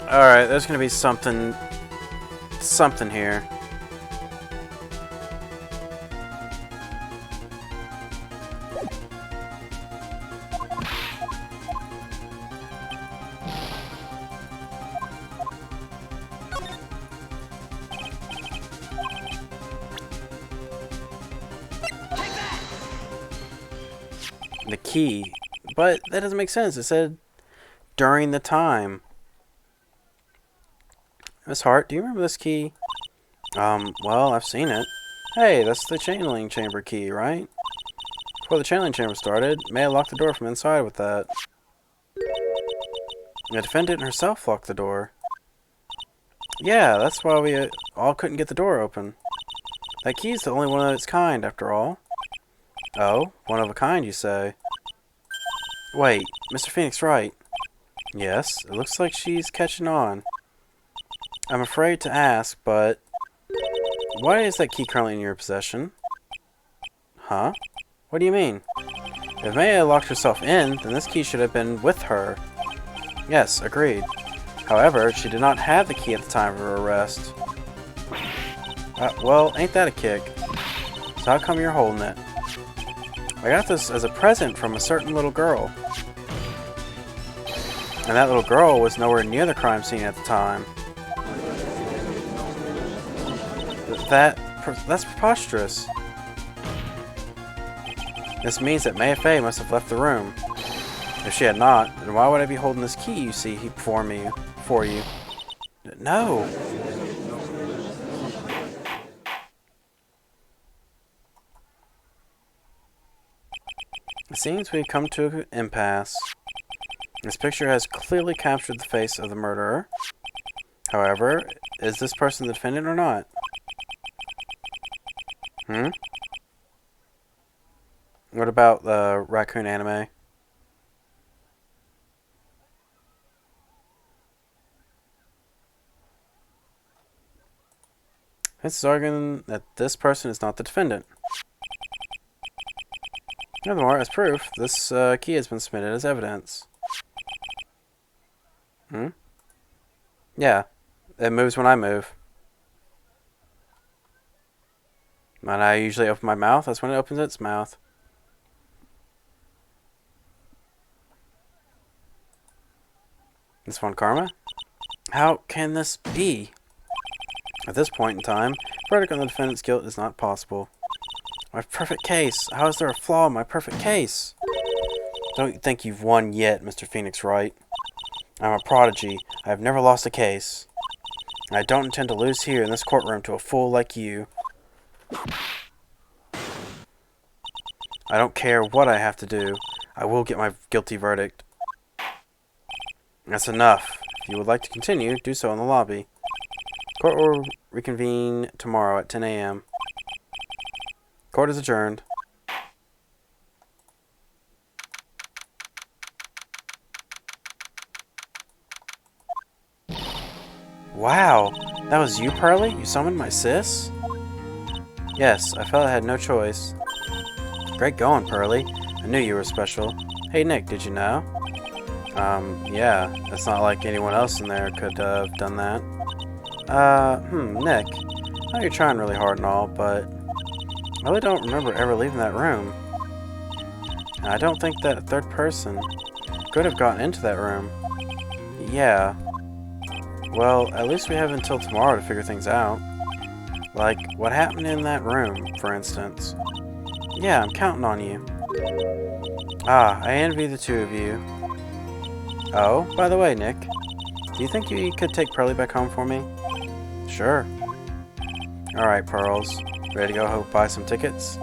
Alright, there's gonna be something here. The key. But that doesn't make sense. It said during the time. Miss Hart, do you remember this key? Well, I've seen it. Hey, that's the channeling chamber key, right? Before the channeling chamber started, Maya locked the door from inside with that. The defendant herself locked the door. Yeah, that's why we all couldn't get the door open. That key's the only one of its kind, after all. Oh, one of a kind, you say? Wait, Mr. Phoenix right. Yes, it looks like she's catching on. I'm afraid to ask, but why is that key currently in your possession? Huh? What do you mean? If Maya locked herself in, then this key should have been with her. Yes, agreed. However, she did not have the key at the time of her arrest. Well, ain't that a kick? So how come you're holding it? I got this as a present from a certain little girl. And that little girl was nowhere near the crime scene at the time. That's preposterous. This means that Maya Fey must have left the room. If she had not, then why would I be holding this key you see for you? No! It seems we've come to an impasse. This picture has clearly captured the face of the murderer. However, is this person the defendant or not? What about the raccoon anime? This is arguing that this person is not the defendant. Furthermore, as proof, this key has been submitted as evidence. Yeah, it moves when I move. When I usually open my mouth, that's when it opens its mouth. This one karma? How can this be? At this point in time, verdict on the defendant's guilt is not possible. My perfect case! How is there a flaw in my perfect case? Don't think you've won yet, Mr. Phoenix Wright. I'm a prodigy. I have never lost a case. And I don't intend to lose here in this courtroom to a fool like you. I don't care what I have to do. I will get my guilty verdict. That's enough. If you would like to continue, do so in the lobby. Court will reconvene tomorrow at 10 a.m. Court is adjourned. Wow, that was you, Pearly? You summoned my sis? Yes, I felt I had no choice. Great going, Pearly. I knew you were special. Hey, Nick, did you know? Yeah, it's not like anyone else in there could have done that. Nick, I know you're trying really hard and all, but I really don't remember ever leaving that room. And I don't think that third person could have gotten into that room. Yeah. Well, at least we have until tomorrow to figure things out. Like, what happened in that room, for instance. Yeah, I'm counting on you. Ah, I envy the two of you. Oh, by the way, Nick, do you think you could take Pearly back home for me? Sure. Alright, Pearls. Ready to go buy some tickets?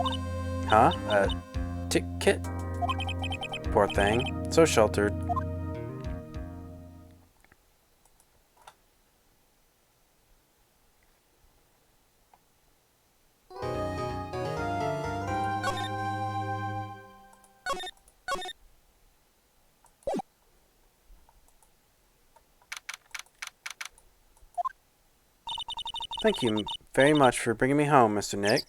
Huh? A ticket? Poor thing. So sheltered. Thank you very much for bringing me home, Mr. Nick.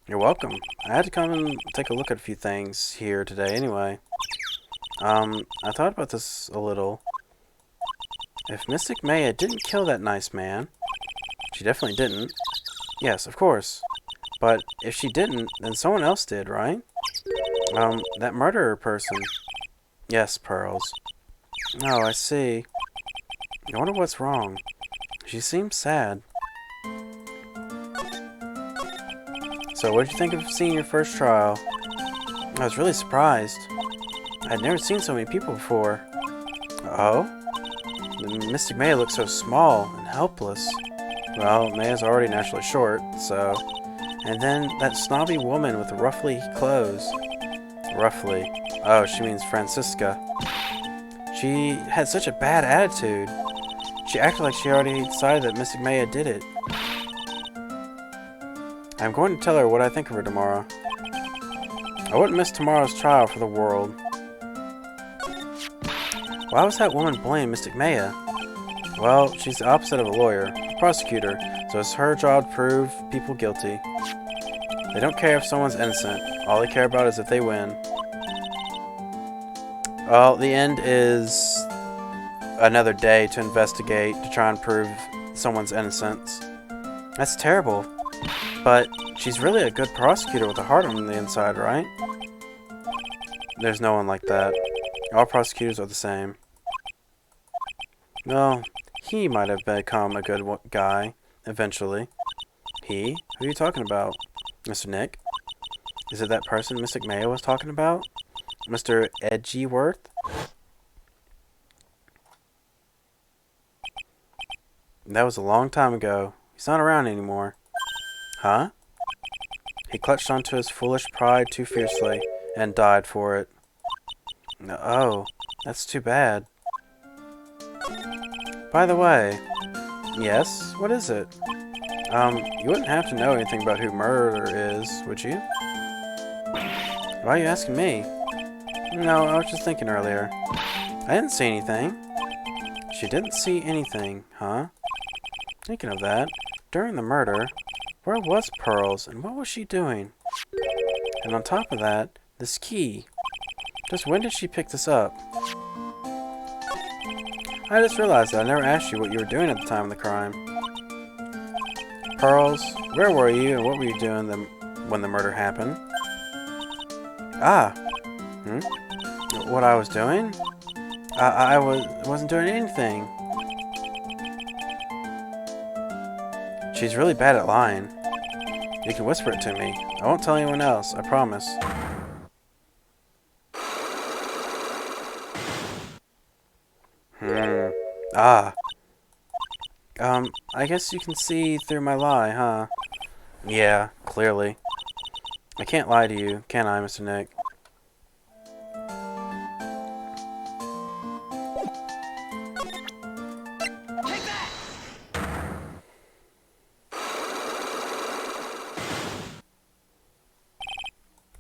You're welcome. I had to come and take a look at a few things here today anyway. I thought about this a little. If Mystic Maya didn't kill that nice man, she definitely didn't. Yes, of course. But if she didn't, then someone else did, right? That murderer person. Yes, Pearls. Oh, I see. I wonder what's wrong. She seems sad. So, what did you think of seeing your first trial? I was really surprised. I'd never seen so many people before. Oh? Mystic Maya looks so small and helpless. Well, Maya's already naturally short, so... And then that snobby woman with the ruffly clothes. Ruffly. Oh, she means Francisca. She had such a bad attitude. She acted like she already decided that Mystic Maya did it. I'm going to tell her what I think of her tomorrow. I wouldn't miss tomorrow's trial for the world. Why was that woman blamed Mystic Maya? Well, she's the opposite of a lawyer, a prosecutor, so it's her job to prove people guilty. They don't care if someone's innocent. All they care about is if they win. Well, the end is another day to investigate to try and prove someone's innocence. That's terrible. But she's really a good prosecutor with a heart on the inside, right? There's no one like that. All prosecutors are the same. Well, he might have become a good guy, eventually. He? Who are you talking about? Mr. Nick? Is it that person Mystic Maya was talking about? Mr. Edgeworth? That was a long time ago. He's not around anymore. Huh? He clutched onto his foolish pride too fiercely and died for it. Oh, that's too bad. By the way, yes, what is it? You wouldn't have to know anything about who Murder is, would you? Why are you asking me? No, I was just thinking earlier. I didn't see anything. She didn't see anything, huh? Thinking of that, during the murder, where was Pearls and what was she doing? And on top of that, this key. Just when did she pick this up? I just realized that I never asked you what you were doing at the time of the crime. Pearls, where were you and what were you doing when the murder happened? Ah. What I was doing? I wasn't doing anything. She's really bad at lying. You can whisper it to me. I won't tell anyone else, I promise. Ah. I guess you can see through my lie, huh? Yeah, clearly. I can't lie to you, can I, Mr. Nick?
Take that!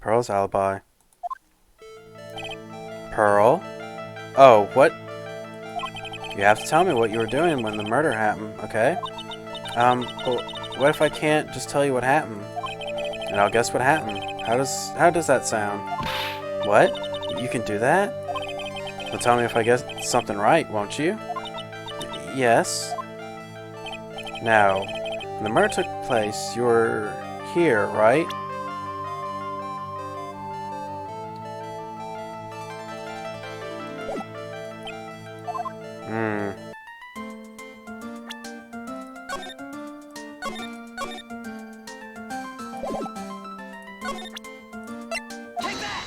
Pearl's alibi. Pearl? Oh, what? You have to tell me what you were doing when the murder happened, okay? Well, what if I can't just tell you what happened? And I'll guess what happened. How does that sound? What? You can do that? Well, tell me if I guess something right, won't you? Yes. Now, when the murder took place, you were here, right?
Take that!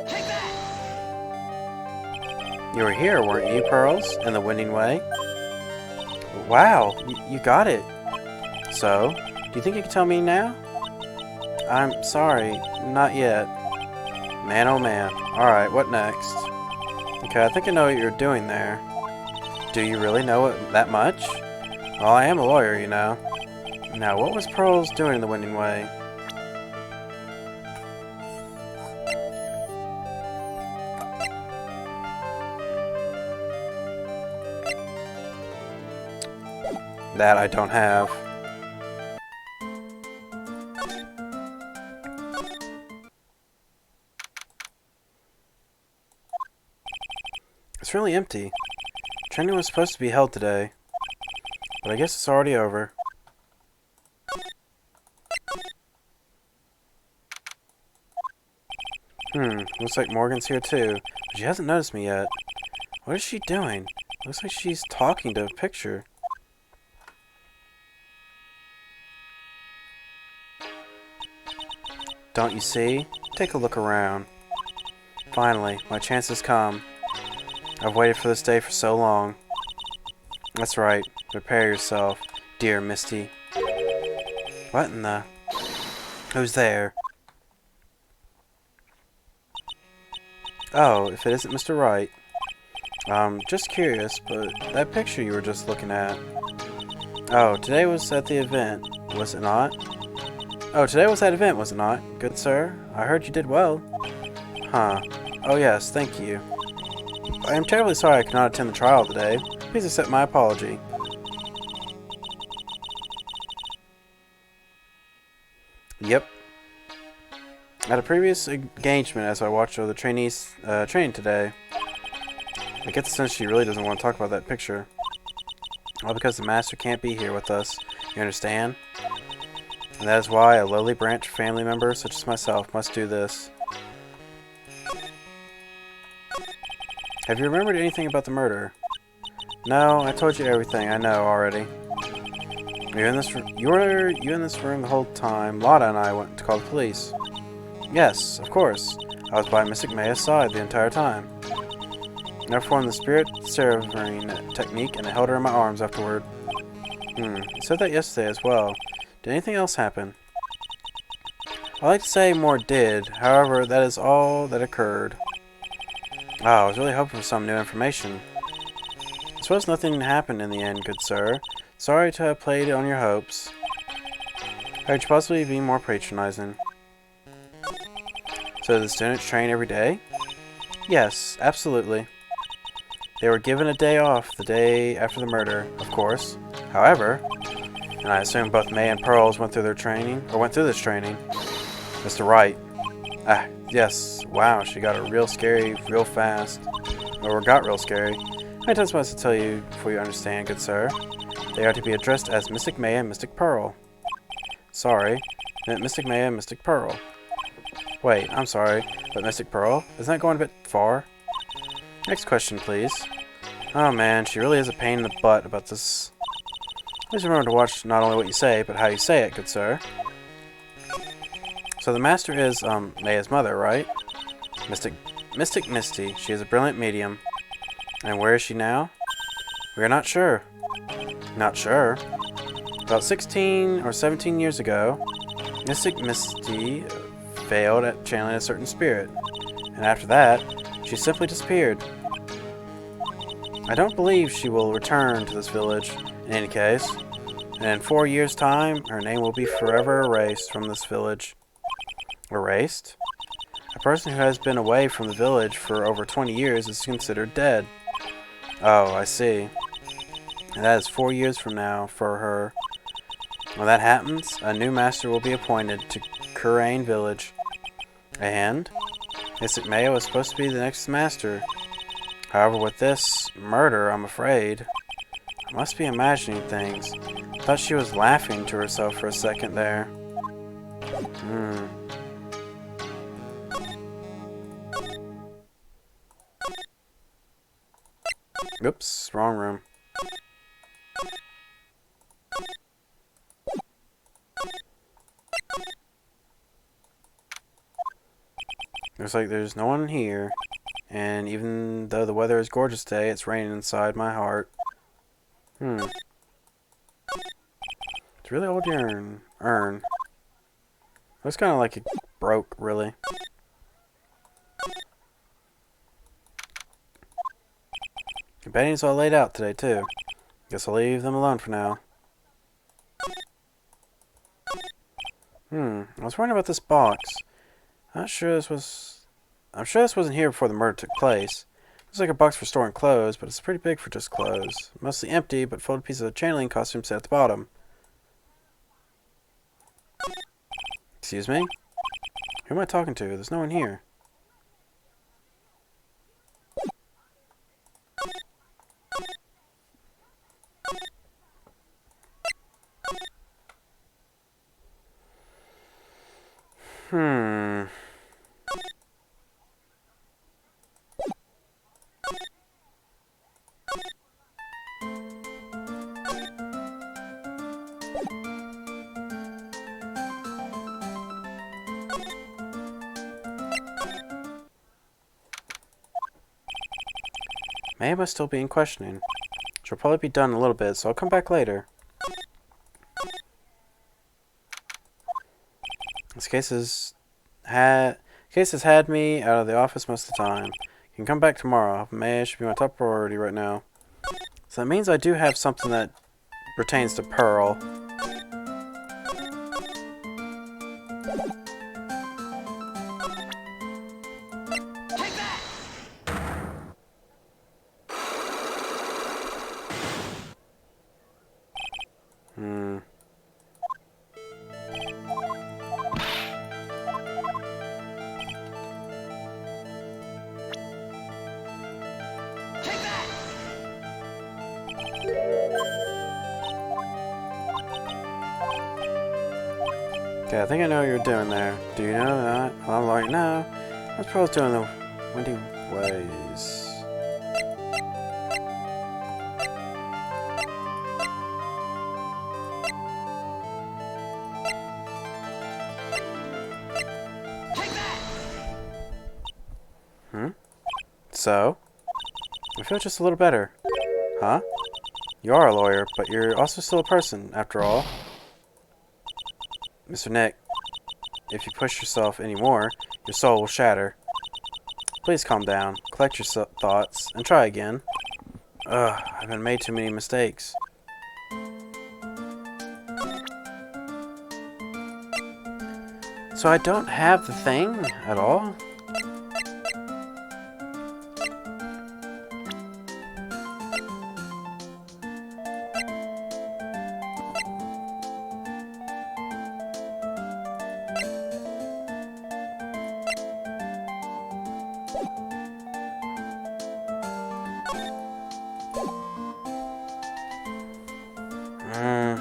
Take that!
You were here, weren't you, Pearls? In the winning way? Wow, you got it. So, do you think you can tell me now? I'm sorry, not yet. Man, oh man. Alright, what next? Okay, I think I know what you're doing there. Do you really know it that much? Well, I am a lawyer, you know. Now, what was Pearls doing in the winning way? That I don't have. It's really empty. Training was supposed to be held today, but I guess it's already over. Looks like Morgan's here too, but she hasn't noticed me yet. What is she doing? Looks like she's talking to a picture. Don't you see? Take a look around. Finally, my chance has come. I've waited for this day for so long. That's right. Prepare yourself, dear Misty. What in the... Who's there? Oh, if it isn't Mr. Wright. Just curious, but that picture you were just looking at. Oh, today was at the event, was it not? Oh, today was that event, was it not? Good sir, I heard you did well. Huh. Oh yes, thank you. I am terribly sorry I could not attend the trial today. Please accept my apology. Yep. At a previous engagement, as I watched the trainees training today, I get the sense she really doesn't want to talk about that picture. All because the master can't be here with us, you understand? And that is why a lowly branch family member such as myself must do this. Have you remembered anything about the murder? No, I told you everything I know already. You were in this room the whole time Lotta and I went to call the police. Yes, of course. I was by Miss Maya's side the entire time. I performed the spirit ceremony technique and I held her in my arms afterward. You said that yesterday as well. Did anything else happen? I like to say more did, however, that is all that occurred. Oh, I was really hoping for some new information. I suppose nothing happened in the end, good sir. Sorry to have played on your hopes. Could you possibly be more patronizing? So the students train every day? Yes, absolutely. They were given a day off the day after the murder, of course. However, and I assume both May and Pearls went through this training. Mr. Wright. Ah, yes. Wow, she got real scary real fast. Or got real scary. I just supposed to tell you before you understand, good sir. They are to be addressed as Mystic May and Mystic Pearl. Sorry, meant Mystic May and Mystic Pearl. Wait, I'm sorry, but Mystic Pearl? Isn't that going a bit far? Next question, please. Oh man, she really is a pain in the butt about this. Please remember to watch not only what you say, but how you say it, good sir. So the master is, Maya's mother, right? Mystic Misty. She is a brilliant medium. And where is she now? We are not sure. Not sure? About 16 or 17 years ago, Mystic Misty failed at channeling a certain spirit. And after that, she simply disappeared. I don't believe she will return to this village, in any case. And in 4 years' time, her name will be forever erased from this village. Erased? A person who has been away from the village for over 20 years is considered dead. Oh, I see. And that is 4 years from now for her. When that happens, a new master will be appointed to Kurain village. And Mystic Maya was supposed to be the next master. However, with this murder, I'm afraid, I must be imagining things. I thought she was laughing to herself for a second there. Oops, wrong room. Looks like there's no one here. And even though the weather is gorgeous today, it's raining inside my heart. It's a really old urn. Looks kind of like it broke, really. The bedding's all laid out today, too. Guess I'll leave them alone for now. I was wondering about this box. I'm sure this wasn't here before the murder took place. Looks like a box for storing clothes, but it's pretty big for just clothes. Mostly empty, but folded pieces of channeling costume sit at the bottom. Excuse me? Who am I talking to? There's no one here. May must still be in questioning. She'll probably be done in a little bit, so I'll come back later. This case has had me out of the office most of the time. You can come back tomorrow. May should be my top priority right now. So that means I do have something that pertains to Pearl.
Take that!
Hmm.
Take that!
Okay, I think I know what you're doing there. Do you know that? Well, I'm like, no. That's Pearl's doing the windy ways.
Take that!
Hmm? So? I feel just a little better. Huh? You are a lawyer, but you're also still a person, after all. Mr. Nick, if you push yourself any more, your soul will shatter. Please calm down, collect your thoughts, and try again. Ugh, I've been made too many mistakes. So I don't have the thing at all? Hmm.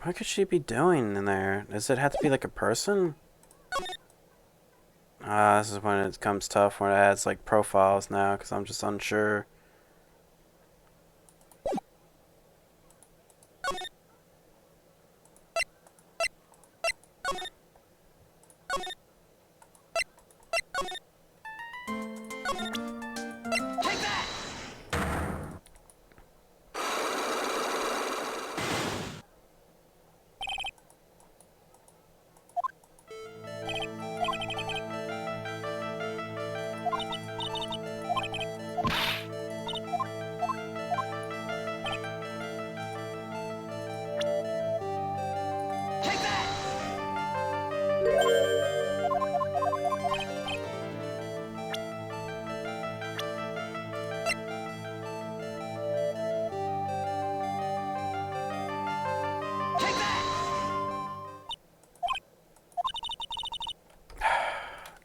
What could she be doing in there? Does it have to be like a person? This is when it comes tough, when it adds like profiles now, because I'm just unsure.
Take that! Take that! Take that!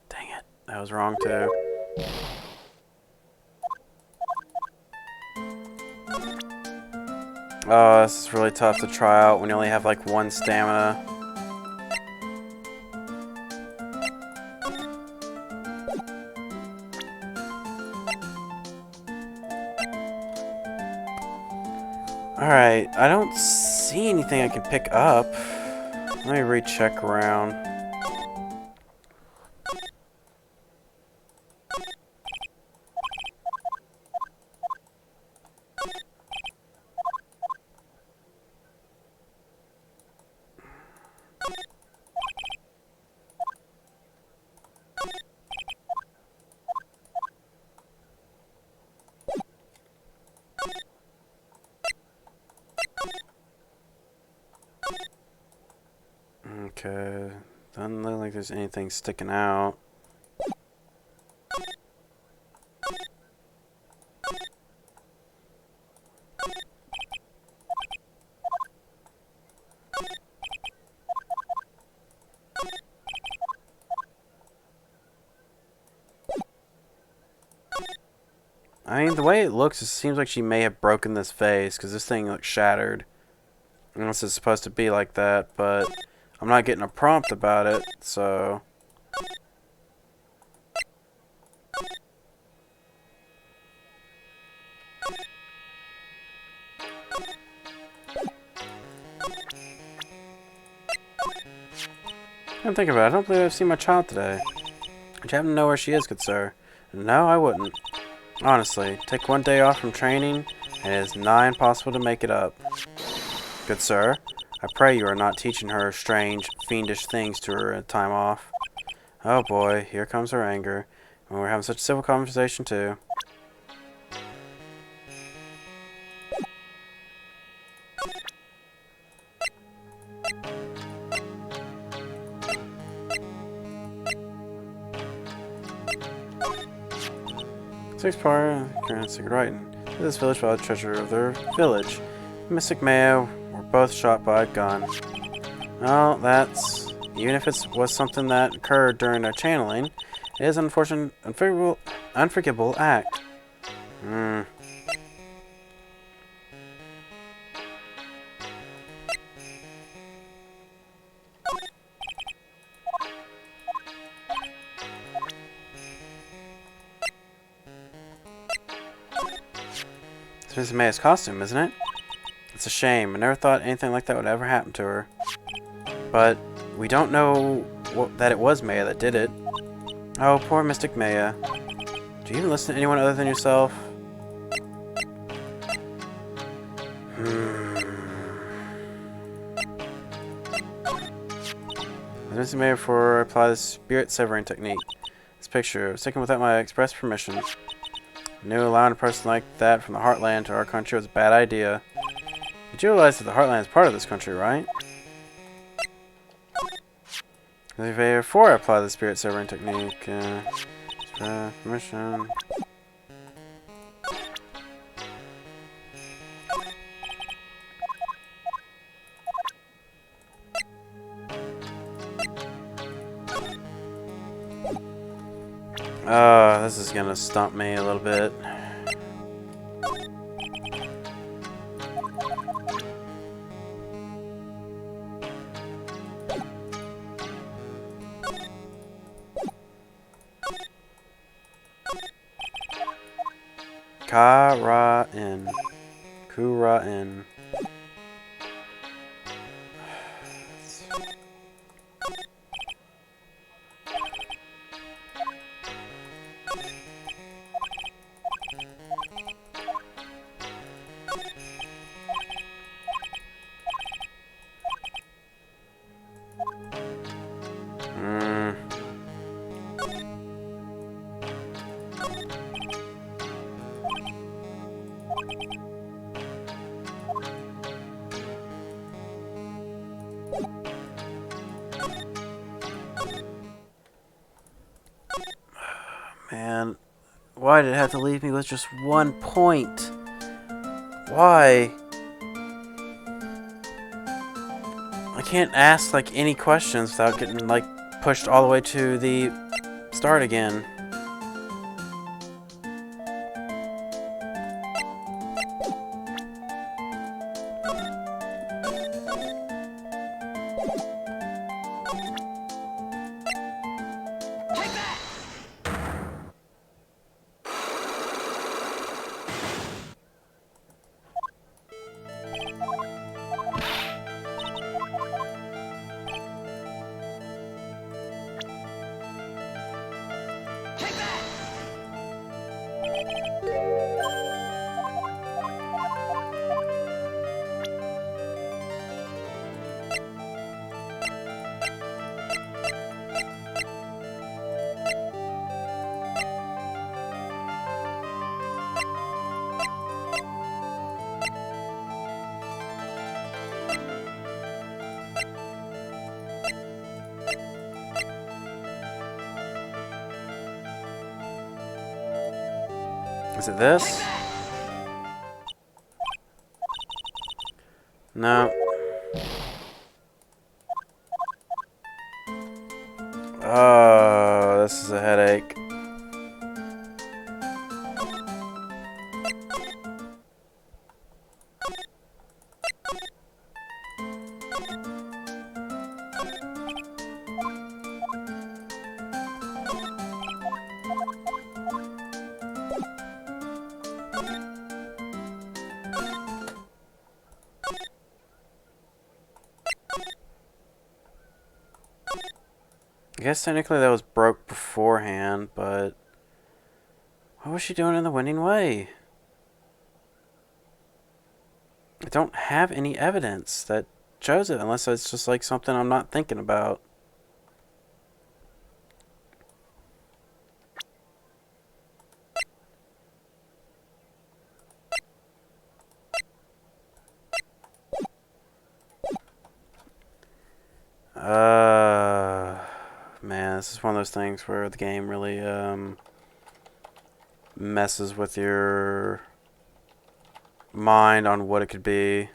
Dang it, that was wrong too. Oh, this is really tough to try out when you only have like one stamina. Alright, I don't see anything I can pick up. Let me recheck around. Okay, doesn't look like there's anything sticking out. I mean, the way it looks, it seems like she may have broken this vase, because this thing looks shattered. Unless it's supposed to be like that, but I'm not getting a prompt about it, so... Come think about it, I don't believe I've seen my child today. Would you happen to know where she is, good sir? No, I wouldn't. Honestly, take one day off from training, and it is nigh impossible to make it up. Good sir, I pray you are not teaching her strange, fiendish things to her time off. Oh boy, here comes her anger. And we're having such a civil conversation too. Six part, current secret writing. This village found the treasure of their village. Mystic Mayo were both shot by a gun. Well, that's... even if it was something that occurred during their channeling, it is an unfortunate, unforgivable act. It's Miss Maya's costume, isn't it? It's a shame. I never thought anything like that would ever happen to her. But we don't know that it was Maya that did it. Oh, poor Mystic Maya. Do you even listen to anyone other than yourself? Mystic Maya before I apply the spirit severing technique. This picture was taken without my express permission. I knew allowing a person like that from the Heartland to our country was a bad idea. But you realize that the Heartland is part of this country, right? Before I apply the spirit severing technique, permission. This is gonna stump me a little bit. Kara-in. Kura-in. Man, why did it have to leave me with just 1 point? Why? I can't ask like any questions without getting like pushed all the way to the start again.
Take that! Take that!
Is it this? No. Oh, this is a headache. I guess technically that was broke beforehand, but what was she doing in the winning way? I don't have any evidence that shows it unless it's just like something I'm not thinking about. Man, this is one of those things where the game really messes with your mind on what it could be.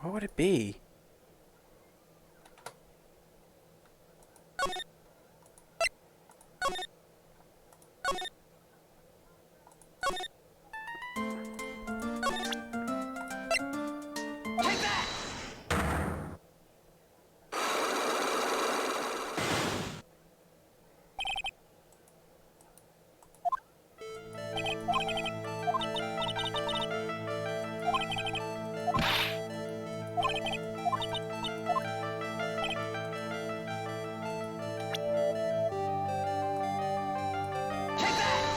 What would it be?
Take that! Take that!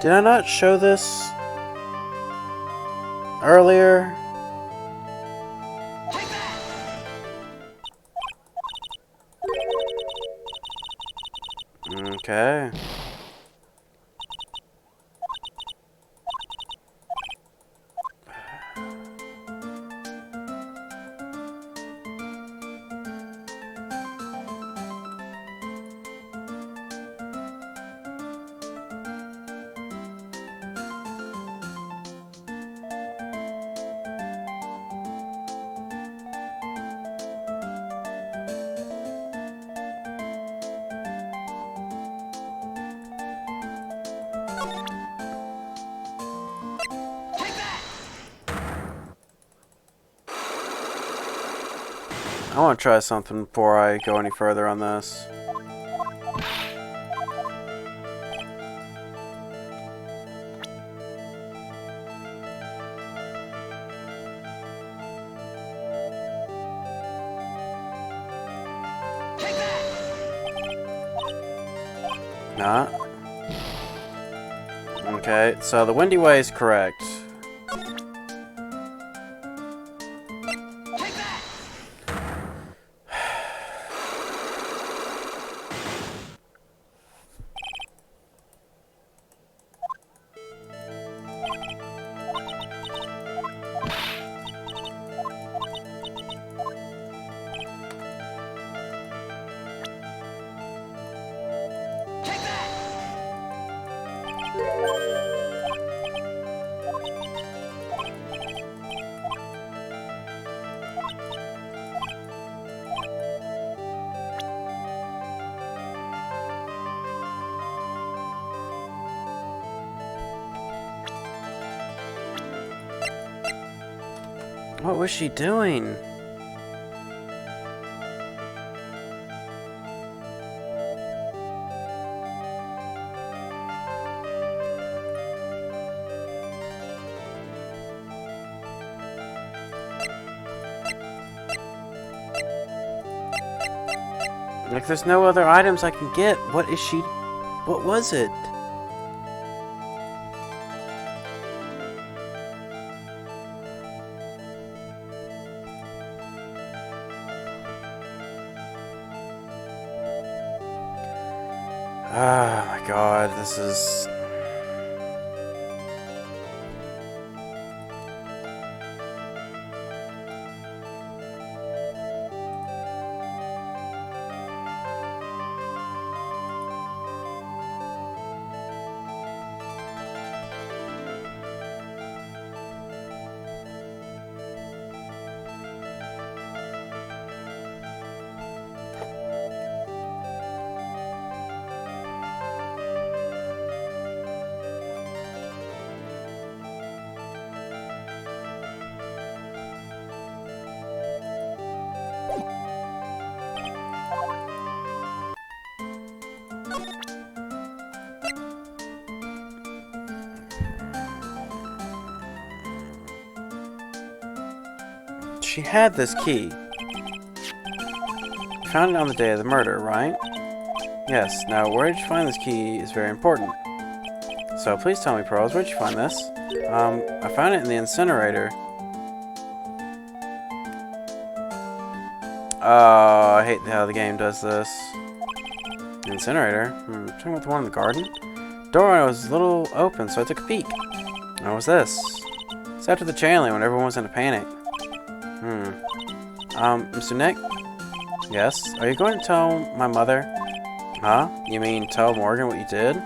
Did I not show this earlier?
Take that!
Okay.
Take that!
I want to try something before I go any further on this.
Take that!
Nah. Okay, so the windy way is correct.
Take that! Take that!
What was she doing? Like, there's no other items I can get. What is she... What was it? Oh my god, this is... she had this key. You found it on the day of the murder, right? Yes. Now, where did you find this key is very important. So, please tell me, Pearls, where did you find this? I found it in the incinerator. Oh, I hate how the game does this. Incinerator? Talking about the one in the garden? Door was a little open, so I took a peek. What was this? It's after the channeling when everyone was in a panic. Mr. Nick? Yes? Are you going to tell my mother? Huh? You mean tell Morgan what you did?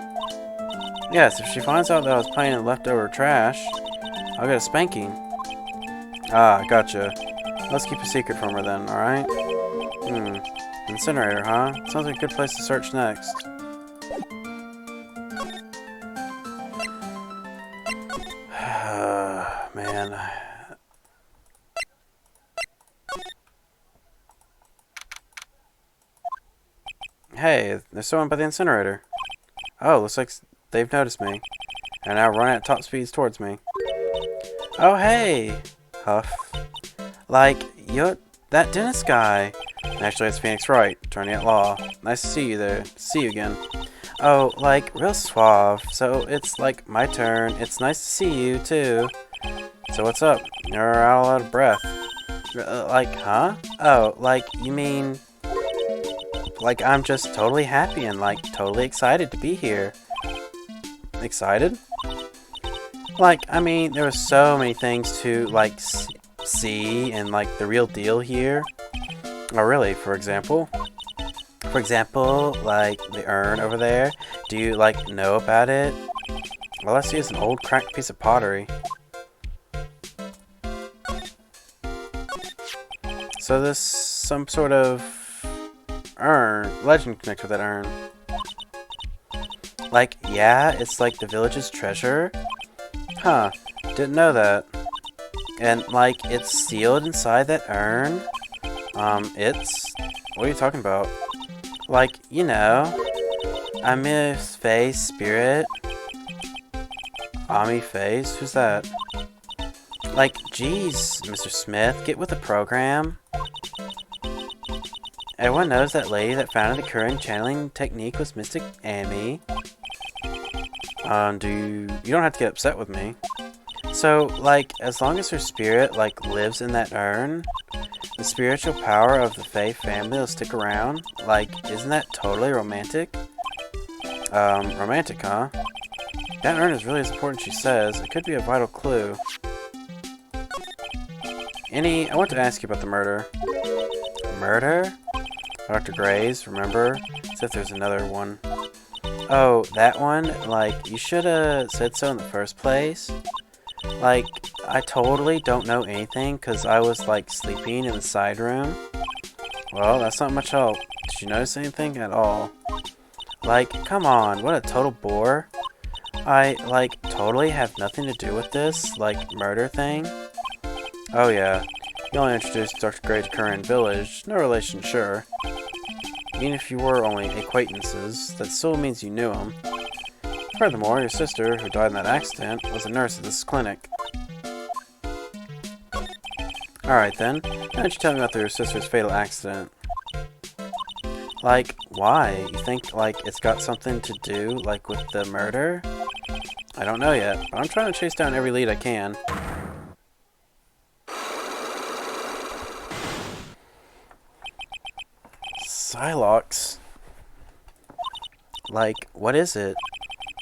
Yes, if she finds out that I was playing in leftover trash, I'll get a spanking. Ah, gotcha. Let's keep a secret from her then, alright? Incinerator, huh? Sounds like a good place to search next. Man. Hey, there's someone by the incinerator. Oh, looks like they've noticed me. And now running at top speeds towards me. Oh, hey! Huff. Like, you're that dentist guy. Actually, it's Phoenix Wright, attorney at law. Nice to see you there. See you again. Oh, like, real suave. So, it's like my turn. It's nice to see you, too. So, what's up? You're all out of breath. Like, huh? Oh, like, you mean... Like, I'm just totally happy and, like, totally excited to be here. Excited? Like, I mean, there were so many things to, like, see and, like, the real deal here. Oh, really? For example? For example, like, the urn over there. Do you, like, know about it? All I see is an old cracked piece of pottery. So there's some sort of urn, legend connected with that urn. Like, yeah, it's like the village's treasure? Huh, didn't know that. And, like, it's sealed inside that urn? What are you talking about? Like, you know, Ami Faye's spirit. Ami Faye's? Who's that? Like, geez, Mr. Smith, get with the program. Everyone knows that lady that founded the current channeling technique was Mystic Amy. You don't have to get upset with me. So, like, as long as her spirit, like, lives in that urn, the spiritual power of the Faye family will stick around. Like, isn't that totally romantic? Romantic, huh? That urn is really as important as she says. It could be a vital clue. I want to ask you about the murder. Murder? Dr. Gray's, remember? As if there's another one. Oh, that one? Like, you should have said so in the first place. Like, I totally don't know anything because I was, like, sleeping in the side room. Well, that's not much help. Did you notice anything at all? Like, come on, what a total bore. I, like, totally have nothing to do with this, like, murder thing. Oh, yeah. You only introduced Dr. Gray to Curran Village. No relation, sure. Even if you were only acquaintances, that still means you knew him. Furthermore, your sister, who died in that accident, was a nurse at this clinic. Alright then, why don't you tell me about your sister's fatal accident? Like, why? You think, like, it's got something to do, like, with the murder? I don't know yet, but I'm trying to chase down every lead I can. Psylocke? Like, what is it?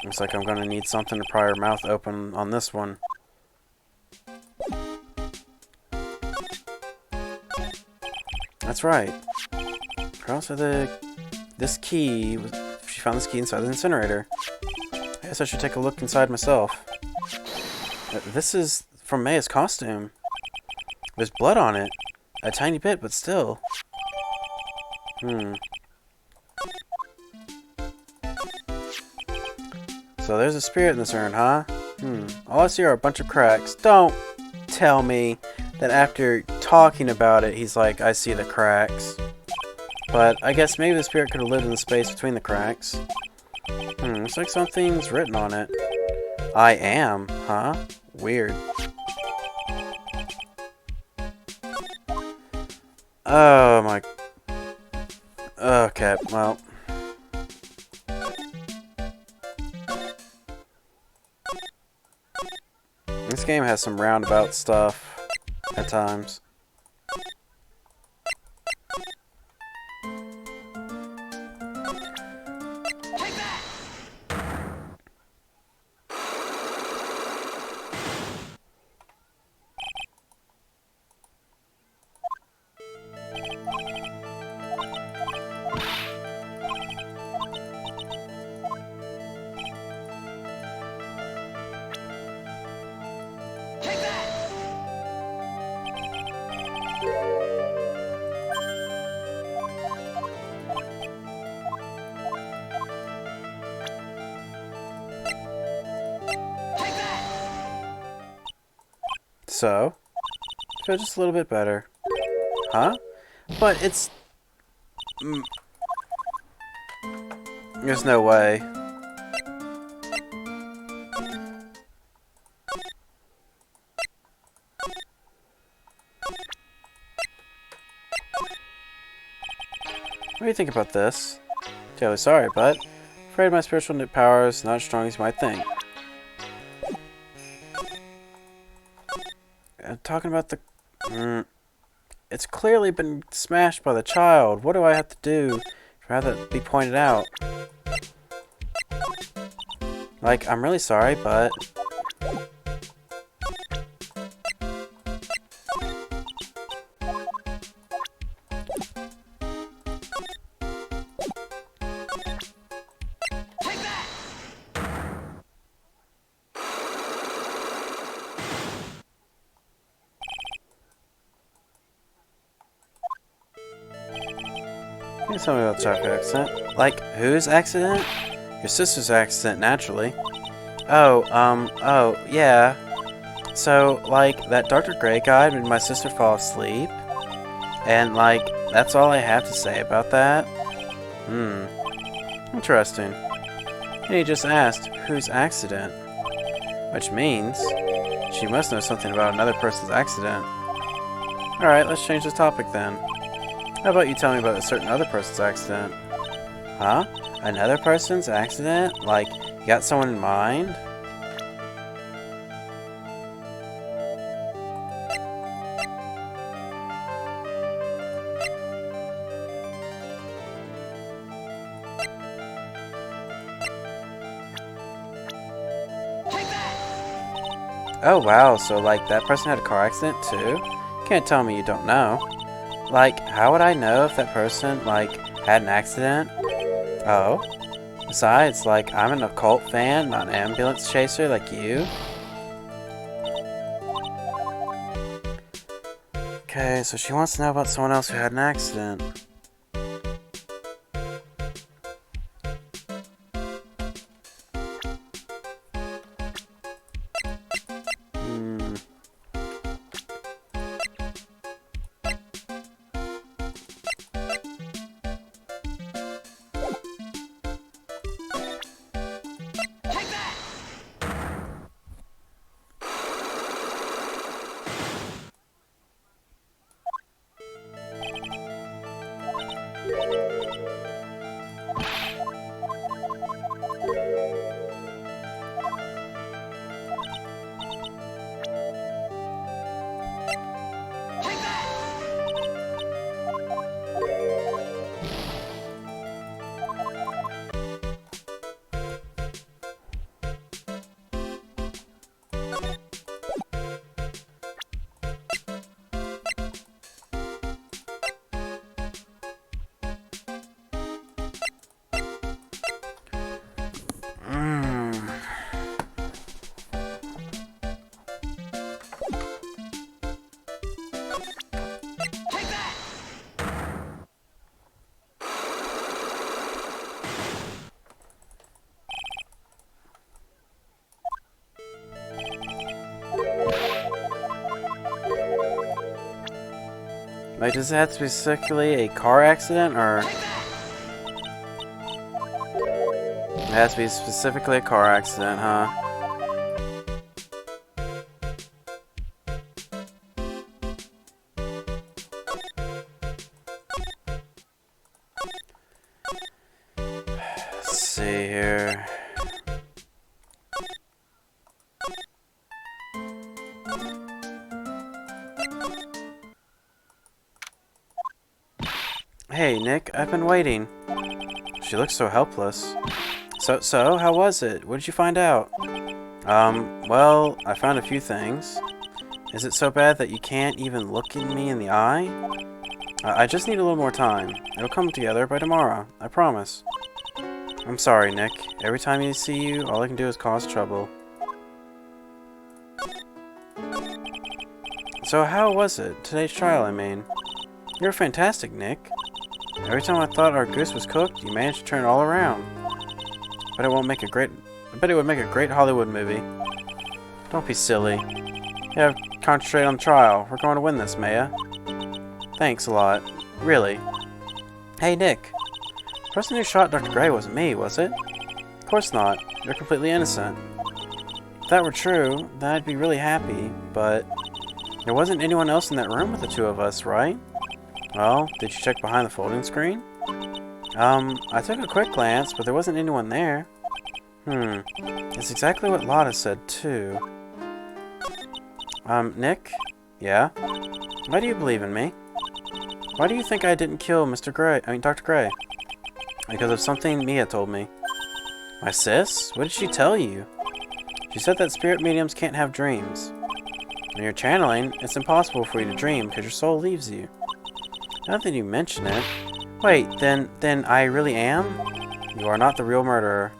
Looks like I'm gonna need something to pry her mouth open on this one. That's right. Also, this key, she found this key inside the incinerator. I guess I should take a look inside myself. This is from Maya's costume. There's blood on it. A tiny bit, but still. So there's a spirit in this urn, huh? All I see are a bunch of cracks. Don't tell me that after talking about it, he's like, I see the cracks. But I guess maybe the spirit could have lived in the space between the cracks. Looks like something's written on it. I am, huh? Weird. Oh my. Okay, well. This game has some roundabout stuff at times.
Take that! Take that! Take that!
So, feel just a little bit better. Huh? But it's... There's no way. What do you think about this? Terribly sorry, but afraid my spiritual power is not as strong as you might think. I'm talking about the... It's clearly been smashed by the child. What do I have to do to have that be pointed out? Like, I'm really sorry, but...
Take that!
Can you tell me about the chocolate accident? Like, whose accident? Your sister's accident, naturally. Oh, yeah. So, like, that Dr. Gray guy made my sister fall asleep? And, like, that's all I have to say about that? Interesting. And he just asked, whose accident? Which means, she must know something about another person's accident. Alright, let's change the topic then. How about you tell me about a certain other person's accident? Huh? Another person's accident? Like, you got someone in mind?
Take that!
Oh wow, so like that person had a car accident too? Can't tell me you don't know. Like, how would I know if that person, like, had an accident? Oh? Besides, like, I'm an occult fan, not an ambulance chaser like you. Okay, so she wants to know about someone else who had an accident.
Take that! Take that! Take that!
Like, does it have to be specifically a car accident, or... It has to be specifically a car accident, huh? see here. Hey, Nick, I've been waiting. She looks so helpless. So, how was it? What did you find out? Well, I found a few things. Is it so bad that you can't even look at me in the eye? I just need a little more time. It'll come together by tomorrow, I promise. I'm sorry, Nick. Every time I see you, all I can do is cause trouble. So how was it? Today's trial, I mean. You're fantastic, Nick. Every time I thought our goose was cooked, you managed to turn it all around. I bet it would make a great Hollywood movie. Don't be silly. Yeah, concentrate on the trial. We're going to win this, Maya. Thanks a lot. Really. Hey, Nick. The person who shot Dr. Gray wasn't me, was it? Of course not. You're completely innocent. If that were true, then I'd be really happy, but there wasn't anyone else in that room with the two of us, right? Well, did you check behind the folding screen? I took a quick glance, but there wasn't anyone there. It's exactly what Lotta said, too. Nick? Yeah? Why do you believe in me? Why do you think I didn't kill Dr. Gray? Because of something Mia told me. My sis? What did she tell you? She said that spirit mediums can't have dreams. When you're channeling, it's impossible for you to dream because your soul leaves you. Now that you mention it... Wait, then I really am? You are not the real murderer.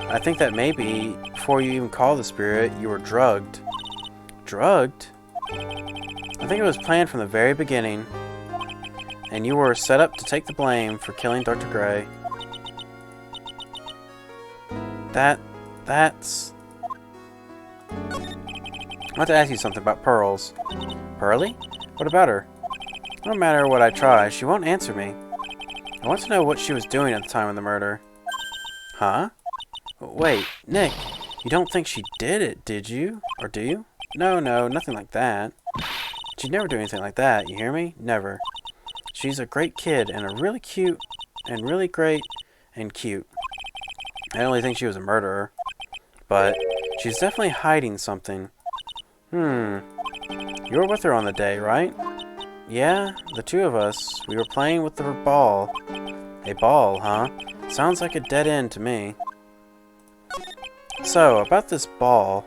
I think that maybe, before you even called the spirit, you were drugged. Drugged? I think it was planned from the very beginning. And you were set up to take the blame for killing Dr. Gray. That's... I want to ask you something about Pearls. Pearly? What about her? No matter what I try, she won't answer me. I want to know what she was doing at the time of the murder. Huh? Wait, Nick, you don't think she did it, did you? Or do you? No, nothing like that. She'd never do anything like that, you hear me? Never. She's a great kid, and a really cute, and really great, and cute. I don't really think she was a murderer. But she's definitely hiding something. You were with her on the day, right? Yeah, the two of us. We were playing with the ball. A ball, huh? Sounds like a dead end to me. So, about this ball.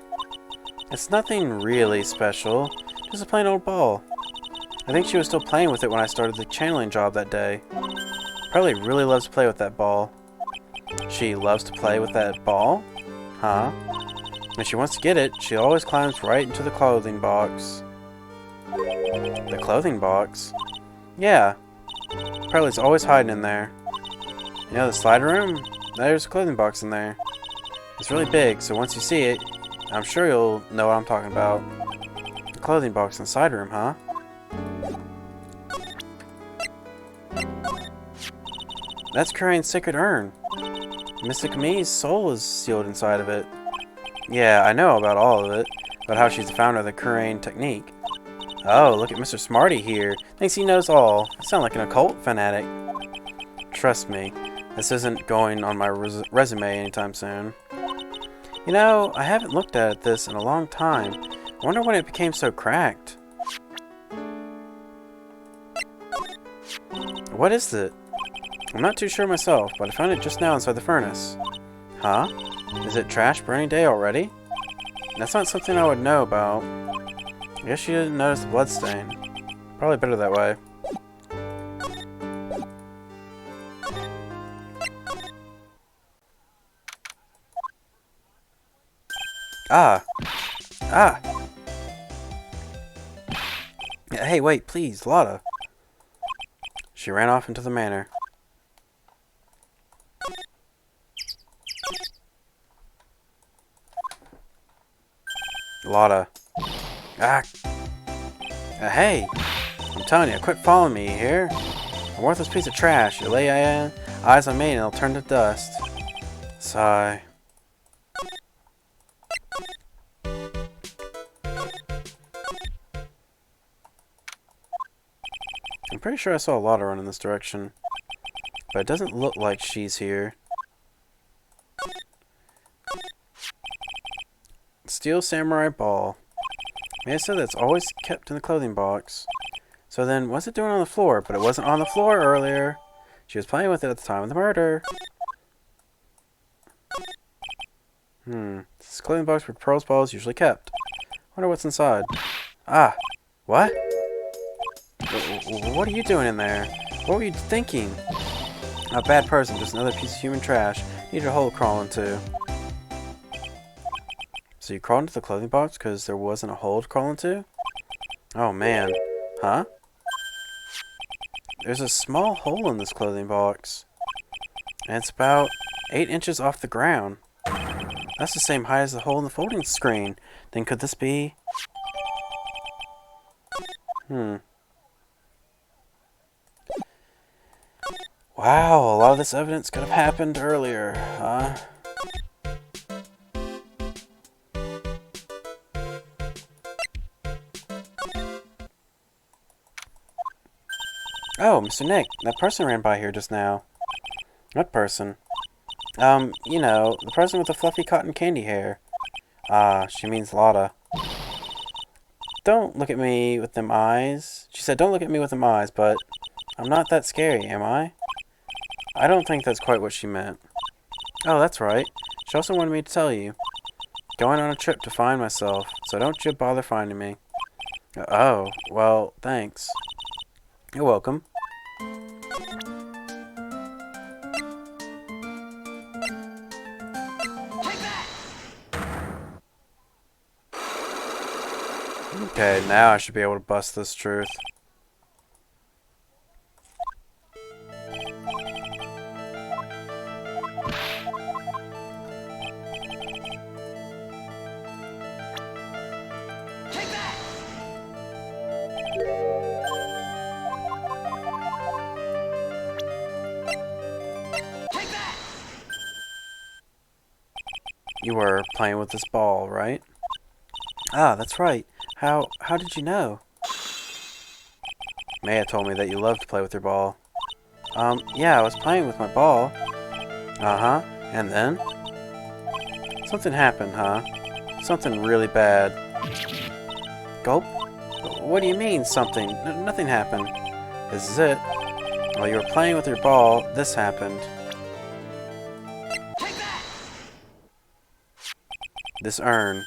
It's nothing really special. Just a plain old ball. I think she was still playing with it when I started the channeling job that day. Probably really loves to play with that ball. She loves to play with that ball? Huh? When she wants to get it, she always climbs right into the clothing box. The clothing box? Yeah. Pearlie's always hiding in there. You know the slide room? There's a clothing box in there. It's really big, so once you see it, I'm sure you'll know what I'm talking about. The clothing box in the side room, huh? That's Kurain's sacred urn. Mystic Mi's soul is sealed inside of it. Yeah, I know about all of it. About how she's the founder of the Kurain technique. Oh, look at Mr. Smarty here. Thinks he knows all. I sound like an occult fanatic. Trust me, this isn't going on my resume anytime soon. You know, I haven't looked at this in a long time. I wonder when it became so cracked. What is it? I'm not too sure myself, but I found it just now inside the furnace. Huh? Is it trash burning day already? That's not something I would know about. I guess you didn't notice the bloodstain. Probably better that way. Ah! Hey, wait, please, Lotta. She ran off into the manor. Lotta. Ah! Hey! I'm telling you, quit following me here. A worthless piece of trash. You lay eyes on me and it'll turn to dust. Sigh. I'm pretty sure I saw Lotta run in this direction. But it doesn't look like she's here. Steel samurai ball. Maya said that's always kept in the clothing box. So then, what's it doing on the floor? But it wasn't on the floor earlier. She was playing with it at the time of the murder. This clothing box where Pearl's ball is usually kept. Wonder what's inside. Ah, what? What are you doing in there? What were you thinking? A bad person, just another piece of human trash. Needed a hole to crawl into. So you crawled into the clothing box because there wasn't a hole to crawl into? Oh man. Huh? There's a small hole in this clothing box. And it's about 8 inches off the ground. That's the same height as the hole in the folding screen. Then could this be... Wow, a lot of this evidence could have happened earlier, huh? Oh, Mr. Nick, that person ran by here just now. What person? You know, the person with the fluffy cotton candy hair. Ah, she means Lotta. Don't look at me with them eyes. She said, don't look at me with them eyes, but I'm not that scary, am I? I don't think that's quite what she meant. Oh, that's right. She also wanted me to tell you. Going on a trip to find myself, so don't you bother finding me. Oh, well, thanks. You're welcome. Okay, now I should be able to bust this truth.
Take that! Take that!
You were playing with this ball, right? Ah, that's right. How did you know? Maya told me that you love to play with your ball. Yeah, I was playing with my ball. Uh-huh. And then? Something happened, huh? Something really bad. Gulp? What do you mean, something? Nothing happened. This is it. While you were playing with your ball, this happened.
Take that!
This urn.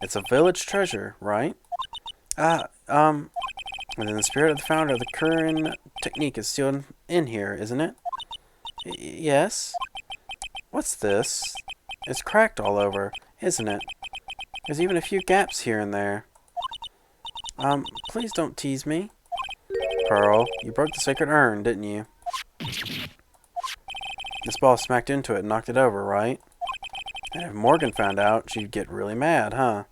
It's a village treasure, right? And then the spirit of the founder of the current technique is sealed in here, isn't it? Yes? What's this? It's cracked all over, isn't it? There's even a few gaps here and there. Please don't tease me. Pearl, you broke the sacred urn, didn't you? This ball smacked into it and knocked it over, right? And if Morgan found out, she'd get really mad, huh?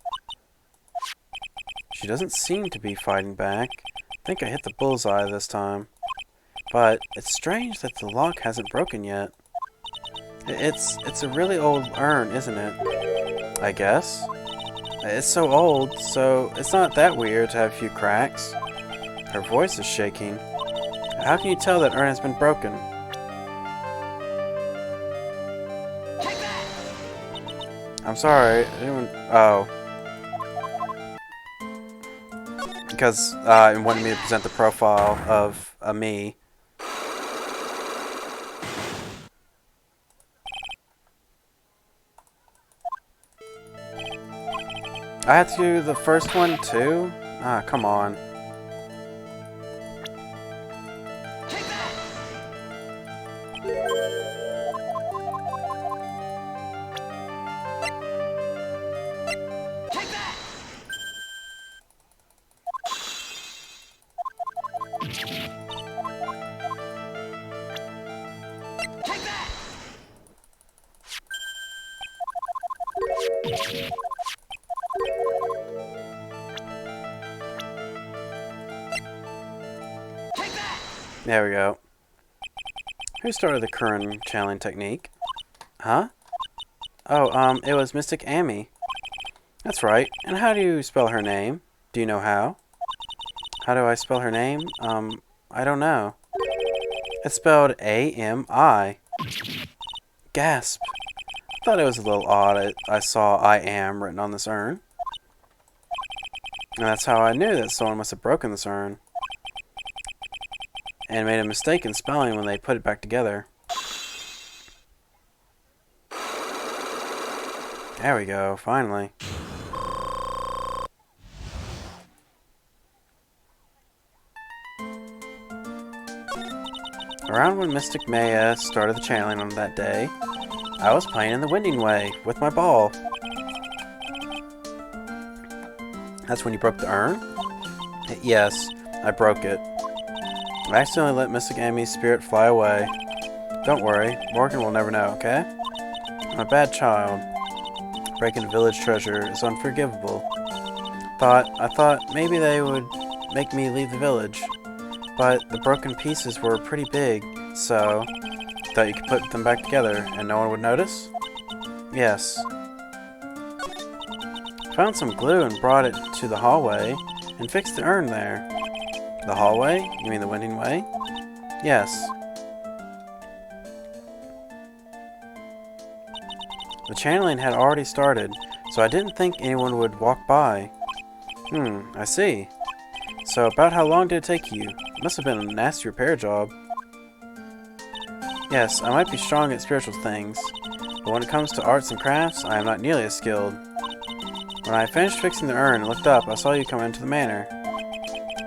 She doesn't seem to be fighting back. I think I hit the bullseye this time. But it's strange that the lock hasn't broken yet. It's a really old urn, isn't it? I guess. It's so old, so it's not that weird to have a few cracks. Her voice is shaking. How can you tell that urn has been broken?
Take that!
I'm sorry. Oh. Because it wanted me to present the profile of a me. I had to do the first one too? Ah, come on.
Take that! Take that! Take that! Take that!
There we go. Who started the current channeling technique? Huh? Oh, it was Mystic Amy. That's right. And how do you spell her name? Do you know how? How do I spell her name? I don't know. It's spelled A-M-I. Gasp. Thought it was a little odd. I saw "I am" written on this urn. And that's how I knew that someone must have broken this urn. And made a mistake in spelling when they put it back together. There we go, finally. Around when Mystic Maya started the channeling on that day, I was playing in the Winding Way with my ball. That's when you broke the urn? Yes, I broke it. I accidentally let Mystic Amy's spirit fly away. Don't worry, Morgan will never know, okay? I'm a bad child. Breaking village treasure is unforgivable. I thought maybe they would make me leave the village. But the broken pieces were pretty big, so thought you could put them back together and no one would notice? Yes. Found some glue and brought it to the hallway and fixed the urn there. The hallway? You mean the Winding Way? Yes. The channeling had already started, so I didn't think anyone would walk by. I see. So about how long did it take you? It must have been a nasty repair job. Yes, I might be strong at spiritual things, but when it comes to arts and crafts, I am not nearly as skilled. When I finished fixing the urn and looked up, I saw you come into the manor.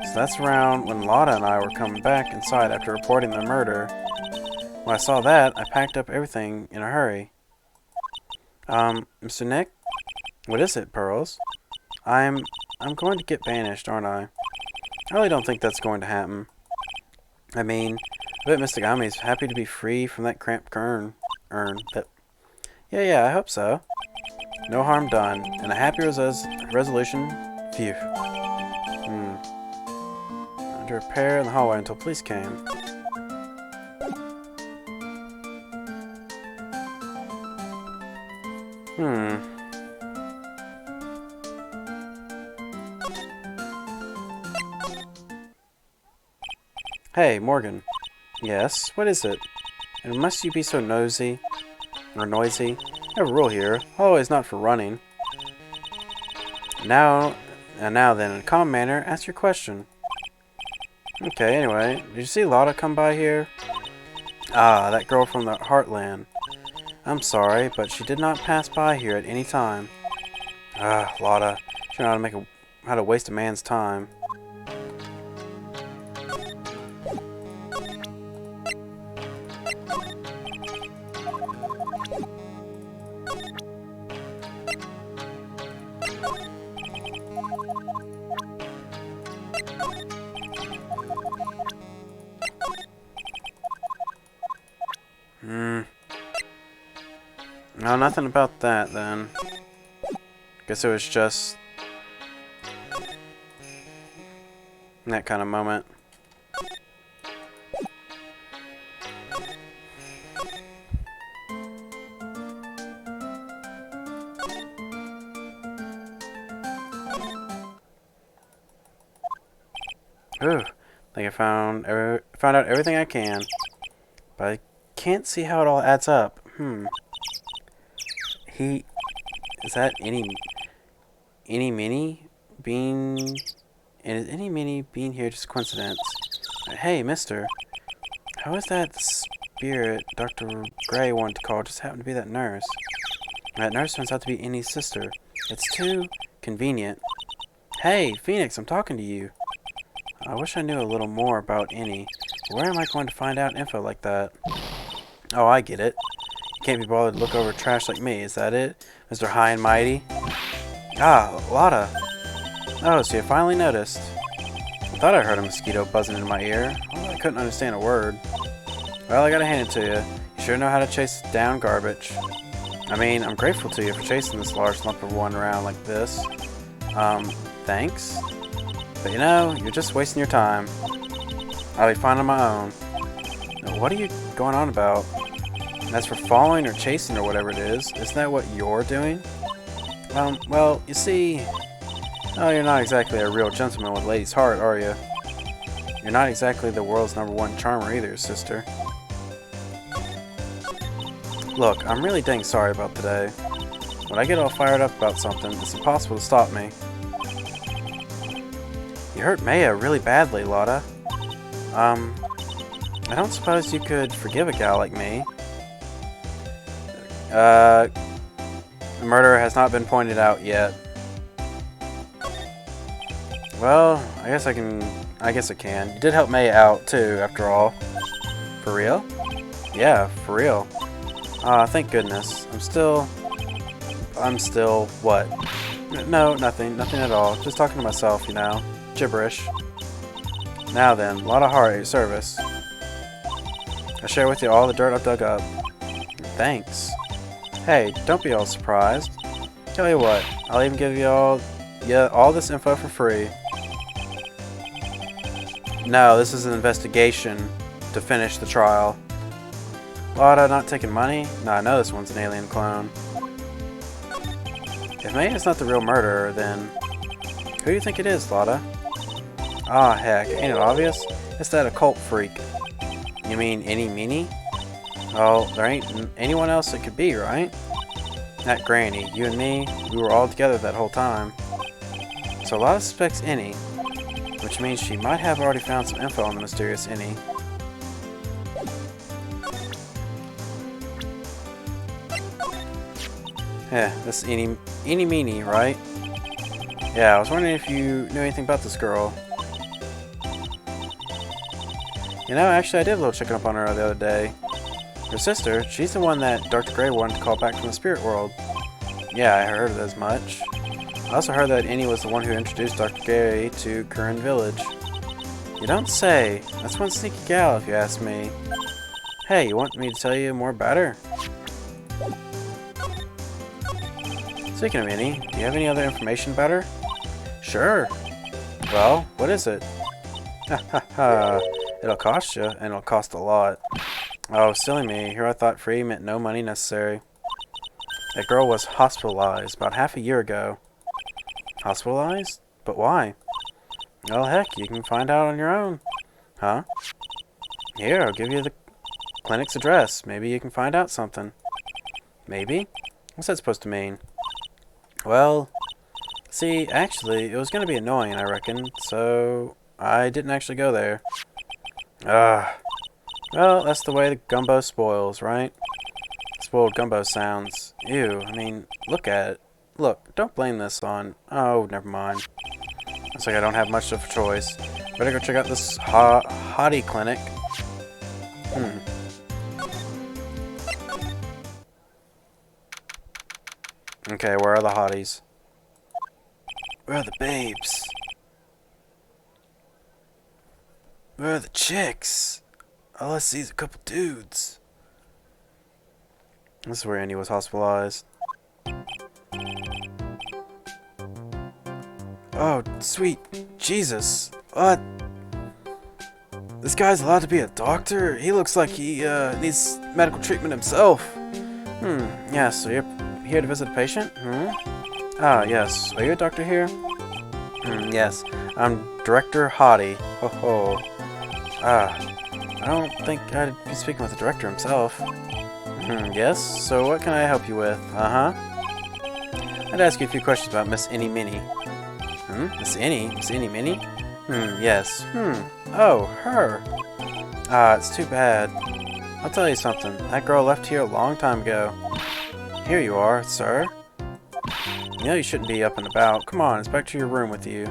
So that's around when Lotta and I were coming back inside after reporting the murder. When I saw that, I packed up everything in a hurry. Mr. Nick? What is it, Pearls? I'm going to get banished, aren't I? I really don't think that's going to happen. I mean, I bet Mystic Ami's happy to be free from that cramped urn. Yeah, I hope so. No harm done, and a happy resolution. Phew. Under repair in the hallway until police came. Hey, Morgan. Yes, what is it? And must you be so nosy? Or noisy? I have a rule here. Hallway is not for running. Now then, in a calm manner, ask your question. Okay, anyway, did you see Lotta come by here? Ah, that girl from the Heartland. I'm sorry, but she did not pass by here at any time. Ah, Lotta. She knows how to waste a man's time. No, nothing about that then. Guess it was just that kind of moment. Ooh, I think I found out everything I can, but I can't see how it all adds up. Is that any mini being? And is any mini being here just coincidence? Hey, mister, how is that spirit Dr. Gray wanted to call just happened to be that nurse? That nurse turns out to be Innie's sister. It's too convenient. Hey, Phoenix, I'm talking to you. I wish I knew a little more about Innie. Where am I going to find out info like that? Oh, I get it. You can't be bothered to look over trash like me, is that it? Mr. High and Mighty? Ah, Lotta. Oh, so you finally noticed. I thought I heard a mosquito buzzing in my ear, although I couldn't understand a word. Well, I gotta hand it to you. You sure know how to chase down garbage. I mean, I'm grateful to you for chasing this large lump of one around like this. Thanks? But you know, you're just wasting your time. I'll be fine on my own. Now, what are you going on about? As for following or chasing or whatever it is, isn't that what you're doing? Well, you see... Oh, you're not exactly a real gentleman with a lady's heart, are you? You're not exactly the world's #1 charmer either, sister. Look, I'm really dang sorry about today. When I get all fired up about something, it's impossible to stop me. You hurt Maya really badly, Lotta. I don't suppose you could forgive a gal like me. The murder has not been pointed out yet. Well, I guess I can. You did help Maya out, too, after all. For real? Yeah, for real. Thank goodness. I'm still, what? No, nothing at all. Just talking to myself, you know. Gibberish. Now then, a lot of heart at your service. I share with you all the dirt I've dug up. Thanks. Hey, don't be all surprised. Tell you what, I'll even give you all this info for free. No, this is an investigation to finish the trial. Lotta, not taking money? No, I know this one's an alien clone. If Maya's not the real murderer, then who do you think it is, Lotta? Ah, heck, ain't it obvious? It's that occult freak. You mean any meanie? Oh, there ain't anyone else it could be, right? That Granny, you and me, we were all together that whole time. So Lotta suspects Innie, which means she might have already found some info on the mysterious Innie. Yeah, this Eenie Meenie, right? Yeah, I was wondering if you knew anything about this girl. You know, actually I did a little checking up on her the other day. Her sister, she's the one that Dr. Gray wanted to call back from the spirit world. Yeah, I heard as much. I also heard that Innie was the one who introduced Dr. Gray to Curran Village. You don't say. That's one sneaky gal, if you ask me. Hey, you want me to tell you more about her? Speaking of Innie, do you have any other information about her? Sure. Well, what is it? Ha ha ha. It'll cost you, and it'll cost a lot. Oh, silly me. Here I thought free meant no money necessary. That girl was hospitalized about half a year ago. Hospitalized? But why? Well, heck, you can find out on your own. Huh? Here, I'll give you the clinic's address. Maybe you can find out something. Maybe? What's that supposed to mean? Well, see, actually, it was going to be annoying, I reckon, so I didn't actually go there. Well, that's the way the gumbo spoils, right? Spoiled gumbo sounds. Ew, I mean, look at it. Look, don't blame this on... Oh, never mind. Looks like I don't have much of a choice. Better go check out this hottie clinic. Okay, where are the hotties? Where are the babes? Where are the chicks? All I see is a couple dudes. This is where Andy was hospitalized. Oh, sweet Jesus. What? This guy's allowed to be a doctor? He looks like he needs medical treatment himself. Yes, so you're here to visit a patient? Ah, yes. Are you a doctor here? Yes. I'm Director Hottie. Ho ho. I don't think I'd be speaking with the director himself. Yes? So what can I help you with? I'd ask you a few questions about Miss Innie Minnie. Miss Innie? Miss Innie Minnie? Yes. Oh, her. It's too bad. I'll tell you something. That girl left here a long time ago. Here you are, sir. You know you shouldn't be up and about. Come on, it's back to your room with you.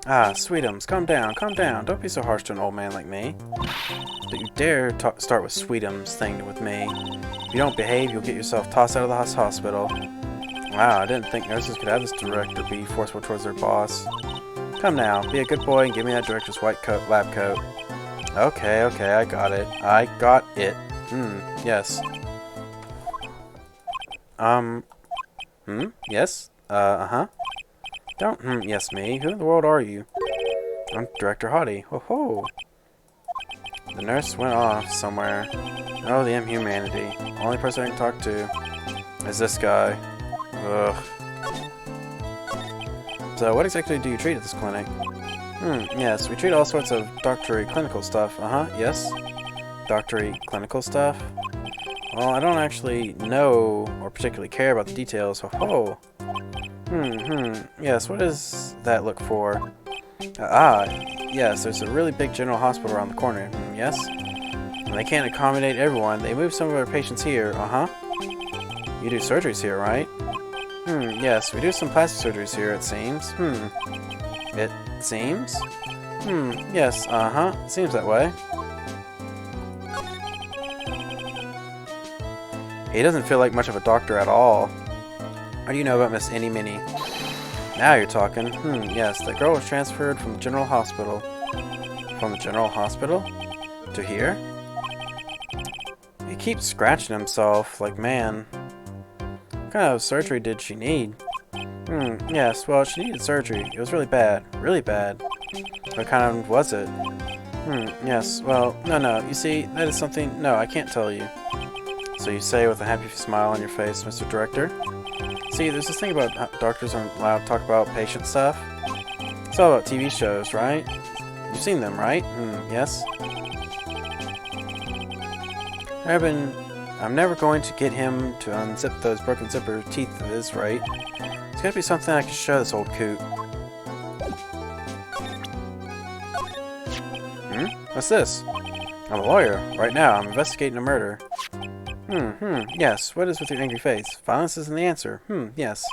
Sweetums, calm down, calm down. Don't be so harsh to an old man like me. Don't you dare start with Sweetums thing with me. If you don't behave, you'll get yourself tossed out of the hospital. Wow, I didn't think nurses could have this director be forceful towards their boss. Come now, be a good boy and give me that director's white lab coat. Okay, I got it. I got it. Yes. Yes? Don't, yes me. Who in the world are you? I'm Director Hottie. Ho ho. The nurse went off somewhere. Oh, the inhumanity. Only person I can talk to is this guy. Ugh. So, what exactly do you treat at this clinic? Yes, we treat all sorts of doctory clinical stuff. Yes. Doctory clinical stuff? Well, I don't actually know or particularly care about the details. Ho ho. Yes, what does that look for? Yes, there's a really big general hospital around the corner. Yes? And they can't accommodate everyone. They move some of our patients here. You do surgeries here, right? Yes, we do some plastic surgeries here, it seems. It seems? Yes, seems that way. He doesn't feel like much of a doctor at all. What do you know about Miss Any Minnie? Now you're talking. Yes, that girl was transferred from the general hospital. From the general hospital? To here? He keeps scratching himself, like, man. What kind of surgery did she need? Yes, well, she needed surgery. It was really bad. Really bad. What kind was it? Yes, well, no, you see, that is something... No, I can't tell you. So you say with a happy smile on your face, Mr. Director? See, there's this thing about how doctors aren't allowed to talk about patient stuff. It's all about TV shows, right? You've seen them, right? Yes? I'm never going to get him to unzip those broken zipper teeth of his, right? It's gotta be something I can show this old coot. What's this? I'm a lawyer. Right now, I'm investigating a murder. Yes. What is with your angry face? Violence isn't the answer. Yes.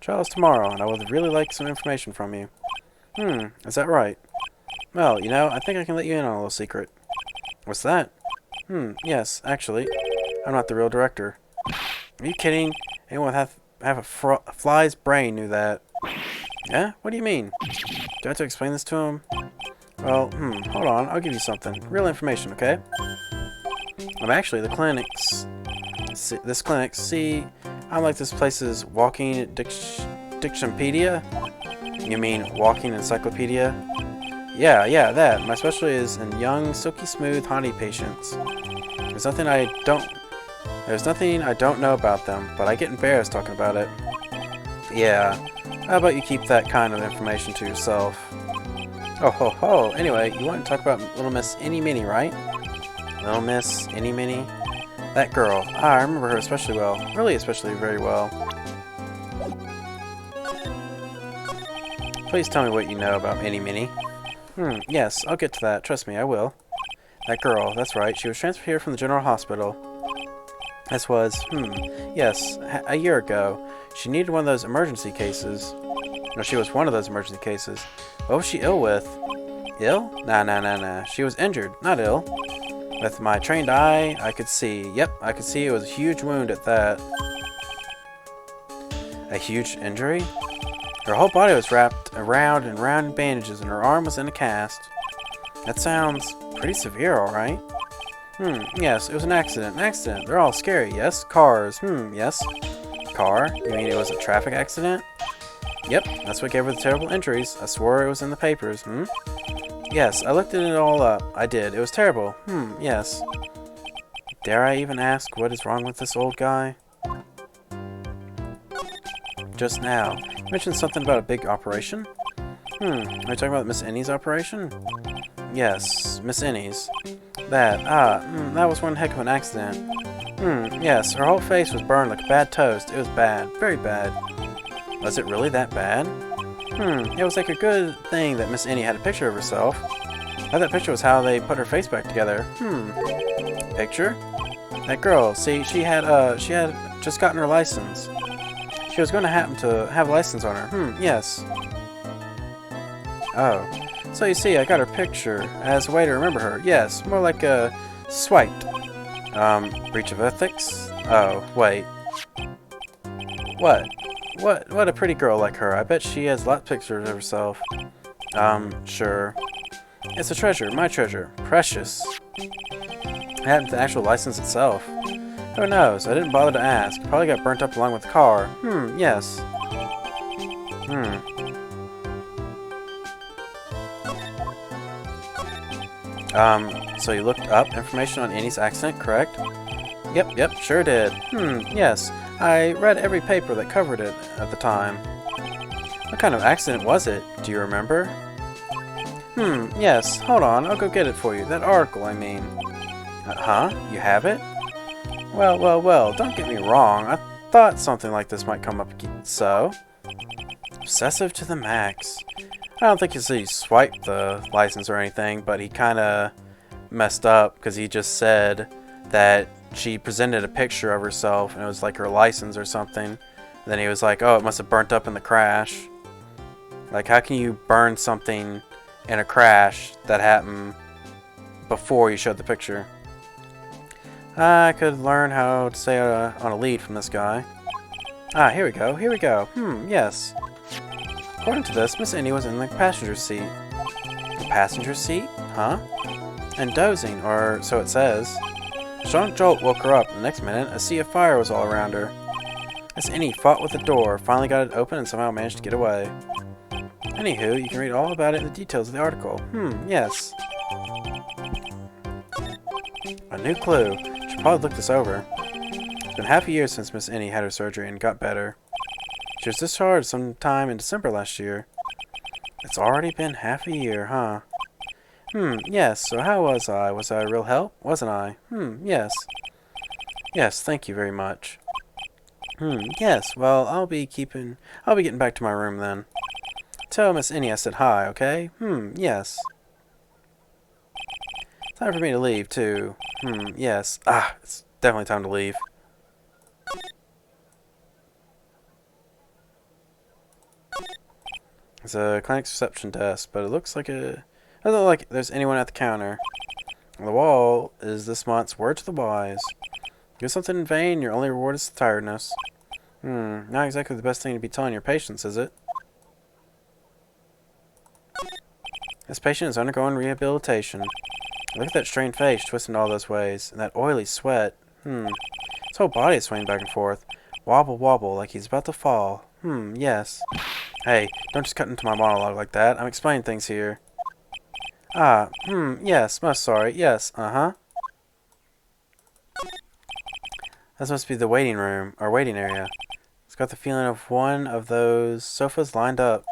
Trial is tomorrow, and I would really like some information from you. Is that right? Well, you know, I think I can let you in on a little secret. What's that? Yes, actually, I'm not the real director. Are you kidding? Anyone with half a fly's brain knew that. Yeah? What do you mean? Do I have to explain this to him? Well, hold on, I'll give you something. Real information, okay? I'm actually the clinic's... This clinic, see, I'm like this place's walking dictionpedia? You mean walking encyclopedia? Yeah, that. My specialty is in young, silky smooth, honey patients. There's nothing I don't know about them, but I get embarrassed talking about it. Yeah, how about you keep that kind of information to yourself? Oh ho ho, anyway, you want to talk about Little Miss Any Minnie, right? Little Miss Any Minnie? That girl. I remember her especially well. Really especially very well. Please tell me what you know about Any Minnie. Yes, I'll get to that. Trust me, I will. That girl, that's right. She was transferred here from the general hospital. This was, yes, a year ago. She needed one of those emergency cases. No, she was one of those emergency cases. What was she ill with? Ill? Nah. She was injured, not ill. With my trained eye, I could see. Yep, I could see it was a huge wound at that. A huge injury? Her whole body was wrapped around and around in bandages, and her arm was in a cast. That sounds pretty severe, alright. Yes, it was an accident. An accident. They're all scary, yes? Cars. Yes. Car? You mean it was a traffic accident? Yep, that's what gave her the terrible injuries. I swore it was in the papers. Yes, I looked it all up. I did. It was terrible. Yes. Dare I even ask what is wrong with this old guy? Just now. You mentioned something about a big operation? Are you talking about Miss Innie's operation? Yes, Miss Innie's. That was one heck of an accident. Yes, her whole face was burned like a bad toast. It was bad. Very bad. Was it really that bad? It was like a good thing that Miss Innie had a picture of herself. That picture was how they put her face back together. Picture? That girl, see, she had just gotten her license. She was going to happen to have a license on her. Yes. Oh. So you see, I got her picture as a way to remember her. Yes, more like a swiped. Breach of ethics? Oh, wait. What? What a pretty girl like her. I bet she has lots of pictures of herself. Sure. It's a treasure, my treasure. Precious. It happened to the actual license itself. Who knows? I didn't bother to ask. Probably got burnt up along with the car. Yes. So you looked up information on Annie's accident, correct? Yep, sure did. Yes. I read every paper that covered it at the time. What kind of accident was it? Do you remember? Yes. Hold on, I'll go get it for you. That article, I mean. You have it? Well, well, well, don't get me wrong. I thought something like this might come up again. So? Obsessive to the max. I don't think he swiped the license or anything, but he kind of messed up because he just said that she presented a picture of herself and it was like her license or something. And then he was like, oh, it must have burnt up in the crash. Like, how can you burn something in a crash that happened before you showed the picture? I could learn how to stay on a lead from this guy. Ah, here we go, here we go. Yes. According to this, Miss Indy was in the passenger seat. The passenger seat? Huh? And dozing, or so it says. A strong jolt woke her up. The next minute, a sea of fire was all around her. Miss Indy fought with the door, finally got it open, and somehow managed to get away. Anywho, you can read all about it in the details of the article. Yes. A new clue. Should probably look this over. It's been half a year since Miss Indy had her surgery and got better. She was discharged sometime in December last year. It's already been half a year, huh? Yes, so how was I? Was I a real help? Wasn't I? Yes. Yes, thank you very much. Yes, well, I'll be getting back to my room then. Tell Miss Innie I said hi, okay? Yes. Time for me to leave, too. Yes. It's definitely time to leave. It's a clinic's reception desk, but it looks like it doesn't look like there's anyone at the counter. On the wall is this month's word to the wise. Do something in vain, your only reward is tiredness. Not exactly the best thing to be telling your patients, is it? This patient is undergoing rehabilitation. Look at that strained face twisting all those ways, and that oily sweat. His whole body is swaying back and forth. Wobble, wobble, like he's about to fall. Yes. Hey, don't just cut into my monologue like that. I'm explaining things here. Yes, most sorry. Yes, This must be the waiting room, or waiting area. It's got the feeling of one of those sofas lined up.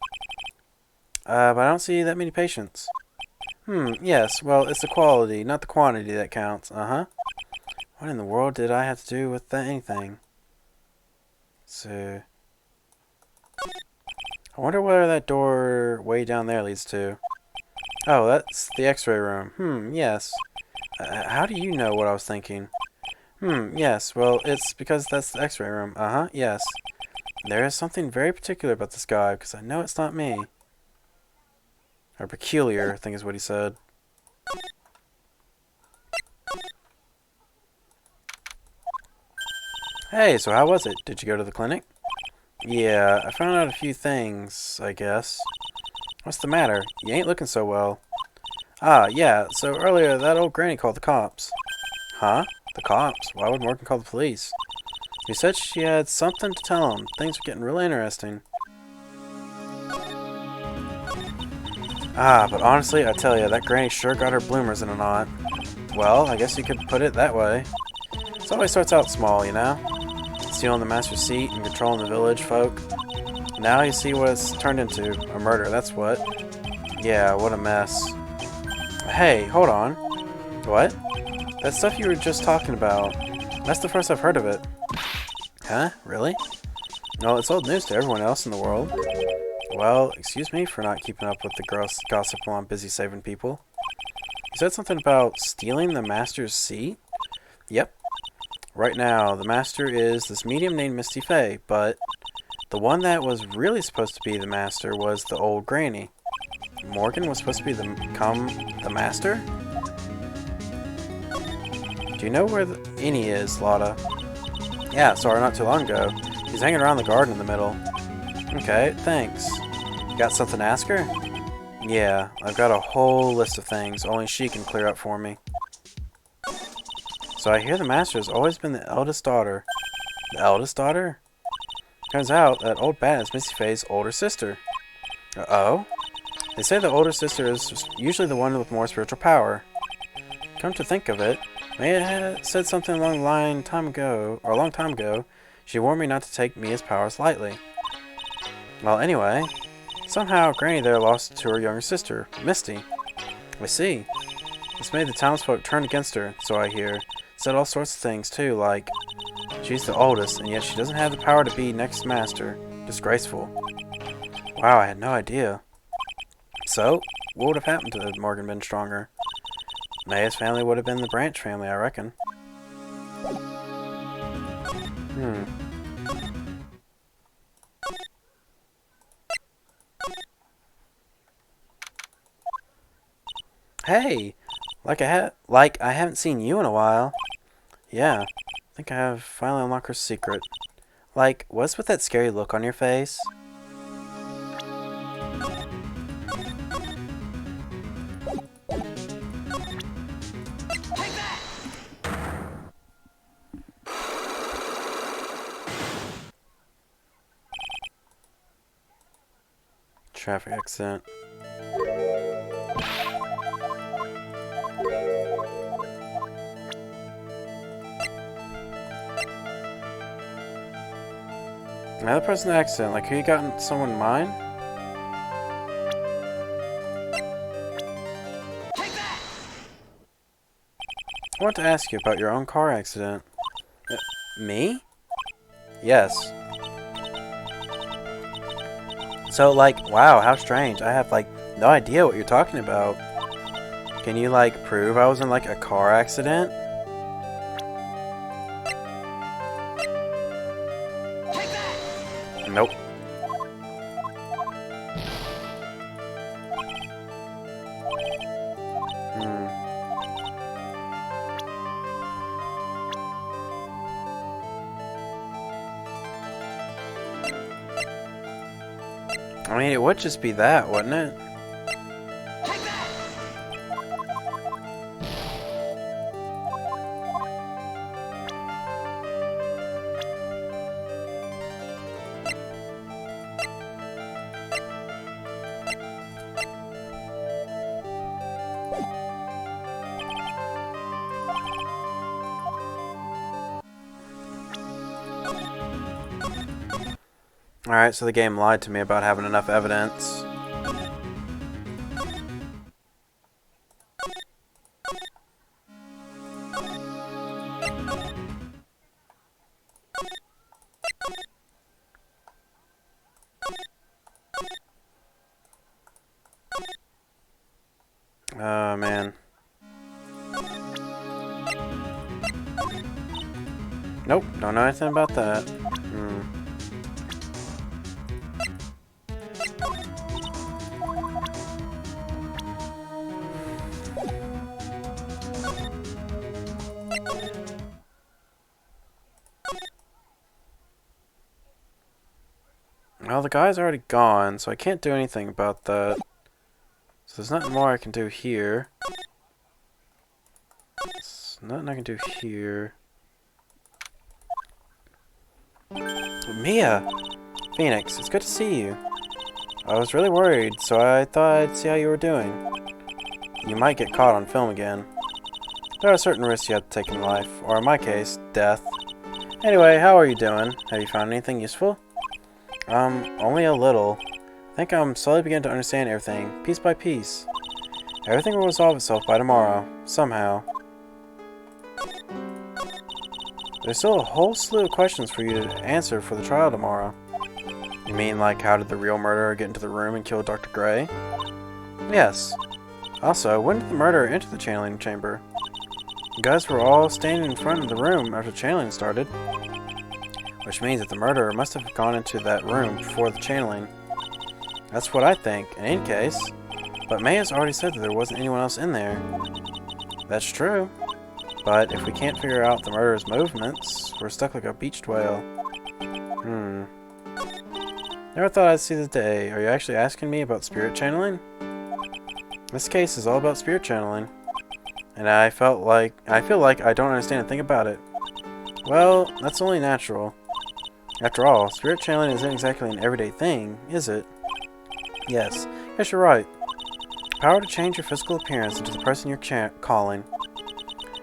But I don't see that many patients. Yes, well, it's the quality, not the quantity that counts. What in the world did I have to do with anything? So, I wonder where that door way down there leads to. Oh, that's the x-ray room. Yes. How do you know what I was thinking? Yes, well, it's because that's the x-ray room. Yes. There is something very particular about this guy, because I know it's not me. Or peculiar, I think is what he said. Hey, so how was it? Did you go to the clinic? Yeah, I found out a few things, I guess. What's the matter? You ain't looking so well. Yeah, so earlier that old granny called the cops. Huh? The cops? Why would Morgan call the police? She said she had something to tell him. Things were getting really interesting. But honestly, I tell you, that granny sure got her bloomers in a knot. Well, I guess you could put it that way. It always starts out small, you know? Stealing the master's seat and controlling the village folk. Now you see what it's turned into. A murder, that's what. Yeah, what a mess. Hey, hold on. What? That stuff you were just talking about. That's the first I've heard of it. Huh? Really? No, it's old news to everyone else in the world. Well, excuse me for not keeping up with the gross gossip while I'm busy saving people. You said something about stealing the master's seat? Yep. Right now, the master is this medium named Misty Faye, but the one that was really supposed to be the master was the old granny. Morgan was supposed to become the master? Do you know where Innie is, Lotta? Yeah, I saw her not too long ago. She's hanging around the garden in the middle. Okay, thanks. Got something to ask her? Yeah, I've got a whole list of things only she can clear up for me. So I hear the master has always been the eldest daughter. The eldest daughter? Turns out that old bat is Missy Faye's older sister. Uh-oh? They say the older sister is usually the one with more spiritual power. Come to think of it, May had said something along the line a long time ago. She warned me not to take Mia's powers lightly. Well, anyway, somehow Granny there lost to her younger sister, Misty. I see. This made the townsfolk turn against her, so I hear. said all sorts of things too, like she's the oldest, and yet she doesn't have the power to be next master. Disgraceful. Wow, I had no idea. So, what would have happened to Morgan been stronger? Maya's family would have been the Branch family, I reckon. Hey! Like I haven't seen you in a while. Yeah, I think I have finally unlocked her secret. Like, what's with that scary look on your face?
Take that!
Traffic accident. Another person accident. Like, who you got in someone in mind?
Take that!
I want to ask you about your own car accident. Me? Yes. So, like, wow, how strange. I have, like, no idea what you're talking about. Can you, like, prove I was in, like, a car accident?
Take that!
Nope. I mean, it would just be that, wouldn't it?
Take that!
Alright, so the game lied to me about having enough evidence. Oh, man. Nope, don't know anything about that. Well, the guy's already gone, so I can't do anything about that. So there's nothing more I can do here. There's nothing I can do here. Mia! Phoenix, it's good to see you. I was really worried, so I thought I'd see how you were doing. You might get caught on film again. There are certain risks you have to take in life, or in my case, death. Anyway, how are you doing? Have you found anything useful? Only a little. I think I'm slowly beginning to understand everything, piece by piece. Everything will resolve itself by tomorrow, somehow. There's still a whole slew of questions for you to answer for the trial tomorrow. You mean, like, how did the real murderer get into the room and kill Dr. Gray? Yes. Also, when did the murderer enter the channeling chamber? You guys were all standing in front of the room after channeling started. Which means that the murderer must have gone into that room before the channeling. That's what I think, in any case. But May has already said that there wasn't anyone else in there. That's true. But if we can't figure out the murderer's movements, we're stuck like a beached whale. Never thought I'd see the day. Are you actually asking me about spirit channeling? This case is all about spirit channeling. And I feel like I don't understand a thing about it. Well, that's only natural. After all, spirit channeling isn't exactly an everyday thing, is it? Yes, you're right. Power to change your physical appearance into the person you're calling.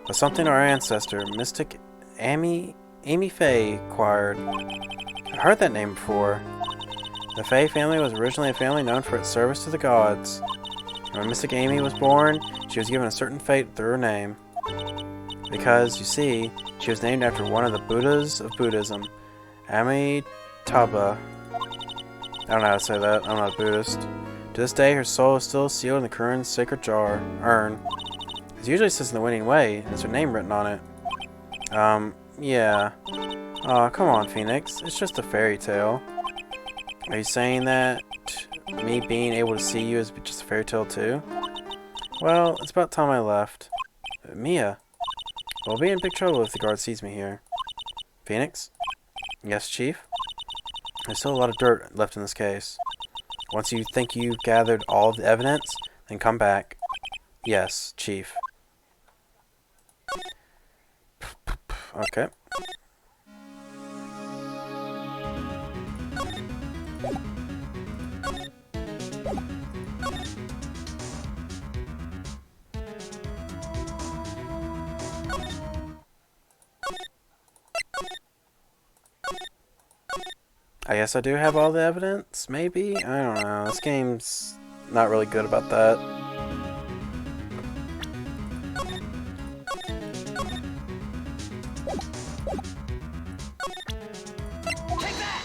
Was something our ancestor, Mystic Amy Faye, acquired. I've heard that name before. The Faye family was originally a family known for its service to the gods. When Mystic Amy was born, she was given a certain fate through her name. Because, you see, she was named after one of the Buddhas of Buddhism, Amitabha. I don't know how to say that. I'm not a Buddhist. To this day, her soul is still sealed in the Kurun's sacred urn. It usually sits in the winning way, and there's her name written on it. Yeah. Aw, come on, Phoenix. It's just a fairy tale. Are you saying that me being able to see you is just a fairy tale too? Well, it's about time I left. Mia. We'll be in big trouble if the guard sees me here. Phoenix? Yes, Chief? There's still a lot of dirt left in this case. Once you think you've gathered all of the evidence, then come back. Yes, Chief. Okay. I guess I do have all the evidence, maybe? I don't know. This game's not really good about that.
Take that!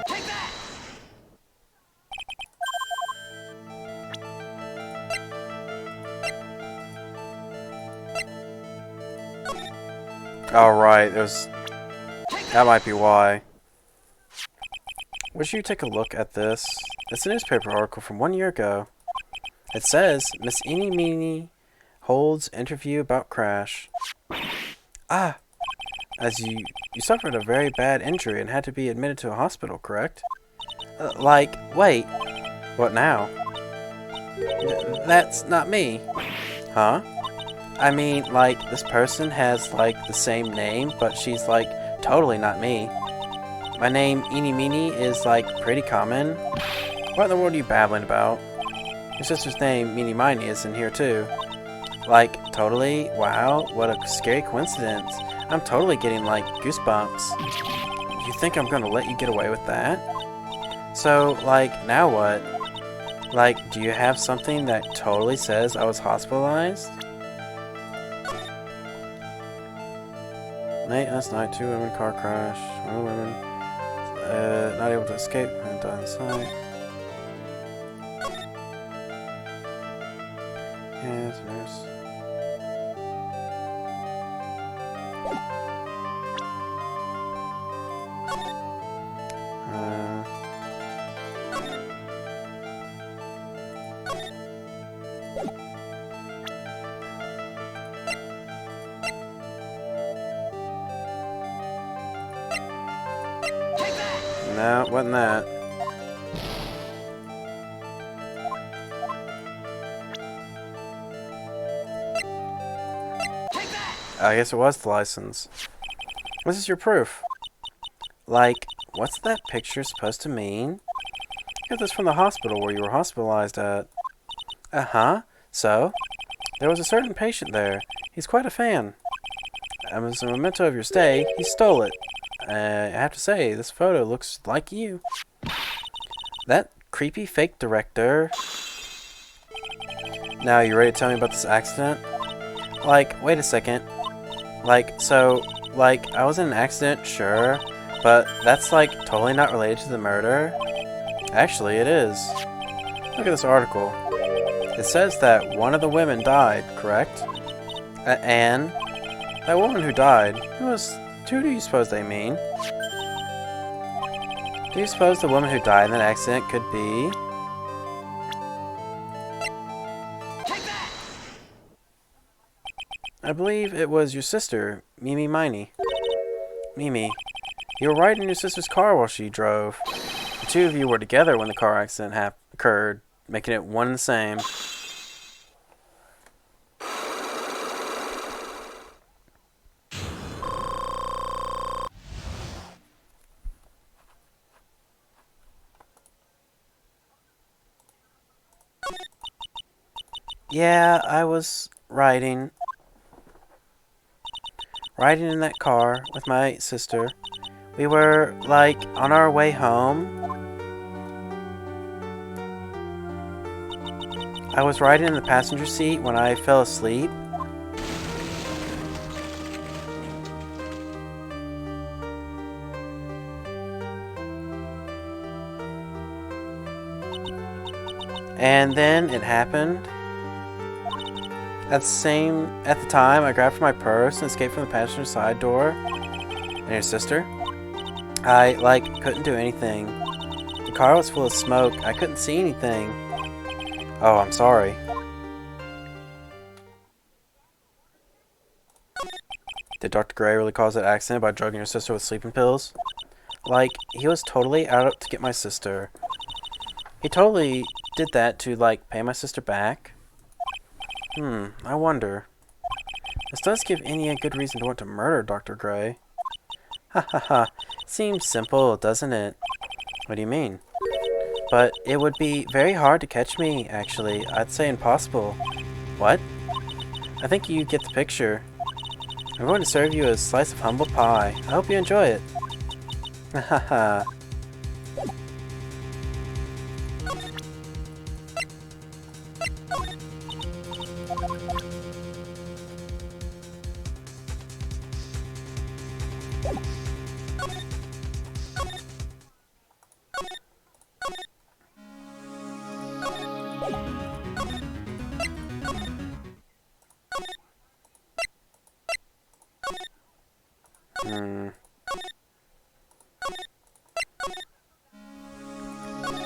Take that!
Alright,
Take
that might be why. Would you take a look at this? It's a newspaper article from 1 year ago. It says, Miss Eeny Meeny holds interview about crash. Ah! As you suffered a very bad injury and had to be admitted to a hospital, correct? Wait. What now? That's not me. Huh? I mean, this person has, the same name, but she's, totally not me. My name, Eeny Meeny, is, pretty common. What in the world are you babbling about? Your sister's name, Meeny Miny, is in here, too. Totally? Wow, what a scary coincidence. I'm totally getting, goosebumps. You think I'm gonna let you get away with that? So, now what? Do you have something that totally says I was hospitalized? Last night, 2 women car crash. 1 woman not able to escape and died inside. Yes, nurse.
Take that!
No, wasn't that.
Take that!
I guess it was the license. This is your proof. What's that picture supposed to mean? Got this from the hospital where you were hospitalized at. Uh-huh. So? There was a certain patient there. He's quite a fan. As a memento of your stay, he stole it. I have to say, this photo looks like you. That creepy fake director. Now, you ready to tell me about this accident? Wait a second. I was in an accident, sure, but that's, totally not related to the murder. Actually, it is. Look at this article. It says that one of the women died, correct? And that woman who died, who do you suppose they mean? Do you suppose the woman who died in that accident could be?
Take that!
I believe it was your sister, Mimi Miney. Mimi, you were riding your sister's car while she drove. The two of you were together when the car accident occurred, making it one and the same. Yeah, I was riding. riding in that car with my sister. We were, like, on our way home. I was riding in the passenger seat when I fell asleep. And then it happened. At the time, I grabbed for my purse and escaped from the passenger side door. And your sister? I, couldn't do anything. The car was full of smoke. I couldn't see anything. Oh, I'm sorry. Did Dr. Gray really cause that accident by drugging your sister with sleeping pills? He was totally out to get my sister. He totally did that to, pay my sister back. I wonder. This does give Innie a good reason to want to murder Dr. Gray. Ha ha ha. Seems simple, doesn't it? What do you mean? But it would be very hard to catch me, actually. I'd say impossible. What? I think you get the picture. I'm going to serve you a slice of humble pie. I hope you enjoy it. Ha ha ha.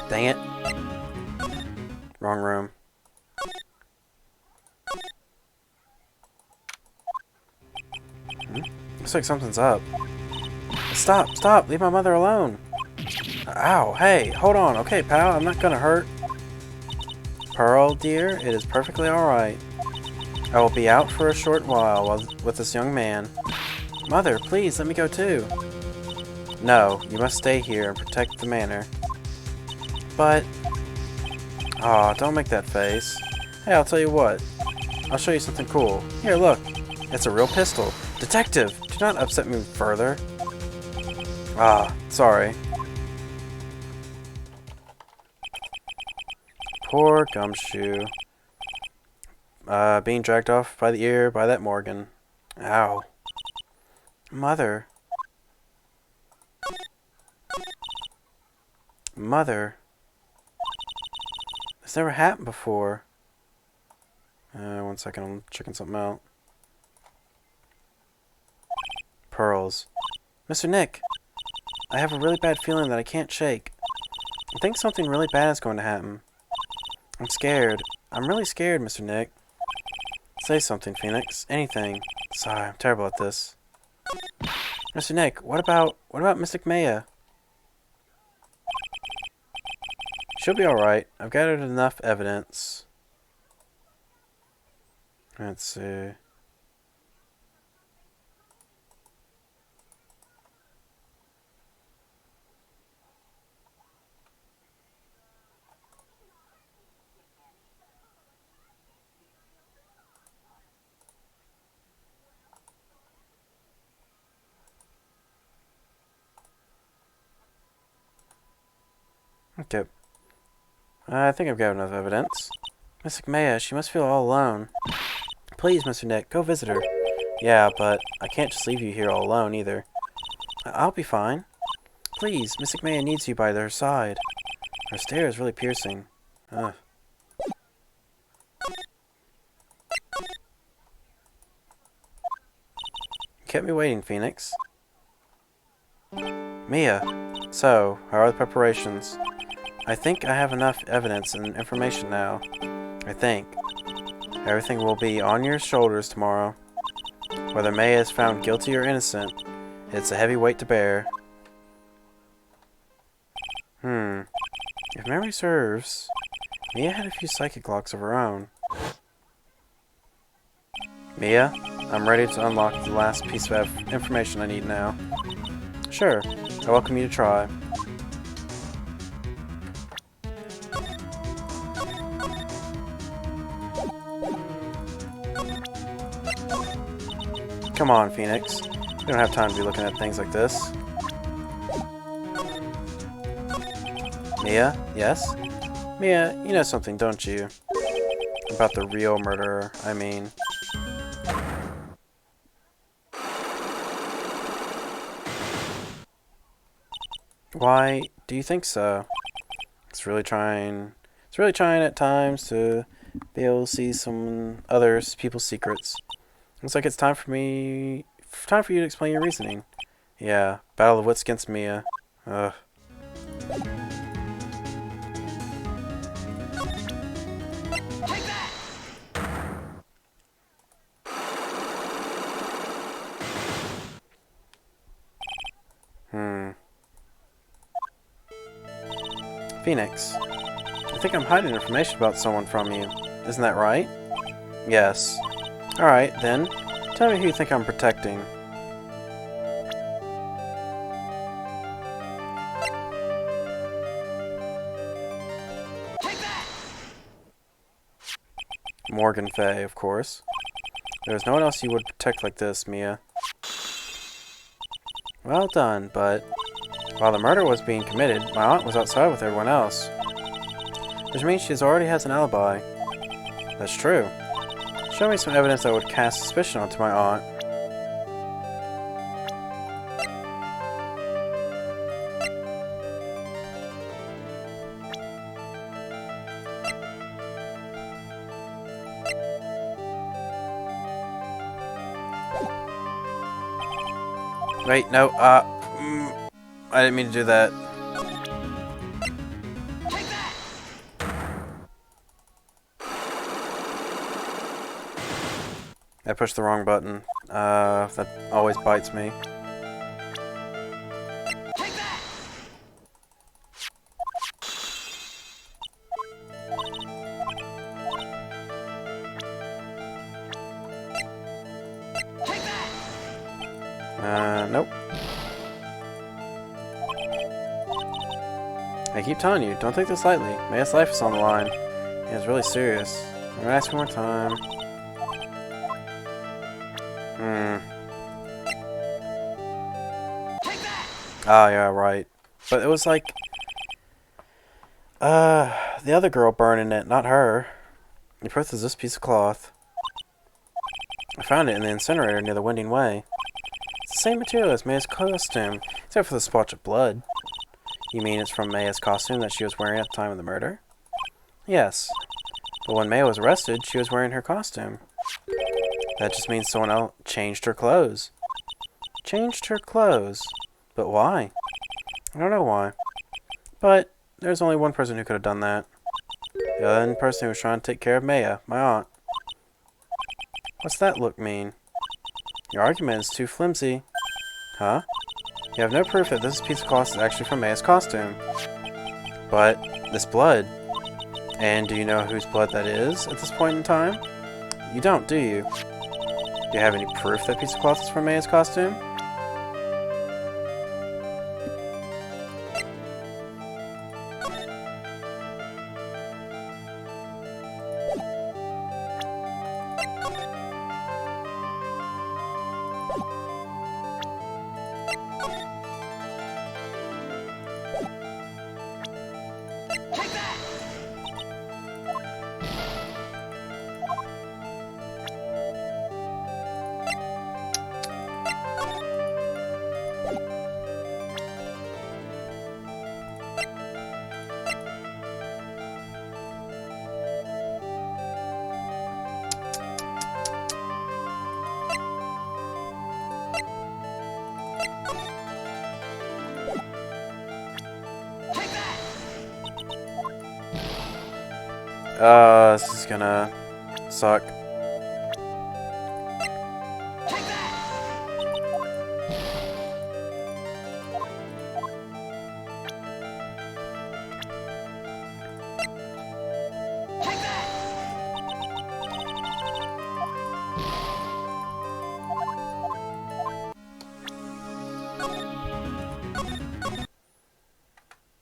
Dang it. Wrong room. Looks like something's up. Stop, stop, leave my mother alone. Ow, hey, hold on. Okay, pal, I'm not gonna hurt. Pearl, dear, it is perfectly alright. I will be out for a short while with this young man. Mother, please, let me go too. No, you must stay here and protect the manor. But... aw, don't make that face. Hey, I'll tell you what. I'll show you something cool. Here, look. It's a real pistol. Detective, do not upset me further. Ah, sorry. Poor Gumshoe. Being dragged off by the ear by that Morgan. Ow. Mother. Mother. This never happened before. 1 second, I'm checking something out. Pearls. Mr. Nick, I have a really bad feeling that I can't shake. I think something really bad is going to happen. I'm scared. I'm really scared, Mr. Nick. Say something, Phoenix. Anything. Sorry, I'm terrible at this. Mr. Nick, what about Miss Maya? She'll be alright. I've gathered enough evidence. Let's see. Okay. I think I've got enough evidence. Miss Maya, she must feel all alone. Please, Mr. Nick, go visit her. Yeah, but I can't just leave you here all alone, either. I'll be fine. Please, Miss Maya needs you by her side. Her stare is really piercing. Ugh. You kept me waiting, Phoenix. Mia, so, how are the preparations? I think I have enough evidence and information now. I think. Everything will be on your shoulders tomorrow. Whether Maya is found guilty or innocent, it's a heavy weight to bear. If memory serves, Mia had a few psychic locks of her own. Mia, I'm ready to unlock the last piece of information I need now. Sure, I welcome you to try. come on, Phoenix. We don't have time to be looking at things like this. Mia? Yes? Mia, you know something, don't you? About the real murderer, I mean. Why do you think so? It's really trying at times to be able to see some others people's secrets. Looks like it's time for you to explain your reasoning. Yeah, battle of wits against Mia. Ugh.
Take that!
Phoenix, I think I'm hiding information about someone from you. Isn't that right? Yes. Alright, then. Tell me who you think I'm protecting.
Take that!
Morgan Fay, of course. There's no one else you would protect like this, Mia. Well done, but while the murder was being committed, my aunt was outside with everyone else. Which means she already has an alibi. That's true. Show me some evidence that would cast suspicion onto my aunt. Wait, no, I didn't mean to do that.
Take that!
I pushed the wrong button. That always bites me.
Take that! Take that!
Nope. I keep telling you, don't take this lightly. Maya's life is on the line. Yeah, it's really serious. I'm gonna ask you one more time.
Take that!
Ah, yeah, right. But it was like, the other girl burning it, not her. The proof is this piece of cloth. I found it in the incinerator near the Winding Way. It's the same material as Maya's costume, except for the splotch of blood. You mean it's from Maya's costume that she was wearing at the time of the murder? Yes. But when Maya was arrested, she was wearing her costume. That just means someone else changed her clothes. Changed her clothes? But why? I don't know why. But there's only one person who could have done that. The other person who was trying to take care of Maya, my aunt. What's that look mean? Your argument is too flimsy. Huh? You have no proof that this piece of cloth is actually from Maya's costume. But this blood. And do you know whose blood that is at this point in time? You don't, do you? Do you have any proof that piece of cloth is from Maya's costume?
Take that! Take that!
This is gonna suck.
Take that! Take that!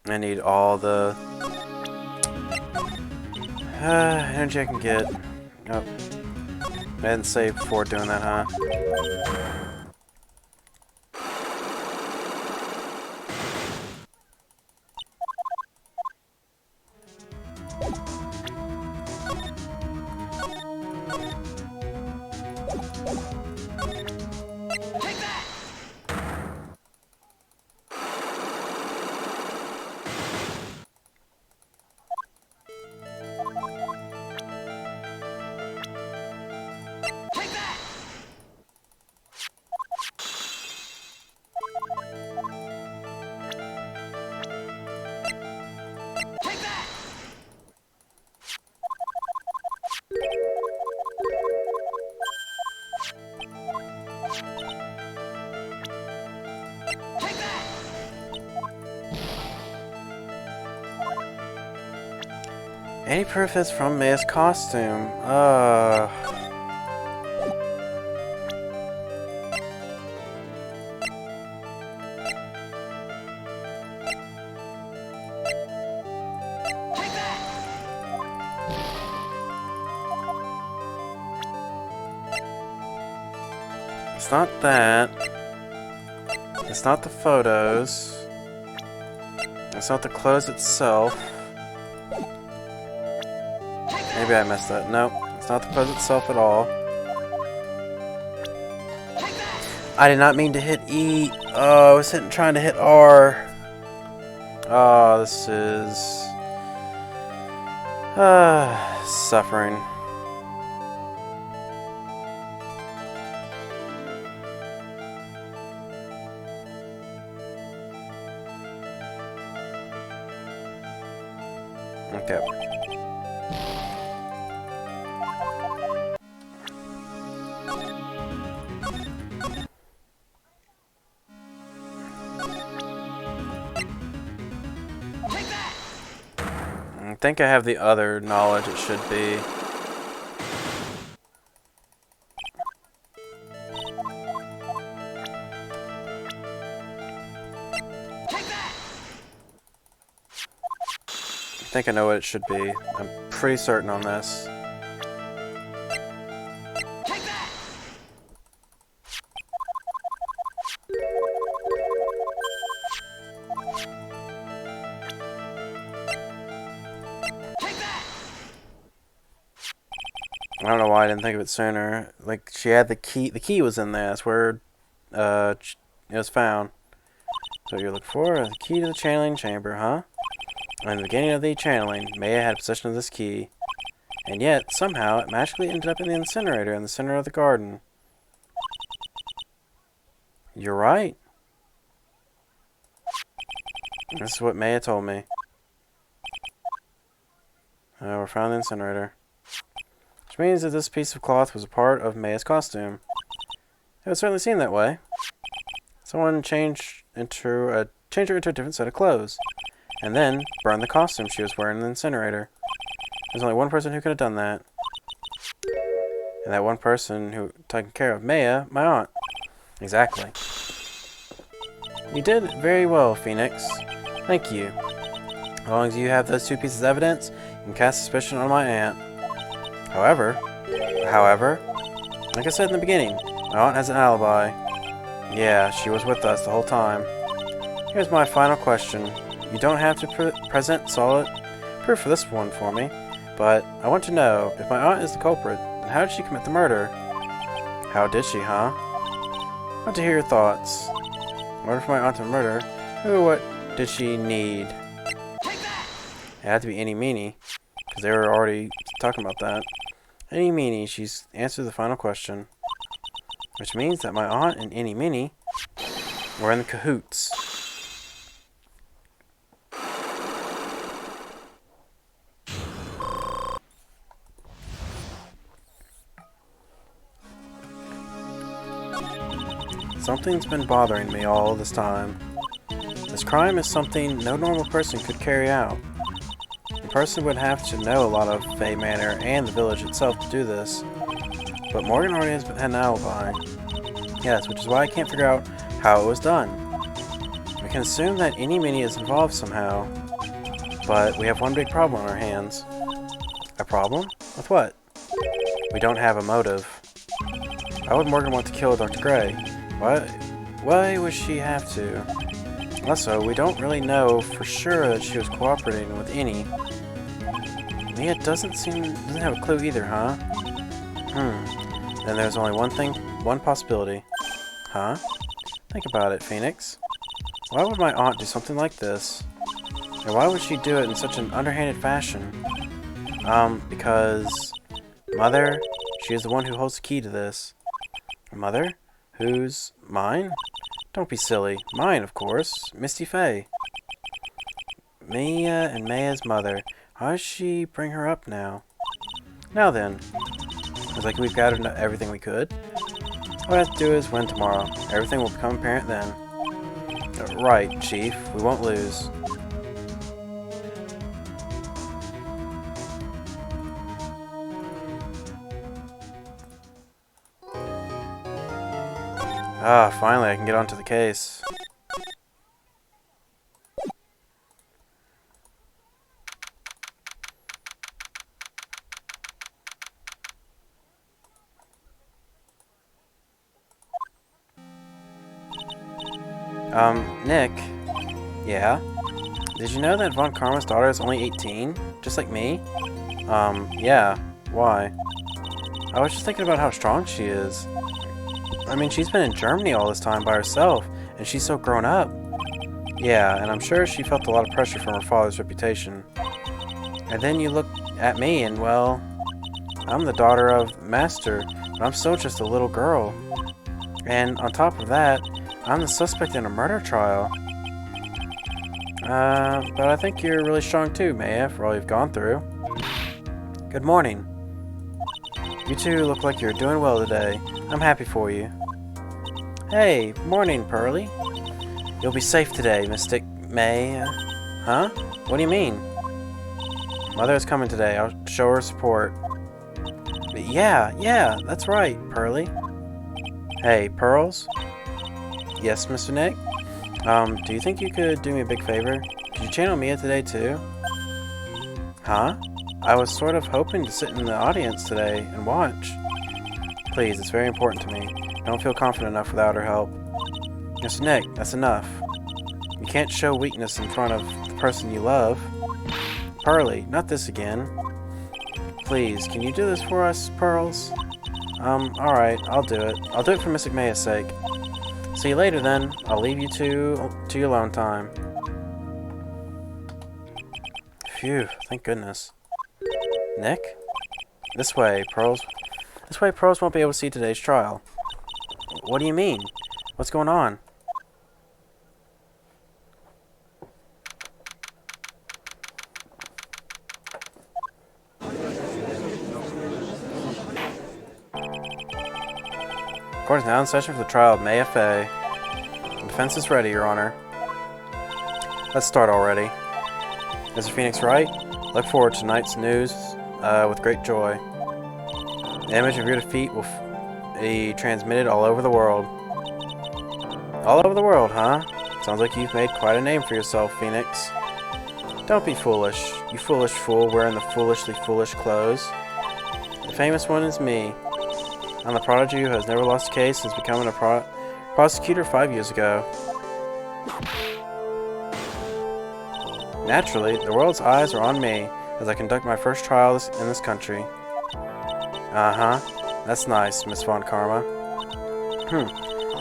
I need all the energy I can get. Oh. I didn't save before doing that, huh?
Take that! Take that! Take that! Take that!
Any proof is from Maya's costume.
Take that!
It's not that. It's not the photos. It's not the clothes itself. Maybe I messed that. Nope. It's not the clothes itself at all.
Take that!
I did not mean to hit E. Oh, I was trying to hit R. Oh, this is... suffering. Okay.
Take that!
I think I have the other knowledge it should be.
Take that!
I think I know what it should be. I'm pretty certain on this.
Take that! Take that!
I don't know why I didn't think of it sooner. Like, she had the key. The key was in there. That's where it was found. So you're looking for the key to the channeling chamber, huh? In the beginning of the channeling, Maya had possession of this key. And yet, somehow, it magically ended up in the incinerator in the center of the garden. You're right. This is what Maya told me. We're found in the incinerator. Which means that this piece of cloth was a part of Maya's costume. It would certainly seem that way. Someone changed her into a different set of clothes, and then burned the costume she was wearing in the incinerator. There's only one person who could have done that. And that one person who taken care of Maya, my aunt. Exactly. You did very well, Phoenix. Thank you. As long as you have those two pieces of evidence, you can cast suspicion on my aunt. However, like I said in the beginning, my aunt has an alibi. Yeah, she was with us the whole time. Here's my final question. You don't have to present solid proof for this one for me, but I want to know, if my aunt is the culprit, then how did she commit the murder? How did she, huh? I want to hear your thoughts. In order for my aunt to murder, who or what did she need?
Take that!
It had to be any meanie, because they were already talking about that. Any meanie, she's answered the final question. Which means that my aunt and any meanie were in the cahoots. Something's been bothering me all this time. This crime is something no normal person could carry out. A person would have to know a lot of Fey Manor and the village itself to do this. But Morgan already had an alibi. Yes, which is why I can't figure out how it was done. We can assume that any mini is involved somehow. But we have one big problem on our hands. A problem? With what? We don't have a motive. Why would Morgan want to kill Dr. Gray? Why would she have to? Also, we don't really know for sure that she was cooperating with any. Mia doesn't have a clue either, huh? Then there's only one possibility. Huh? Think about it, Phoenix. Why would my aunt do something like this? And why would she do it in such an underhanded fashion? Because Mother, she is the one who holds the key to this. Mother? Who's mine? Don't be silly. Mine, of course. Misty Faye. Mia and Maya's mother. How does she bring her up now? Now then. It's like we've gathered everything we could. All we have to do is win tomorrow. Everything will become apparent then. Right, Chief. We won't lose. Ah, finally I can get onto the case. Nick? Yeah? Did you know that Von Karma's daughter is only 18? Just like me? Yeah. Why? I was just thinking about how strong she is. I mean, she's been in Germany all this time by herself, and she's so grown up. Yeah, and I'm sure she felt a lot of pressure from her father's reputation. And then you look at me and, well, I'm the daughter of Master, but I'm still just a little girl. And on top of that, I'm the suspect in a murder trial. But I think you're really strong too, Maya, for all you've gone through. Good morning. You two look like you're doing well today. I'm happy for you. Hey, morning, Pearly. You'll be safe today, Mystic May. Huh? What do you mean? Mother is coming today. I'll show her support. But yeah, that's right, Pearly. Hey, Pearls? Yes, Mr. Nick? Do you think you could do me a big favor? Could you channel Mia today, too? Huh? I was sort of hoping to sit in the audience today and watch. Please, it's very important to me. I don't feel confident enough without her help. Mr. Nick, that's enough. You can't show weakness in front of the person you love. Pearly, not this again. Please, can you do this for us, Pearls? Alright, I'll do it. I'll do it for Miss Maya's sake. See you later, then. I'll leave you to your alone time. Phew, thank goodness. Nick? This way, Pearls. This way, Pearls won't be able to see today's trial. What do you mean? What's going on? Court is now in session for the trial of Maya Fey. The defense is ready, Your Honor. Let's start already. Mr. Phoenix Wright, look forward to tonight's news with great joy. The image of your defeat will be transmitted all over the world. All over the world, huh? Sounds like you've made quite a name for yourself, Phoenix. Don't be foolish, you foolish fool wearing the foolishly foolish clothes. The famous one is me. I'm the prodigy who has never lost a case since becoming a prosecutor 5 years ago. Naturally, the world's eyes are on me as I conduct my first trial in this country. Uh-huh. That's nice, Miss Von Karma.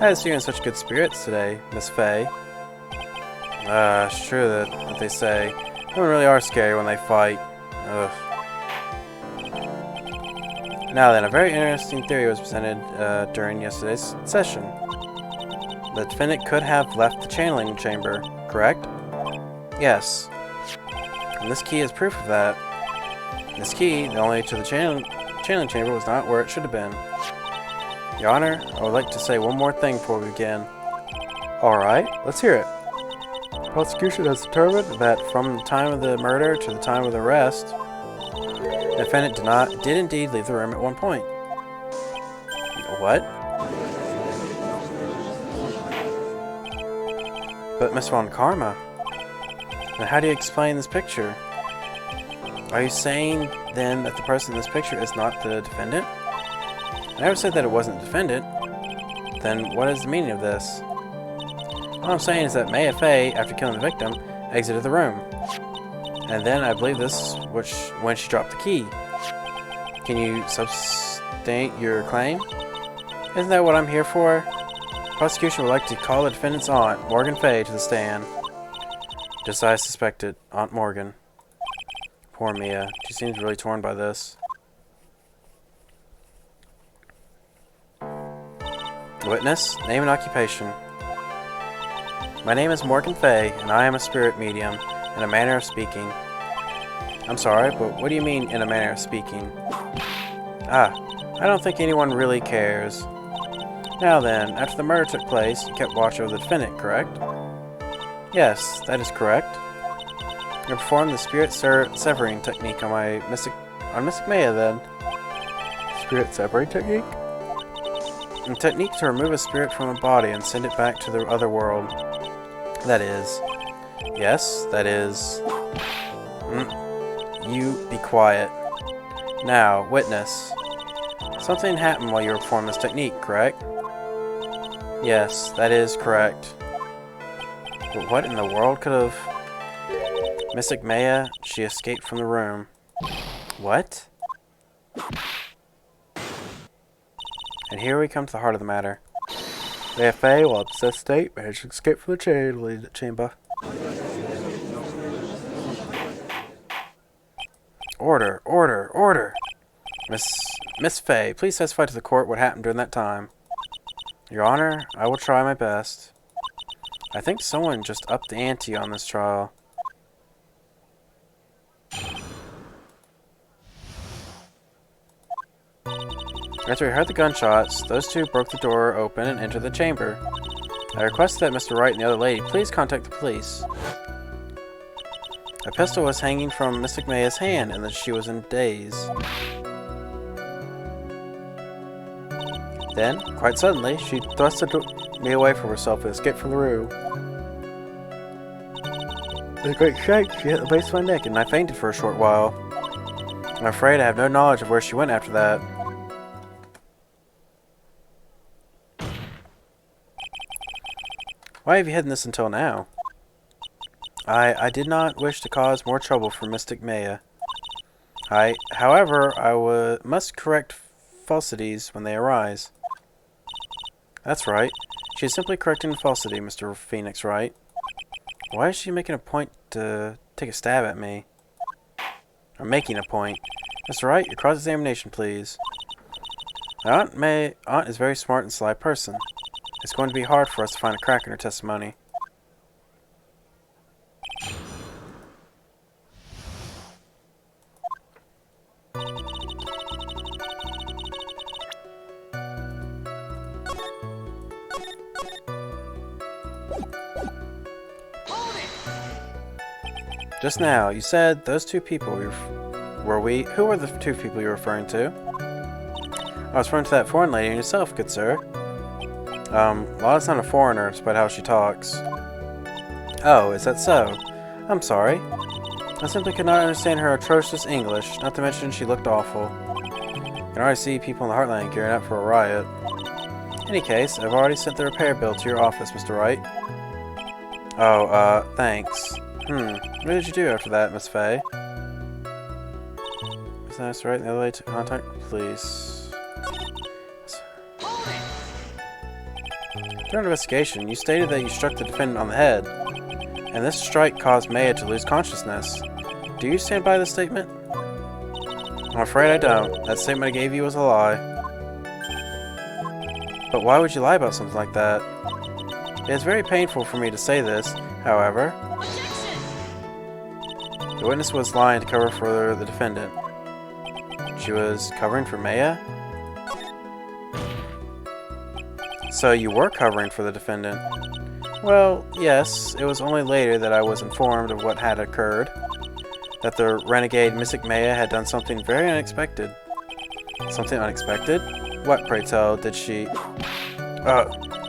I see you in such good spirits today, Miss Faye. It's true that they say women really are scary when they fight. Ugh. Now then, a very interesting theory was presented during yesterday's session. The defendant could have left the channeling chamber, correct? Yes. And this key is proof of that. This key, the only to the channeling chamber, was not where it should have been. Your Honor, I would like to say one more thing before we begin. Alright, let's hear it. The prosecution has determined that from the time of the murder to the time of the arrest, the defendant did indeed leave the room at one point. What? But Miss Von Karma, then how do you explain this picture? Are you saying then that the person in this picture is not the defendant? I never said that it wasn't the defendant. Then what is the meaning of this? All I'm saying is that Maya Fey, after killing the victim, exited the room. And then I believe this when she dropped the key. Can you substantiate your claim? Isn't that what I'm here for? The prosecution would like to call the defendant's aunt, Morgan Fey, to the stand. Just as I suspected, Aunt Morgan. Poor Mia. She seems really torn by this. Witness, name and occupation. My name is Morgan Fey, and I am a spirit medium, in a manner of speaking. I'm sorry, but what do you mean, in a manner of speaking? Ah, I don't think anyone really cares. Now then, after the murder took place, you kept watch over the defendant, correct? Yes, that is correct. You performed the spirit severing technique on Mystic Maya then. Spirit severing technique? A technique to remove a spirit from a body and send it back to the other world. That is. Yes, that is. You be quiet. Now, witness. Something happened while you were performing this technique, correct? Yes, that is correct. But what in the world could have... Mystic Maya, she escaped from the room. What? And here we come to the heart of the matter. The FA, while possessed state, managed to escape from the chamber. Order, order, order! Miss Fey, please testify to the court what happened during that time. Your Honor, I will try my best. I think someone just upped the ante on this trial. After we heard the gunshots, those two broke the door open and entered the chamber. I request that Mr. Wright and the other lady please contact the police. A pistol was hanging from Mystic Maya's hand and that she was in a daze. Then, quite suddenly, she thrusted me away from herself and escaped from the room. With a great shake, she hit the base of my neck and I fainted for a short while. I'm afraid I have no knowledge of where she went after that. Why have you hidden this until now? I did not wish to cause more trouble for Mystic Maya. However, I must correct falsities when they arise. That's right. She is simply correcting a falsity, Mr. Phoenix Wright. Why is she making a point to take a stab at me? Or making a point. Mr. Wright, your cross-examination, please. My aunt is a very smart and sly person. It's going to be hard for us to find a crack in her testimony. Just now, you said those two people who were the two people you're referring to? I was referring to that foreign lady and yourself, good sir. Lala's not a foreigner, despite how she talks. Oh, is that so? I'm sorry. I simply could not understand her atrocious English, not to mention she looked awful. You can already see people in the Heartland gearing up for a riot. In any case, I've already sent the repair bill to your office, Mr. Wright. Oh, thanks. What did you do after that, Miss Fey? Is that Mr. Wright and the other lady to contact the police? During investigation, you stated that you struck the defendant on the head, and this strike caused Maya to lose consciousness. Do you stand by this statement? I'm afraid I don't. That statement I gave you was a lie. But why would you lie about something like that? It is very painful for me to say this, however. The witness was lying to cover for the defendant. She was covering for Maya? So you were covering for the defendant? Well, yes. It was only later that I was informed of what had occurred. That the renegade Mystic Maya had done something very unexpected. Something unexpected? What, pray tell, did she...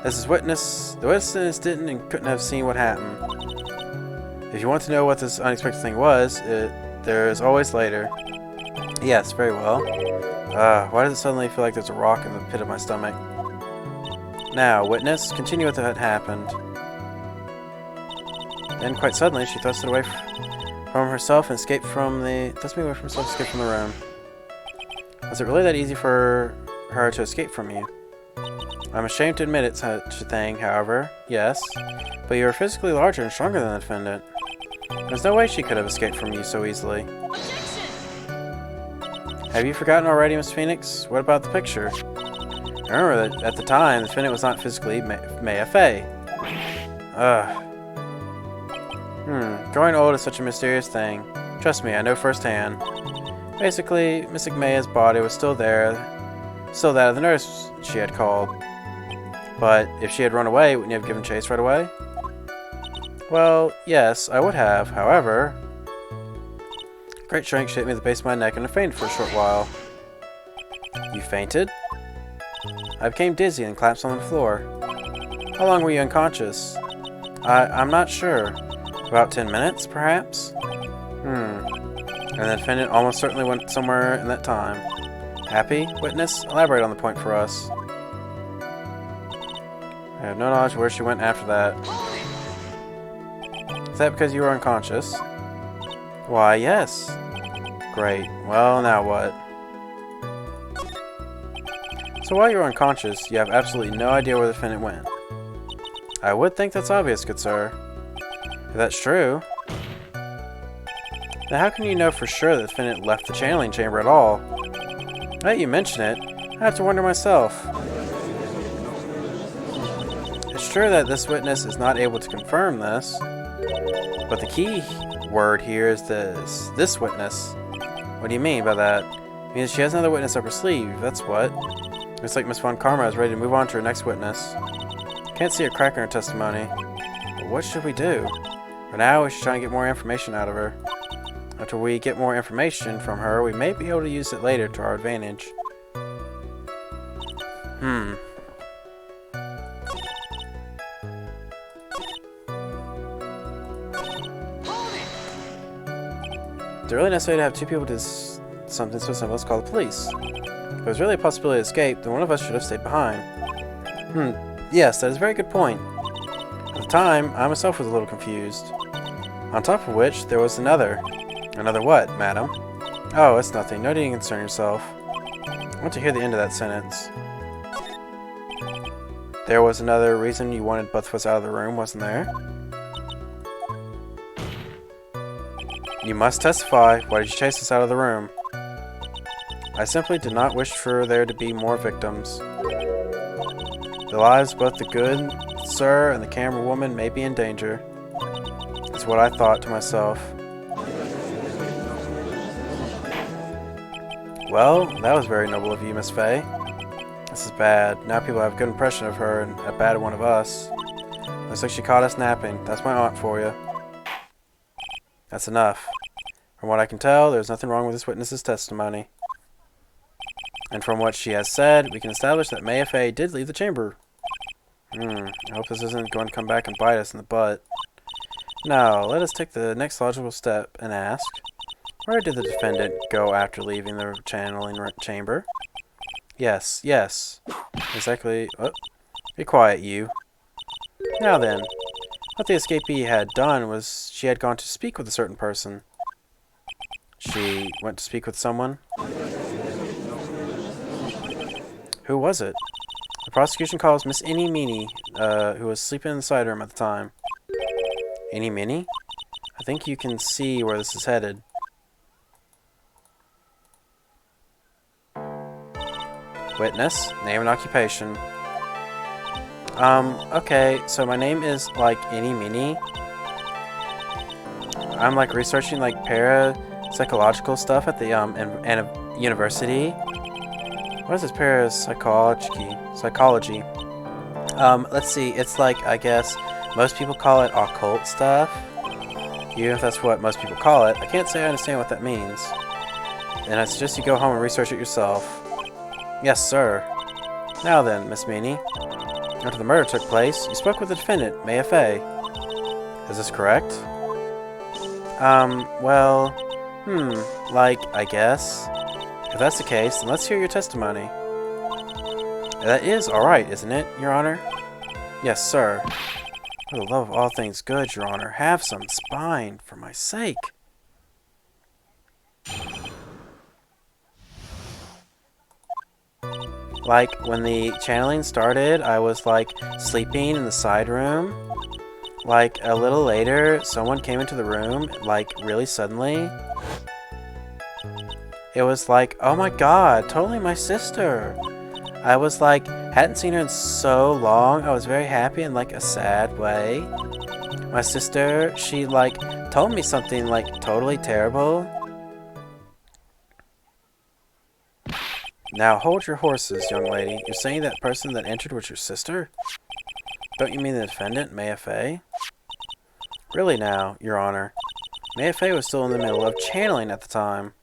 This is witness... The witness didn't and couldn't have seen what happened. If you want to know what this unexpected thing was, there is always later. Yes, very well. Why does it suddenly feel like there's a rock in the pit of my stomach? Now, witness, continue what had happened. Then, quite suddenly, she thrusted away from herself and escaped from the... room. Was it really that easy for her to escape from you? I'm ashamed to admit it, such a thing, however. Yes. But you are physically larger and stronger than the defendant. There's no way she could have escaped from you so easily.
Objection!
Have you forgotten already, Miss Phoenix? What about the picture? Remember that at the time, the defendant was not physically Maya Fey. Growing old is such a mysterious thing. Trust me, I know firsthand. Basically, Miss Maya's body was still there. Still that of the nurse she had called. But if she had run away, wouldn't you have given chase right away? Well, yes, I would have. However, a great strength hit me at the base of my neck and I fainted for a short while. You fainted? I became dizzy and collapsed on the floor. How long were you unconscious? I'm not sure. About 10 minutes, perhaps? And the defendant almost certainly went somewhere in that time. Happy? Witness? Elaborate on the point for us. I have no knowledge where she went after that. Is that because you were unconscious? Why, yes. Great. Well, now what? So while you were unconscious, you have absolutely no idea where the defendant went. I would think that's obvious, good sir. If that's true, then how can you know for sure that the defendant left the channeling chamber at all? Now that you mention it, I have to wonder myself. It's true that this witness is not able to confirm this, but the key word here is this witness. What do you mean by that? It means she has another witness up her sleeve, that's what. Looks like Miss Von Karma is ready to move on to her next witness. Can't see a crack in her testimony. But what should we do? For now, we should try and get more information out of her. After we get more information from her, we may be able to use it later to our advantage. Is it really necessary to have two people do something so simple as call the police? If there's really a possibility of escape, then one of us should have stayed behind. Yes, that is a very good point. At the time, I myself was a little confused. On top of which, there was another. Another what, madam? Oh, it's nothing. No need to concern yourself. I want to hear the end of that sentence. There was another reason you wanted both of us out of the room, wasn't there? You must testify. Why did you chase us out of the room? I simply did not wish for there to be more victims. The lives of both the good sir and the camera woman may be in danger. Is what I thought to myself. Well, that was very noble of you, Miss Fey. This is bad. Now people have a good impression of her and a bad one of us. Looks like she caught us napping. That's my aunt for you. That's enough. From what I can tell, there's nothing wrong with this witness's testimony. And from what she has said, we can establish that Maya Fey did leave the chamber. I hope this isn't going to come back and bite us in the butt. Now, let us take the next logical step and ask, where did the defendant go after leaving the channeling chamber? Yes. Exactly. Oh, be quiet, you. Now then, what the escapee had done was she had gone to speak with a certain person. She went to speak with someone? Who was it? The prosecution calls Miss Innie Meanie, who was sleeping in the side room at the time. Innie Minnie? I think you can see where this is headed. Witness, name and occupation. Okay, so my name is, like, Innie Minnie. I'm, like, researching, like, parapsychological stuff at the, university. What is this psychology? Let's see, it's like, I guess, most people call it occult stuff. Even if that's what most people call it, I can't say I understand what that means. And I suggest you go home and research it yourself. Yes, sir. Now then, Miss Meanie. After the murder took place, you spoke with the defendant, Maya Fey. Is this correct? Well, like, I guess. If that's the case, then let's hear your testimony. That is alright, isn't it, Your Honor? Yes, sir. For the love of all things good, Your Honor, have some spine for my sake. Like, when the channeling started, I was, like, sleeping in the side room. Like, a little later, someone came into the room, like, really suddenly. It was like, oh my god, totally my sister. I was, like, hadn't seen her in so long. I was very happy in, like, a sad way. My sister, she, like, told me something, like, totally terrible. Now, hold your horses, young lady. You're saying that person that entered was your sister? Don't you mean the defendant, Maya Fey? Really now, Your Honor. Maya Fey was still in the middle of channeling at the time.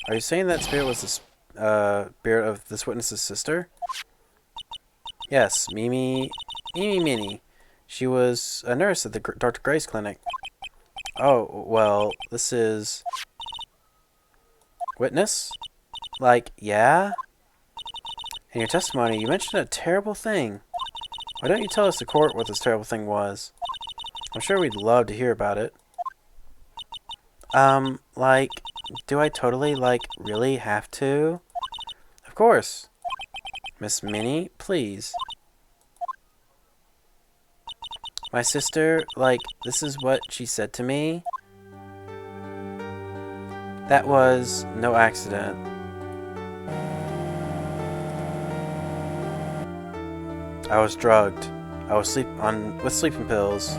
Are you saying that spirit was the spirit of this witness's sister? Yes, Mimi Minnie. She was a nurse at the Dr. Gray's clinic. Oh, well, this is... Witness? Like, yeah? In your testimony, you mentioned a terrible thing. Why don't you tell us the court what this terrible thing was? I'm sure we'd love to hear about it. Like, do I totally, like, really have to? Of course. Miss Minnie, please. My sister, like, this is what she said to me. That was no accident. I was drugged. I was with sleeping pills.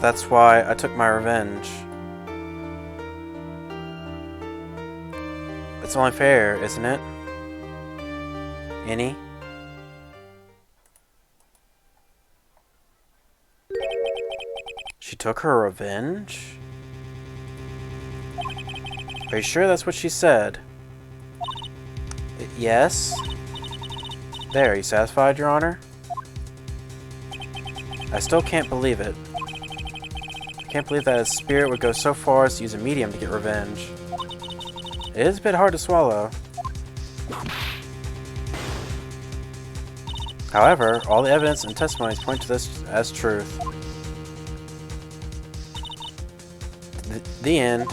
That's why I took my revenge. It's only fair, isn't it? Any? She took her revenge? Are you sure that's what she said? Yes? There, you satisfied, Your Honor? I still can't believe it. I can't believe that a spirit would go so far as to use a medium to get revenge. It is a bit hard to swallow. However, all the evidence and testimonies point to this as truth. The end.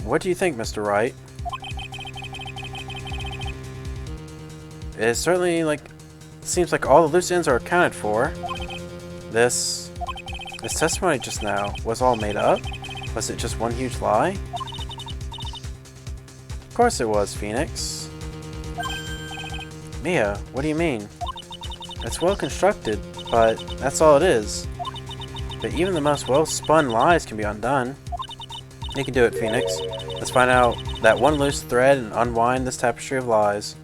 What do you think, Mr. Wright? It certainly, like, seems like all the loose ends are accounted for. This testimony just now was all made up? Was it just one huge lie? Of course it was, Phoenix. Mia, what do you mean? It's well constructed, but that's all it is. But even the most well-spun lies can be undone. You can do it, Phoenix. Let's find out that one loose thread and unwind this tapestry of lies.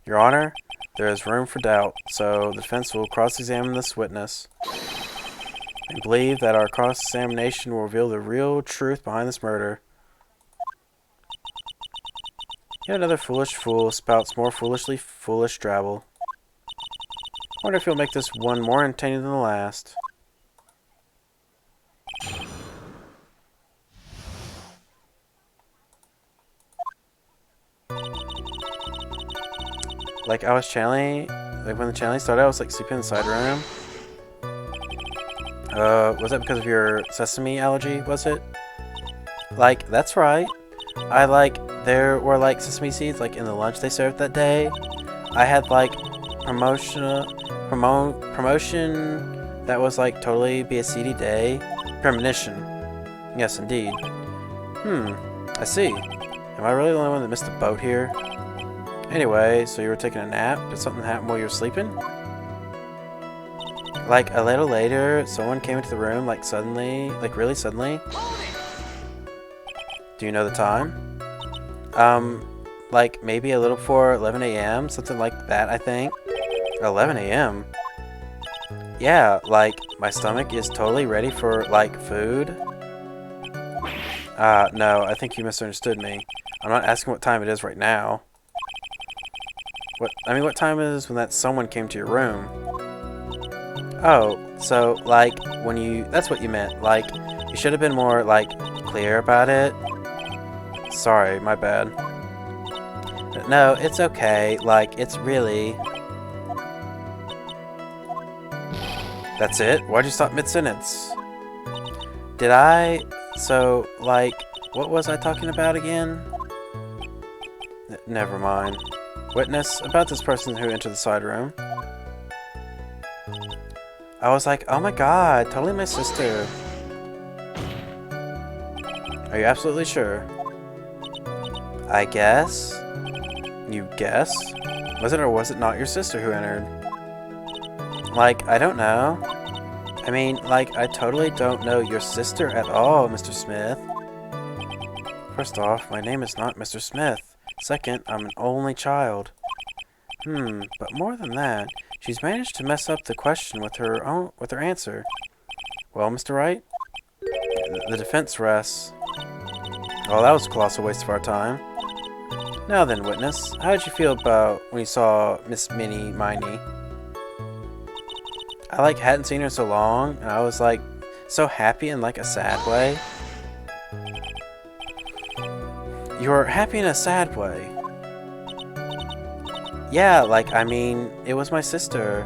Your Honor, there is room for doubt, so the defense will cross-examine this witness. I believe that our cross-examination will reveal the real truth behind this murder. Yet another foolish fool spouts more foolishly foolish drabble. I wonder if he'll make this one more entertaining than the last. Like, I was channeling, like when the channeling started, I was like sleeping in the side room. Was that because of your sesame allergy, was it? Like, that's right. There were like sesame seeds like in the lunch they served that day. I had like promotion that was like totally be a seedy day. Premonition. Yes, indeed. I see. Am I really the only one that missed the boat here? Anyway, so you were taking a nap? Did something happen while you were sleeping? Like, a little later, someone came into the room, like, suddenly, like, really suddenly. Do you know the time? Like, maybe a little before 11 a.m., something like that, I think. 11 a.m.? Yeah, like, my stomach is totally ready for, like, food. No, I think you misunderstood me. I'm not asking what time it is right now. What time it is when that someone came to your room? Oh, so, like, that's what you meant. Like, you should have been more, like, clear about it. Sorry, my bad. No, it's okay. Like, it's really... That's it? Why'd you stop mid-sentence? Did I? So, like, what was I talking about again? Never mind. Witness, about this person who entered the side room. I was like, oh my god, totally my sister. Are you absolutely sure? I guess? You guess? Was it or was it not your sister who entered? Like, I don't know. I mean, like, I totally don't know your sister at all, Mr. Smith. First off, my name is not Mr. Smith. Second, I'm an only child. But more than that, she's managed to mess up the question with her answer. Well, Mr. Wright? The defense rests. Oh, that was a colossal waste of our time. Now then, witness, how did you feel about when you saw Miss Minnie? I, like, hadn't seen her so long, and I was, like, so happy in, like, a sad way. You were happy in a sad way. Yeah, like, I mean, it was my sister.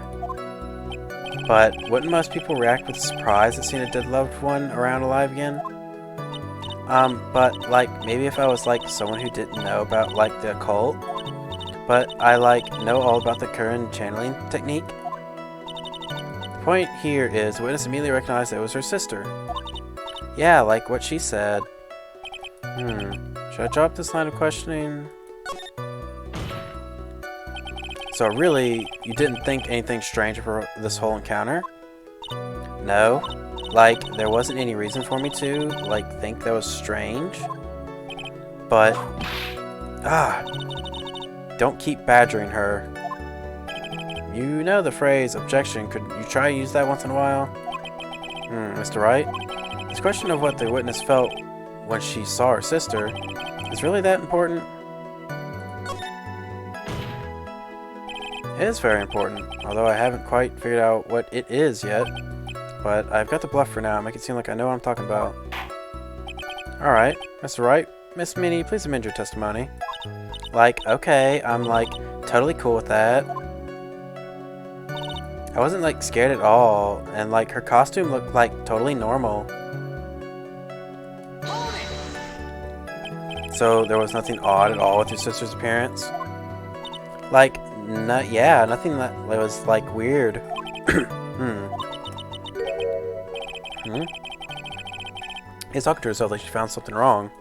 But wouldn't most people react with surprise at seeing a dead loved one around alive again? But, like, maybe if I was, like, someone who didn't know about, like, the occult, but I, like, know all about the current channeling technique. The point here is the witness immediately recognized that it was her sister. Yeah, like what she said. Should I drop this line of questioning? So really, you didn't think anything strange for this whole encounter? No? Like, there wasn't any reason for me to, like, think that was strange? But... don't keep badgering her. You know the phrase, objection, could you try to use that once in a while? Mr. Wright? This question of what the witness felt when she saw her sister, is really that important? It is very important, although I haven't quite figured out what it is yet. But I've got the bluff for now, make it seem like I know what I'm talking about. Alright, Mr. Wright, Miss Minnie, please amend your testimony. Like, okay, I'm, like, totally cool with that. I wasn't, like, scared at all, and, like, her costume looked, like, totally normal. So there was nothing odd at all with your sister's appearance? Like, nothing that was, like, weird. He's talking to herself like she found something wrong.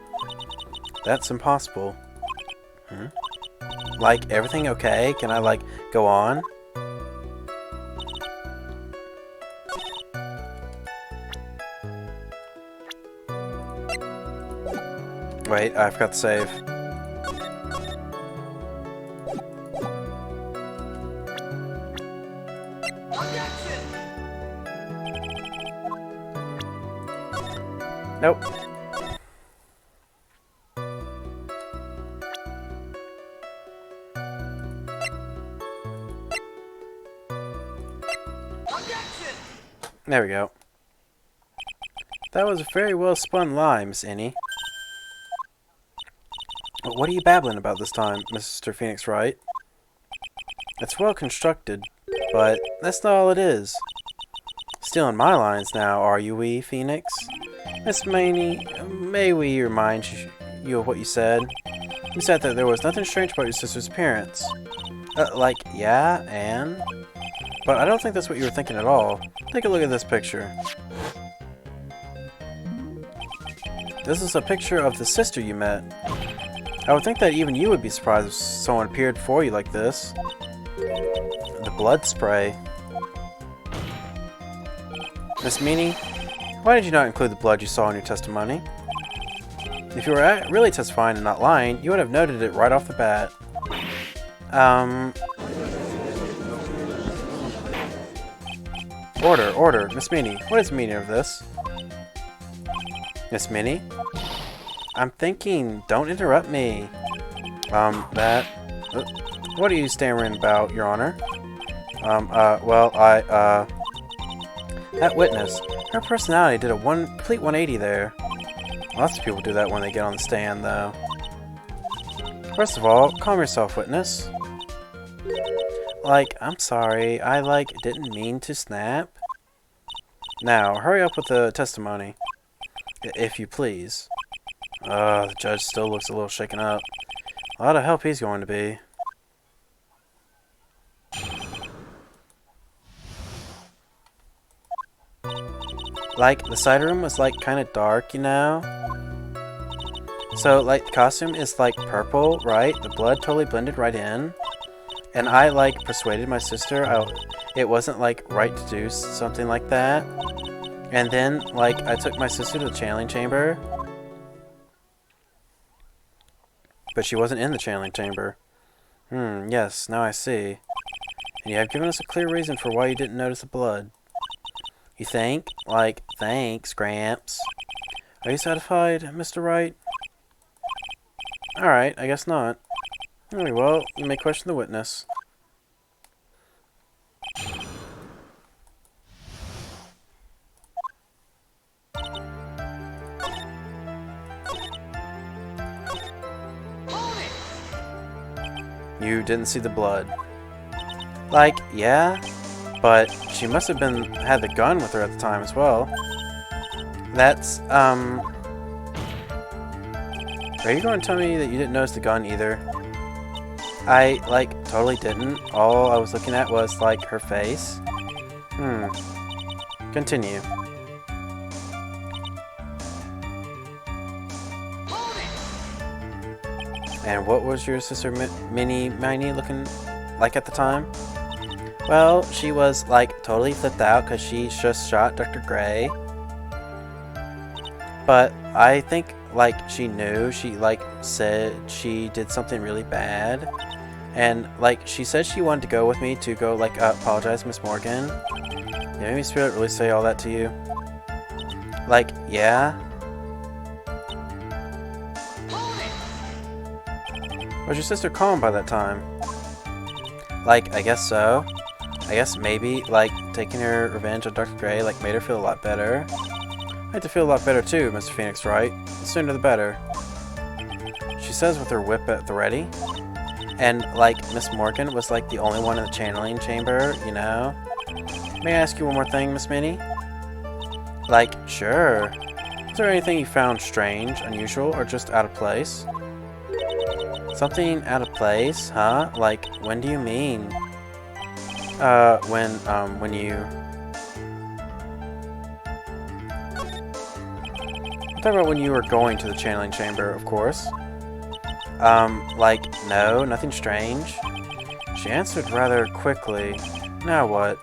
That's impossible. Like, everything okay? Can I, like, go on? Wait, I forgot to save. Nope. There we go. That was a very well spun lie, Miss Innie. What are you babbling about this time, Mr. Phoenix Wright? It's well constructed, but that's not all it is. Stealing my lines now, are you, wee Phoenix? Miss Minnie, may we remind you of what you said? You said that there was nothing strange about your sister's appearance. Like, yeah, and? But I don't think that's what you were thinking at all. Take a look at this picture. This is a picture of the sister you met. I would think that even you would be surprised if someone appeared for you like this. The blood spray. Miss Minnie, why did you not include the blood you saw in your testimony? If you were really testifying and not lying, you would have noted it right off the bat. Order, order. Miss Minnie, what is the meaning of this? Miss Minnie? I'm thinking. Don't interrupt me. What are you stammering about, Your Honor? That witness. Her personality did a complete 180 there. Lots of people do that when they get on the stand, though. First of all, calm yourself, witness. I'm sorry. I, didn't mean to snap. Now, hurry up with the testimony. If you please. The judge still looks a little shaken up. A lot of help he's going to be. The side room was, kind of dark, you know? So, the costume is, purple, right? The blood totally blended right in. And I, persuaded my sister it wasn't, right to do something like that. And then, I took my sister to the channeling chamber. But she wasn't in the channeling chamber. Yes, now I see. And you have given us a clear reason for why you didn't notice the blood. You think? Thanks, Gramps. Are you satisfied, Mr. Wright? Alright, I guess not. Very well, you may question the witness. You didn't see the blood. Yeah, but she must have had the gun with her at the time as well. That's, Are you going to tell me that you didn't notice the gun either? I, totally didn't. All I was looking at was, her face. Continue. And what was your sister Minnie looking like at the time? Well, she was, totally flipped out because she just shot Dr. Gray. But I think, she knew. She, said she did something really bad. And, she said she wanted to go with me to go, apologize to Miss Morgan. Did Amy Spirit really say all that to you? Yeah? Was your sister calm by that time? I guess so. I guess maybe, taking her revenge on Dr. Gray, made her feel a lot better. I'd like to feel a lot better too, Mr. Phoenix Wright. The sooner the better. She says with her whip at the ready. And, Miss Morgan was, the only one in the channeling chamber, you know? May I ask you one more thing, Miss Minnie? Sure. Is there anything you found strange, unusual, or just out of place? Something out of place, huh? When do you mean? When you... I'm talking about when you were going to the channeling chamber, of course. No, nothing strange. She answered rather quickly. Now what?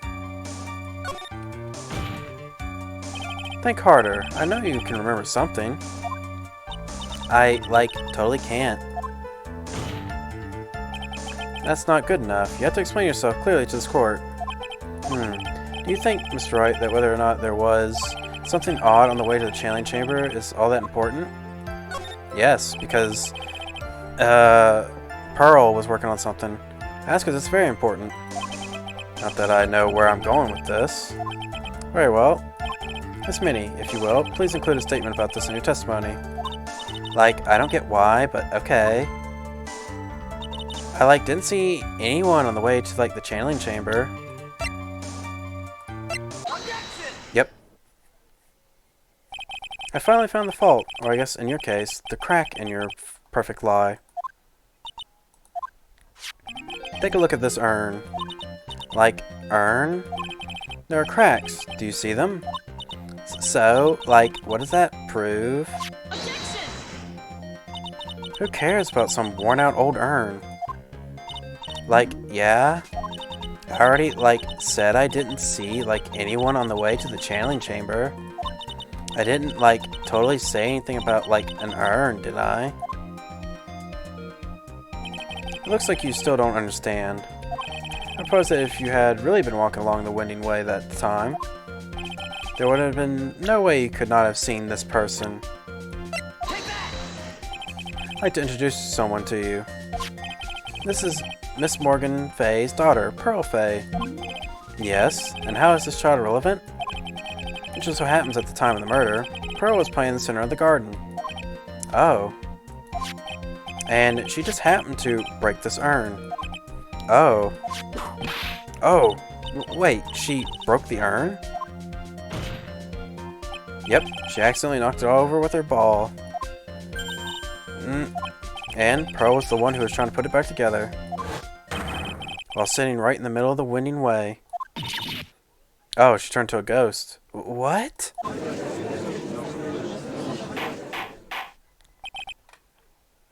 Think harder. I know you can remember something. I, totally can't. That's not good enough. You have to explain yourself clearly to this court. Do you think, Mr. Wright, that whether or not there was something odd on the way to the channeling chamber is all that important? Yes, because, Pearl was working on something. That's because it's very important. Not that I know where I'm going with this. Very well. Miss Minnie, if you will, please include a statement about this in your testimony. I don't get why, but okay. I, didn't see anyone on the way to, the channeling chamber.
Objection!
Yep. I finally found the fault, or I guess in your case, the crack in your perfect lie. Take a look at this urn. Urn? There are cracks. Do you see them? So, what does that prove?
Objection!
Who cares about some worn-out old urn? Yeah? I already, said I didn't see, anyone on the way to the channeling chamber. I didn't, totally say anything about, an urn, did I? It looks like you still don't understand. I suppose that if you had really been walking along the winding way that time, there would have been no way you could not have seen this person. I'd like to introduce someone to you. This is Miss Morgan Fay's daughter, Pearl Fay. Yes, and how is this child relevant? It just so happens at the time of the murder, Pearl was playing in the center of the garden. Oh. And she just happened to break this urn. Oh. Oh. Wait, she broke the urn? Yep, she accidentally knocked it all over with her ball. And Pearl was the one who was trying to put it back together, while sitting right in the middle of the winding way. Oh, she turned to a ghost. What?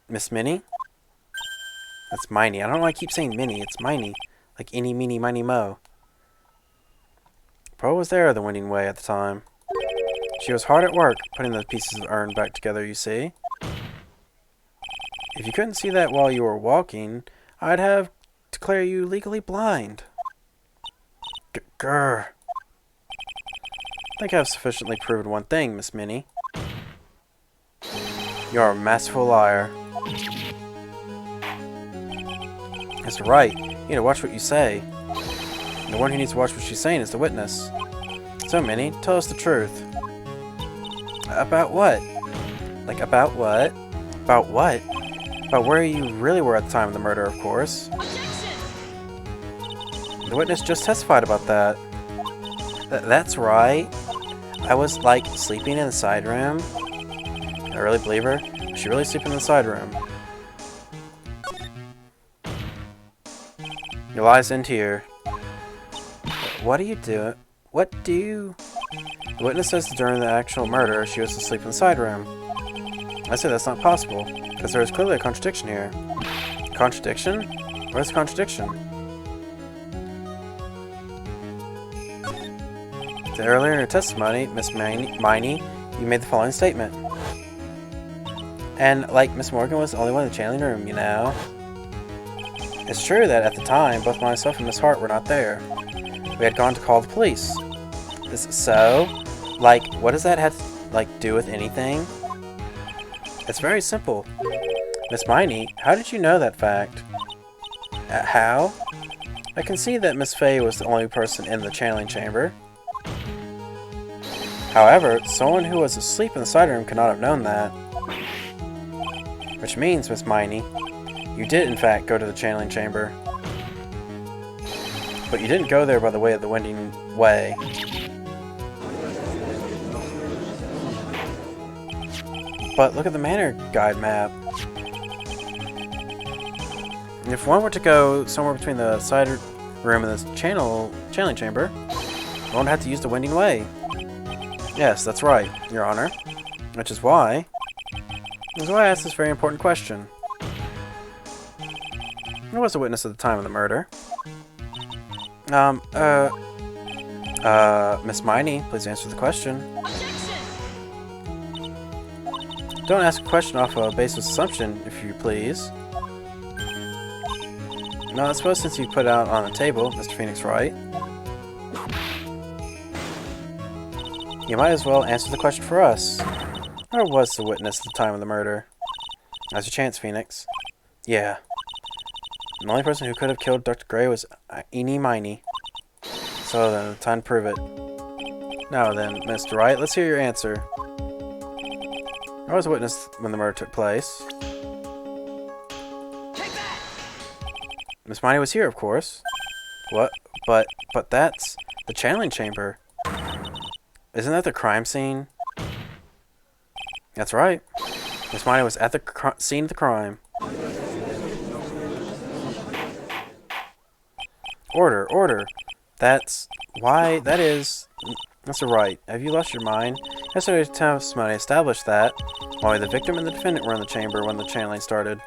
Miss Minnie? That's Miney. I don't know why I keep saying Minnie. It's Miney. Like eeny, meeny, miny, mo. Pearl was there the winding way at the time. She was hard at work putting the pieces of urn back together, you see. If you couldn't see that while you were walking, I'd have declared you legally blind. Grr. I think I've sufficiently proven one thing, Miss Minnie. You're a masterful liar. That's right. You need to watch what you say. The one who needs to watch what she's saying is the witness. So, Minnie, tell us the truth. About what? Like, about what? About what? About where you really were at the time of the murder, of course. The witness just testified about that. That's right. I was, like, sleeping in the side room. I really believe her. Was she really sleeping in the side room? Your lies end here. What are you doing? What do you... The witness says that during the actual murder, she was asleep in the side room. I say that's not possible, because there is clearly a contradiction here. Contradiction? Where's the contradiction? Earlier in your testimony, Miss Miney, you made the following statement. And, like, Miss Morgan was the only one in the channeling room, you know. It's true that at the time, both myself and Miss Hart were not there. We had gone to call the police. So, like, what does that have to, like, do with anything? It's very simple. Miss Miney, how did you know that fact? How? I can see that Miss Fay was the only person in the channeling chamber. However, someone who was asleep in the side room could not have known that. Which means, Miss Miney, you did in fact go to the channeling chamber. But you didn't go there by the way of the winding way. But look at the manor guide map. If one were to go somewhere between the side room and the channeling chamber, one would have to use the winding way. Yes, that's right, Your Honor. Which is why I asked this very important question. Who was the witness at the time of the murder? Miss Miney, please answer the question. Don't ask a question off a baseless assumption, if you please. No, I suppose since you put it out on the table, Mr. Phoenix Wright, you might as well answer the question for us. Where was the witness at the time of the murder? Now's your chance, Phoenix. Yeah. The only person who could have killed Dr. Gray was Eeny Miney. So then, time to prove it. Now then, Mr. Wright, let's hear your answer. I was a witness when the murder took place. Miss Miney was here, of course. What? But that's the channeling chamber. Isn't that the crime scene? That's right. Miss Miney was at the scene of the crime. Order, order. That's why that is... Mr. Wright, have you lost your mind? Yesterday's testimony established that only the victim and the defendant were in the chamber when the channeling started.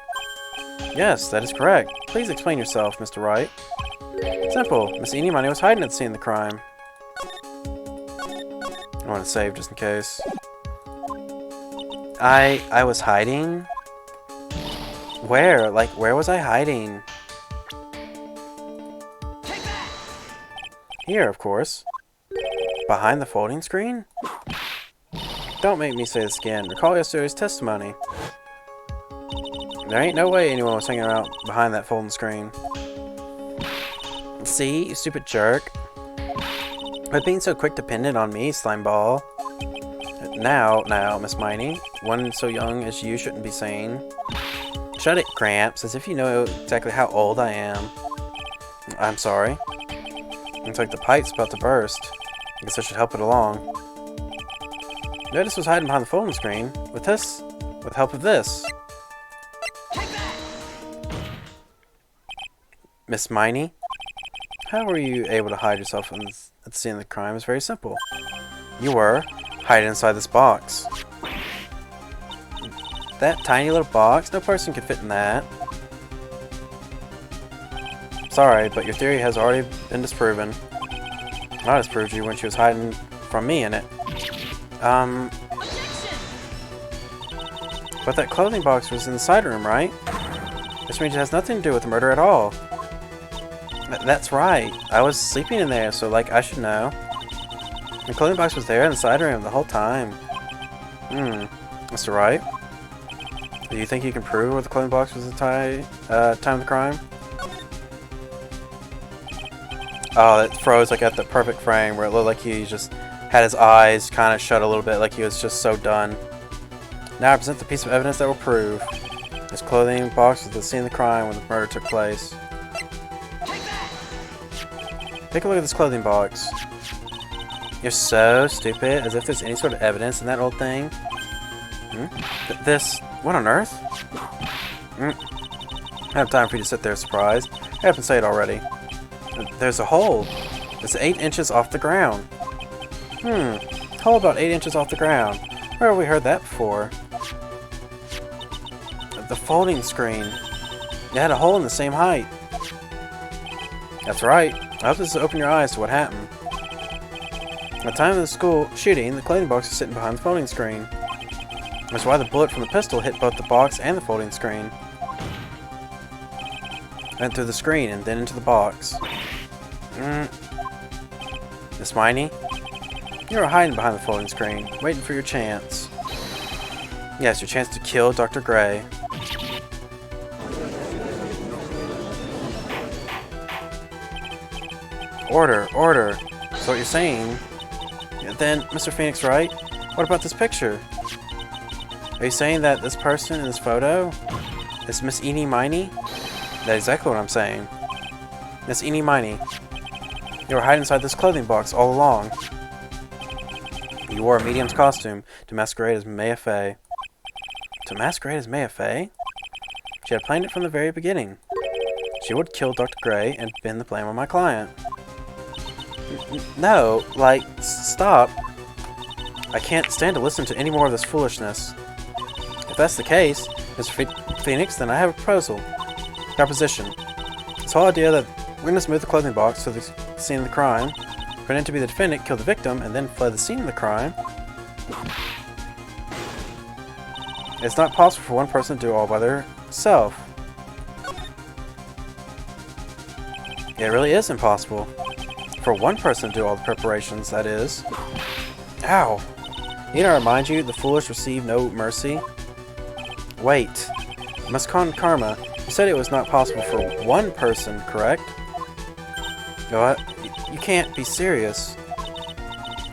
Yes, that is correct. Please explain yourself, Mr. Wright. Simple. Miss Eeny Miney was hiding at the scene of the crime. I want to save just in case. I was hiding? Where? Like, where was I hiding? Here, of course. Behind the folding screen? Don't make me say this again. Recall yesterday's testimony. There ain't no way anyone was hanging out behind that folding screen. See, you stupid jerk. But being so quick dependent on me, slimeball. Now, Miss Miney. One so young as you shouldn't be saying. Shut it, Gramps, as if you know exactly how old I am. I'm sorry. Looks like the pipe's about to burst. I guess I should help it along. Notice was hiding behind the folding screen. With the help of this. Miss Miney? How were you able to hide yourself at the scene of the crime? It's very simple. You were hiding inside this box. That tiny little box? No person could fit in that. Sorry, but your theory has already been disproven. I disproved you when she was hiding from me in it. But that clothing box was in the side room, right? This means it has nothing to do with the murder at all. That's right. I was sleeping in there, so I should know. The clothing box was there in the side room the whole time. Mr. Wright? Do you think you can prove where the clothing box was at the time of the crime? Oh, it froze at the perfect frame where it looked like he just had his eyes kind of shut a little bit, like he was just so done. Now I present the piece of evidence that will prove this clothing box was the scene of the crime when the murder took place. Take a look at this clothing box. You're so stupid, as if there's any sort of evidence in that old thing. What on earth? I don't have time for you to sit there surprised. I haven't said it already. There's a hole. It's 8 inches off the ground. Hole about 8 inches off the ground. Where have we heard that before? The folding screen. It had a hole in the same height. That's right. I hope this will open your eyes to what happened. At the time of the school shooting, the clothing box was sitting behind the folding screen. That's why the bullet from the pistol hit both the box and the folding screen. Went through the screen and then into the box. Miss Miney? You were hiding behind the folding screen, waiting for your chance. Yes, your chance to kill Dr. Gray. Order. So what you're saying? Yeah, then, Mr. Phoenix Wright, what about this picture? Are you saying that this person in this photo is Miss Eenie Miney? That's exactly what I'm saying. Miss Eenie Miney, you were hiding inside this clothing box all along. You wore a medium's costume to masquerade as Maya Fey. To masquerade as Maya Fey? She had planned it from the very beginning. She would kill Dr. Gray and pin the blame on my client. No, stop. I can't stand to listen to any more of this foolishness. If that's the case, Mr. Phoenix, then I have a proposition. This whole idea that we're going to move the clothing box to the scene of the crime, pretend to be the defendant, kill the victim, and then fled the scene of the crime. It's not possible for one person to do it all by themselves. It really is impossible. For one person to do all the preparations, that is. Ow! Need I remind you, the foolish receive no mercy? Wait. Muscon Karma, you said it was not possible for one person, correct? What? You can't be serious.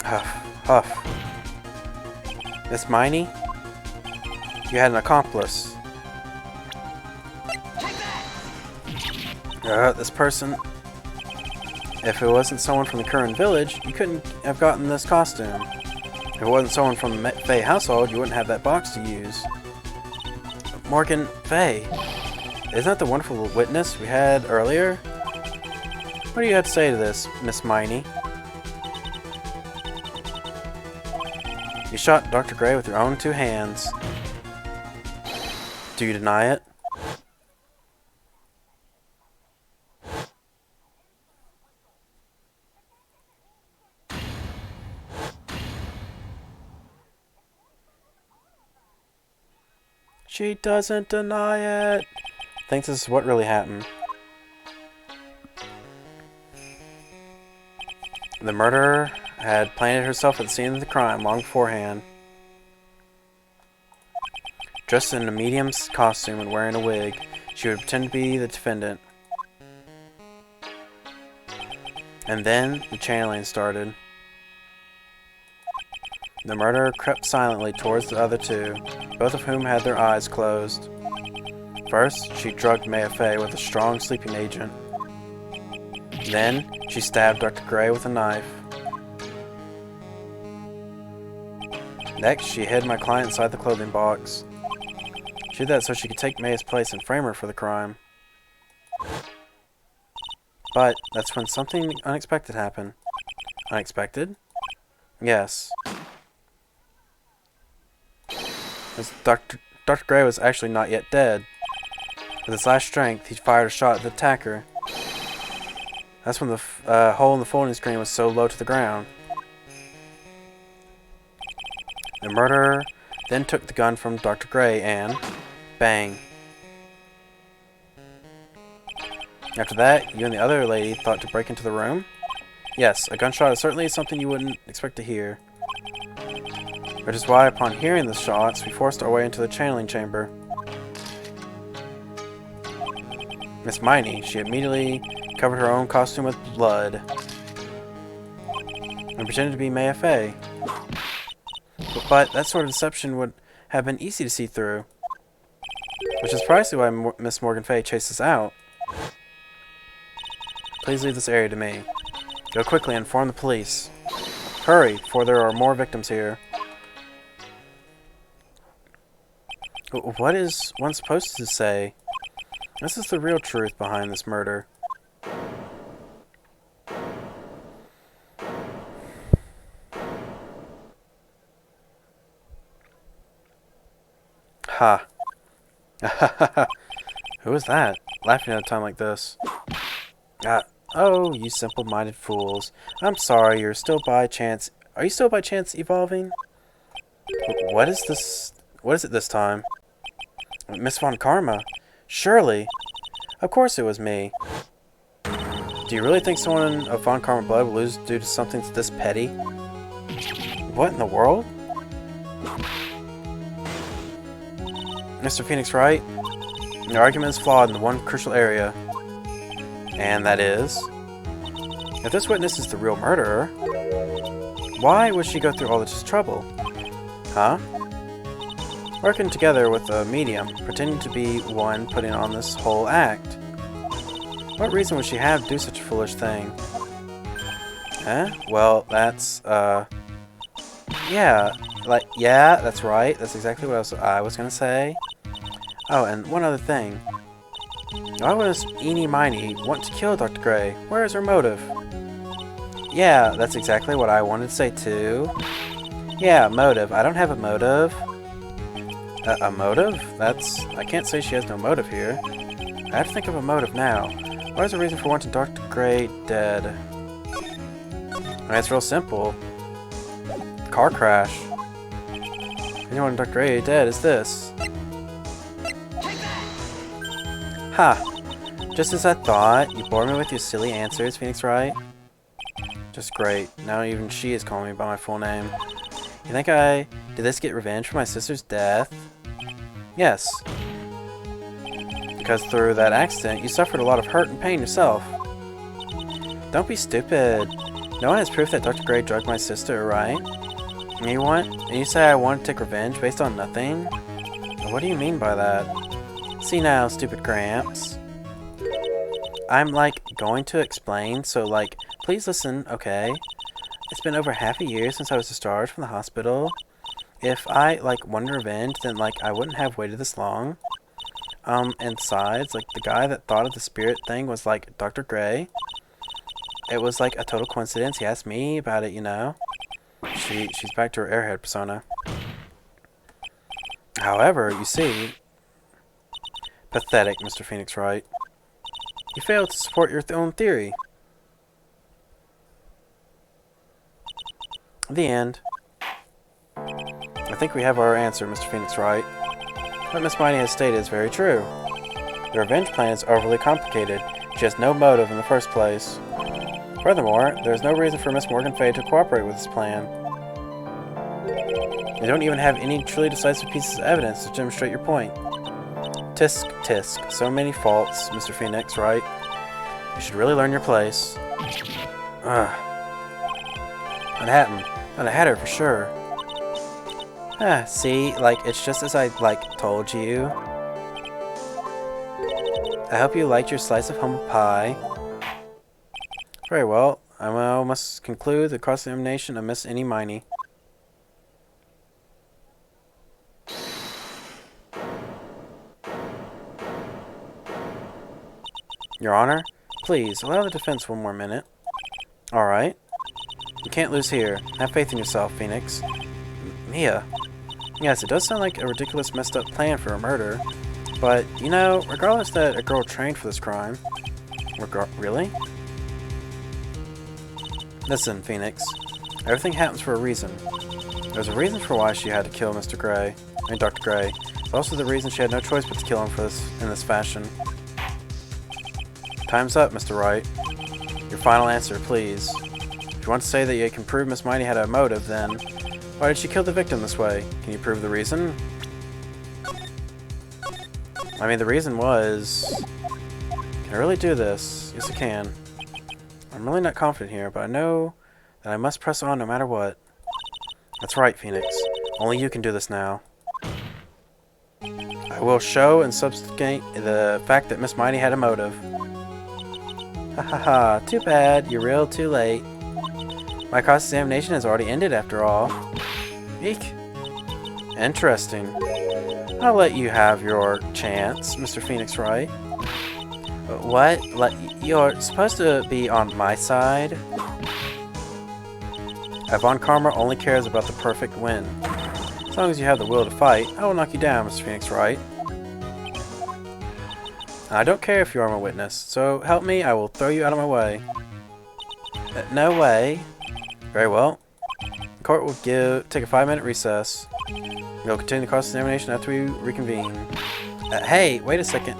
Huff. Miss Miney? You had an accomplice. This person... If it wasn't someone from the Curran village, you couldn't have gotten this costume. If it wasn't someone from the Fey household, you wouldn't have that box to use. Morgan Fey. Isn't that the wonderful witness we had earlier? What do you have to say to this, Miss Miney? You shot Dr. Gray with your own 2 hands. Do you deny it? She doesn't deny it. Thinks this is what really happened. The murderer had planted herself at the scene of the crime long beforehand. Dressed in a medium costume and wearing a wig, she would pretend to be the defendant. And then the channeling started. The murderer crept silently towards the other two, both of whom had their eyes closed. First, she drugged Maya Fey with a strong sleeping agent. Then, she stabbed Dr. Gray with a knife. Next, she hid my client inside the clothing box. She did that so she could take Maya's place and frame her for the crime. But that's when something unexpected happened. Unexpected? Yes. Dr. Gray was actually not yet dead. With his last strength, he fired a shot at the attacker. That's when the hole in the folding screen was so low to the ground. The murderer then took the gun from Dr. Gray and... bang. After that, you and the other lady thought to break into the room? Yes, a gunshot is certainly something you wouldn't expect to hear. Which is why, upon hearing the shots, we forced our way into the channeling chamber. Miss Miney, she immediately covered her own costume with blood and pretended to be Maya Fey. But that sort of deception would have been easy to see through. Which is precisely why Miss Morgan Fey chased us out. Please leave this area to me. Go quickly and inform the police. Hurry, for there are more victims here. What is one supposed to say? This is the real truth behind this murder. Ha. Who is that? Laughing at a time like this. Oh, you simple-minded fools. I'm sorry, you're still by chance... Are you still by chance evolving? What is this... What is it this time? Miss Von Karma? Surely. Of course it was me. Do you really think someone of Von Karma blood will lose due to something this petty? What in the world? Mr. Phoenix Wright? The argument is flawed in the one crucial area. And that is... If this witness is the real murderer, why would she go through all this trouble? Huh? Working together with a medium, pretending to be one putting on this whole act. What reason would she have to do such a foolish thing? Well, that's, yeah, that's right. That's exactly what I was gonna say. Oh, and one other thing. Why would Eenie Miney want to kill Dr. Gray? Where is her motive? Yeah, that's exactly what I wanted to say too. Yeah, motive. I don't have a motive. A motive? I can't say she has no motive here. I have to think of a motive now. What is the reason for wanting Dr. Gray dead? I mean, it's real simple. Car crash. The only one Dr. Gray dead is this. Ha! Just as I thought. You bore me with your silly answers, Phoenix Wright. Just great. Now even she is calling me by my full name. You think did this get revenge for my sister's death? Yes. Because through that accident, you suffered a lot of hurt and pain yourself. Don't be stupid. No one has proof that Dr. Gray drugged my sister, right? And you say I want to take revenge based on nothing? What do you mean by that? See now, stupid Gramps. I'm, going to explain, so, please listen, okay? It's been over half a year since I was discharged from the hospital. If I, wanted revenge, then, I wouldn't have waited this long. And besides, the guy that thought of the spirit thing was, Dr. Gray. It was, a total coincidence. He asked me about it, you know? She's back to her airhead persona. However, you see... Pathetic, Mr. Phoenix Wright. You failed to support your own theory. The end. I think we have our answer, Mr. Phoenix Wright. What Miss Miney has stated is very true. The revenge plan is overly complicated. She has no motive in the first place. Furthermore, there is no reason for Miss Morgan Fay to cooperate with this plan. You don't even have any truly decisive pieces of evidence to demonstrate your point. Tisk, tisk. So many faults, Mr. Phoenix, right? You should really learn your place. Ugh. Manhattan. Not a hatter for sure. Ah, see? Like, it's just as I, told you. I hope you liked your slice of humble pie. Very well. I must conclude the cross-examination of Miss Eeny Miney. Your Honor, please, allow the defense one more minute. Alright. You can't lose here. Have faith in yourself, Phoenix. Mia. Yes, it does sound like a ridiculous, messed up plan for a murder. But, you know, regardless that a girl trained for this crime... Really? Listen, Phoenix. Everything happens for a reason. There's a reason for why she had to kill Dr. Gray. But also the reason she had no choice but to kill him in this fashion. Time's up, Mr. Wright. Your final answer, please. If you want to say that you can prove Miss Miney had a motive, then why did she kill the victim this way? Can you prove the reason? I mean, the reason was... Can I really do this? Yes, I can. I'm really not confident here, but I know that I must press on no matter what. That's right, Phoenix. Only you can do this now. I will show and substantiate the fact that Miss Miney had a motive. Ha ha ha, too bad. You're real too late. My cross-examination has already ended after all. Eek. Interesting. I'll let you have your chance, Mr. Phoenix Wright. What? You're supposed to be on my side? Von Karma only cares about the perfect win. As long as you have the will to fight, I will knock you down, Mr. Phoenix Wright. I don't care if you are my witness, so help me, I will throw you out of my way. No way. Very well. The court will take a 5-minute recess. We'll continue the cross-examination after we reconvene. Hey, wait a second.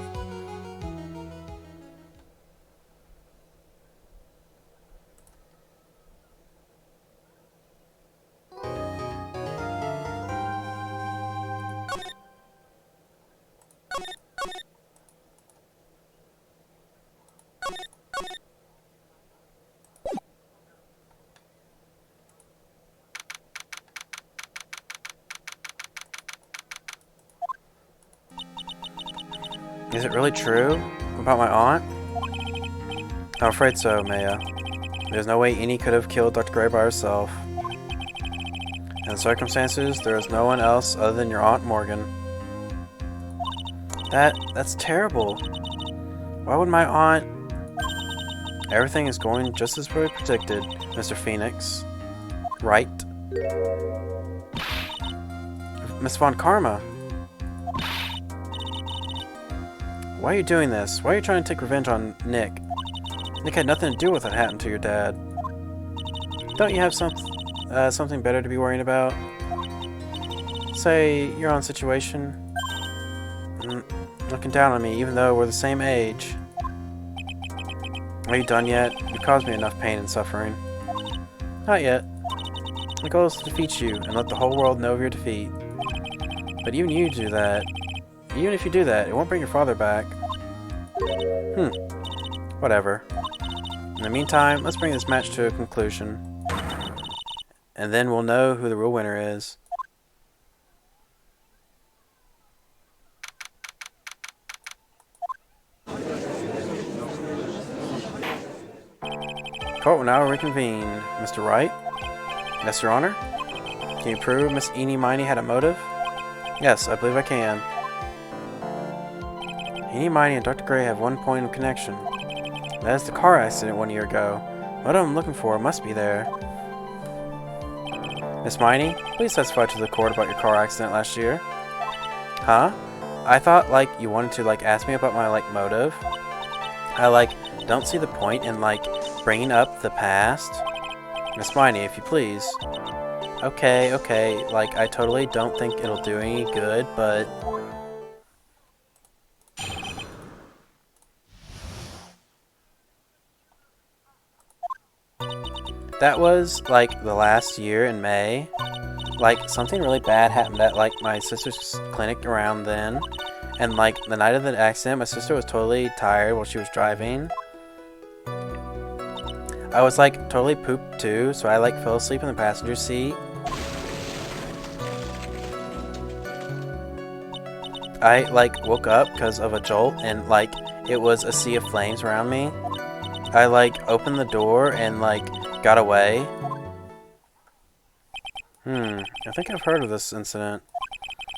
Is it really true about my aunt? I'm afraid so, Maya. There's no way Eni could have killed Dr. Gray by herself. In the circumstances, there is no one else other than your Aunt Morgan. That's terrible. Why would my aunt... Everything is going just as we predicted, Mr. Phoenix. Right? Miss Von Karma. Why are you doing this? Why are you trying to take revenge on Nick? Nick had nothing to do with what happened to your dad. Don't you have something better to be worrying about? Say, your own situation. Looking down on me, even though we're the same age. Are you done yet? You caused me enough pain and suffering. Not yet. My goal is to defeat you and let the whole world know of your defeat. But even you do that. Even if you do that, it won't bring your father back. Whatever. In the meantime, let's bring this match to a conclusion. And then we'll know who the real winner is. Court will now reconvene. Mr. Wright? Yes, Your Honor? Can you prove Miss Eeny Miney had a motive? Yes, I believe I can. Eeny Miney and Dr. Gray have one point of connection. That is the car accident 1 year ago. What I'm looking for must be there. Miss Miney, please testify to the court about your car accident last year. Huh? I thought, you wanted to, ask me about my, motive. I, don't see the point in, bringing up the past. Miss Miney, if you please. Okay, I totally don't think it'll do any good, but... that was, like, the last year in May. Like, something really bad happened at, like, my sister's clinic around then. And, like, the night of the accident, my sister was totally tired while she was driving. I was, like, totally pooped, too, so I, like, fell asleep in the passenger seat. I, like, woke up because of a jolt, and, like, it was a sea of flames around me. I, like, opened the door and, like, got away. I think I've heard of this incident.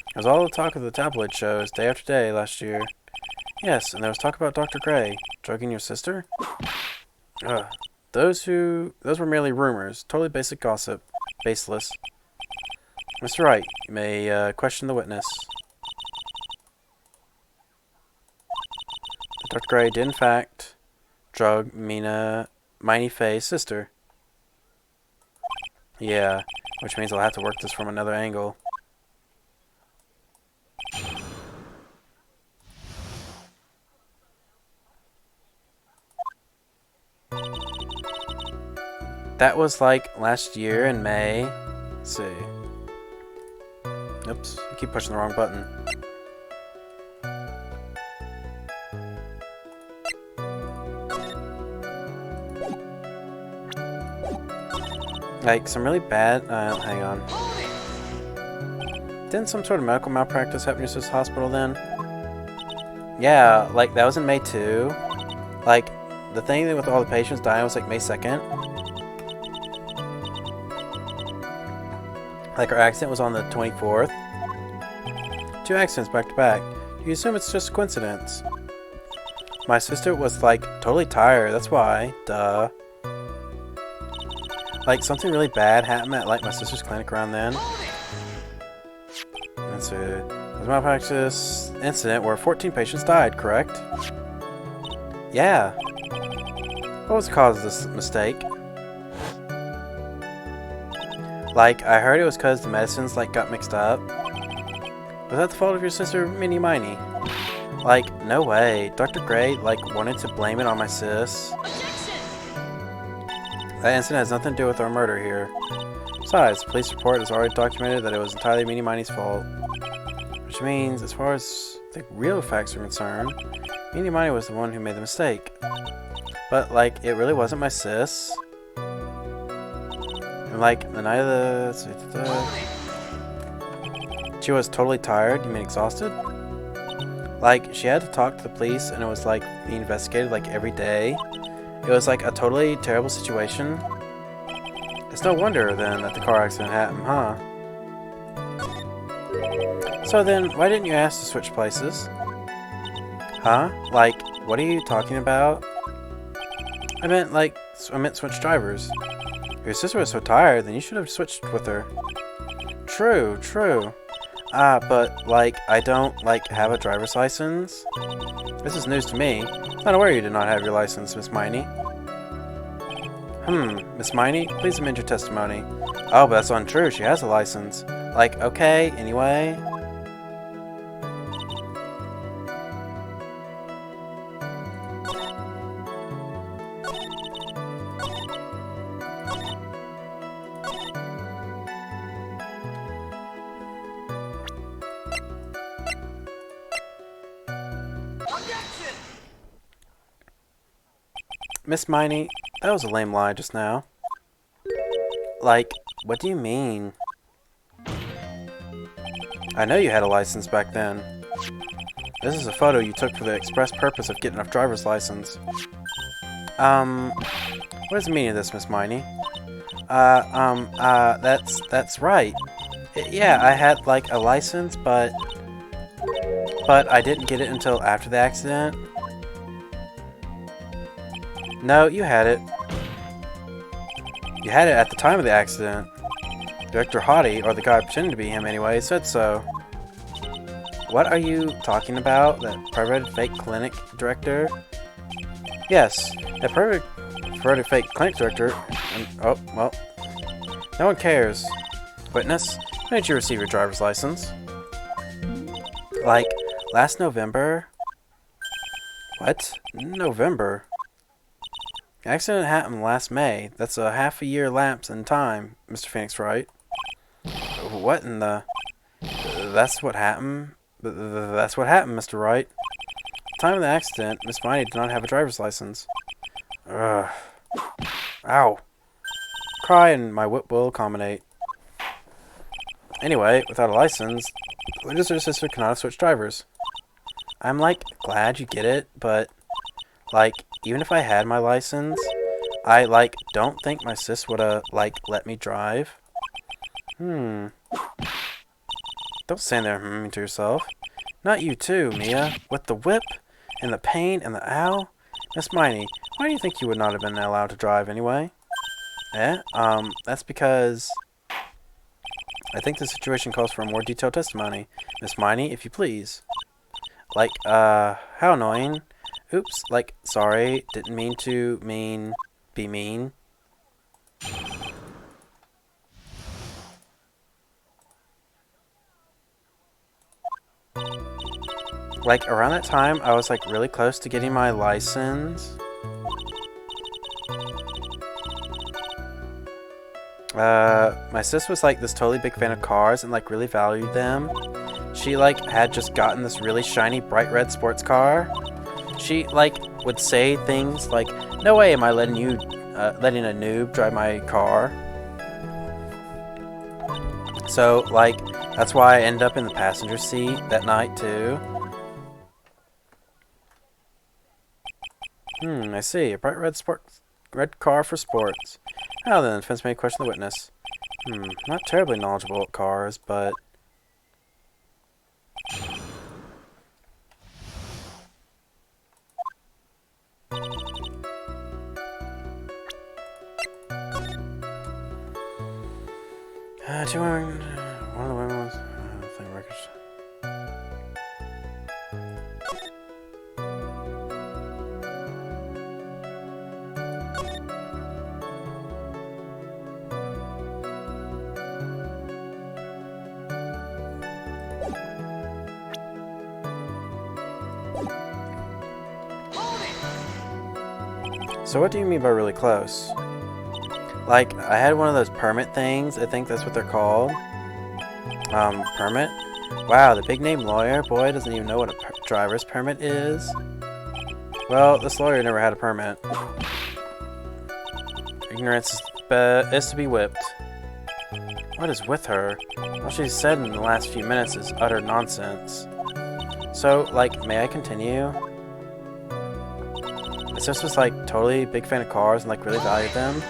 It was all the talk of the tabloid shows, day after day, last year. Yes, and there was talk about Dr. Gray drugging your sister? Ugh. Those were merely rumors. Totally basic gossip. Baseless. Mr. Wright, you may, question the witness. Dr. Gray did, in fact, drug Miney Faye's sister. Yeah, which means I'll have to work this from another angle. That was like last year in May. Let's see. Oops, I keep pushing the wrong button. Like, some really bad, hang on. Didn't some sort of medical malpractice happen at this hospital then? Yeah, like, that was in May too. Like, the thing with all the patients dying was like May 2nd. Like, our accident was on the 24th. 2 accidents back to back. You assume it's just a coincidence. My sister was, like, totally tired, that's why. Duh. Like, something really bad happened at, like, my sister's clinic around then. Let's see. It was a malpractice incident where 14 patients died, correct? Yeah. What was the cause of this mistake? Like, I heard it was because the medicines, like, got mixed up. Was that the fault of your sister, Minnie Miney? Like, no way. Dr. Gray, like, wanted to blame it on my sis. That incident has nothing to do with our murder here. Besides, the police report has already documented that it was entirely Minnie Miney's fault. Which means, as far as the real facts are concerned, Minnie Miney was the one who made the mistake. But, like, it really wasn't my sis. And, like, the night of the... She was totally tired, you mean exhausted? Like, she had to talk to the police, and it was, like, being investigated, like, every day. It was, like, a totally terrible situation. It's no wonder, then, that the car accident happened, huh? So then, why didn't you ask to switch places? Huh? Like, what are you talking about? I meant switch drivers. If your sister was so tired, then you should have switched with her. True, true. But, like, I don't, like, have a driver's license. This is news to me. I'm not aware you did not have your license, Miss Miney. Miss Miney, please amend your testimony. Oh, but that's untrue. She has a license. Like, okay, anyway. Miss Miney, that was a lame lie just now. Like, what do you mean? I know you had a license back then. This is a photo you took for the express purpose of getting a driver's license. What is the meaning of this, Miss Miney? That's right. Yeah, I had, like, a license, but I didn't get it until after the accident. No, you had it. You had it at the time of the accident. Director Hottie, or the guy pretending to be him anyway, said so. What are you talking about? That perverted fake clinic director? Yes, that perverted fake clinic director. Oh, well. No one cares. Witness, when did you receive your driver's license? Like, last November? What? November? The accident happened last May. That's a half a year lapse in time, Mr. Phoenix Wright. What in the... That's what happened? That's what happened, Mr. Wright. At the time of the accident, Miss Miney did not have a driver's license. Ugh. Ow. Cry and my whip will accommodate. Anyway, without a license, Liz or sister cannot have switched drivers. I'm, like, glad you get it, but, like, even if I had my license, I, like, don't think my sis would've, like, let me drive. Don't stand there to yourself. Not you too, Mia. With the whip, and the pain, and the ow. Miss Miney, why do you think you would not have been allowed to drive anyway? That's because... I think the situation calls for a more detailed testimony. Miss Miney, if you please. Like, how annoying. Oops, like, sorry, didn't mean to be mean. Like, around that time, I was, like, really close to getting my license. My sis was, like, this totally big fan of cars and, like, really valued them. She, like, had just gotten this really shiny, bright red sports car. She, like, would say things like, "No way am I letting a noob drive my car." So, like, that's why I ended up in the passenger seat that night, too. I see. A bright red car for sports. Now then, the defense may question the witness. Not terribly knowledgeable at cars, but... one of the women was... thing records... So what do you mean by really close? Like, I had one of those permit things. I think that's what they're called. Permit? Wow, the big name lawyer? Boy, doesn't even know what a driver's permit is. Well, this lawyer never had a permit. Ignorance is to be whipped. What is with her? All she's said in the last few minutes is utter nonsense. So, like, may I continue? My sister was, like, totally a big fan of cars and, like, really valued them.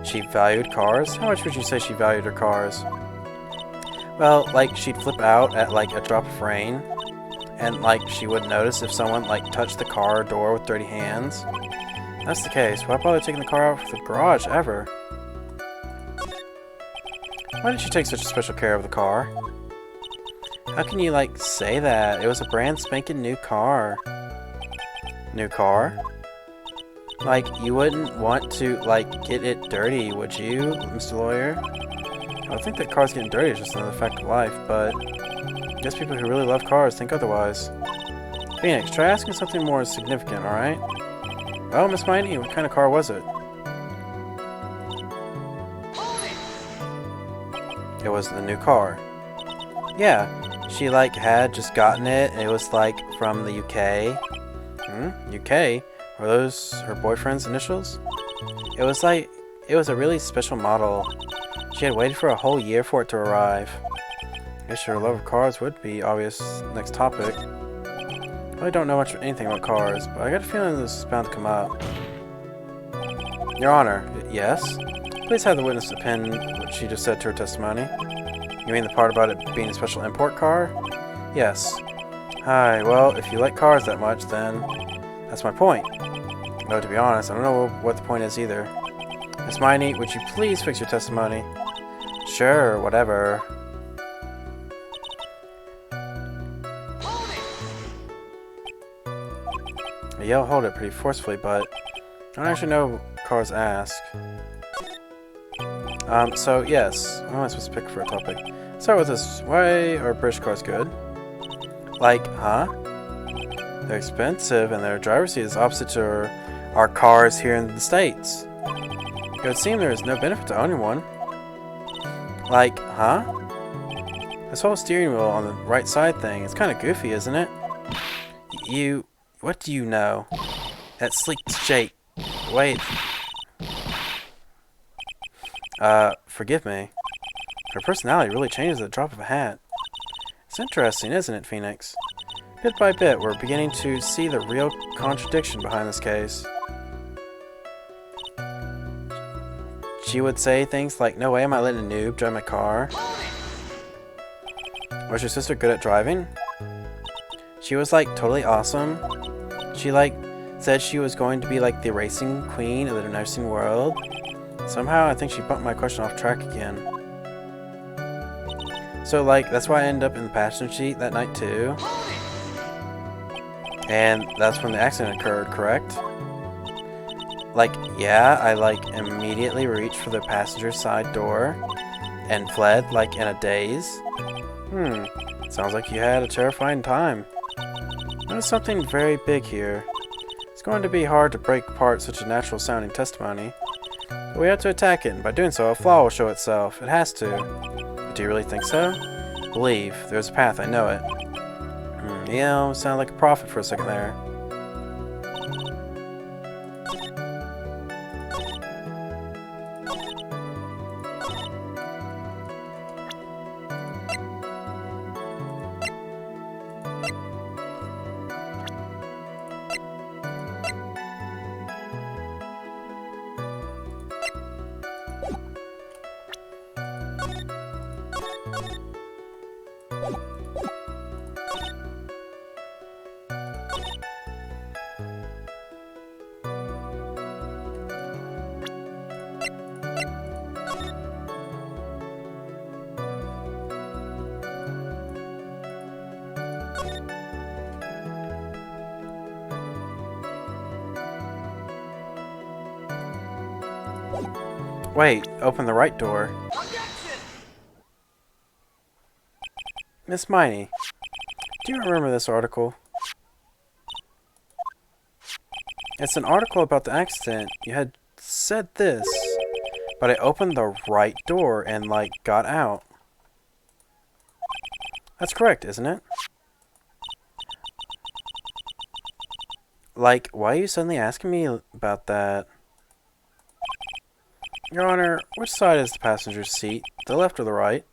She valued cars? How much would you say she valued her cars? Well, like, she'd flip out at, like, a drop of rain. And, like, she wouldn't notice if someone, like, touched the car door with dirty hands. If that's the case, why bother taking the car out of the garage ever? Why did she take such special care of the car? How can you, like, say that? It was a brand spanking new car. New car? Like, you wouldn't want to, like, get it dirty, would you, Mr. Lawyer? I would think that cars getting dirty is just another fact of life, but I guess people who really love cars think otherwise. Phoenix, try asking something more significant, alright? Well, Miss Miney, what kind of car was it? It was the new car. Yeah, she, like, had just gotten it, and it was, like, from the UK. UK? Were those her boyfriend's initials? It was a really special model. She had waited for a whole year for it to arrive. I guess her love of cars would be obvious next topic. I really don't know anything about cars, but I got a feeling this is bound to come up. Your Honor, yes? Please have the witness append what she just said to her testimony. You mean the part about it being a special import car? Yes. Hi, well, if you like cars that much, then that's my point. Though, to be honest, I don't know what the point is either. Miss Miney, would you please fix your testimony? Sure, whatever. I yell hold it pretty forcefully, but I don't actually know what cars ask. So yes, what am I supposed to pick for a topic? Start with this. Why are British cars good? Like, huh? They're expensive and their driver's seat is opposite to our cars here in the States. It would seem there is no benefit to owning one. Like, huh? This whole steering wheel on the right side thing is kind of goofy, isn't it? What do you know? That sleek shape. Wait. Forgive me. Her personality really changes at the drop of a hat. It's interesting, isn't it, Phoenix? Bit by bit, we're beginning to see the real contradiction behind this case. She would say things like, "No way am I letting a noob drive my car." Was your sister good at driving? She was like totally awesome. She like said she was going to be like the racing queen of the nursing world. Somehow I think she bumped my question off track again. So like that's why I ended up in the passenger seat that night too. And that's when the accident occurred, correct? Like, yeah, I like immediately reached for the passenger side door and fled like in a daze. Sounds like you had a terrifying time. There's something very big here. It's going to be hard to break apart such a natural sounding testimony. But we have to attack it, and by doing so, a flaw will show itself. It has to. But do you really think so? Believe. There's a path, I know it. Sound like a prophet for a second there. Wait, open the right door. Miss Miney, do you remember this article? It's an article about the accident. You had said this, but I opened the right door and, like, got out. That's correct, isn't it? Like, why are you suddenly asking me about that? Your Honor, which side is the passenger seat? The left or the right?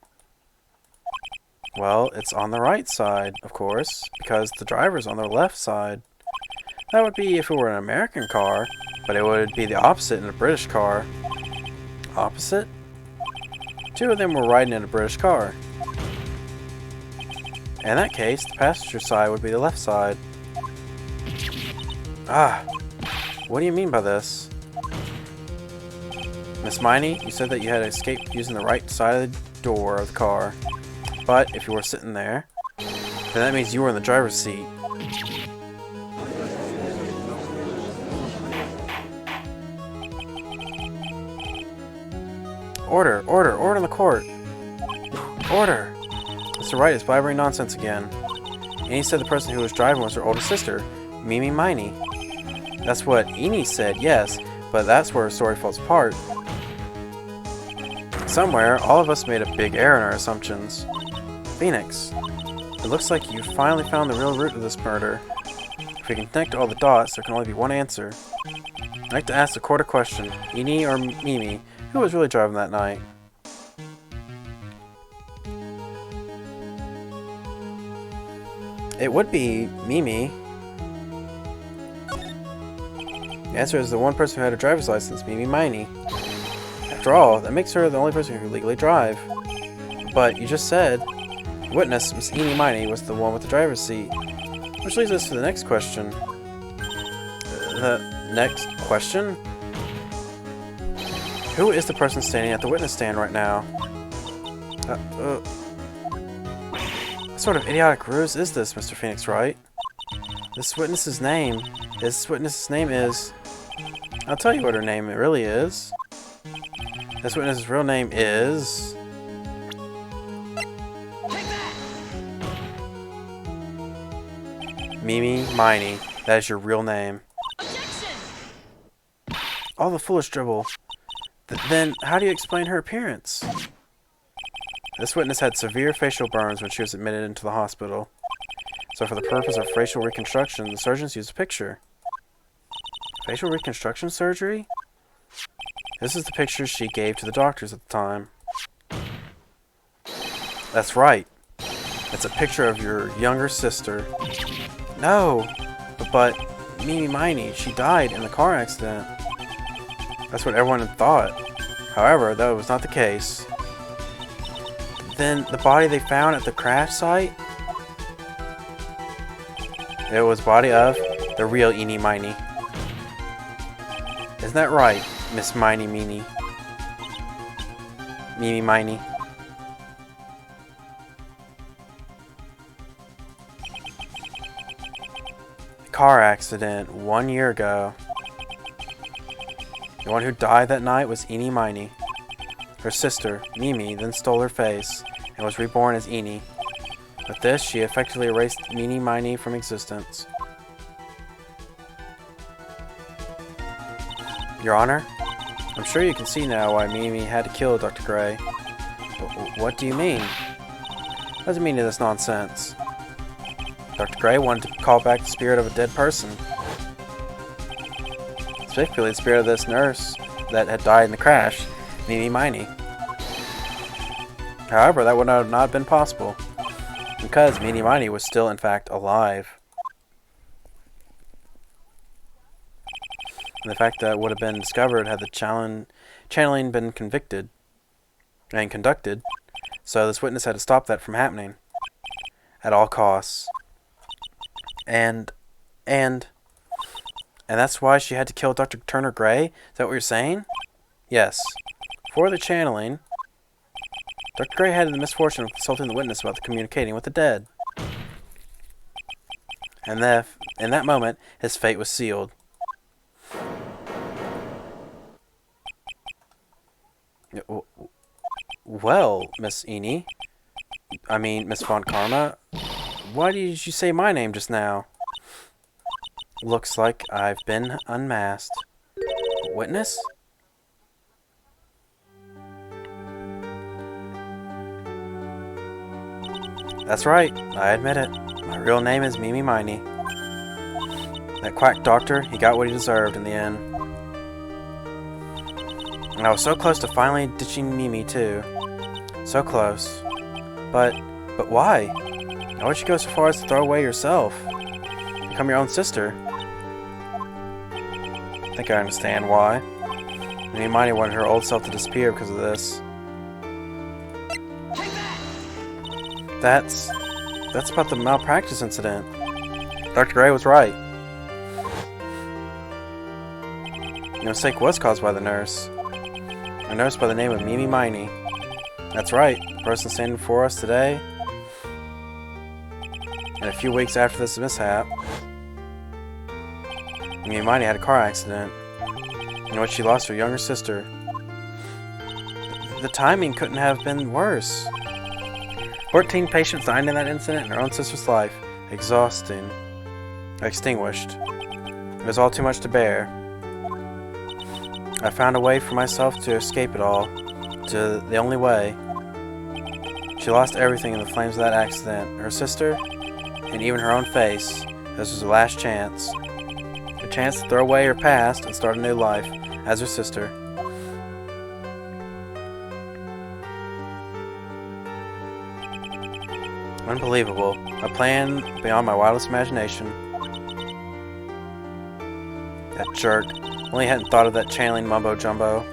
Well, it's on the right side, of course, because the driver's on the left side. That would be if it were an American car, but it would be the opposite in a British car. Opposite? Two of them were riding in a British car. In that case, the passenger side would be the left side. Ah, what do you mean by this? Miss Miney, you said that you had escaped using the right side of the door of the car. But if you were sitting there, then that means you were in the driver's seat. Order! Order! Order in the court! Order! Mr. Wright is blabbering nonsense again. And he said the person who was driving was her older sister, Mimi Miney. That's what Eni said, yes, but that's where her story falls apart. Somewhere, all of us made a big error in our assumptions. Phoenix, it looks like you finally found the real root of this murder. If we can connect all the dots, there can only be one answer. I'd like to ask the court a question. Eni or Mimi, who was really driving that night? It would be Mimi. The answer is the one person who had a driver's license, Mimi Miney. After all, that makes her the only person who can legally drive. But you just said the witness, Miss Eni Miney, was the one with the driver's seat. Which leads us to the next question. The next question? Who is the person standing at the witness stand right now? What sort of idiotic ruse is this, Mr. Phoenix Wright? This witness's name is... I'll tell you what her name really is. This witness's real name is... Mimi Miney. That is your real name.
Objection!
All the foolish dribble. Then, how do you explain her appearance? This witness had severe facial burns when she was admitted into the hospital. So for the purpose of facial reconstruction, the surgeons used a picture. Facial reconstruction surgery? This is the picture she gave to the doctors at the time. That's right. It's a picture of your younger sister. No! But Mimi Miney, she died in the car accident. That's what everyone had thought. However, that was not the case. Then the body they found at the crash site? It was body of the real Eenie Miney. Isn't that right, Miss Miney Meanie? Mimi Miney. Car accident 1 year ago. The one who died that night was Eenie Miney. Her sister, Mimi, then stole her face and was reborn as Eenie. With this, she effectively erased Eenie Miney from existence. Your Honor, I'm sure you can see now why Mimi had to kill Dr. Gray. But what do you mean? What does it mean to this nonsense? Dr. Gray wanted to call back the spirit of a dead person. Specifically, the spirit of this nurse that had died in the crash, Mimi Miney. However, that would not have been possible, because Mimi Miney was still, in fact, alive. And the fact that it would have been discovered had the channeling been conducted, so this witness had to stop that from happening at all costs. And that's why she had to kill Dr. Turner Gray? Is that what you're saying? Yes. For the channeling, Dr. Gray had the misfortune of consulting the witness about communicating with the dead. And in that moment, his fate was sealed. Well, Miss Eenie, Miss Von Karma, why did you say my name just now? Looks like I've been unmasked. Witness? That's right, I admit it. My real name is Mimi Miney. That quack doctor, he got what he deserved in the end. And I was so close to finally ditching Mimi too. So close. But why? Why would you go so far as to throw away yourself? Become your own sister? I think I understand why. Mimi Miney wanted her old self to disappear because of this. That's about the malpractice incident. Dr. Gray was right. The mistake was caused by the nurse. A nurse by the name of Mimi Miney. That's right, the person standing before us today. And a few weeks after this mishap, Mimi Miney had a car accident in which she lost her younger sister. The timing couldn't have been worse. 14 patients died in that incident and her own sister's life. Exhausting. Extinguished. It was all too much to bear. I found a way for myself to escape it all. To the only way. She lost everything in the flames of that accident. Her sister, and even her own face. This was her last chance. A chance to throw away her past and start a new life as her sister. Unbelievable. A plan beyond my wildest imagination. That jerk. Only hadn't thought of that channeling mumbo jumbo.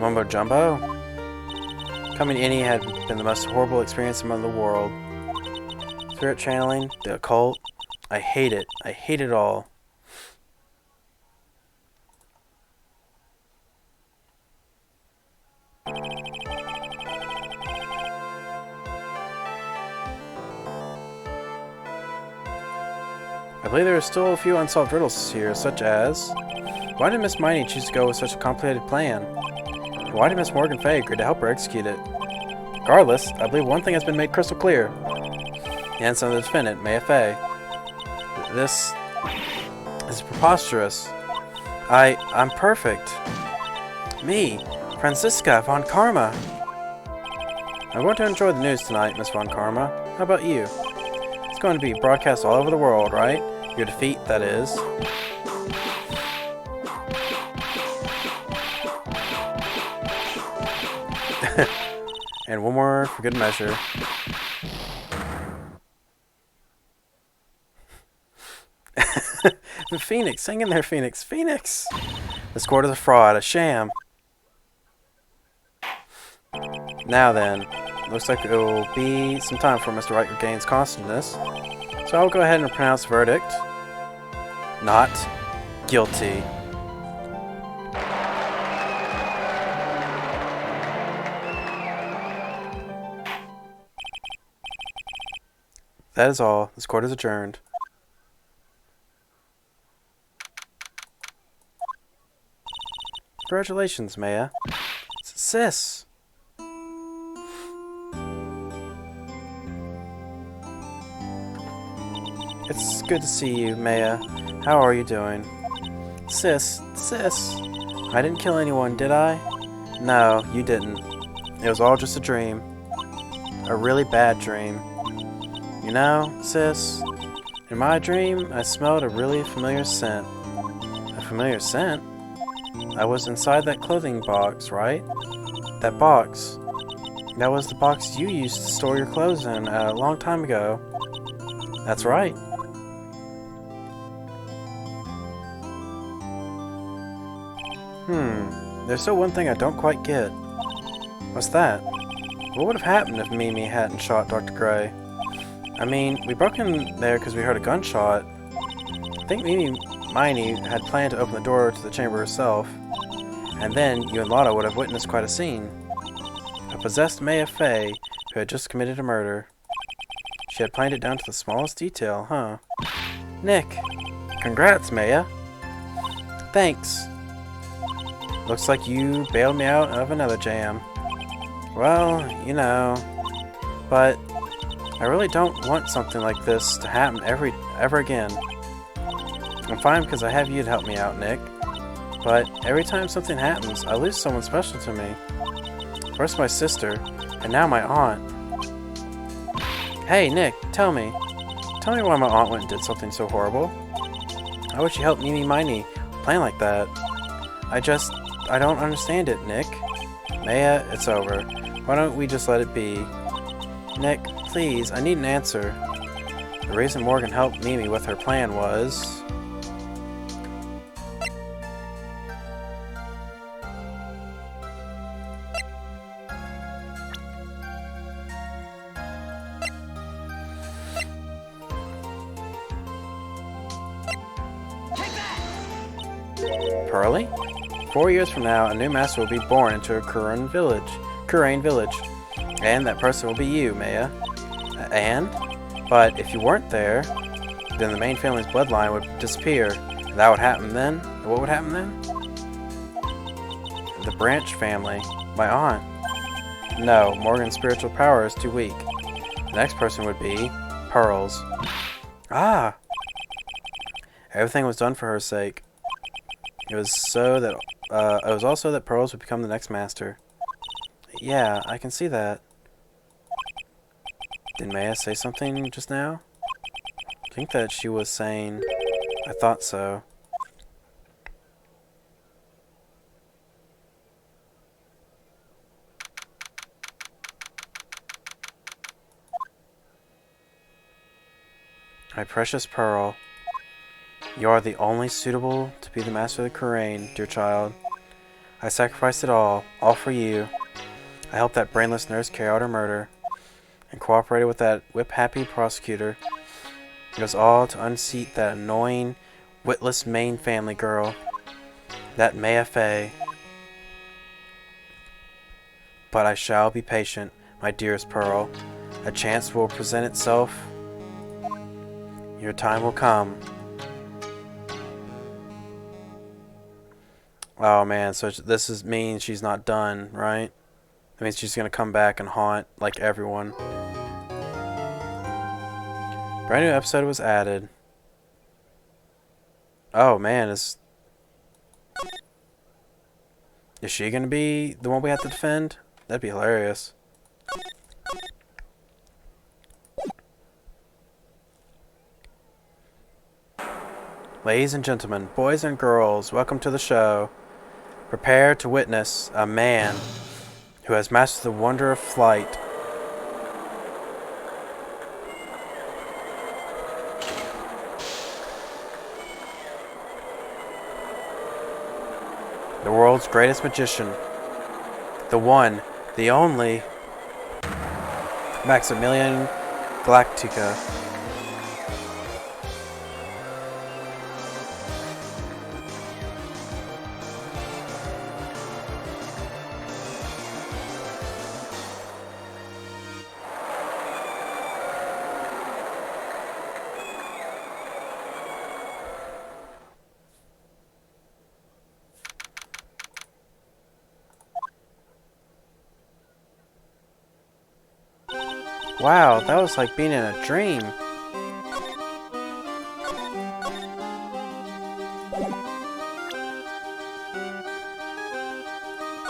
Mumbo jumbo? Becoming Eenie had been the most horrible experience in the world. Spirit channeling, the occult. I hate it. I hate it all. I believe there are still a few unsolved riddles here, such as... Why did Miss Miney choose to go with such a complicated plan? And why did Miss Morgan Fay agree to help her execute it? Regardless, I believe one thing has been made crystal clear. The innocence of the defendant, Maya Fay. This is preposterous. I'm perfect. Me, Franziska von Karma. I'm going to enjoy the news tonight, Miss von Karma. How about you? It's going to be broadcast all over the world, right? Your defeat, that is. And one more for good measure. The Phoenix, hang in there, Phoenix. Phoenix! This court is a fraud, a sham. Now then, looks like it will be some time for Mr. Riker gains consciousness. So I'll go ahead and pronounce verdict. Not guilty. That is all. This court is adjourned. Congratulations, Maya. Sis! It's good to see you, Maya. How are you doing? Sis! I didn't kill anyone, did I? No, you didn't. It was all just a dream. A really bad dream. You know, sis, in my dream, I smelled a really familiar scent. A familiar scent? I was inside that clothing box, right? That box. That was the box you used to store your clothes in a long time ago. That's right. There's still one thing I don't quite get. What's that? What would have happened if Mimi hadn't shot Dr. Gray? I mean, we broke in there because we heard a gunshot. I think Miney had planned to open the door to the chamber herself, and then you and Lotta would have witnessed quite a scene. A possessed Maya Fey who had just committed a murder. She had planned it down to the smallest detail, huh? Nick! Congrats, Maya! Thanks! Looks like you bailed me out of another jam. Well, you know, but I really don't want something like this to happen ever again. I'm fine because I have you to help me out, Nick. But every time something happens, I lose someone special to me. First my sister, and now my aunt. Hey, Nick, tell me why my aunt went and did something so horrible. How would she help Mimi Miney plan like that? I don't understand it, Nick. Maya, it's over. Why don't we just let it be? Nick, please, I need an answer. The reason Morgan helped Mimi with her plan was... Pearly? 4 years from now, a new master will be born into a Kurain village. And that person will be you, Maya. And? But if you weren't there, then the main family's bloodline would disappear. And that would happen then? What would happen then? The Branch family. My aunt. No, Morgan's spiritual power is too weak. The next person would be Pearls. Ah! Everything was done for her sake. It was also that Pearls would become the next master. Yeah, I can see that. Did Maya say something just now? I think that she was saying, I thought so. My precious Pearl, you are the only suitable to be the master of the Kurain, dear child. I sacrificed it all for you. I helped that brainless nurse carry out her murder, and cooperated with that whip-happy prosecutor. It was all to unseat that annoying, witless main family girl, that Maya Fey. But I shall be patient, my dearest Pearl. A chance will present itself. Your time will come. Oh man, so this means she's not done, right? That means she's gonna come back and haunt like everyone. Brand new episode was added. Oh man, Is she gonna be the one we have to defend? That'd be hilarious. Ladies and gentlemen, boys and girls, welcome to the show. Prepare to witness a man who has mastered the wonder of flight. The world's greatest magician. The one, the only, Maximilian Galactica. Wow, that was like being in a dream.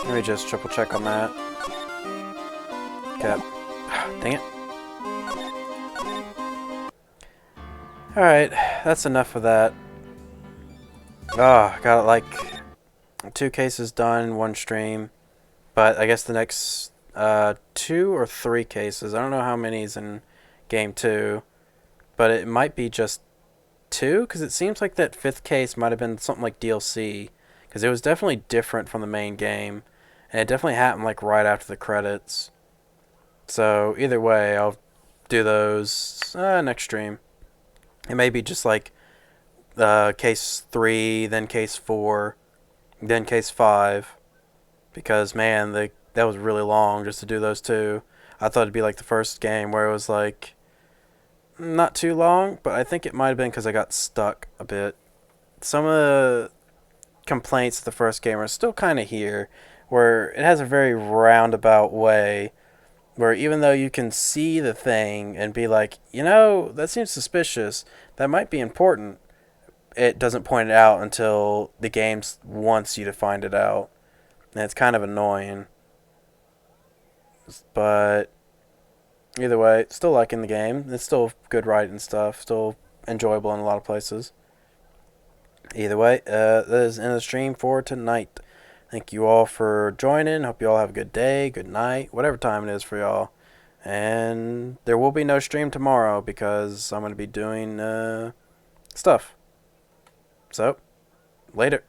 Let me just triple check on that. Okay. Dang it. Alright, that's enough of that. Oh, got like 2 cases done in one stream. But I guess the next 2 or 3 cases. I don't know how many is in game 2. But it might be just 2, because it seems like that 5th case might have been something like DLC. Because it was definitely different from the main game. And it definitely happened like right after the credits. So either way, I'll do those next stream. It may be just like case 3, then case 4, then case 5. Because man, that was really long just to do those 2. I thought it'd be like the first game where it was like not too long, but I think it might have been because I got stuck a bit. Some of the complaints of the first game are still kind of here, where it has a very roundabout way, where even though you can see the thing and be like, that seems suspicious, that might be important, it doesn't point it out until the game wants you to find it out. And it's kind of annoying. But either way, still liking the game. It's still good writing stuff. Still enjoyable in a lot of places. Either way, that is in the stream for tonight. Thank you all for joining. Hope you all have a good day, good night, whatever time it is for y'all. And there will be no stream tomorrow because I'm going to be doing stuff. So, later.